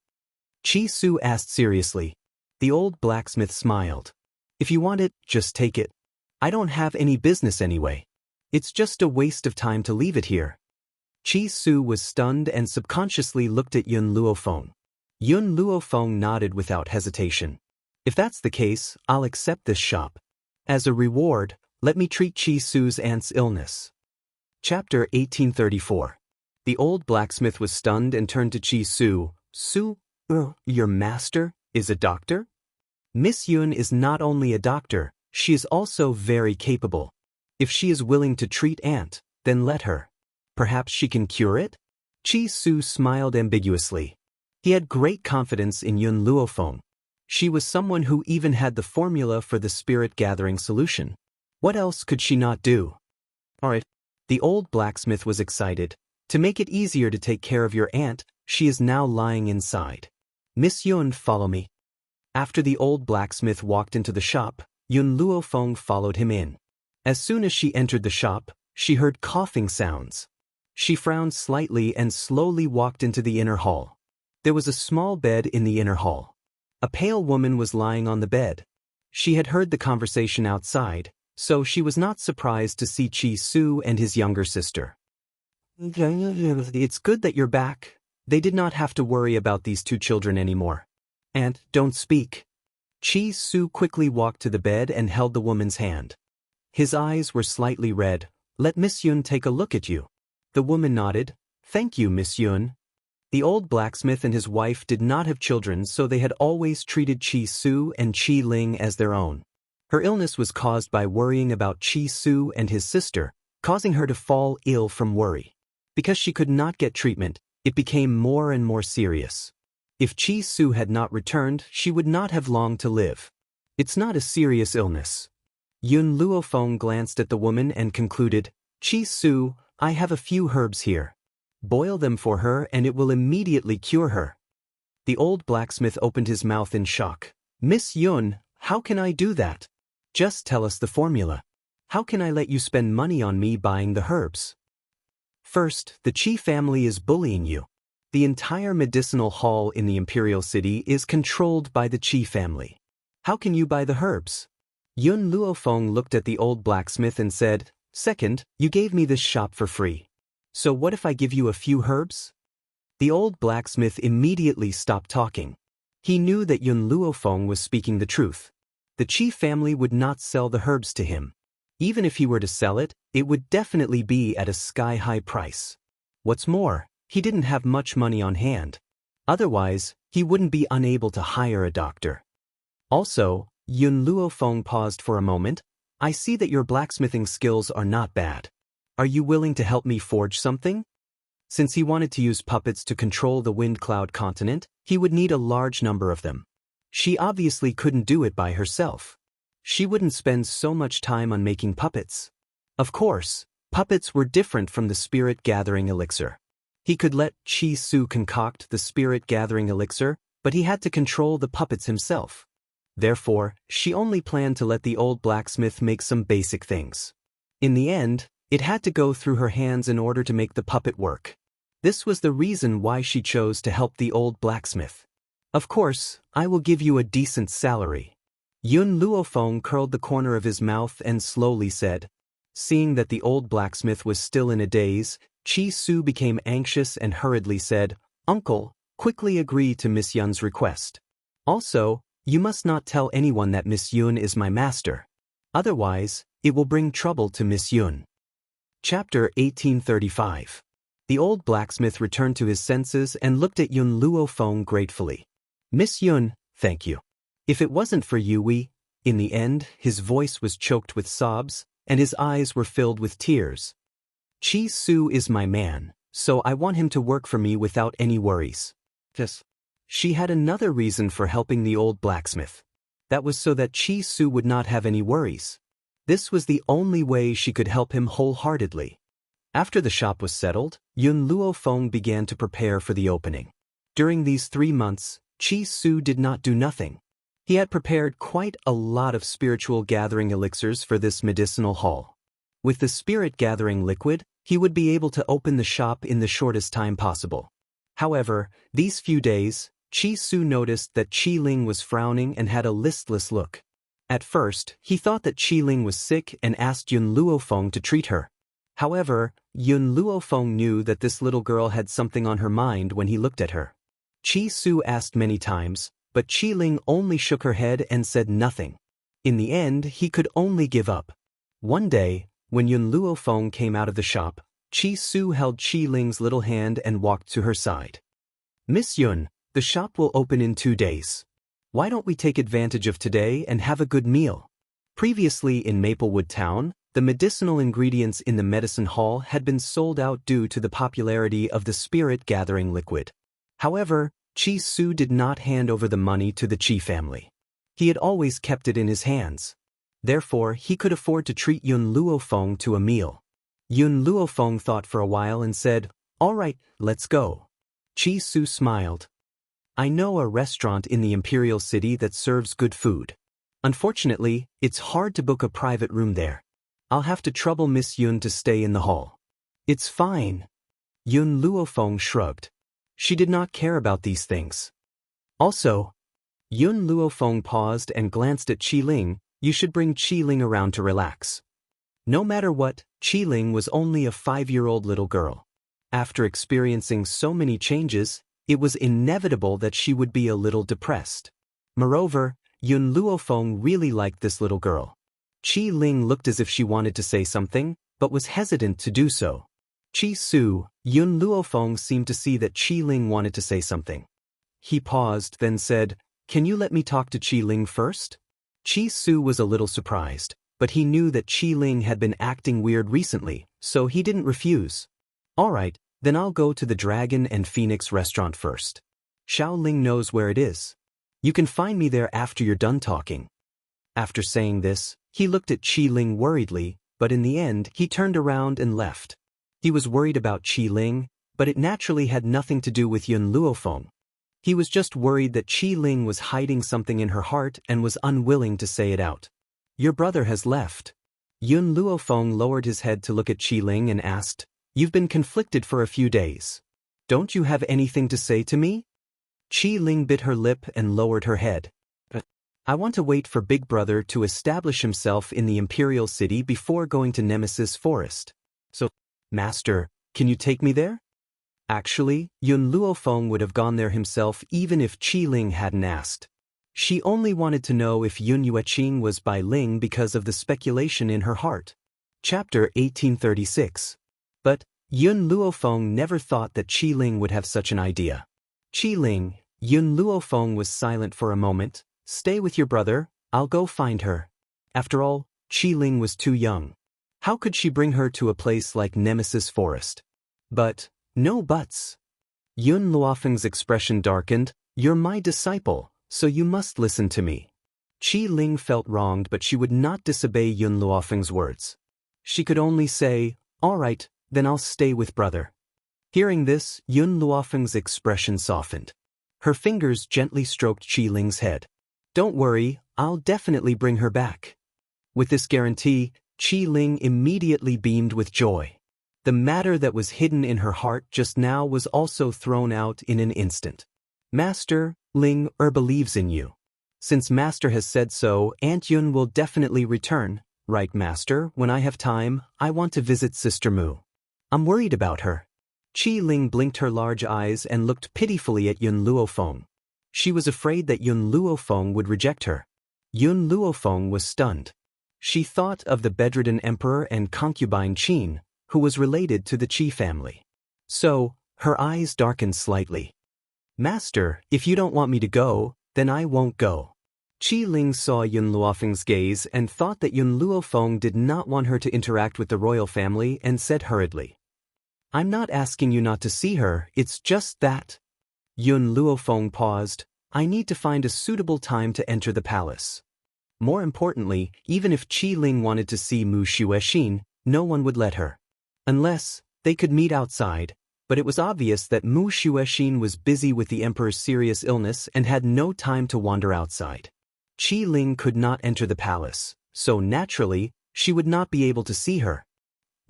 Chi Su asked seriously. The old blacksmith smiled. If you want it, just take it. I don't have any business anyway. It's just a waste of time to leave it here. Chi Su was stunned and subconsciously looked at Yun Luofeng. Yun Luofeng nodded without hesitation. If that's the case, I'll accept this shop. As a reward, let me treat Chi Su's aunt's illness. Chapter 1834. The old blacksmith was stunned and turned to Chi Su. Your master is a doctor? Miss Yun is not only a doctor, she is also very capable. If she is willing to treat Aunt, then let her. Perhaps she can cure it? Chi Su smiled ambiguously. He had great confidence in Yun Luofeng. She was someone who even had the formula for the spirit-gathering solution. What else could she not do? Alright. The old blacksmith was excited. To make it easier to take care of your aunt, she is now lying inside. Miss Yun, follow me. After the old blacksmith walked into the shop, Yun Luofeng followed him in. As soon as she entered the shop, she heard coughing sounds. She frowned slightly and slowly walked into the inner hall. There was a small bed in the inner hall. A pale woman was lying on the bed. She had heard the conversation outside, so she was not surprised to see Chi Su and his younger sister. It's good that you're back. They did not have to worry about these two children anymore. Aunt, don't speak. Chi Su quickly walked to the bed and held the woman's hand. His eyes were slightly red. Let Miss Yun take a look at you. The woman nodded. Thank you, Miss Yun. The old blacksmith and his wife did not have children, so they had always treated Chi Su and Qi Ling as their own. Her illness was caused by worrying about Chi Su and his sister, causing her to fall ill from worry. Because she could not get treatment, it became more and more serious. If Chi Su had not returned, she would not have long to live. It's not a serious illness. Yun Luofeng glanced at the woman and concluded, Chi Su, I have a few herbs here. Boil them for her and it will immediately cure her. The old blacksmith opened his mouth in shock. Miss Yun, how can I do that? Just tell us the formula. How can I let you spend money on me buying the herbs? First, the Qi family is bullying you. The entire medicinal hall in the imperial city is controlled by the Qi family. How can you buy the herbs? Yun Luofeng looked at the old blacksmith and said, Second, you gave me this shop for free. So what if I give you a few herbs? The old blacksmith immediately stopped talking. He knew that Yun Luofeng was speaking the truth. the Qi family would not sell the herbs to him. Even if he were to sell it, it would definitely be at a sky-high price. What's more, he didn't have much money on hand. Otherwise, he wouldn't be unable to hire a doctor. Also, Yun Luofeng paused for a moment. I see that your blacksmithing skills are not bad. Are you willing to help me forge something? Since he wanted to use puppets to control the wind cloud continent, he would need a large number of them. She obviously couldn't do it by herself. She wouldn't spend so much time on making puppets. Of course, puppets were different from the spirit-gathering elixir. He could let Qi Su concoct the spirit-gathering elixir, but he had to control the puppets himself. Therefore, she only planned to let the old blacksmith make some basic things. In the end, it had to go through her hands in order to make the puppet work. This was the reason why she chose to help the old blacksmith. Of course, I will give you a decent salary. Yun Luofeng curled the corner of his mouth and slowly said. Seeing that the old blacksmith was still in a daze, Qi Su became anxious and hurriedly said, Uncle, quickly agree to Miss Yun's request. Also, you must not tell anyone that Miss Yun is my master. Otherwise, it will bring trouble to Miss Yun. Chapter 1835. The old blacksmith returned to his senses and looked at Yun Luofeng gratefully. Miss Yun, thank you. If it wasn't for you In the end, his voice was choked with sobs, and his eyes were filled with tears. Qi Su is my man, so I want him to work for me without any worries. Yes. She had another reason for helping the old blacksmith. That was so that Qi Su would not have any worries. This was the only way she could help him wholeheartedly. After the shop was settled, Yun Luofeng began to prepare for the opening. During these 3 months, Qi Su did not do nothing. He had prepared quite a lot of spiritual gathering elixirs for this medicinal hall. With the spirit gathering liquid, he would be able to open the shop in the shortest time possible. However, these few days, Qi Su noticed that Qi Ling was frowning and had a listless look. At first, he thought that Qi Ling was sick and asked Yun Luofeng to treat her. However, Yun Luofeng knew that this little girl had something on her mind when he looked at her. Qi Su asked many times, but Qi Ling only shook her head and said nothing. In the end, he could only give up. One day, when Yun Luofeng came out of the shop, Qi Su held Qi Ling's little hand and walked to her side. Miss Yun, the shop will open in 2 days. Why don't we take advantage of today and have a good meal? Previously in Maplewood Town, the medicinal ingredients in the medicine hall had been sold out due to the popularity of the spirit-gathering liquid. However, Qi Su did not hand over the money to the Qi family. He had always kept it in his hands. Therefore, he could afford to treat Yun Luofeng to a meal. Yun Luofeng thought for a while and said, All right, let's go. Qi Su smiled. I know a restaurant in the Imperial City that serves good food. Unfortunately, it's hard to book a private room there. I'll have to trouble Miss Yun to stay in the hall. It's fine. Yun Luofeng shrugged. She did not care about these things. Also, Yun Luofeng paused and glanced at Qi Ling. You should bring Qi Ling around to relax. No matter what, Qi Ling was only a 5-year-old little girl. After experiencing so many changes, it was inevitable that she would be a little depressed. Moreover, Yun Luofeng really liked this little girl. Qi Ling looked as if she wanted to say something, but was hesitant to do so. Qi Su, Yun Luofeng seemed to see that Qi Ling wanted to say something. He paused, then said, Can you let me talk to Qi Ling first? Qi Su was a little surprised, but he knew that Qi Ling had been acting weird recently, so he didn't refuse. All right, then I'll go to the Dragon and Phoenix restaurant first. Xiao Ling knows where it is. You can find me there after you're done talking. After saying this, he looked at Qi Ling worriedly, but in the end he turned around and left. He was worried about Qi Ling, but it naturally had nothing to do with Yun Luofeng. He was just worried that Qi Ling was hiding something in her heart and was unwilling to say it out. Your brother has left. Yun Luofeng lowered his head to look at Qi Ling and asked, You've been conflicted for a few days. Don't you have anything to say to me? Qi Ling bit her lip and lowered her head. I want to wait for Big Brother to establish himself in the Imperial City before going to Nemesis Forest. So, Master, can you take me there? Actually, Yun Luofeng would have gone there himself even if Qi Ling hadn't asked. She only wanted to know if Yun Yueqing was by Ling because of the speculation in her heart. Chapter 1836. But Yun Luofeng never thought that Qi Ling would have such an idea. Qi Ling, Yun Luofeng was silent for a moment. Stay with your brother, I'll go find her. After all, Qi Ling was too young. How could she bring her to a place like Nemesis Forest? But, no buts. Yun Luofeng's expression darkened. You're my disciple, so you must listen to me. Qi Ling felt wronged, but she would not disobey Yun Luofeng's words. She could only say, all right, then I'll stay with brother. Hearing this, Yun Luofeng's expression softened. Her fingers gently stroked Qi Ling's head. Don't worry, I'll definitely bring her back. With this guarantee, Qi Ling immediately beamed with joy. The matter that was hidden in her heart just now was also thrown out in an instant. Master, Ling believes in you. Since Master has said so, Aunt Yun will definitely return. Right, Master, when I have time, I want to visit Sister Mu. I'm worried about her. Qi Ling blinked her large eyes and looked pitifully at Yun Luofeng. She was afraid that Yun Luofeng would reject her. Yun Luofeng was stunned. She thought of the bedridden emperor and concubine Qin, who was related to the Qi family. So, her eyes darkened slightly. Master, if you don't want me to go, then I won't go. Qi Ling saw Yun Luofeng's gaze and thought that Yun Luofeng did not want her to interact with the royal family and said hurriedly, I'm not asking you not to see her, it's just that. Yun Luofeng paused. I need to find a suitable time to enter the palace. More importantly, even if Qi Ling wanted to see Mu Xuexin, no one would let her. Unless, they could meet outside, but it was obvious that Mu Xuexin was busy with the emperor's serious illness and had no time to wander outside. Qi Ling could not enter the palace, so naturally, she would not be able to see her.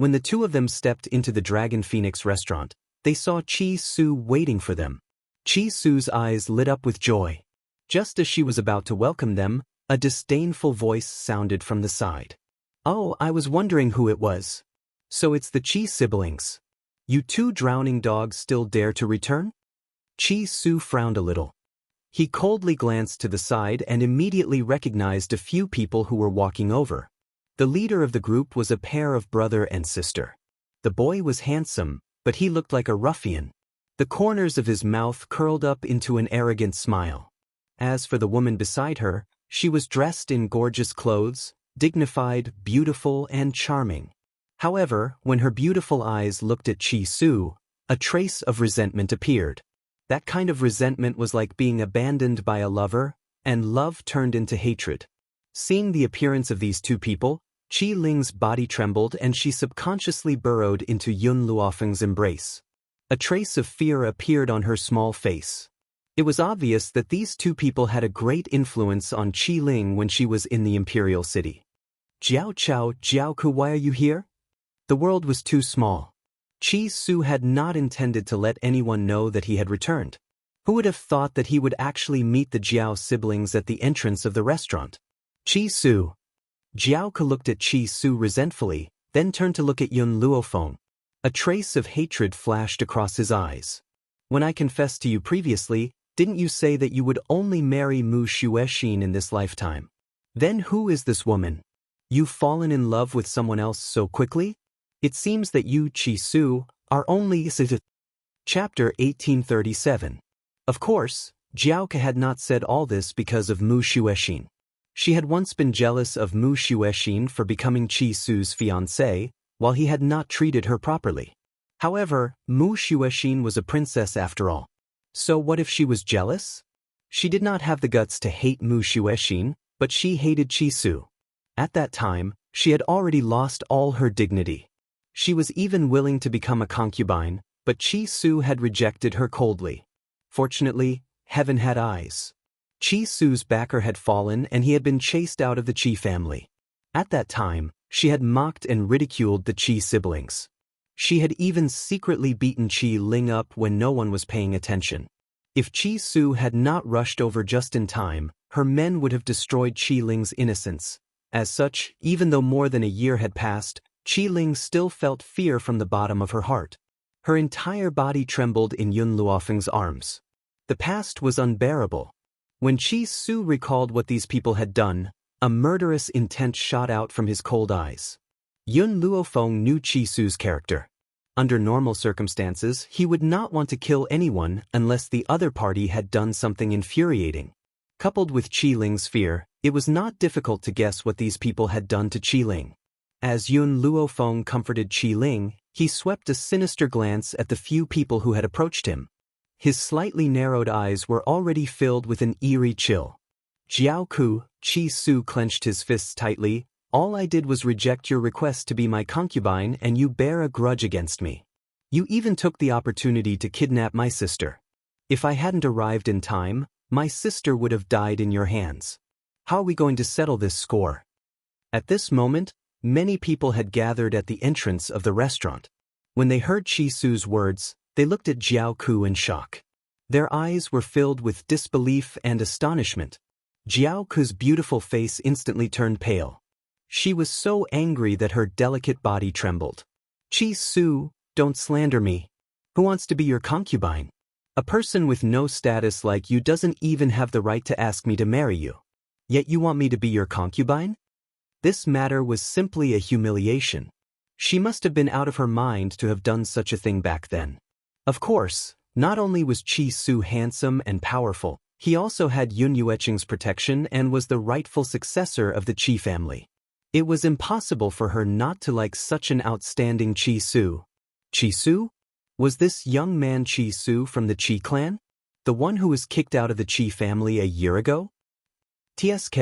When the two of them stepped into the Dragon Phoenix restaurant, they saw Qi Su waiting for them. Qi Su's eyes lit up with joy. Just as she was about to welcome them, a disdainful voice sounded from the side. Oh, I was wondering who it was. So it's the Qi siblings. You two drowning dogs still dare to return? Qi Su frowned a little. He coldly glanced to the side and immediately recognized a few people who were walking over. The leader of the group was a pair of brother and sister. The boy was handsome, but he looked like a ruffian. The corners of his mouth curled up into an arrogant smile. As for the woman beside her, she was dressed in gorgeous clothes, dignified, beautiful, and charming. However, when her beautiful eyes looked at Qi Su, a trace of resentment appeared. That kind of resentment was like being abandoned by a lover, and love turned into hatred. Seeing the appearance of these two people, Qi Ling's body trembled and she subconsciously burrowed into Yun Luofeng's embrace. A trace of fear appeared on her small face. It was obvious that these two people had a great influence on Qi Ling when she was in the imperial city. Jiao Chao, Jiao Ku, why are you here? The world was too small. Qi Su had not intended to let anyone know that he had returned. Who would have thought that he would actually meet the Jiao siblings at the entrance of the restaurant? Qi Su. Jiao Ke looked at Qi Su resentfully, then turned to look at Yun Luofeng. A trace of hatred flashed across his eyes. When I confessed to you previously, didn't you say that you would only marry Mu Xuexin in this lifetime? Then who is this woman? You've fallen in love with someone else so quickly? It seems that you, Qi Su, are only... Chapter 1837. Of course, Jiao Ke had not said all this because of Mu Xuexin. She had once been jealous of Mu Xuexin for becoming Qi Su's fiancée, while he had not treated her properly. However, Mu Xuexin was a princess after all. So what if she was jealous? She did not have the guts to hate Mu Xuexin, but she hated Qi Su. At that time, she had already lost all her dignity. She was even willing to become a concubine, but Qi Su had rejected her coldly. Fortunately, heaven had eyes. Qi Su's backer had fallen and he had been chased out of the Qi family. At that time, she had mocked and ridiculed the Qi siblings. She had even secretly beaten Qi Ling up when no one was paying attention. If Qi Su had not rushed over just in time, her men would have destroyed Qi Ling's innocence. As such, even though more than a year had passed, Qi Ling still felt fear from the bottom of her heart. Her entire body trembled in Yun Luofeng's arms. The past was unbearable. When Chi Su recalled what these people had done, a murderous intent shot out from his cold eyes. Yun Luofeng knew Chi Su's character. Under normal circumstances, he would not want to kill anyone unless the other party had done something infuriating. Coupled with Qi Ling's fear, it was not difficult to guess what these people had done to Qi Ling. As Yun Luofeng comforted Qi Ling, he swept a sinister glance at the few people who had approached him. His slightly narrowed eyes were already filled with an eerie chill. Jiao Ku, Qi Su clenched his fists tightly. All I did was reject your request to be my concubine and you bear a grudge against me. You even took the opportunity to kidnap my sister. If I hadn't arrived in time, my sister would have died in your hands. How are we going to settle this score? At this moment, many people had gathered at the entrance of the restaurant. When they heard Qi Su's words, they looked at Jiao Ku in shock. Their eyes were filled with disbelief and astonishment. Jiao Ku's beautiful face instantly turned pale. She was so angry that her delicate body trembled. Qi Su, don't slander me. Who wants to be your concubine? A person with no status like you doesn't even have the right to ask me to marry you. Yet you want me to be your concubine? This matter was simply a humiliation. She must have been out of her mind to have done such a thing back then. Of course, not only was Qi Su handsome and powerful, he also had Yun Yueqing's protection and was the rightful successor of the Qi family. It was impossible for her not to like such an outstanding Qi Su. Qi Su? Was this young man Qi Su from the Qi clan? The one who was kicked out of the Qi family a year ago? TSK,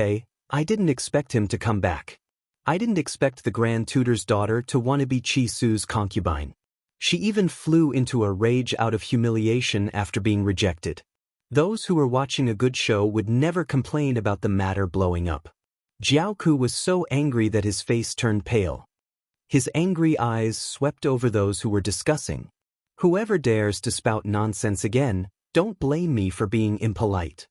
I didn't expect him to come back. I didn't expect the Grand Tutor's daughter to want to be Qi Su's concubine. She even flew into a rage out of humiliation after being rejected. Those who were watching a good show would never complain about the matter blowing up. Jiao Ku was so angry that his face turned pale. His angry eyes swept over those who were discussing. Whoever dares to spout nonsense again, don't blame me for being impolite.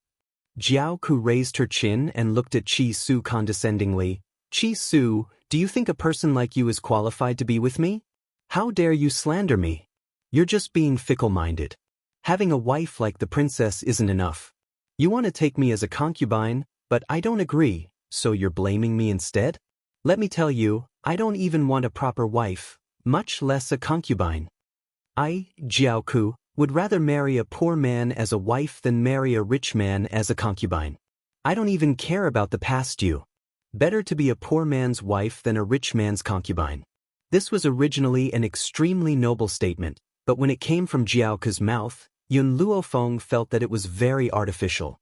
Jiao Ku raised her chin and looked at Qi Su condescendingly. Qi Su, do you think a person like you is qualified to be with me? How dare you slander me? You're just being fickle-minded. Having a wife like the princess isn't enough. You want to take me as a concubine, but I don't agree. So you're blaming me instead? Let me tell you, I don't even want a proper wife, much less a concubine. I, Jiao Ku, would rather marry a poor man as a wife than marry a rich man as a concubine. I don't even care about the past you. Better to be a poor man's wife than a rich man's concubine. This was originally an extremely noble statement, but when it came from Jiao Ku's mouth, Yun Luofeng felt that it was very artificial.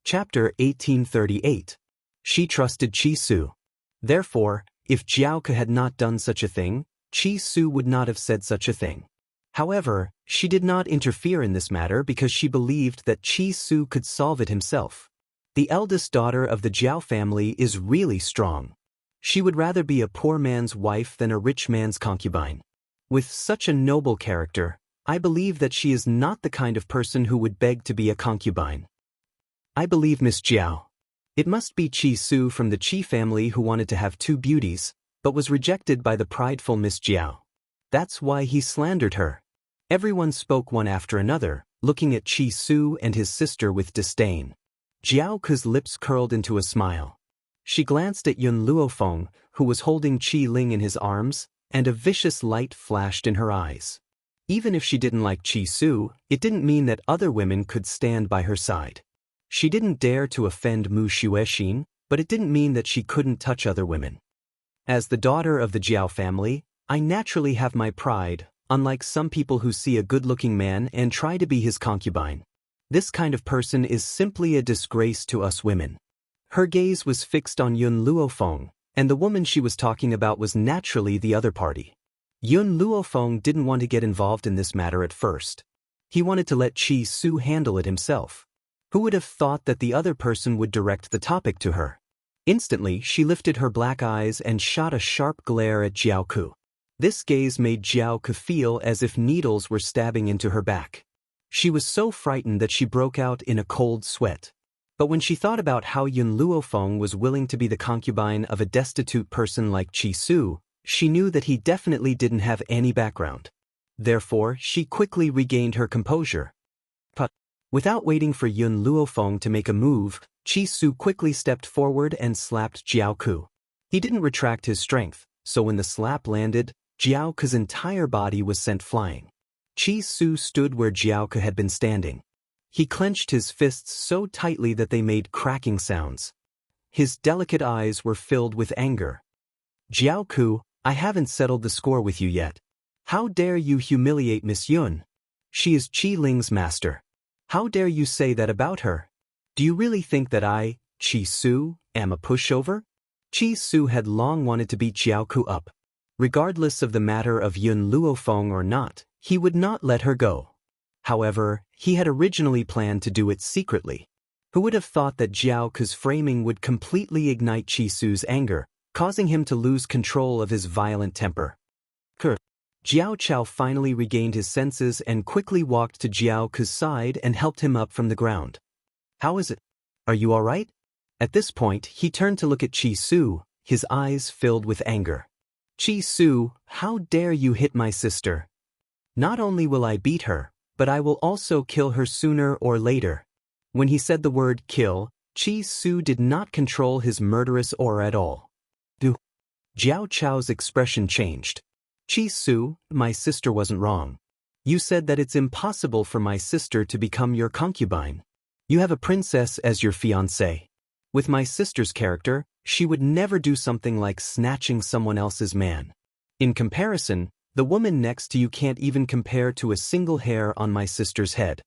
Chapter 1838. She trusted Qi Su. Therefore, if Jiao Ku had not done such a thing, Qi Su would not have said such a thing. However, she did not interfere in this matter because she believed that Qi Su could solve it himself. The eldest daughter of the Jiao family is really strong. She would rather be a poor man's wife than a rich man's concubine. With such a noble character, I believe that she is not the kind of person who would beg to be a concubine. I believe Miss Jiao. It must be Qi Su from the Qi family who wanted to have two beauties, but was rejected by the prideful Miss Jiao. That's why he slandered her. Everyone spoke one after another, looking at Qi Su and his sister with disdain. Jiao Ku's lips curled into a smile. She glanced at Yun Luofeng, who was holding Qi Ling in his arms, and a vicious light flashed in her eyes. Even if she didn't like Qi Su, it didn't mean that other women could stand by her side. She didn't dare to offend Mu Xuexin, but it didn't mean that she couldn't touch other women. As the daughter of the Jiao family, I naturally have my pride, unlike some people who see a good-looking man and try to be his concubine. This kind of person is simply a disgrace to us women. Her gaze was fixed on Yun Luofeng, and the woman she was talking about was naturally the other party. Yun Luofeng didn't want to get involved in this matter at first. He wanted to let Qi Su handle it himself. Who would have thought that the other person would direct the topic to her? Instantly, she lifted her black eyes and shot a sharp glare at Jiao Ku. This gaze made Jiao Ku feel as if needles were stabbing into her back. She was so frightened that she broke out in a cold sweat. But when she thought about how Yun Luofeng was willing to be the concubine of a destitute person like Qi Su, she knew that he definitely didn't have any background. Therefore, she quickly regained her composure. Without waiting for Yun Luofeng to make a move, Qi Su quickly stepped forward and slapped Jiao Ku. He didn't retract his strength, so when the slap landed, Jiao Ku's entire body was sent flying. Qi Su stood where Jiao Ku had been standing. He clenched his fists so tightly that they made cracking sounds. His delicate eyes were filled with anger. Jiao Ku, I haven't settled the score with you yet. How dare you humiliate Miss Yun? She is Qi Ling's master. How dare you say that about her? Do you really think that I, Qi Su, am a pushover? Qi Su had long wanted to beat Jiao Ku up. Regardless of the matter of Yun Luofeng or not, he would not let her go. However, he had originally planned to do it secretly. Who would have thought that Jiao Ku's framing would completely ignite Qi Su's anger, causing him to lose control of his violent temper? Jiao Chao finally regained his senses and quickly walked to Jiao Ku's side and helped him up from the ground. How is it? Are you all right? At this point, he turned to look at Qi Su, his eyes filled with anger. Qi Su, how dare you hit my sister? Not only will I beat her, but I will also kill her sooner or later. When he said the word kill, Qi Su did not control his murderous aura at all. Jiao Chao's expression changed. Qi Su, my sister wasn't wrong. You said that it's impossible for my sister to become your concubine. You have a princess as your fiancée. With my sister's character, she would never do something like snatching someone else's man. In comparison, the woman next to you can't even compare to a single hair on my sister's head.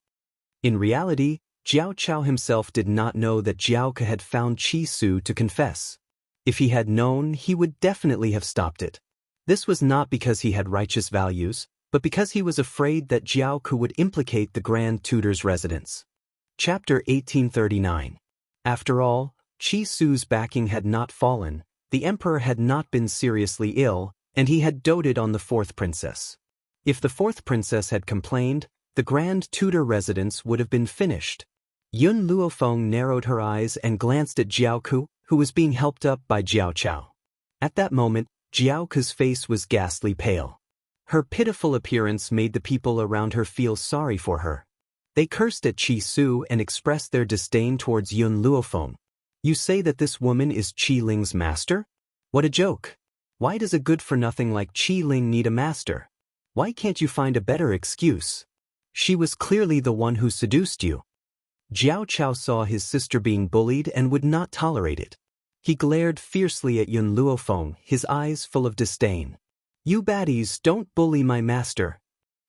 In reality, Jiao Chao himself did not know that Jiao Ku had found Qi Su to confess. If he had known, he would definitely have stopped it. This was not because he had righteous values, but because he was afraid that Jiao Ku would implicate the Grand Tutor's residence. Chapter 1839. After all, Qi Su's backing had not fallen, the emperor had not been seriously ill, and he had doted on the fourth princess. If the fourth princess had complained, the Grand Tutor residence would have been finished. Yun Luofeng narrowed her eyes and glanced at Jiao Ku, who was being helped up by Jiao Chao. At that moment, Jiao Ku's face was ghastly pale. Her pitiful appearance made the people around her feel sorry for her. They cursed at Qi Su and expressed their disdain towards Yun Luofeng. You say that this woman is Qi Ling's master? What a joke! Why does a good-for-nothing like Qi Ling need a master? Why can't you find a better excuse? She was clearly the one who seduced you. Jiao Chao saw his sister being bullied and would not tolerate it. He glared fiercely at Yun Luofeng, his eyes full of disdain. You baddies, don't bully my master.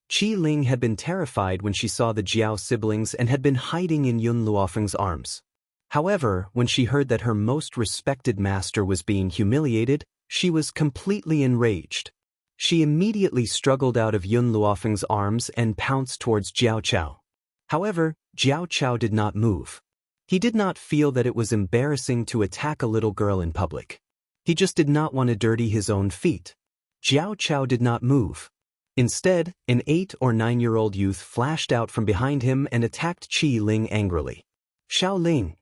Qi Ling had been terrified when she saw the Jiao siblings and had been hiding in Yun Luofeng's arms. However, when she heard that her most respected master was being humiliated, she was completely enraged. She immediately struggled out of Yun Luofeng's arms and pounced towards Jiao Chao. However, Jiao Chao did not move. He did not feel that it was embarrassing to attack a little girl in public. He just did not want to dirty his own feet. Jiao Chao did not move. Instead, an 8 or 9-year-old youth flashed out from behind him and attacked Qi Ling angrily. Xiao Ling.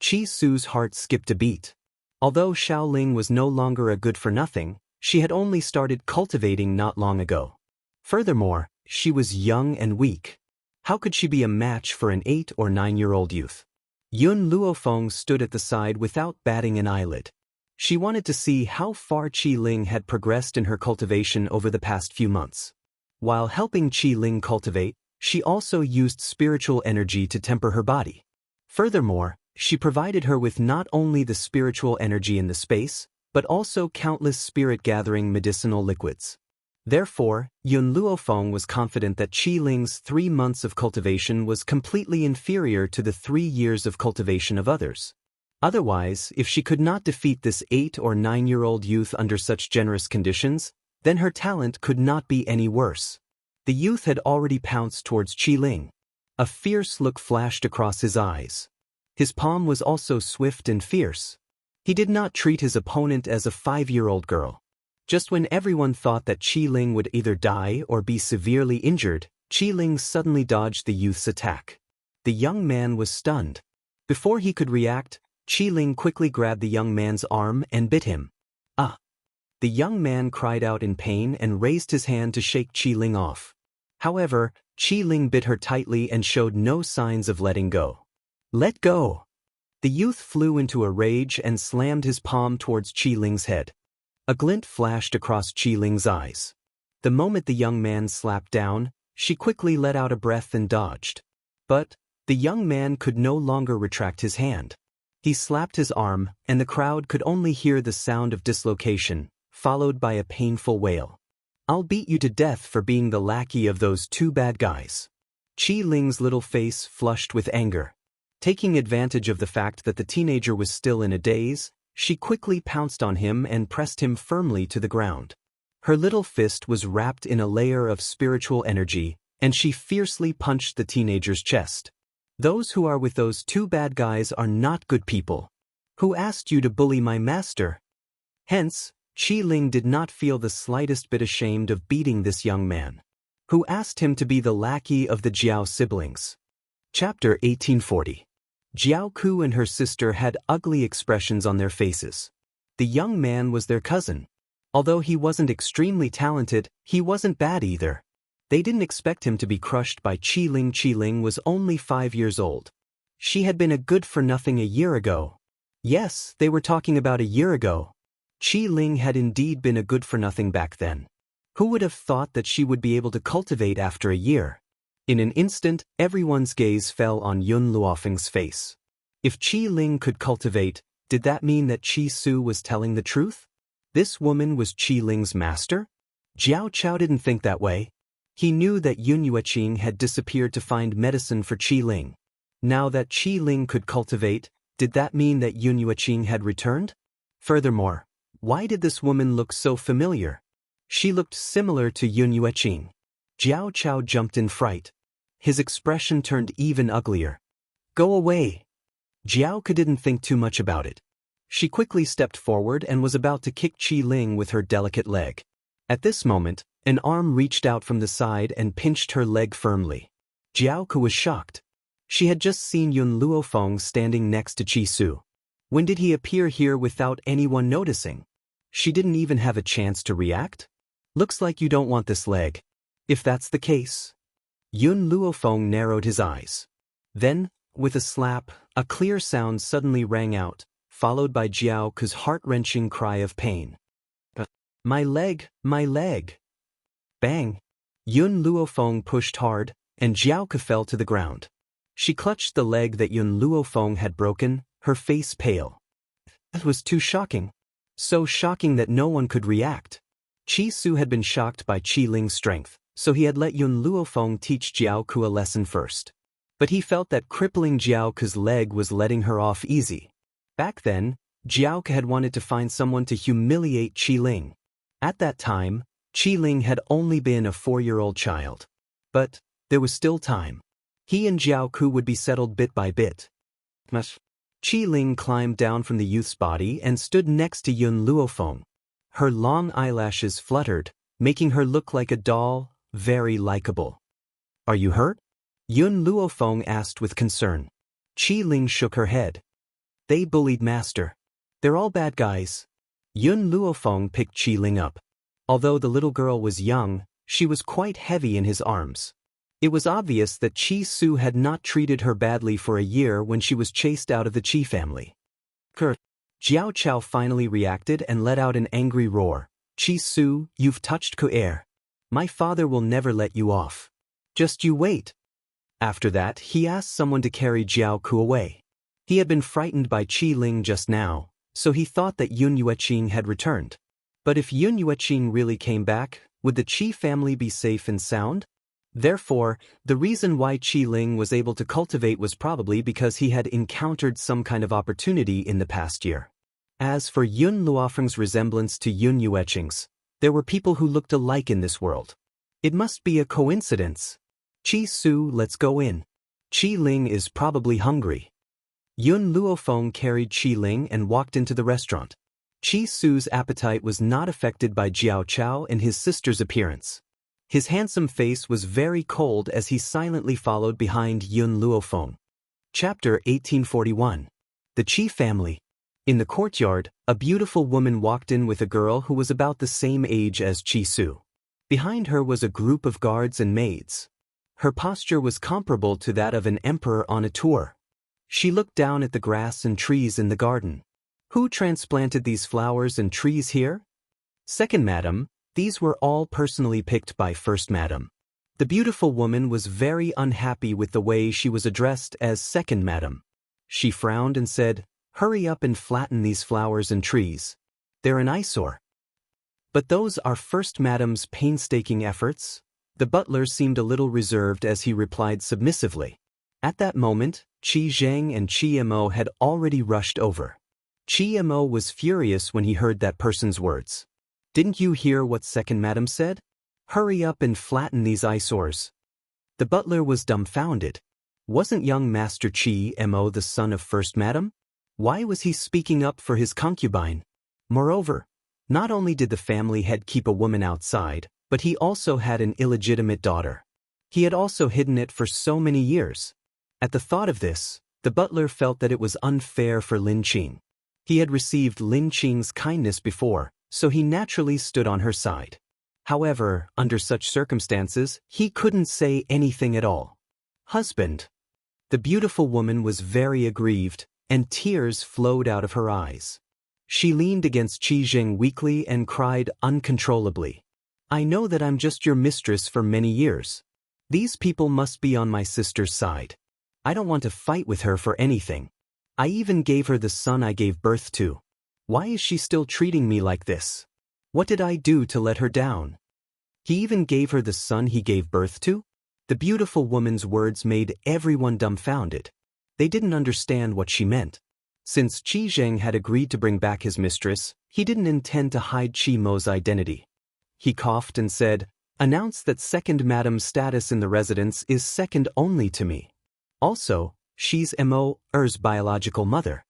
Qi Su's heart skipped a beat. Although Xiao Ling was no longer a good-for-nothing, she had only started cultivating not long ago. Furthermore, she was young and weak. How could she be a match for an 8 or 9-year-old youth? Yun Luofeng stood at the side without batting an eyelid. She wanted to see how far Qi Ling had progressed in her cultivation over the past few months. While helping Qi Ling cultivate, she also used spiritual energy to temper her body. Furthermore, she provided her with not only the spiritual energy in the space, but also countless spirit-gathering medicinal liquids. Therefore, Yun Luofeng was confident that Qi Ling's 3 months of cultivation was completely inferior to the 3 years of cultivation of others. Otherwise, if she could not defeat this 8 or 9-year-old youth under such generous conditions, then her talent could not be any worse. The youth had already pounced towards Qi Ling. A fierce look flashed across his eyes. His palm was also swift and fierce. He did not treat his opponent as a 5-year-old girl. Just when everyone thought that Qi Ling would either die or be severely injured, Qi Ling suddenly dodged the youth's attack. The young man was stunned. Before he could react, Qi Ling quickly grabbed the young man's arm and bit him. Ah! The young man cried out in pain and raised his hand to shake Qi Ling off. However, Qi Ling bit her tightly and showed no signs of letting go. Let go! The youth flew into a rage and slammed his palm towards Qi Ling's head. A glint flashed across Qi Ling's eyes. The moment the young man slapped down, she quickly let out a breath and dodged. But the young man could no longer retract his hand. He slapped his arm, and the crowd could only hear the sound of dislocation, followed by a painful wail. I'll beat you to death for being the lackey of those two bad guys. Qi Ling's little face flushed with anger. Taking advantage of the fact that the teenager was still in a daze, she quickly pounced on him and pressed him firmly to the ground. Her little fist was wrapped in a layer of spiritual energy, and she fiercely punched the teenager's chest. Those who are with those two bad guys are not good people. Who asked you to bully my master? Hence, Qi Ling did not feel the slightest bit ashamed of beating this young man. Who asked him to be the lackey of the Jiao siblings? Chapter 1840. Jiao Ku and her sister had ugly expressions on their faces. The young man was their cousin. Although he wasn't extremely talented, he wasn't bad either. They didn't expect him to be crushed by Qi Ling. Qi Ling was only 5 years old. She had been a good-for-nothing a year ago. Yes, they were talking about a year ago. Qi Ling had indeed been a good-for-nothing back then. Who would have thought that she would be able to cultivate after a year? In an instant, everyone's gaze fell on Yun Luofeng's face. If Qi Ling could cultivate, did that mean that Qi Su was telling the truth? This woman was Qi Ling's master? Jiao Chao didn't think that way. He knew that Yun Yueqing had disappeared to find medicine for Qi Ling. Now that Qi Ling could cultivate, did that mean that Yun Yueqing had returned? Furthermore, why did this woman look so familiar? She looked similar to Yun Yueqing. Jiao Chao jumped in fright. His expression turned even uglier. Go away. Jiao Ke didn't think too much about it. She quickly stepped forward and was about to kick Qi Ling with her delicate leg. At this moment, an arm reached out from the side and pinched her leg firmly. Jiao Ke was shocked. She had just seen Yun Luofeng standing next to Qi Su. When did he appear here without anyone noticing? She didn't even have a chance to react? Looks like you don't want this leg. If that's the case. Yun Luofeng narrowed his eyes. Then, with a slap, a clear sound suddenly rang out, followed by Jiao Ke's heart-wrenching cry of pain. My leg, my leg. Bang! Yun Luofeng pushed hard, and Jiao Ke fell to the ground. She clutched the leg that Yun Luofeng had broken, her face pale. It was too shocking. So shocking that no one could react. Qi Su had been shocked by Qi Ling's strength, so he had let Yun Luofeng teach Jiao Ke a lesson first. But he felt that crippling Jiao Ke's leg was letting her off easy. Back then, Jiao Ke had wanted to find someone to humiliate Qi Ling. At that time, Qi Ling had only been a 4-year-old child. But there was still time. He and Jiao Ke would be settled bit by bit. Qi Ling climbed down from the youth's body and stood next to Yun Luofeng. Her long eyelashes fluttered, making her look like a doll, very likable. Are you hurt? Yun Luofeng asked with concern. Qi Ling shook her head. They bullied Master. They're all bad guys. Yun Luofeng picked Qi Ling up. Although the little girl was young, she was quite heavy in his arms. It was obvious that Qi Su had not treated her badly for a year when she was chased out of the Qi family. Jiao Chao finally reacted and let out an angry roar. Qi Su, you've touched Ke. My father will never let you off. Just you wait. After that, he asked someone to carry Jiao Ke away. He had been frightened by Qi Ling just now, so he thought that Yun Yueqing had returned. But if Yun Yueqing really came back, would the Qi family be safe and sound? Therefore, the reason why Qi Ling was able to cultivate was probably because he had encountered some kind of opportunity in the past year. As for Yun Luofeng's resemblance to Yun Yueqing's, there were people who looked alike in this world. It must be a coincidence. Qi Su, let's go in. Qi Ling is probably hungry. Yun Luofeng carried Qi Ling and walked into the restaurant. Qi Su's appetite was not affected by Jiao Chao and his sister's appearance. His handsome face was very cold as he silently followed behind Yun Luofeng. Chapter 1841. The Qi Family. In the courtyard, a beautiful woman walked in with a girl who was about the same age as Qi Su. Behind her was a group of guards and maids. Her posture was comparable to that of an emperor on a tour. She looked down at the grass and trees in the garden. Who transplanted these flowers and trees here? Second Madam, these were all personally picked by First Madam. The beautiful woman was very unhappy with the way she was addressed as Second Madam. She frowned and said, "Hurry up and flatten these flowers and trees. They're an eyesore." "But those are First Madam's painstaking efforts." The butler seemed a little reserved as he replied submissively. At that moment, Qi Zheng and Qi Mo had already rushed over. Qi Mo was furious when he heard that person's words. "Didn't you hear what Second Madam said? Hurry up and flatten these eyesores." The butler was dumbfounded. Wasn't young Master Qi Mo the son of First Madam? Why was he speaking up for his concubine? Moreover, not only did the family head keep a woman outside, but he also had an illegitimate daughter. He had also hidden it for so many years. At the thought of this, the butler felt that it was unfair for Lin Qing. He had received Lin Qing's kindness before, so he naturally stood on her side. However, under such circumstances, he couldn't say anything at all. "Husband." The beautiful woman was very aggrieved, and tears flowed out of her eyes. She leaned against Qi Zheng weakly and cried uncontrollably. "I know that I'm just your mistress for many years. These people must be on my sister's side. I don't want to fight with her for anything. I even gave her the son I gave birth to. Why is she still treating me like this? What did I do to let her down? He even gave her the son he gave birth to?" The beautiful woman's words made everyone dumbfounded. They didn't understand what she meant. Since Qi Zheng had agreed to bring back his mistress, he didn't intend to hide Qi Mo's identity. He coughed and said, "Announce that Second Madam's status in the residence is second only to me. Also, she's Mo's biological mother."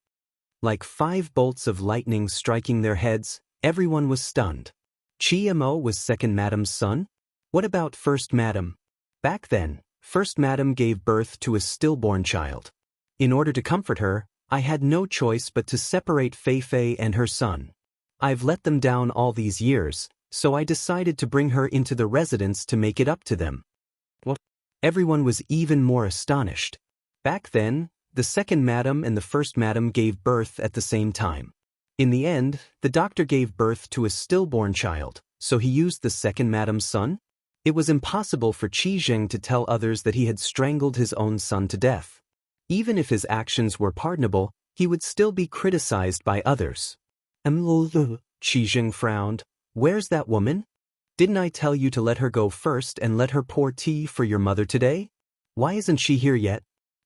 Like 5 bolts of lightning striking their heads, everyone was stunned. Qi Mo was Second Madam's son? What about First Madam? Back then, First Madam gave birth to a stillborn child. In order to comfort her, I had no choice but to separate Fei Fei and her son. I've let them down all these years, so I decided to bring her into the residence to make it up to them. What? Everyone was even more astonished. Back then, the Second Madam and the First Madam gave birth at the same time. In the end, the doctor gave birth to a stillborn child, so he used the Second Madam's son? It was impossible for Qi Zheng to tell others that he had strangled his own son to death. Even if his actions were pardonable, he would still be criticized by others. Qi Zheng frowned. "Where's that woman? Didn't I tell you to let her go first and let her pour tea for your mother today? Why isn't she here yet?"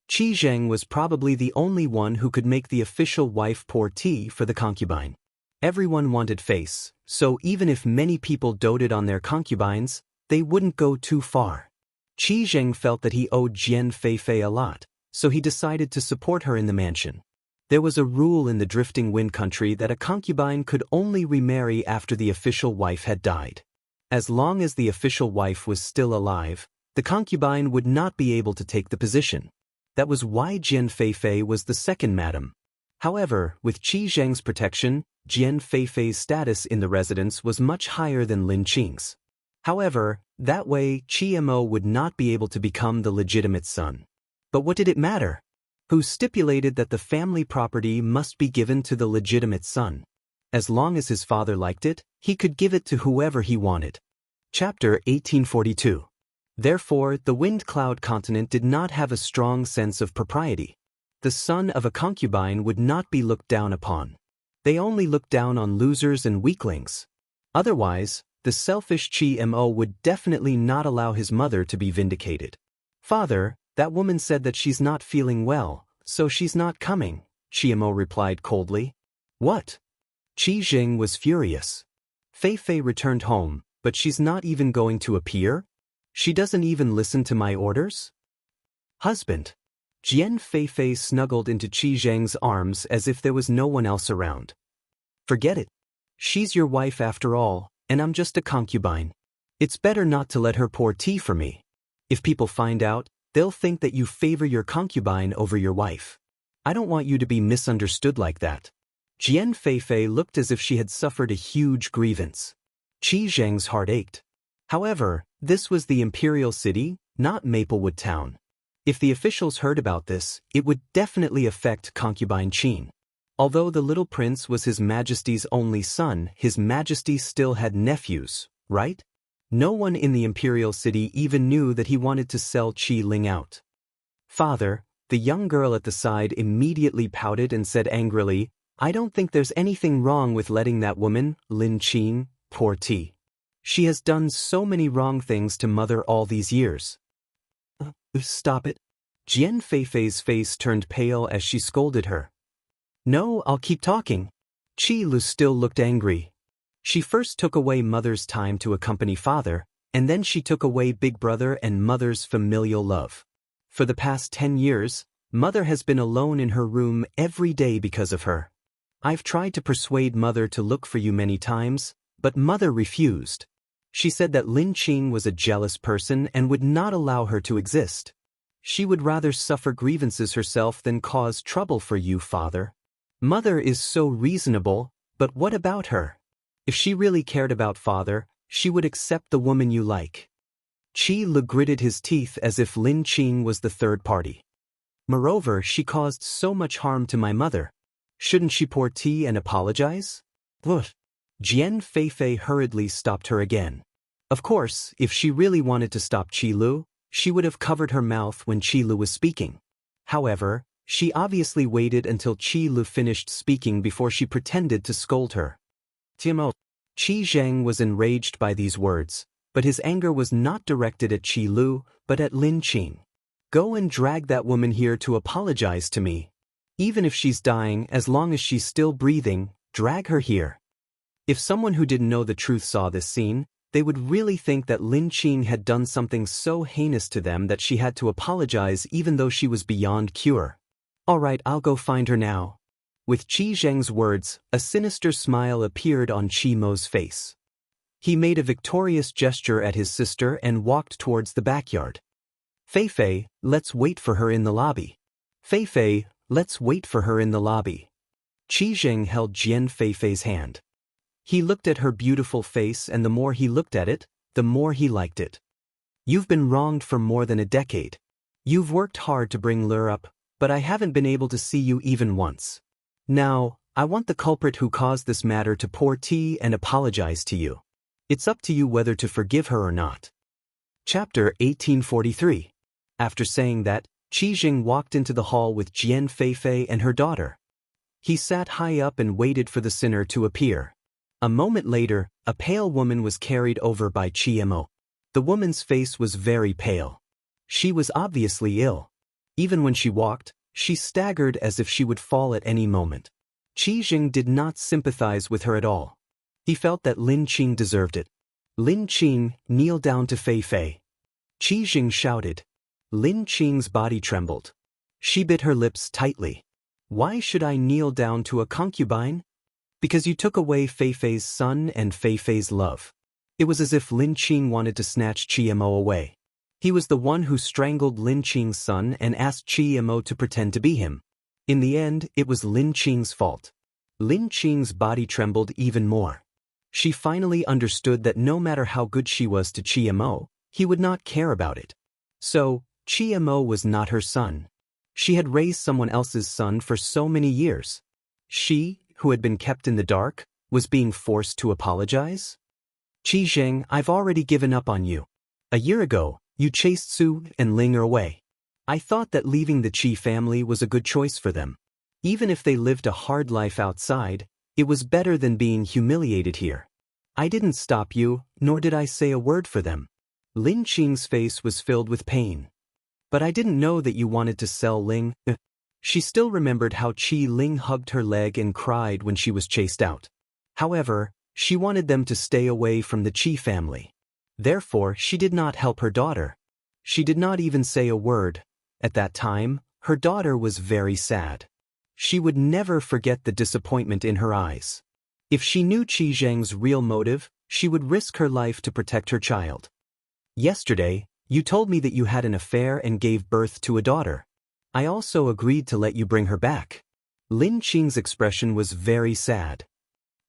Qi Zheng was probably the only one who could make the official wife pour tea for the concubine. Everyone wanted face, so even if many people doted on their concubines, they wouldn't go too far. Qi Zheng felt that he owed Jian Feifei a lot, so he decided to support her in the mansion. There was a rule in the Drifting Wind country that a concubine could only remarry after the official wife had died. As long as the official wife was still alive, the concubine would not be able to take the position. That was why Jian Feifei was the Second Madam. However, with Qi Zheng's protection, Jian Feifei's status in the residence was much higher than Lin Qing's. However, that way Qi Mo would not be able to become the legitimate son. But what did it matter? Who stipulated that the family property must be given to the legitimate son? As long as his father liked it, he could give it to whoever he wanted. Chapter 1842. Therefore, the Wind Cloud continent did not have a strong sense of propriety. The son of a concubine would not be looked down upon. They only looked down on losers and weaklings. Otherwise, the selfish Qi Mo would definitely not allow his mother to be vindicated. "Father, that woman said that she's not feeling well, so she's not coming," Qi Mo replied coldly. "What?" Qi Zheng was furious. "Fei Fei returned home, but she's not even going to appear? She doesn't even listen to my orders?" "Husband." Jian Feifei snuggled into Qi Zheng's arms as if there was no one else around. "Forget it. She's your wife after all, and I'm just a concubine. It's better not to let her pour tea for me. If people find out, they'll think that you favor your concubine over your wife. I don't want you to be misunderstood like that." Jian Feifei looked as if she had suffered a huge grievance. Qi Zheng's heart ached. However, this was the imperial city, not Maplewood Town. If the officials heard about this, it would definitely affect concubine Qin. Although the little prince was His Majesty's only son, His Majesty still had nephews, right? No one in the imperial city even knew that he wanted to sell Qi Ling out. Father, the young girl at the side immediately pouted and said angrily, I don't think there's anything wrong with letting that woman, Lin Qin, poor T. She has done so many wrong things to mother all these years. Stop it. Jian Feifei's face turned pale as she scolded her. No, I'll keep talking. Qi Lu still looked angry. She first took away mother's time to accompany father, and then she took away big brother and mother's familial love. For the past 10 years, mother has been alone in her room every day because of her. I've tried to persuade mother to look for you many times, but mother refused. She said that Lin Qin was a jealous person and would not allow her to exist. She would rather suffer grievances herself than cause trouble for you, father. Mother is so reasonable, but what about her? If she really cared about father, she would accept the woman you like. Qi Lu gritted his teeth as if Lin Qin was the third party. Moreover, she caused so much harm to my mother. Shouldn't she pour tea and apologize? What? Jian Feifei hurriedly stopped her again. Of course, if she really wanted to stop Qi Lu, she would have covered her mouth when Qi Lu was speaking. However, she obviously waited until Qi Lu finished speaking before she pretended to scold her. Timo. Qi Zheng was enraged by these words, but his anger was not directed at Qi Lu, but at Lin Qin. Go and drag that woman here to apologize to me. Even if she's dying, as long as she's still breathing, drag her here. If someone who didn't know the truth saw this scene, they would really think that Lin Qin had done something so heinous to them that she had to apologize even though she was beyond cure. All right, I'll go find her now. With Qi Zheng's words, a sinister smile appeared on Qi Mo's face. He made a victorious gesture at his sister and walked towards the backyard. Feifei, let's wait for her in the lobby. Feifei, let's wait for her in the lobby. Qi Zheng held Jian Feifei's hand. He looked at her beautiful face, and the more he looked at it, the more he liked it. You've been wronged for more than a decade. You've worked hard to bring Lur up, but I haven't been able to see you even once. Now, I want the culprit who caused this matter to pour tea and apologize to you. It's up to you whether to forgive her or not. Chapter 1843. After saying that, Qi Zheng walked into the hall with Jian Feifei and her daughter. He sat high up and waited for the sinner to appear. A moment later, a pale woman was carried over by Qi Mo. The woman's face was very pale. She was obviously ill. Even when she walked, she staggered as if she would fall at any moment. Qi Zheng did not sympathize with her at all. He felt that Lin Qin deserved it. Lin Qin, kneel down to Feifei. Qi Zheng shouted. Lin Qin's body trembled. She bit her lips tightly. Why should I kneel down to a concubine? Because you took away Feifei's son and Feifei's love. It was as if Lin Qin wanted to snatch Qi Mo away. He was the one who strangled Lin Qin's son and asked Qi Mo to pretend to be him. In the end, it was Lin Qin's fault. Lin Qin's body trembled even more. She finally understood that no matter how good she was to Qi Mo, he would not care about it. So, Qi Mo was not her son. She had raised someone else's son for so many years. She, who had been kept in the dark, was being forced to apologize? Qi Zheng, I've already given up on you. A year ago, you chased Su and Ling away. I thought that leaving the Qi family was a good choice for them. Even if they lived a hard life outside, it was better than being humiliated here. I didn't stop you, nor did I say a word for them. Lin Qing's face was filled with pain. But I didn't know that you wanted to sell Ling. She still remembered how Qi Ling hugged her leg and cried when she was chased out. However, she wanted them to stay away from the Qi family. Therefore, she did not help her daughter. She did not even say a word. At that time, her daughter was very sad. She would never forget the disappointment in her eyes. If she knew Qi Zheng's real motive, she would risk her life to protect her child. Yesterday, you told me that you had an affair and gave birth to a daughter. I also agreed to let you bring her back. Lin Qing's expression was very sad.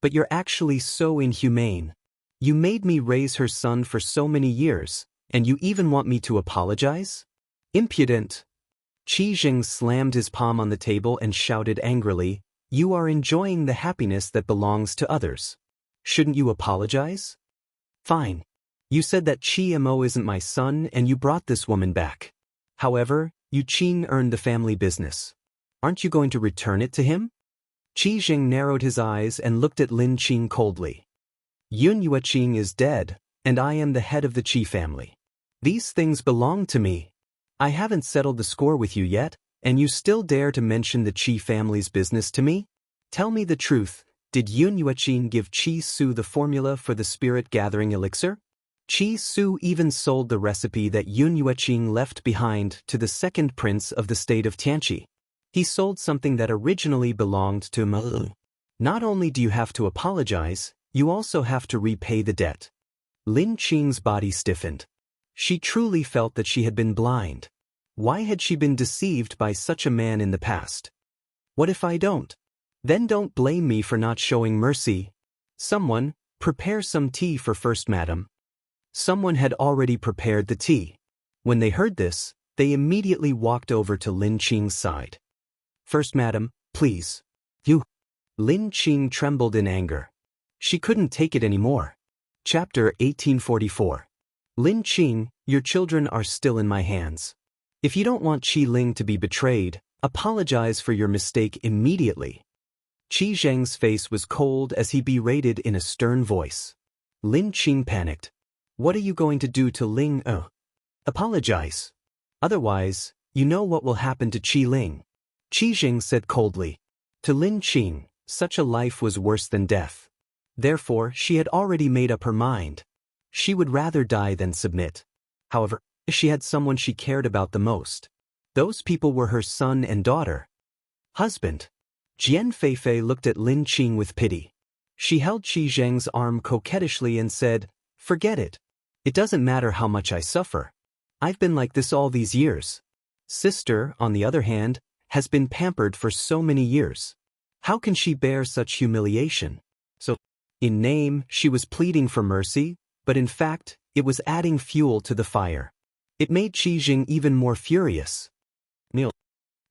But you're actually so inhumane. You made me raise her son for so many years, And you even want me to apologize? Impudent! Qi Jing slammed his palm on the table and shouted angrily, "You are enjoying the happiness that belongs to others. Shouldn't you apologize? Fine. You said that Qi Mo isn't my son and you brought this woman back. However, Yu Qing earned the family business. Aren't you going to return it to him?" Qi Jing narrowed his eyes and looked at Lin Qing coldly. "Yun Yueqing is dead, and I am the head of the Qi family. These things belong to me. I haven't settled the score with you yet, and you still dare to mention the Qi family's business to me? Tell me the truth, did Yun Yueqing give Qi Su the formula for the spirit-gathering elixir? Qi Su even sold the recipe that Yun Yueqing left behind to the second prince of the state of Tianqi. He sold something that originally belonged to Melu. Not only do you have to apologize, you also have to repay the debt." Lin Qing's body stiffened. She truly felt that she had been blind. Why had she been deceived by such a man in the past? "What if I don't? Then don't blame me for not showing mercy. Someone, prepare some tea for First Madam." Someone had already prepared the tea. When they heard this, they immediately walked over to Lin Qing's side. "First Madam, please." "You." Lin Qing trembled in anger. She couldn't take it anymore. Chapter 1844. "Lin Qing, your children are still in my hands. If you don't want Qi Ling to be betrayed, apologize for your mistake immediately." Qi Zheng's face was cold as he berated in a stern voice. Lin Qing panicked. "What are you going to do to Ling? Apologize. Otherwise, you know what will happen to Qi Ling." Qi Zheng said coldly. To Lin Qing, such a life was worse than death. Therefore, she had already made up her mind. She would rather die than submit. However, she had someone she cared about the most. Those people were her son and daughter. Husband. Jian Feifei looked at Lin Qing with pity. She held Qi Zheng's arm coquettishly and said, "Forget it. It doesn't matter how much I suffer. I've been like this all these years. Sister, on the other hand, has been pampered for so many years. How can she bear such humiliation?" So, in name, she was pleading for mercy, but in fact, it was adding fuel to the fire. It made Qi Jing even more furious. "Kneel."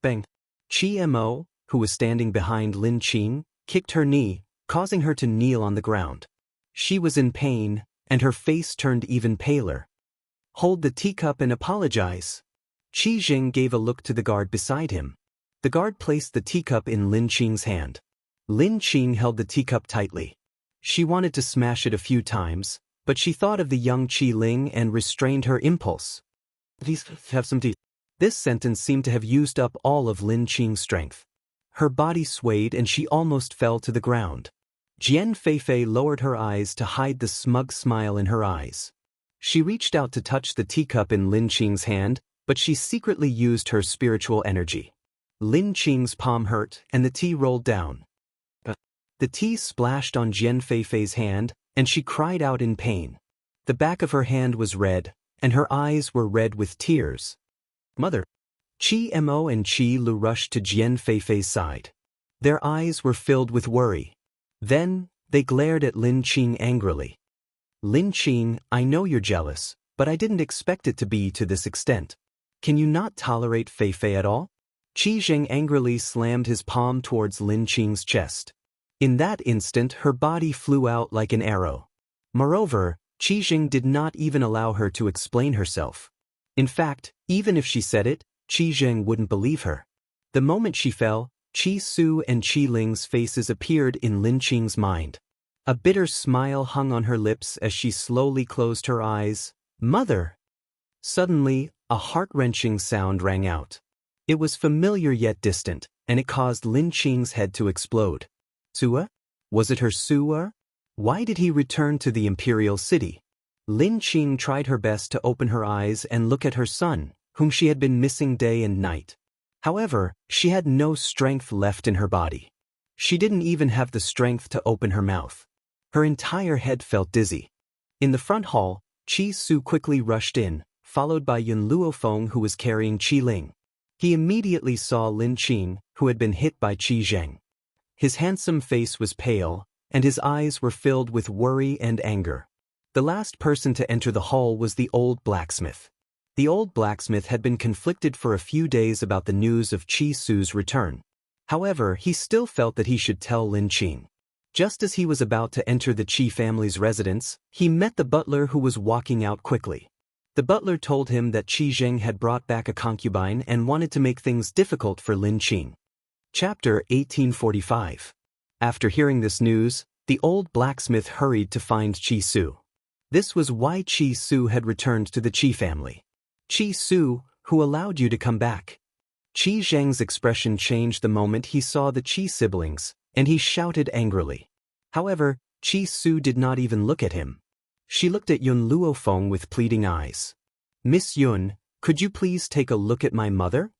Bang. Qi Mo, who was standing behind Lin Qing, kicked her knee, causing her to kneel on the ground. She was in pain, and her face turned even paler. "Hold the teacup and apologize." Qi Jing gave a look to the guard beside him. The guard placed the teacup in Lin Qing's hand. Lin Qing held the teacup tightly. She wanted to smash it a few times, but she thought of the young Qi Ling and restrained her impulse. "Please have some tea." This sentence seemed to have used up all of Lin Qing's strength. Her body swayed and she almost fell to the ground. Jian Feifei lowered her eyes to hide the smug smile in her eyes. She reached out to touch the teacup in Lin Qing's hand, but she secretly used her spiritual energy. Lin Qing's palm hurt and the tea rolled down. The tea splashed on Jian Feifei's hand, and she cried out in pain. The back of her hand was red, and her eyes were red with tears. "Mother." Qi Mo and Qi Lu rushed to Jian Feifei's side. Their eyes were filled with worry. Then, they glared at Lin Qing angrily. "Lin Qing, I know you're jealous, but I didn't expect it to be to this extent. Can you not tolerate Feifei at all?" Qi Zheng angrily slammed his palm towards Lin Qing's chest. In that instant, her body flew out like an arrow. Moreover, Qi Jing did not even allow her to explain herself. In fact, even if she said it, Qi Zheng wouldn't believe her. The moment she fell, Qi Su and Qi Ling's faces appeared in Lin Qing's mind. A bitter smile hung on her lips as she slowly closed her eyes. "Mother!" Suddenly, a heart-wrenching sound rang out. It was familiar yet distant, and it caused Lin Qing's head to explode. Sua? Was it her Sua? Why did he return to the imperial city? Lin Qing tried her best to open her eyes and look at her son, whom she had been missing day and night. However, she had no strength left in her body. She didn't even have the strength to open her mouth. Her entire head felt dizzy. In the front hall, Qi Su quickly rushed in, followed by Yun Luofeng, who was carrying Qi Ling. He immediately saw Lin Qing, who had been hit by Qi Zheng. His handsome face was pale, and his eyes were filled with worry and anger. The last person to enter the hall was the old blacksmith. The old blacksmith had been conflicted for a few days about the news of Chi Su's return. However, he still felt that he should tell Lin Qing. Just as he was about to enter the Chi family's residence, he met the butler who was walking out quickly. The butler told him that Qi Zheng had brought back a concubine and wanted to make things difficult for Lin Qing. Chapter 1845. After hearing this news, the old blacksmith hurried to find Qi Su. This was why Qi Su had returned to the Qi family. Qi Su, who allowed you to come back? Qi Zheng's expression changed the moment he saw the Qi siblings, and he shouted angrily. However, Qi Su did not even look at him. She looked at Yun Luofeng with pleading eyes. Miss Yun, could you please take a look at my mother?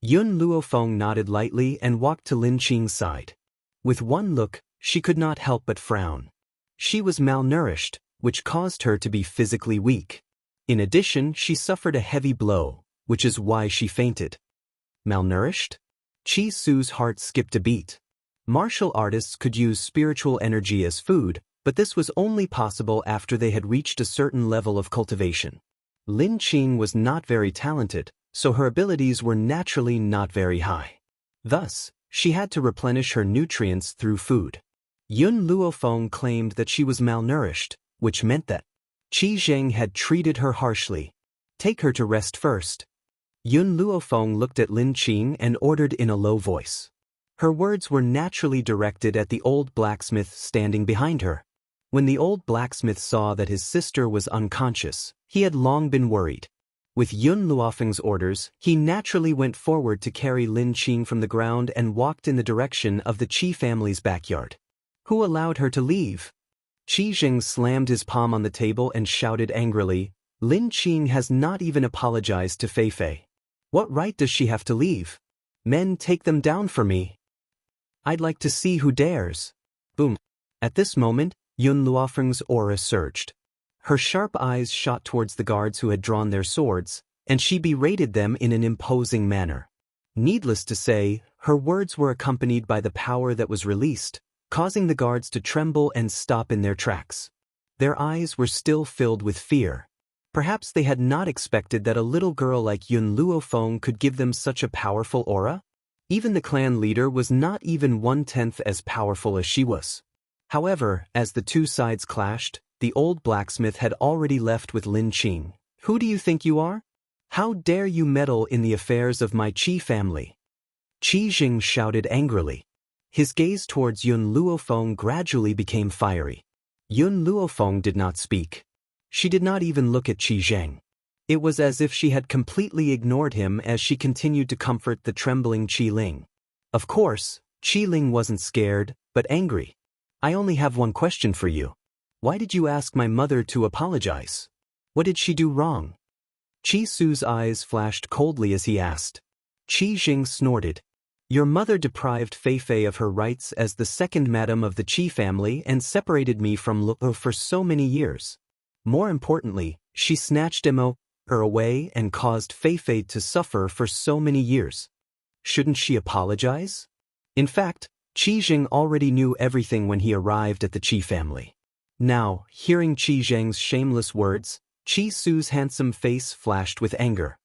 Yun Luofeng nodded lightly and walked to Lin Qing's side. With one look, she could not help but frown. She was malnourished, which caused her to be physically weak. In addition, she suffered a heavy blow, which is why she fainted. Malnourished? Qi Su's heart skipped a beat. Martial artists could use spiritual energy as food, but this was only possible after they had reached a certain level of cultivation. Lin Qing was not very talented, so her abilities were naturally not very high. Thus, she had to replenish her nutrients through food. Yun Luofeng claimed that she was malnourished, which meant that Qi Zheng had treated her harshly. Take her to rest first. Yun Luofeng looked at Lin Qing and ordered in a low voice. Her words were naturally directed at the old blacksmith standing behind her. When the old blacksmith saw that his sister was unconscious, he had long been worried. With Yun Luofeng's orders, he naturally went forward to carry Lin Qing from the ground and walked in the direction of the Qi family's backyard. Who allowed her to leave? Qi Zheng slammed his palm on the table and shouted angrily, Lin Qing has not even apologized to Fei Fei. What right does she have to leave? Men, take them down for me. I'd like to see who dares. Boom. At this moment, Yun Luofeng's aura surged. Her sharp eyes shot towards the guards who had drawn their swords, and she berated them in an imposing manner. Needless to say, her words were accompanied by the power that was released, causing the guards to tremble and stop in their tracks. Their eyes were still filled with fear. Perhaps they had not expected that a little girl like Yun Luofeng could give them such a powerful aura? Even the clan leader was not even 1/10 as powerful as she was. However, as the two sides clashed, the old blacksmith had already left with Lin Qing. Who do you think you are? How dare you meddle in the affairs of my Qi family? Qi Zheng shouted angrily. His gaze towards Yun Luofeng gradually became fiery. Yun Luofeng did not speak. She did not even look at Qi Zheng. It was as if she had completely ignored him as she continued to comfort the trembling Qi Ling. Of course, Qi Ling wasn't scared, but angry. I only have one question for you. Why did you ask my mother to apologize? What did she do wrong? Qi Su's eyes flashed coldly as he asked. Qi Zheng snorted. Your mother deprived Fei Fei of her rights as the second madam of the Qi family and separated me from Luo for so many years. More importantly, she snatched her away and caused Fei Fei to suffer for so many years. Shouldn't she apologize? In fact, Qi Zheng already knew everything when he arrived at the Qi family. Now, hearing Qi Zheng's shameless words, Qi Su's handsome face flashed with anger.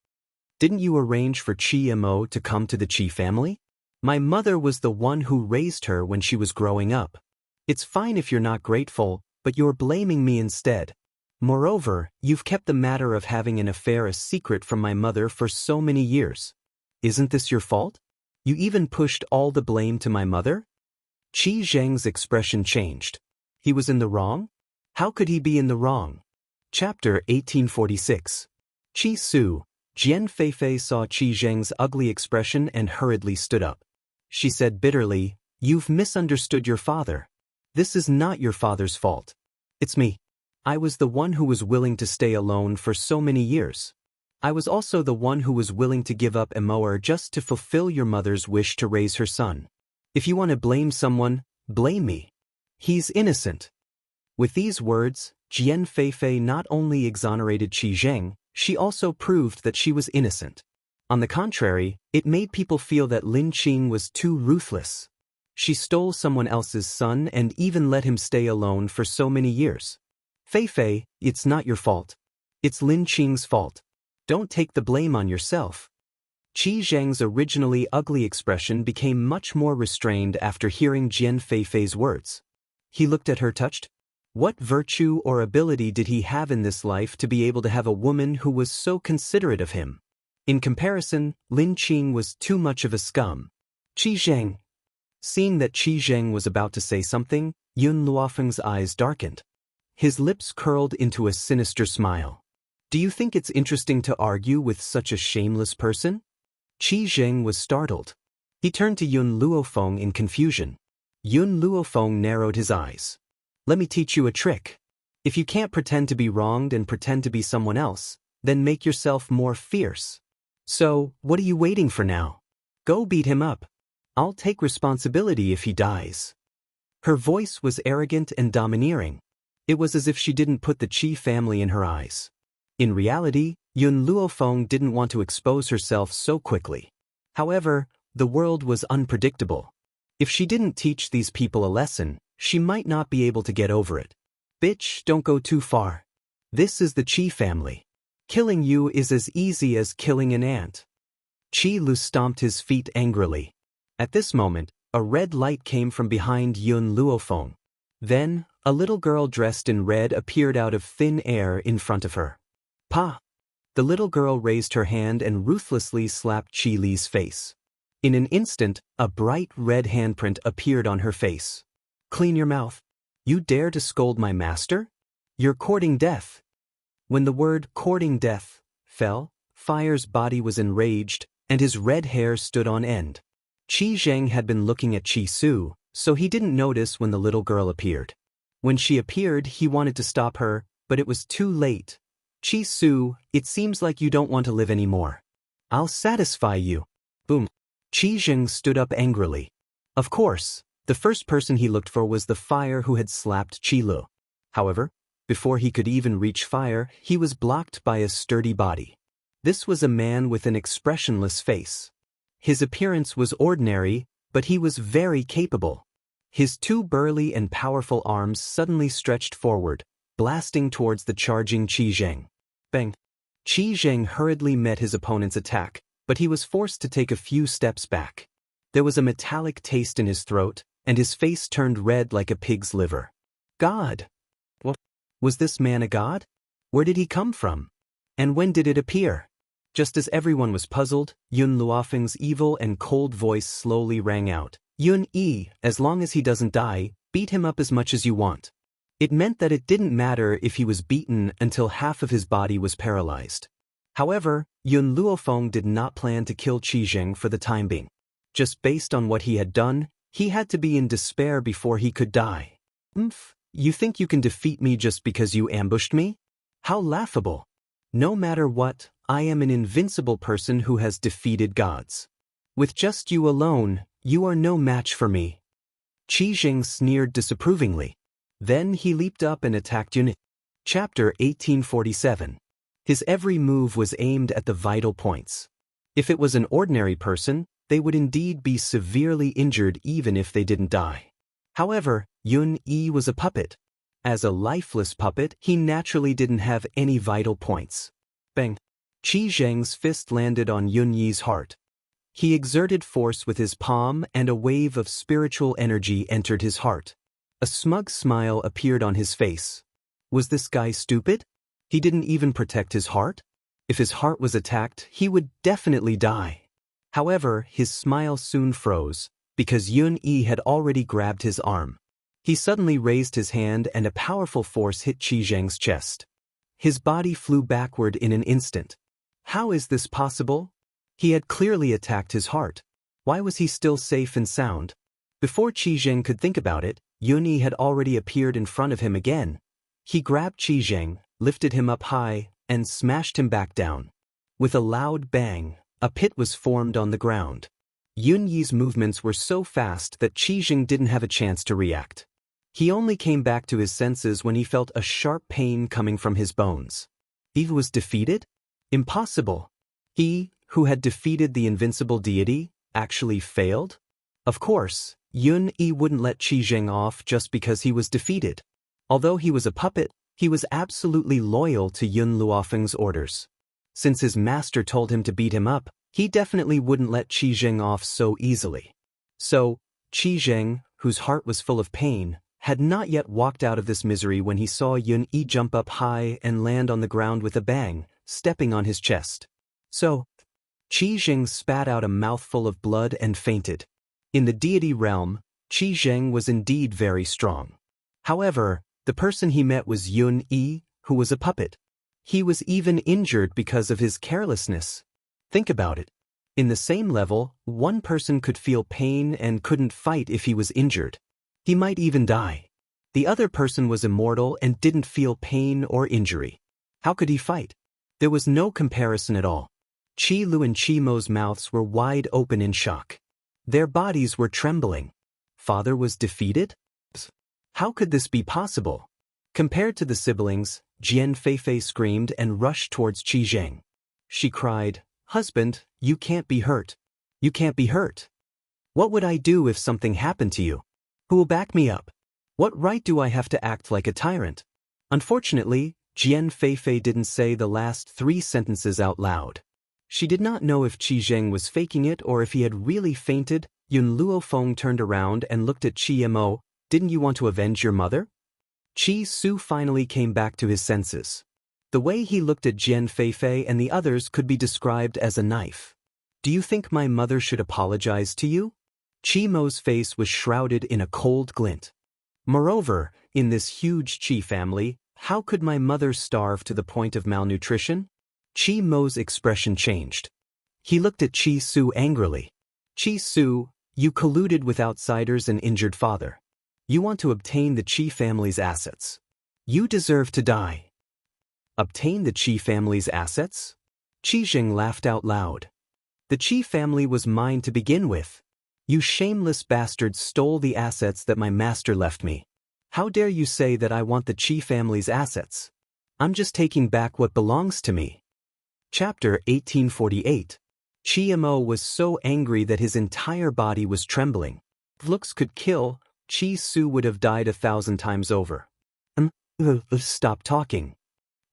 Didn't you arrange for Qi Mo to come to the Qi family? My mother was the one who raised her when she was growing up. It's fine if you're not grateful, but you're blaming me instead. Moreover, you've kept the matter of having an affair a secret from my mother for so many years. Isn't this your fault? You even pushed all the blame to my mother? Qi Zheng's expression changed. He was in the wrong? How could he be in the wrong? Chapter 1846. Qi Su, Jian Feifei saw Qi Zheng's ugly expression and hurriedly stood up. She said bitterly, You've misunderstood your father. This is not your father's fault. It's me. I was the one who was willing to stay alone for so many years. I was also the one who was willing to give up Emoer just to fulfill your mother's wish to raise her son. If you want to blame someone, blame me. He's innocent. With these words, Jian Feifei not only exonerated Qi Zheng, she also proved that she was innocent. On the contrary, it made people feel that Lin Qing was too ruthless. She stole someone else's son and even let him stay alone for so many years. Fei Fei, it's not your fault. It's Lin Qing's fault. Don't take the blame on yourself. Qi Zheng's originally ugly expression became much more restrained after hearing Jian Fei Fei's words. He looked at her touched. What virtue or ability did he have in this life to be able to have a woman who was so considerate of him? In comparison, Lin Qing was too much of a scum. Qi Zheng. Seeing that Qi Zheng was about to say something, Yun Luofeng's eyes darkened. His lips curled into a sinister smile. Do you think it's interesting to argue with such a shameless person? Qi Zheng was startled. He turned to Yun Luofeng in confusion. Yun Luofeng narrowed his eyes. Let me teach you a trick. If you can't pretend to be wronged and pretend to be someone else, then make yourself more fierce. So, what are you waiting for now? Go beat him up. I'll take responsibility if he dies. Her voice was arrogant and domineering. It was as if she didn't put the Qi family in her eyes. In reality, Yun Luofeng didn't want to expose herself so quickly. However, the world was unpredictable. If she didn't teach these people a lesson, she might not be able to get over it. Bitch, don't go too far. This is the Qi family. Killing you is as easy as killing an ant. Qi Lu stomped his feet angrily. At this moment, a red light came from behind Yun Luofeng. Then, a little girl dressed in red appeared out of thin air in front of her. Pa! The little girl raised her hand and ruthlessly slapped Qi Li's face. In an instant, a bright red handprint appeared on her face. Clean your mouth. You dare to scold my master? You're courting death. When the word courting death fell, Fire's body was enraged, and his red hair stood on end. Qi Zheng had been looking at Qi Su, so he didn't notice when the little girl appeared. When she appeared, he wanted to stop her, but it was too late. Qi Su, it seems like you don't want to live anymore. I'll satisfy you. Boom. Qi Zheng stood up angrily. Of course, the first person he looked for was the Fire who had slapped Qi Lu. However, before he could even reach Fire, he was blocked by a sturdy body. This was a man with an expressionless face. His appearance was ordinary, but he was very capable. His two burly and powerful arms suddenly stretched forward, blasting towards the charging Qi Zheng. Bang! Qi Zheng hurriedly met his opponent's attack, but he was forced to take a few steps back. There was a metallic taste in his throat, and his face turned red like a pig's liver. God! What? Was this man a god? Where did he come from? And when did it appear? Just as everyone was puzzled, Yun Luofeng's evil and cold voice slowly rang out. Yun Yi, as long as he doesn't die, beat him up as much as you want. It meant that it didn't matter if he was beaten until half of his body was paralyzed. However, Yun Luofeng did not plan to kill Qi Zheng for the time being. Just based on what he had done, he had to be in despair before he could die. You think you can defeat me just because you ambushed me? How laughable! No matter what, I am an invincible person who has defeated gods. With just you alone, you are no match for me. Qi Zheng sneered disapprovingly. Then he leaped up and attacked Yun. Chapter 1847. His every move was aimed at the vital points. If it was an ordinary person, they would indeed be severely injured even if they didn't die. However, Yun Yi was a puppet. As a lifeless puppet, he naturally didn't have any vital points. Bang! Qi Zheng's fist landed on Yun Yi's heart. He exerted force with his palm and a wave of spiritual energy entered his heart. A smug smile appeared on his face. Was this guy stupid? He didn't even protect his heart? If his heart was attacked, he would definitely die. However, his smile soon froze, because Yun Yi had already grabbed his arm. He suddenly raised his hand and a powerful force hit Qi Zheng's chest. His body flew backward in an instant. How is this possible? He had clearly attacked his heart. Why was he still safe and sound? Before Qi Zheng could think about it, Yun Yi had already appeared in front of him again. He grabbed Qi Zheng, lifted him up high, and smashed him back down. With a loud bang, a pit was formed on the ground. Yun Yi's movements were so fast that Qi Zheng didn't have a chance to react. He only came back to his senses when he felt a sharp pain coming from his bones. He was defeated? Impossible. He, who had defeated the invincible deity, actually failed? Of course, Yun Yi wouldn't let Qi Zheng off just because he was defeated. Although he was a puppet, He was absolutely loyal to Yun Luofeng's orders. Since his master told him to beat him up, he definitely wouldn't let Qi Zheng off so easily. So, Qi Zheng, whose heart was full of pain, had not yet walked out of this misery when he saw Yun Yi jump up high and land on the ground with a bang, stepping on his chest. So, Qi Zheng spat out a mouthful of blood and fainted. In the deity realm, Qi Zheng was indeed very strong. However, the person he met was Yun Yi, who was a puppet. He was even injured because of his carelessness. Think about it. In the same level, one person could feel pain and couldn't fight if he was injured. He might even die. The other person was immortal and didn't feel pain or injury. How could he fight? There was no comparison at all. Qi Lu and Qi Mo's mouths were wide open in shock. Their bodies were trembling. Father was defeated? How could this be possible? Compared to the siblings, Jian Feifei screamed and rushed towards Qi Zheng. She cried, "Husband, you can't be hurt. You can't be hurt. What would I do if something happened to you? Who will back me up? What right do I have to act like a tyrant?" Unfortunately, Jian Feifei didn't say the last 3 sentences out loud. She did not know if Qi Zheng was faking it or if he had really fainted. Yun Luofeng turned around and looked at Qi Mo. "Didn't you want to avenge your mother?" Qi Su finally came back to his senses. The way he looked at Jian Feifei and the others could be described as a knife. "Do you think my mother should apologize to you?" Qi Mo's face was shrouded in a cold glint. "Moreover, in this huge Qi family, how could my mother starve to the point of malnutrition?" Qi Mo's expression changed. He looked at Qi Su angrily. "Qi Su, you colluded with outsiders and injured father. You want to obtain the Qi family's assets. You deserve to die." Obtain the Qi family's assets? Qi Zheng laughed out loud. "The Qi family was mine to begin with. You shameless bastards stole the assets that my master left me. How dare you say that I want the Qi family's assets? I'm just taking back what belongs to me." Chapter 1848. Qi Mo was so angry that his entire body was trembling. If looks could kill, Qi Su would have died 1,000 times over. Stop talking."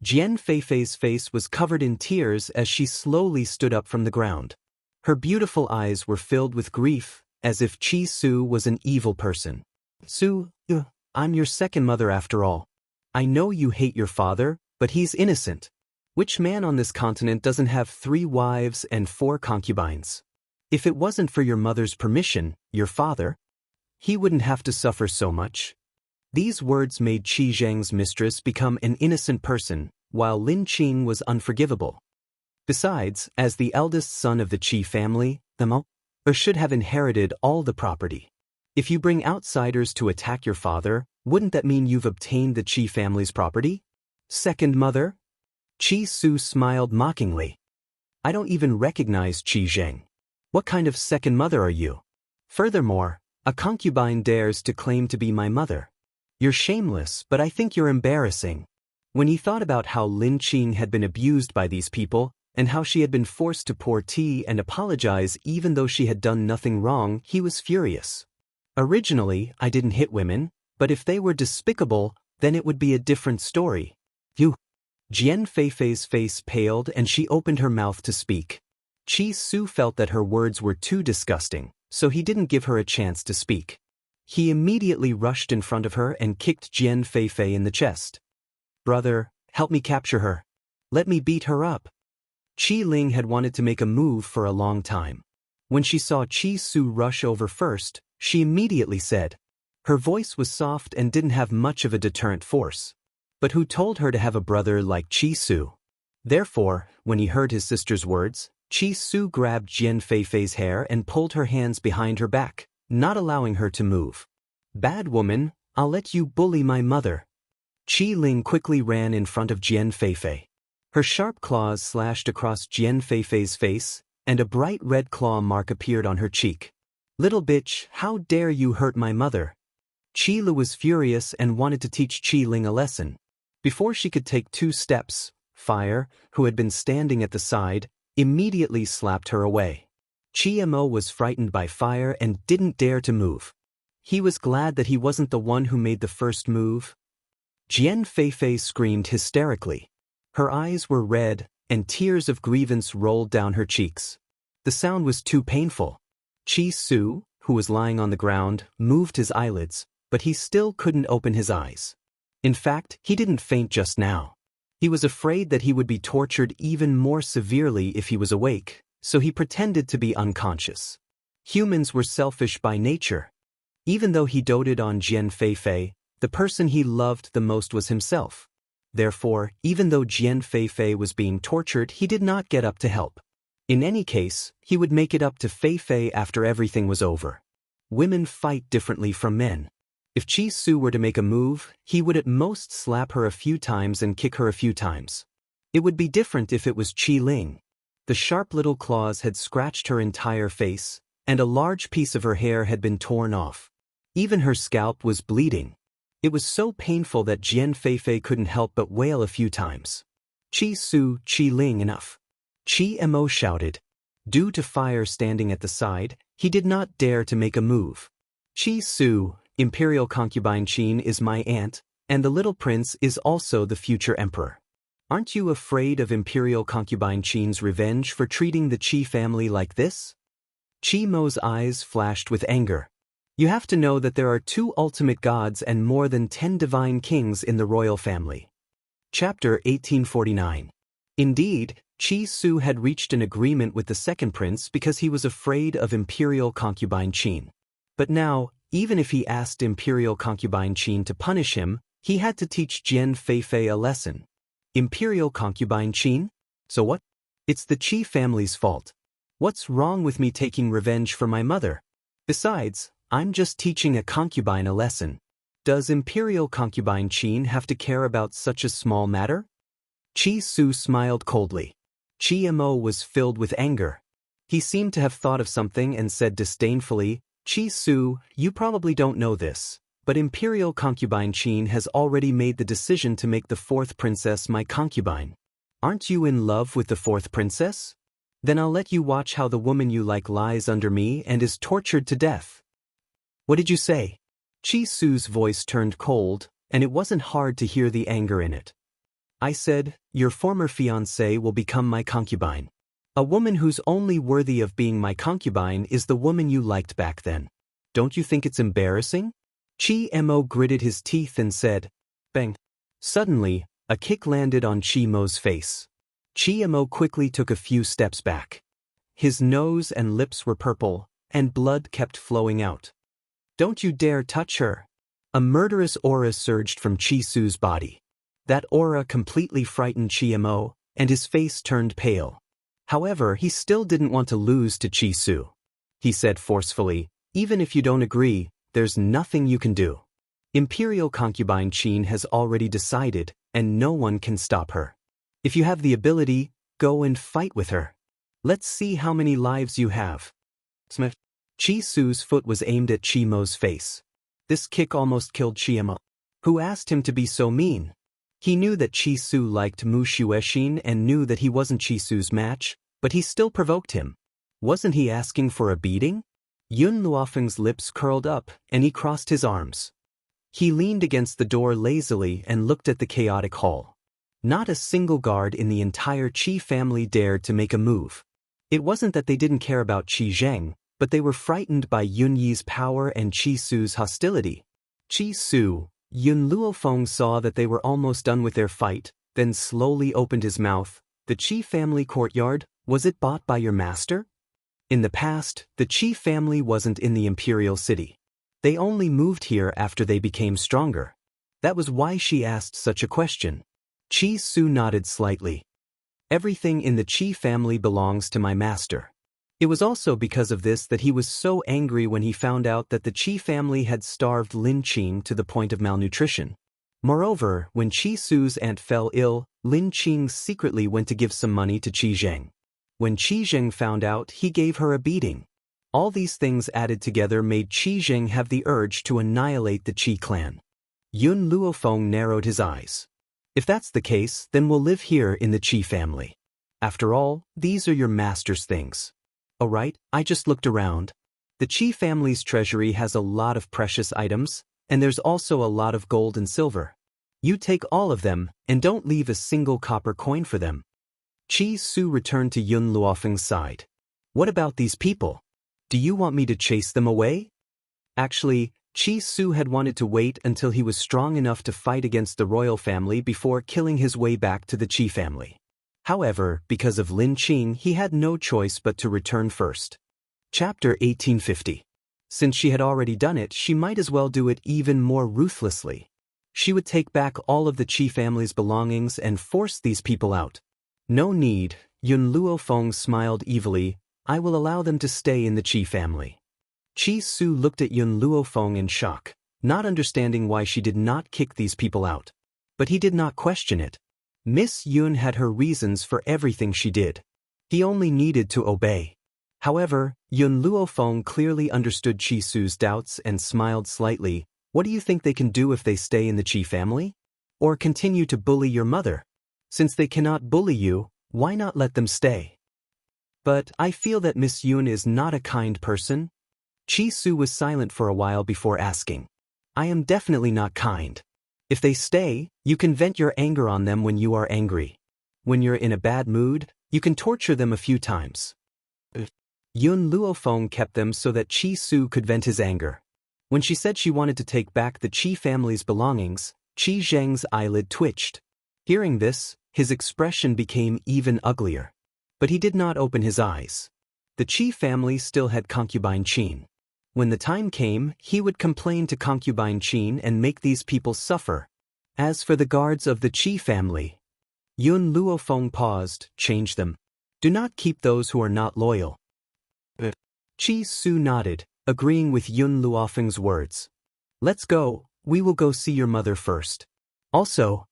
Jian Feifei's face was covered in tears as she slowly stood up from the ground. Her beautiful eyes were filled with grief, as if Qi Su was an evil person. "Su, I'm your second mother after all. I know you hate your father, but he's innocent. Which man on this continent doesn't have 3 wives and 4 concubines? If it wasn't for your mother's permission, your father, he wouldn't have to suffer so much." These words made Qi Zheng's mistress become an innocent person, while Lin Qing was unforgivable. Besides, as the eldest son of the Qi family, the Mo should have inherited all the property. If you bring outsiders to attack your father, wouldn't that mean you've obtained the Qi family's property? Second mother? Qi Su smiled mockingly. "I don't even recognize Qi Zheng. What kind of second mother are you? Furthermore, a concubine dares to claim to be my mother. You're shameless, but I think you're embarrassing." When he thought about how Lin Qing had been abused by these people, and how she had been forced to pour tea and apologize even though she had done nothing wrong, he was furious. "Originally, I didn't hit women, but if they were despicable, then it would be a different story. You." Jian Feifei's face paled and she opened her mouth to speak. Qi Su felt that her words were too disgusting, so he didn't give her a chance to speak. He immediately rushed in front of her and kicked Jian Feifei in the chest. "Brother, help me capture her. Let me beat her up." Qi Ling had wanted to make a move for a long time. When she saw Qi Su rush over first, she immediately said. Her voice was soft and didn't have much of a deterrent force. But who told her to have a brother like Qi Su? Therefore, when he heard his sister's words, Qi Su grabbed Jian Feifei's hair and pulled her hands behind her back, not allowing her to move. "Bad woman, I'll let you bully my mother." Qi Ling quickly ran in front of Jian Feifei. Her sharp claws slashed across Jian Feifei's face, and a bright red claw mark appeared on her cheek. "Little bitch, how dare you hurt my mother?" Qi Lu was furious and wanted to teach Qi Ling a lesson. Before she could take 2 steps, Fire, who had been standing at the side, immediately slapped her away. Qi Mo was frightened by Fire and didn't dare to move. He was glad that he wasn't the one who made the first move. Jian Feifei screamed hysterically. Her eyes were red, and tears of grievance rolled down her cheeks. The sound was too painful. Qi Su, who was lying on the ground, moved his eyelids, but he still couldn't open his eyes. In fact, he didn't faint just now. He was afraid that he would be tortured even more severely if he was awake, so he pretended to be unconscious. Humans were selfish by nature. Even though he doted on Jian Feifei, the person he loved the most was himself. Therefore, even though Jian Feifei was being tortured, he did not get up to help. In any case, he would make it up to Feifei after everything was over. Women fight differently from men. If Qi Su were to make a move, he would at most slap her a few times and kick her a few times. It would be different if it was Qi Ling. The sharp little claws had scratched her entire face, and a large piece of her hair had been torn off. Even her scalp was bleeding. It was so painful that Jian Feifei couldn't help but wail a few times. Qi Su, Qi Ling, enough. Qi Mo shouted. Due to fire standing at the side, he did not dare to make a move. Qi Su, Imperial Concubine Qin is my aunt, and the little prince is also the future emperor. Aren't you afraid of Imperial Concubine Qin's revenge for treating the Qi family like this? Qi Mo's eyes flashed with anger. You have to know that there are 2 ultimate gods and more than 10 divine kings in the royal family. Chapter 1849. Indeed, Qi Su had reached an agreement with the second prince because he was afraid of Imperial Concubine Qin. But now, even if he asked Imperial Concubine Qin to punish him, he had to teach Jian Feifei a lesson. Imperial Concubine Qin? So what? It's the Qi family's fault. What's wrong with me taking revenge for my mother? Besides, I'm just teaching a concubine a lesson. Does Imperial Concubine Qin have to care about such a small matter? Qi Su smiled coldly. Qi Mo was filled with anger. He seemed to have thought of something and said disdainfully, Qi Su, you probably don't know this, but Imperial Concubine Qin has already made the decision to make the 4th princess my concubine. Aren't you in love with the 4th princess? Then I'll let you watch how the woman you like lies under me and is tortured to death. What did you say? Qi Su's voice turned cold, and it wasn't hard to hear the anger in it. I said, your former fiancée will become my concubine. A woman who's only worthy of being my concubine is the woman you liked back then. Don't you think it's embarrassing? Qi Mo gritted his teeth and said, bang. Suddenly, a kick landed on Qi Mo's face. Qi Mo quickly took a few steps back. His nose and lips were purple, and blood kept flowing out. Don't you dare touch her. A murderous aura surged from Qi Su's body. That aura completely frightened Qi Mo, and his face turned pale. However, he still didn't want to lose to Qi Su. He said forcefully, even if you don't agree, there's nothing you can do. Imperial Concubine Qin has already decided, and no one can stop her. If you have the ability, go and fight with her. Let's see how many lives you have. Smith. Qi Su's foot was aimed at Qi Mo's face. This kick almost killed Qi Mo. Who asked him to be so mean? He knew that Qi Su liked Mu Xuexin and knew that he wasn't Qi Su's match, but he still provoked him. Wasn't he asking for a beating? Yun Luofeng's lips curled up, and he crossed his arms. He leaned against the door lazily and looked at the chaotic hall. Not a single guard in the entire Qi family dared to make a move. It wasn't that they didn't care about Qi Zheng, but they were frightened by Yun Yi's power and Qi Su's hostility. Qi Su, Yun Luofeng saw that they were almost done with their fight, then slowly opened his mouth. The Qi family courtyard, was it bought by your master? In the past, the Qi family wasn't in the imperial city. They only moved here after they became stronger. That was why she asked such a question. Qi Su nodded slightly. Everything in the Qi family belongs to my master. It was also because of this that he was so angry when he found out that the Qi family had starved Lin Qing to the point of malnutrition. Moreover, when Qi Su's aunt fell ill, Lin Qing secretly went to give some money to Qi Zheng. When Qi Zheng found out, he gave her a beating. All these things added together made Qi Zheng have the urge to annihilate the Qi clan. Yun Luofeng narrowed his eyes. If that's the case, then we'll live here in the Qi family. After all, these are your master's things. Oh right, I just looked around. The Qi family's treasury has a lot of precious items, and there's also a lot of gold and silver. You take all of them, and don't leave a single copper coin for them. Chi Su returned to Yun Luofeng's side. What about these people? Do you want me to chase them away? Actually, Chi Su had wanted to wait until he was strong enough to fight against the royal family before killing his way back to the Qi family. However, because of Lin Qing, he had no choice but to return first. Chapter 1850. Since she had already done it, she might as well do it even more ruthlessly. She would take back all of the Qi family's belongings and force these people out. No need, Yun Luofeng smiled evilly. I will allow them to stay in the Qi family. Chi Su looked at Yun Luofeng in shock, not understanding why she did not kick these people out. But he did not question it. Miss Yun had her reasons for everything she did. He only needed to obey. However, Yun Luofeng clearly understood Chi Su's doubts and smiled slightly. What do you think they can do if they stay in the Qi family? Or continue to bully your mother? Since they cannot bully you, why not let them stay? But I feel that Miss Yun is not a kind person. Chi Su was silent for a while before asking. I am definitely not kind. If they stay, you can vent your anger on them when you are angry. When you're in a bad mood, you can torture them a few times. Yun Luofeng kept them so that Chi Su could vent his anger. When she said she wanted to take back the Qi family's belongings, Qi Zheng's eyelid twitched. Hearing this, his expression became even uglier. But he did not open his eyes. The Qi family still had concubine Qin. When the time came, he would complain to concubine Qin and make these people suffer. As for the guards of the Qi family, Yun Luofeng paused. Change them. Do not keep those who are not loyal. Chi Su nodded, agreeing with Yun Luofeng's words. Let's go, we will go see your mother first. Also,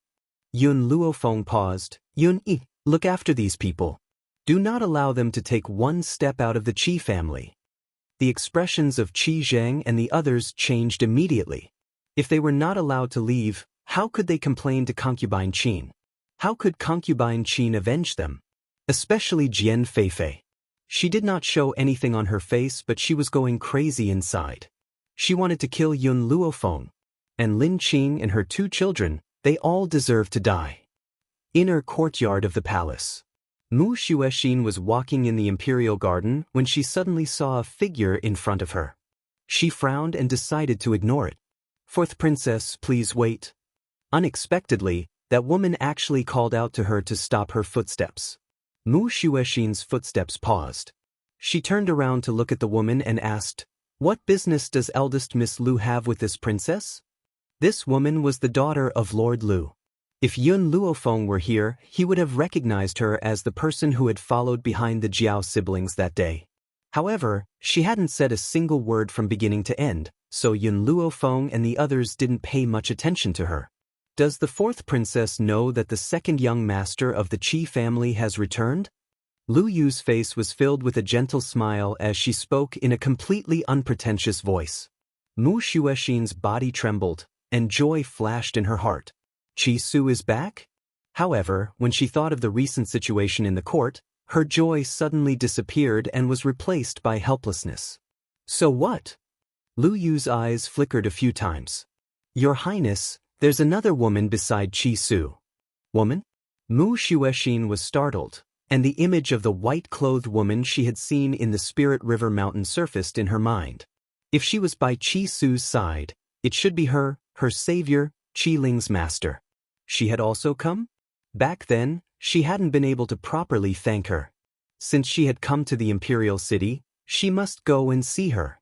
Yun Luofeng paused. Yun Yi, look after these people. Do not allow them to take one step out of the Qi family. The expressions of Qi Zheng and the others changed immediately. If they were not allowed to leave, how could they complain to concubine Qin? How could concubine Qin avenge them? Especially Jian Feifei. She did not show anything on her face, but she was going crazy inside. She wanted to kill Yun Luofeng. And Lin Qing and her 2 children, they all deserved to die. Inner courtyard of the palace. Mu Xuexin was walking in the imperial garden when she suddenly saw a figure in front of her. She frowned and decided to ignore it. Fourth princess, please wait. Unexpectedly, that woman actually called out to her to stop her footsteps. Mu Xuexin's footsteps paused. She turned around to look at the woman and asked, What business does eldest Miss Lu have with this princess? This woman was the daughter of Lord Lu. If Yun Luofeng were here, he would have recognized her as the person who had followed behind the Jiao siblings that day. However, she hadn't said a single word from beginning to end, so Yun Luofeng and the others didn't pay much attention to her. Does the 4th princess know that the 2nd young master of the Qi family has returned? Lu Yu's face was filled with a gentle smile as she spoke in a completely unpretentious voice. Mu Xuexin's body trembled, and joy flashed in her heart. Chi Su is back? However, when she thought of the recent situation in the court, her joy suddenly disappeared and was replaced by helplessness. So what? Lu Yu's eyes flickered a few times. Your Highness, there's another woman beside Chi Su. Woman? Mu Xuexin was startled, and the image of the white-clothed woman she had seen in the Spirit River mountain surfaced in her mind. If she was by Chi Su's side, it should be her savior, Qi Ling's master. She had also come? Back then, she hadn't been able to properly thank her. Since she had come to the imperial city, she must go and see her.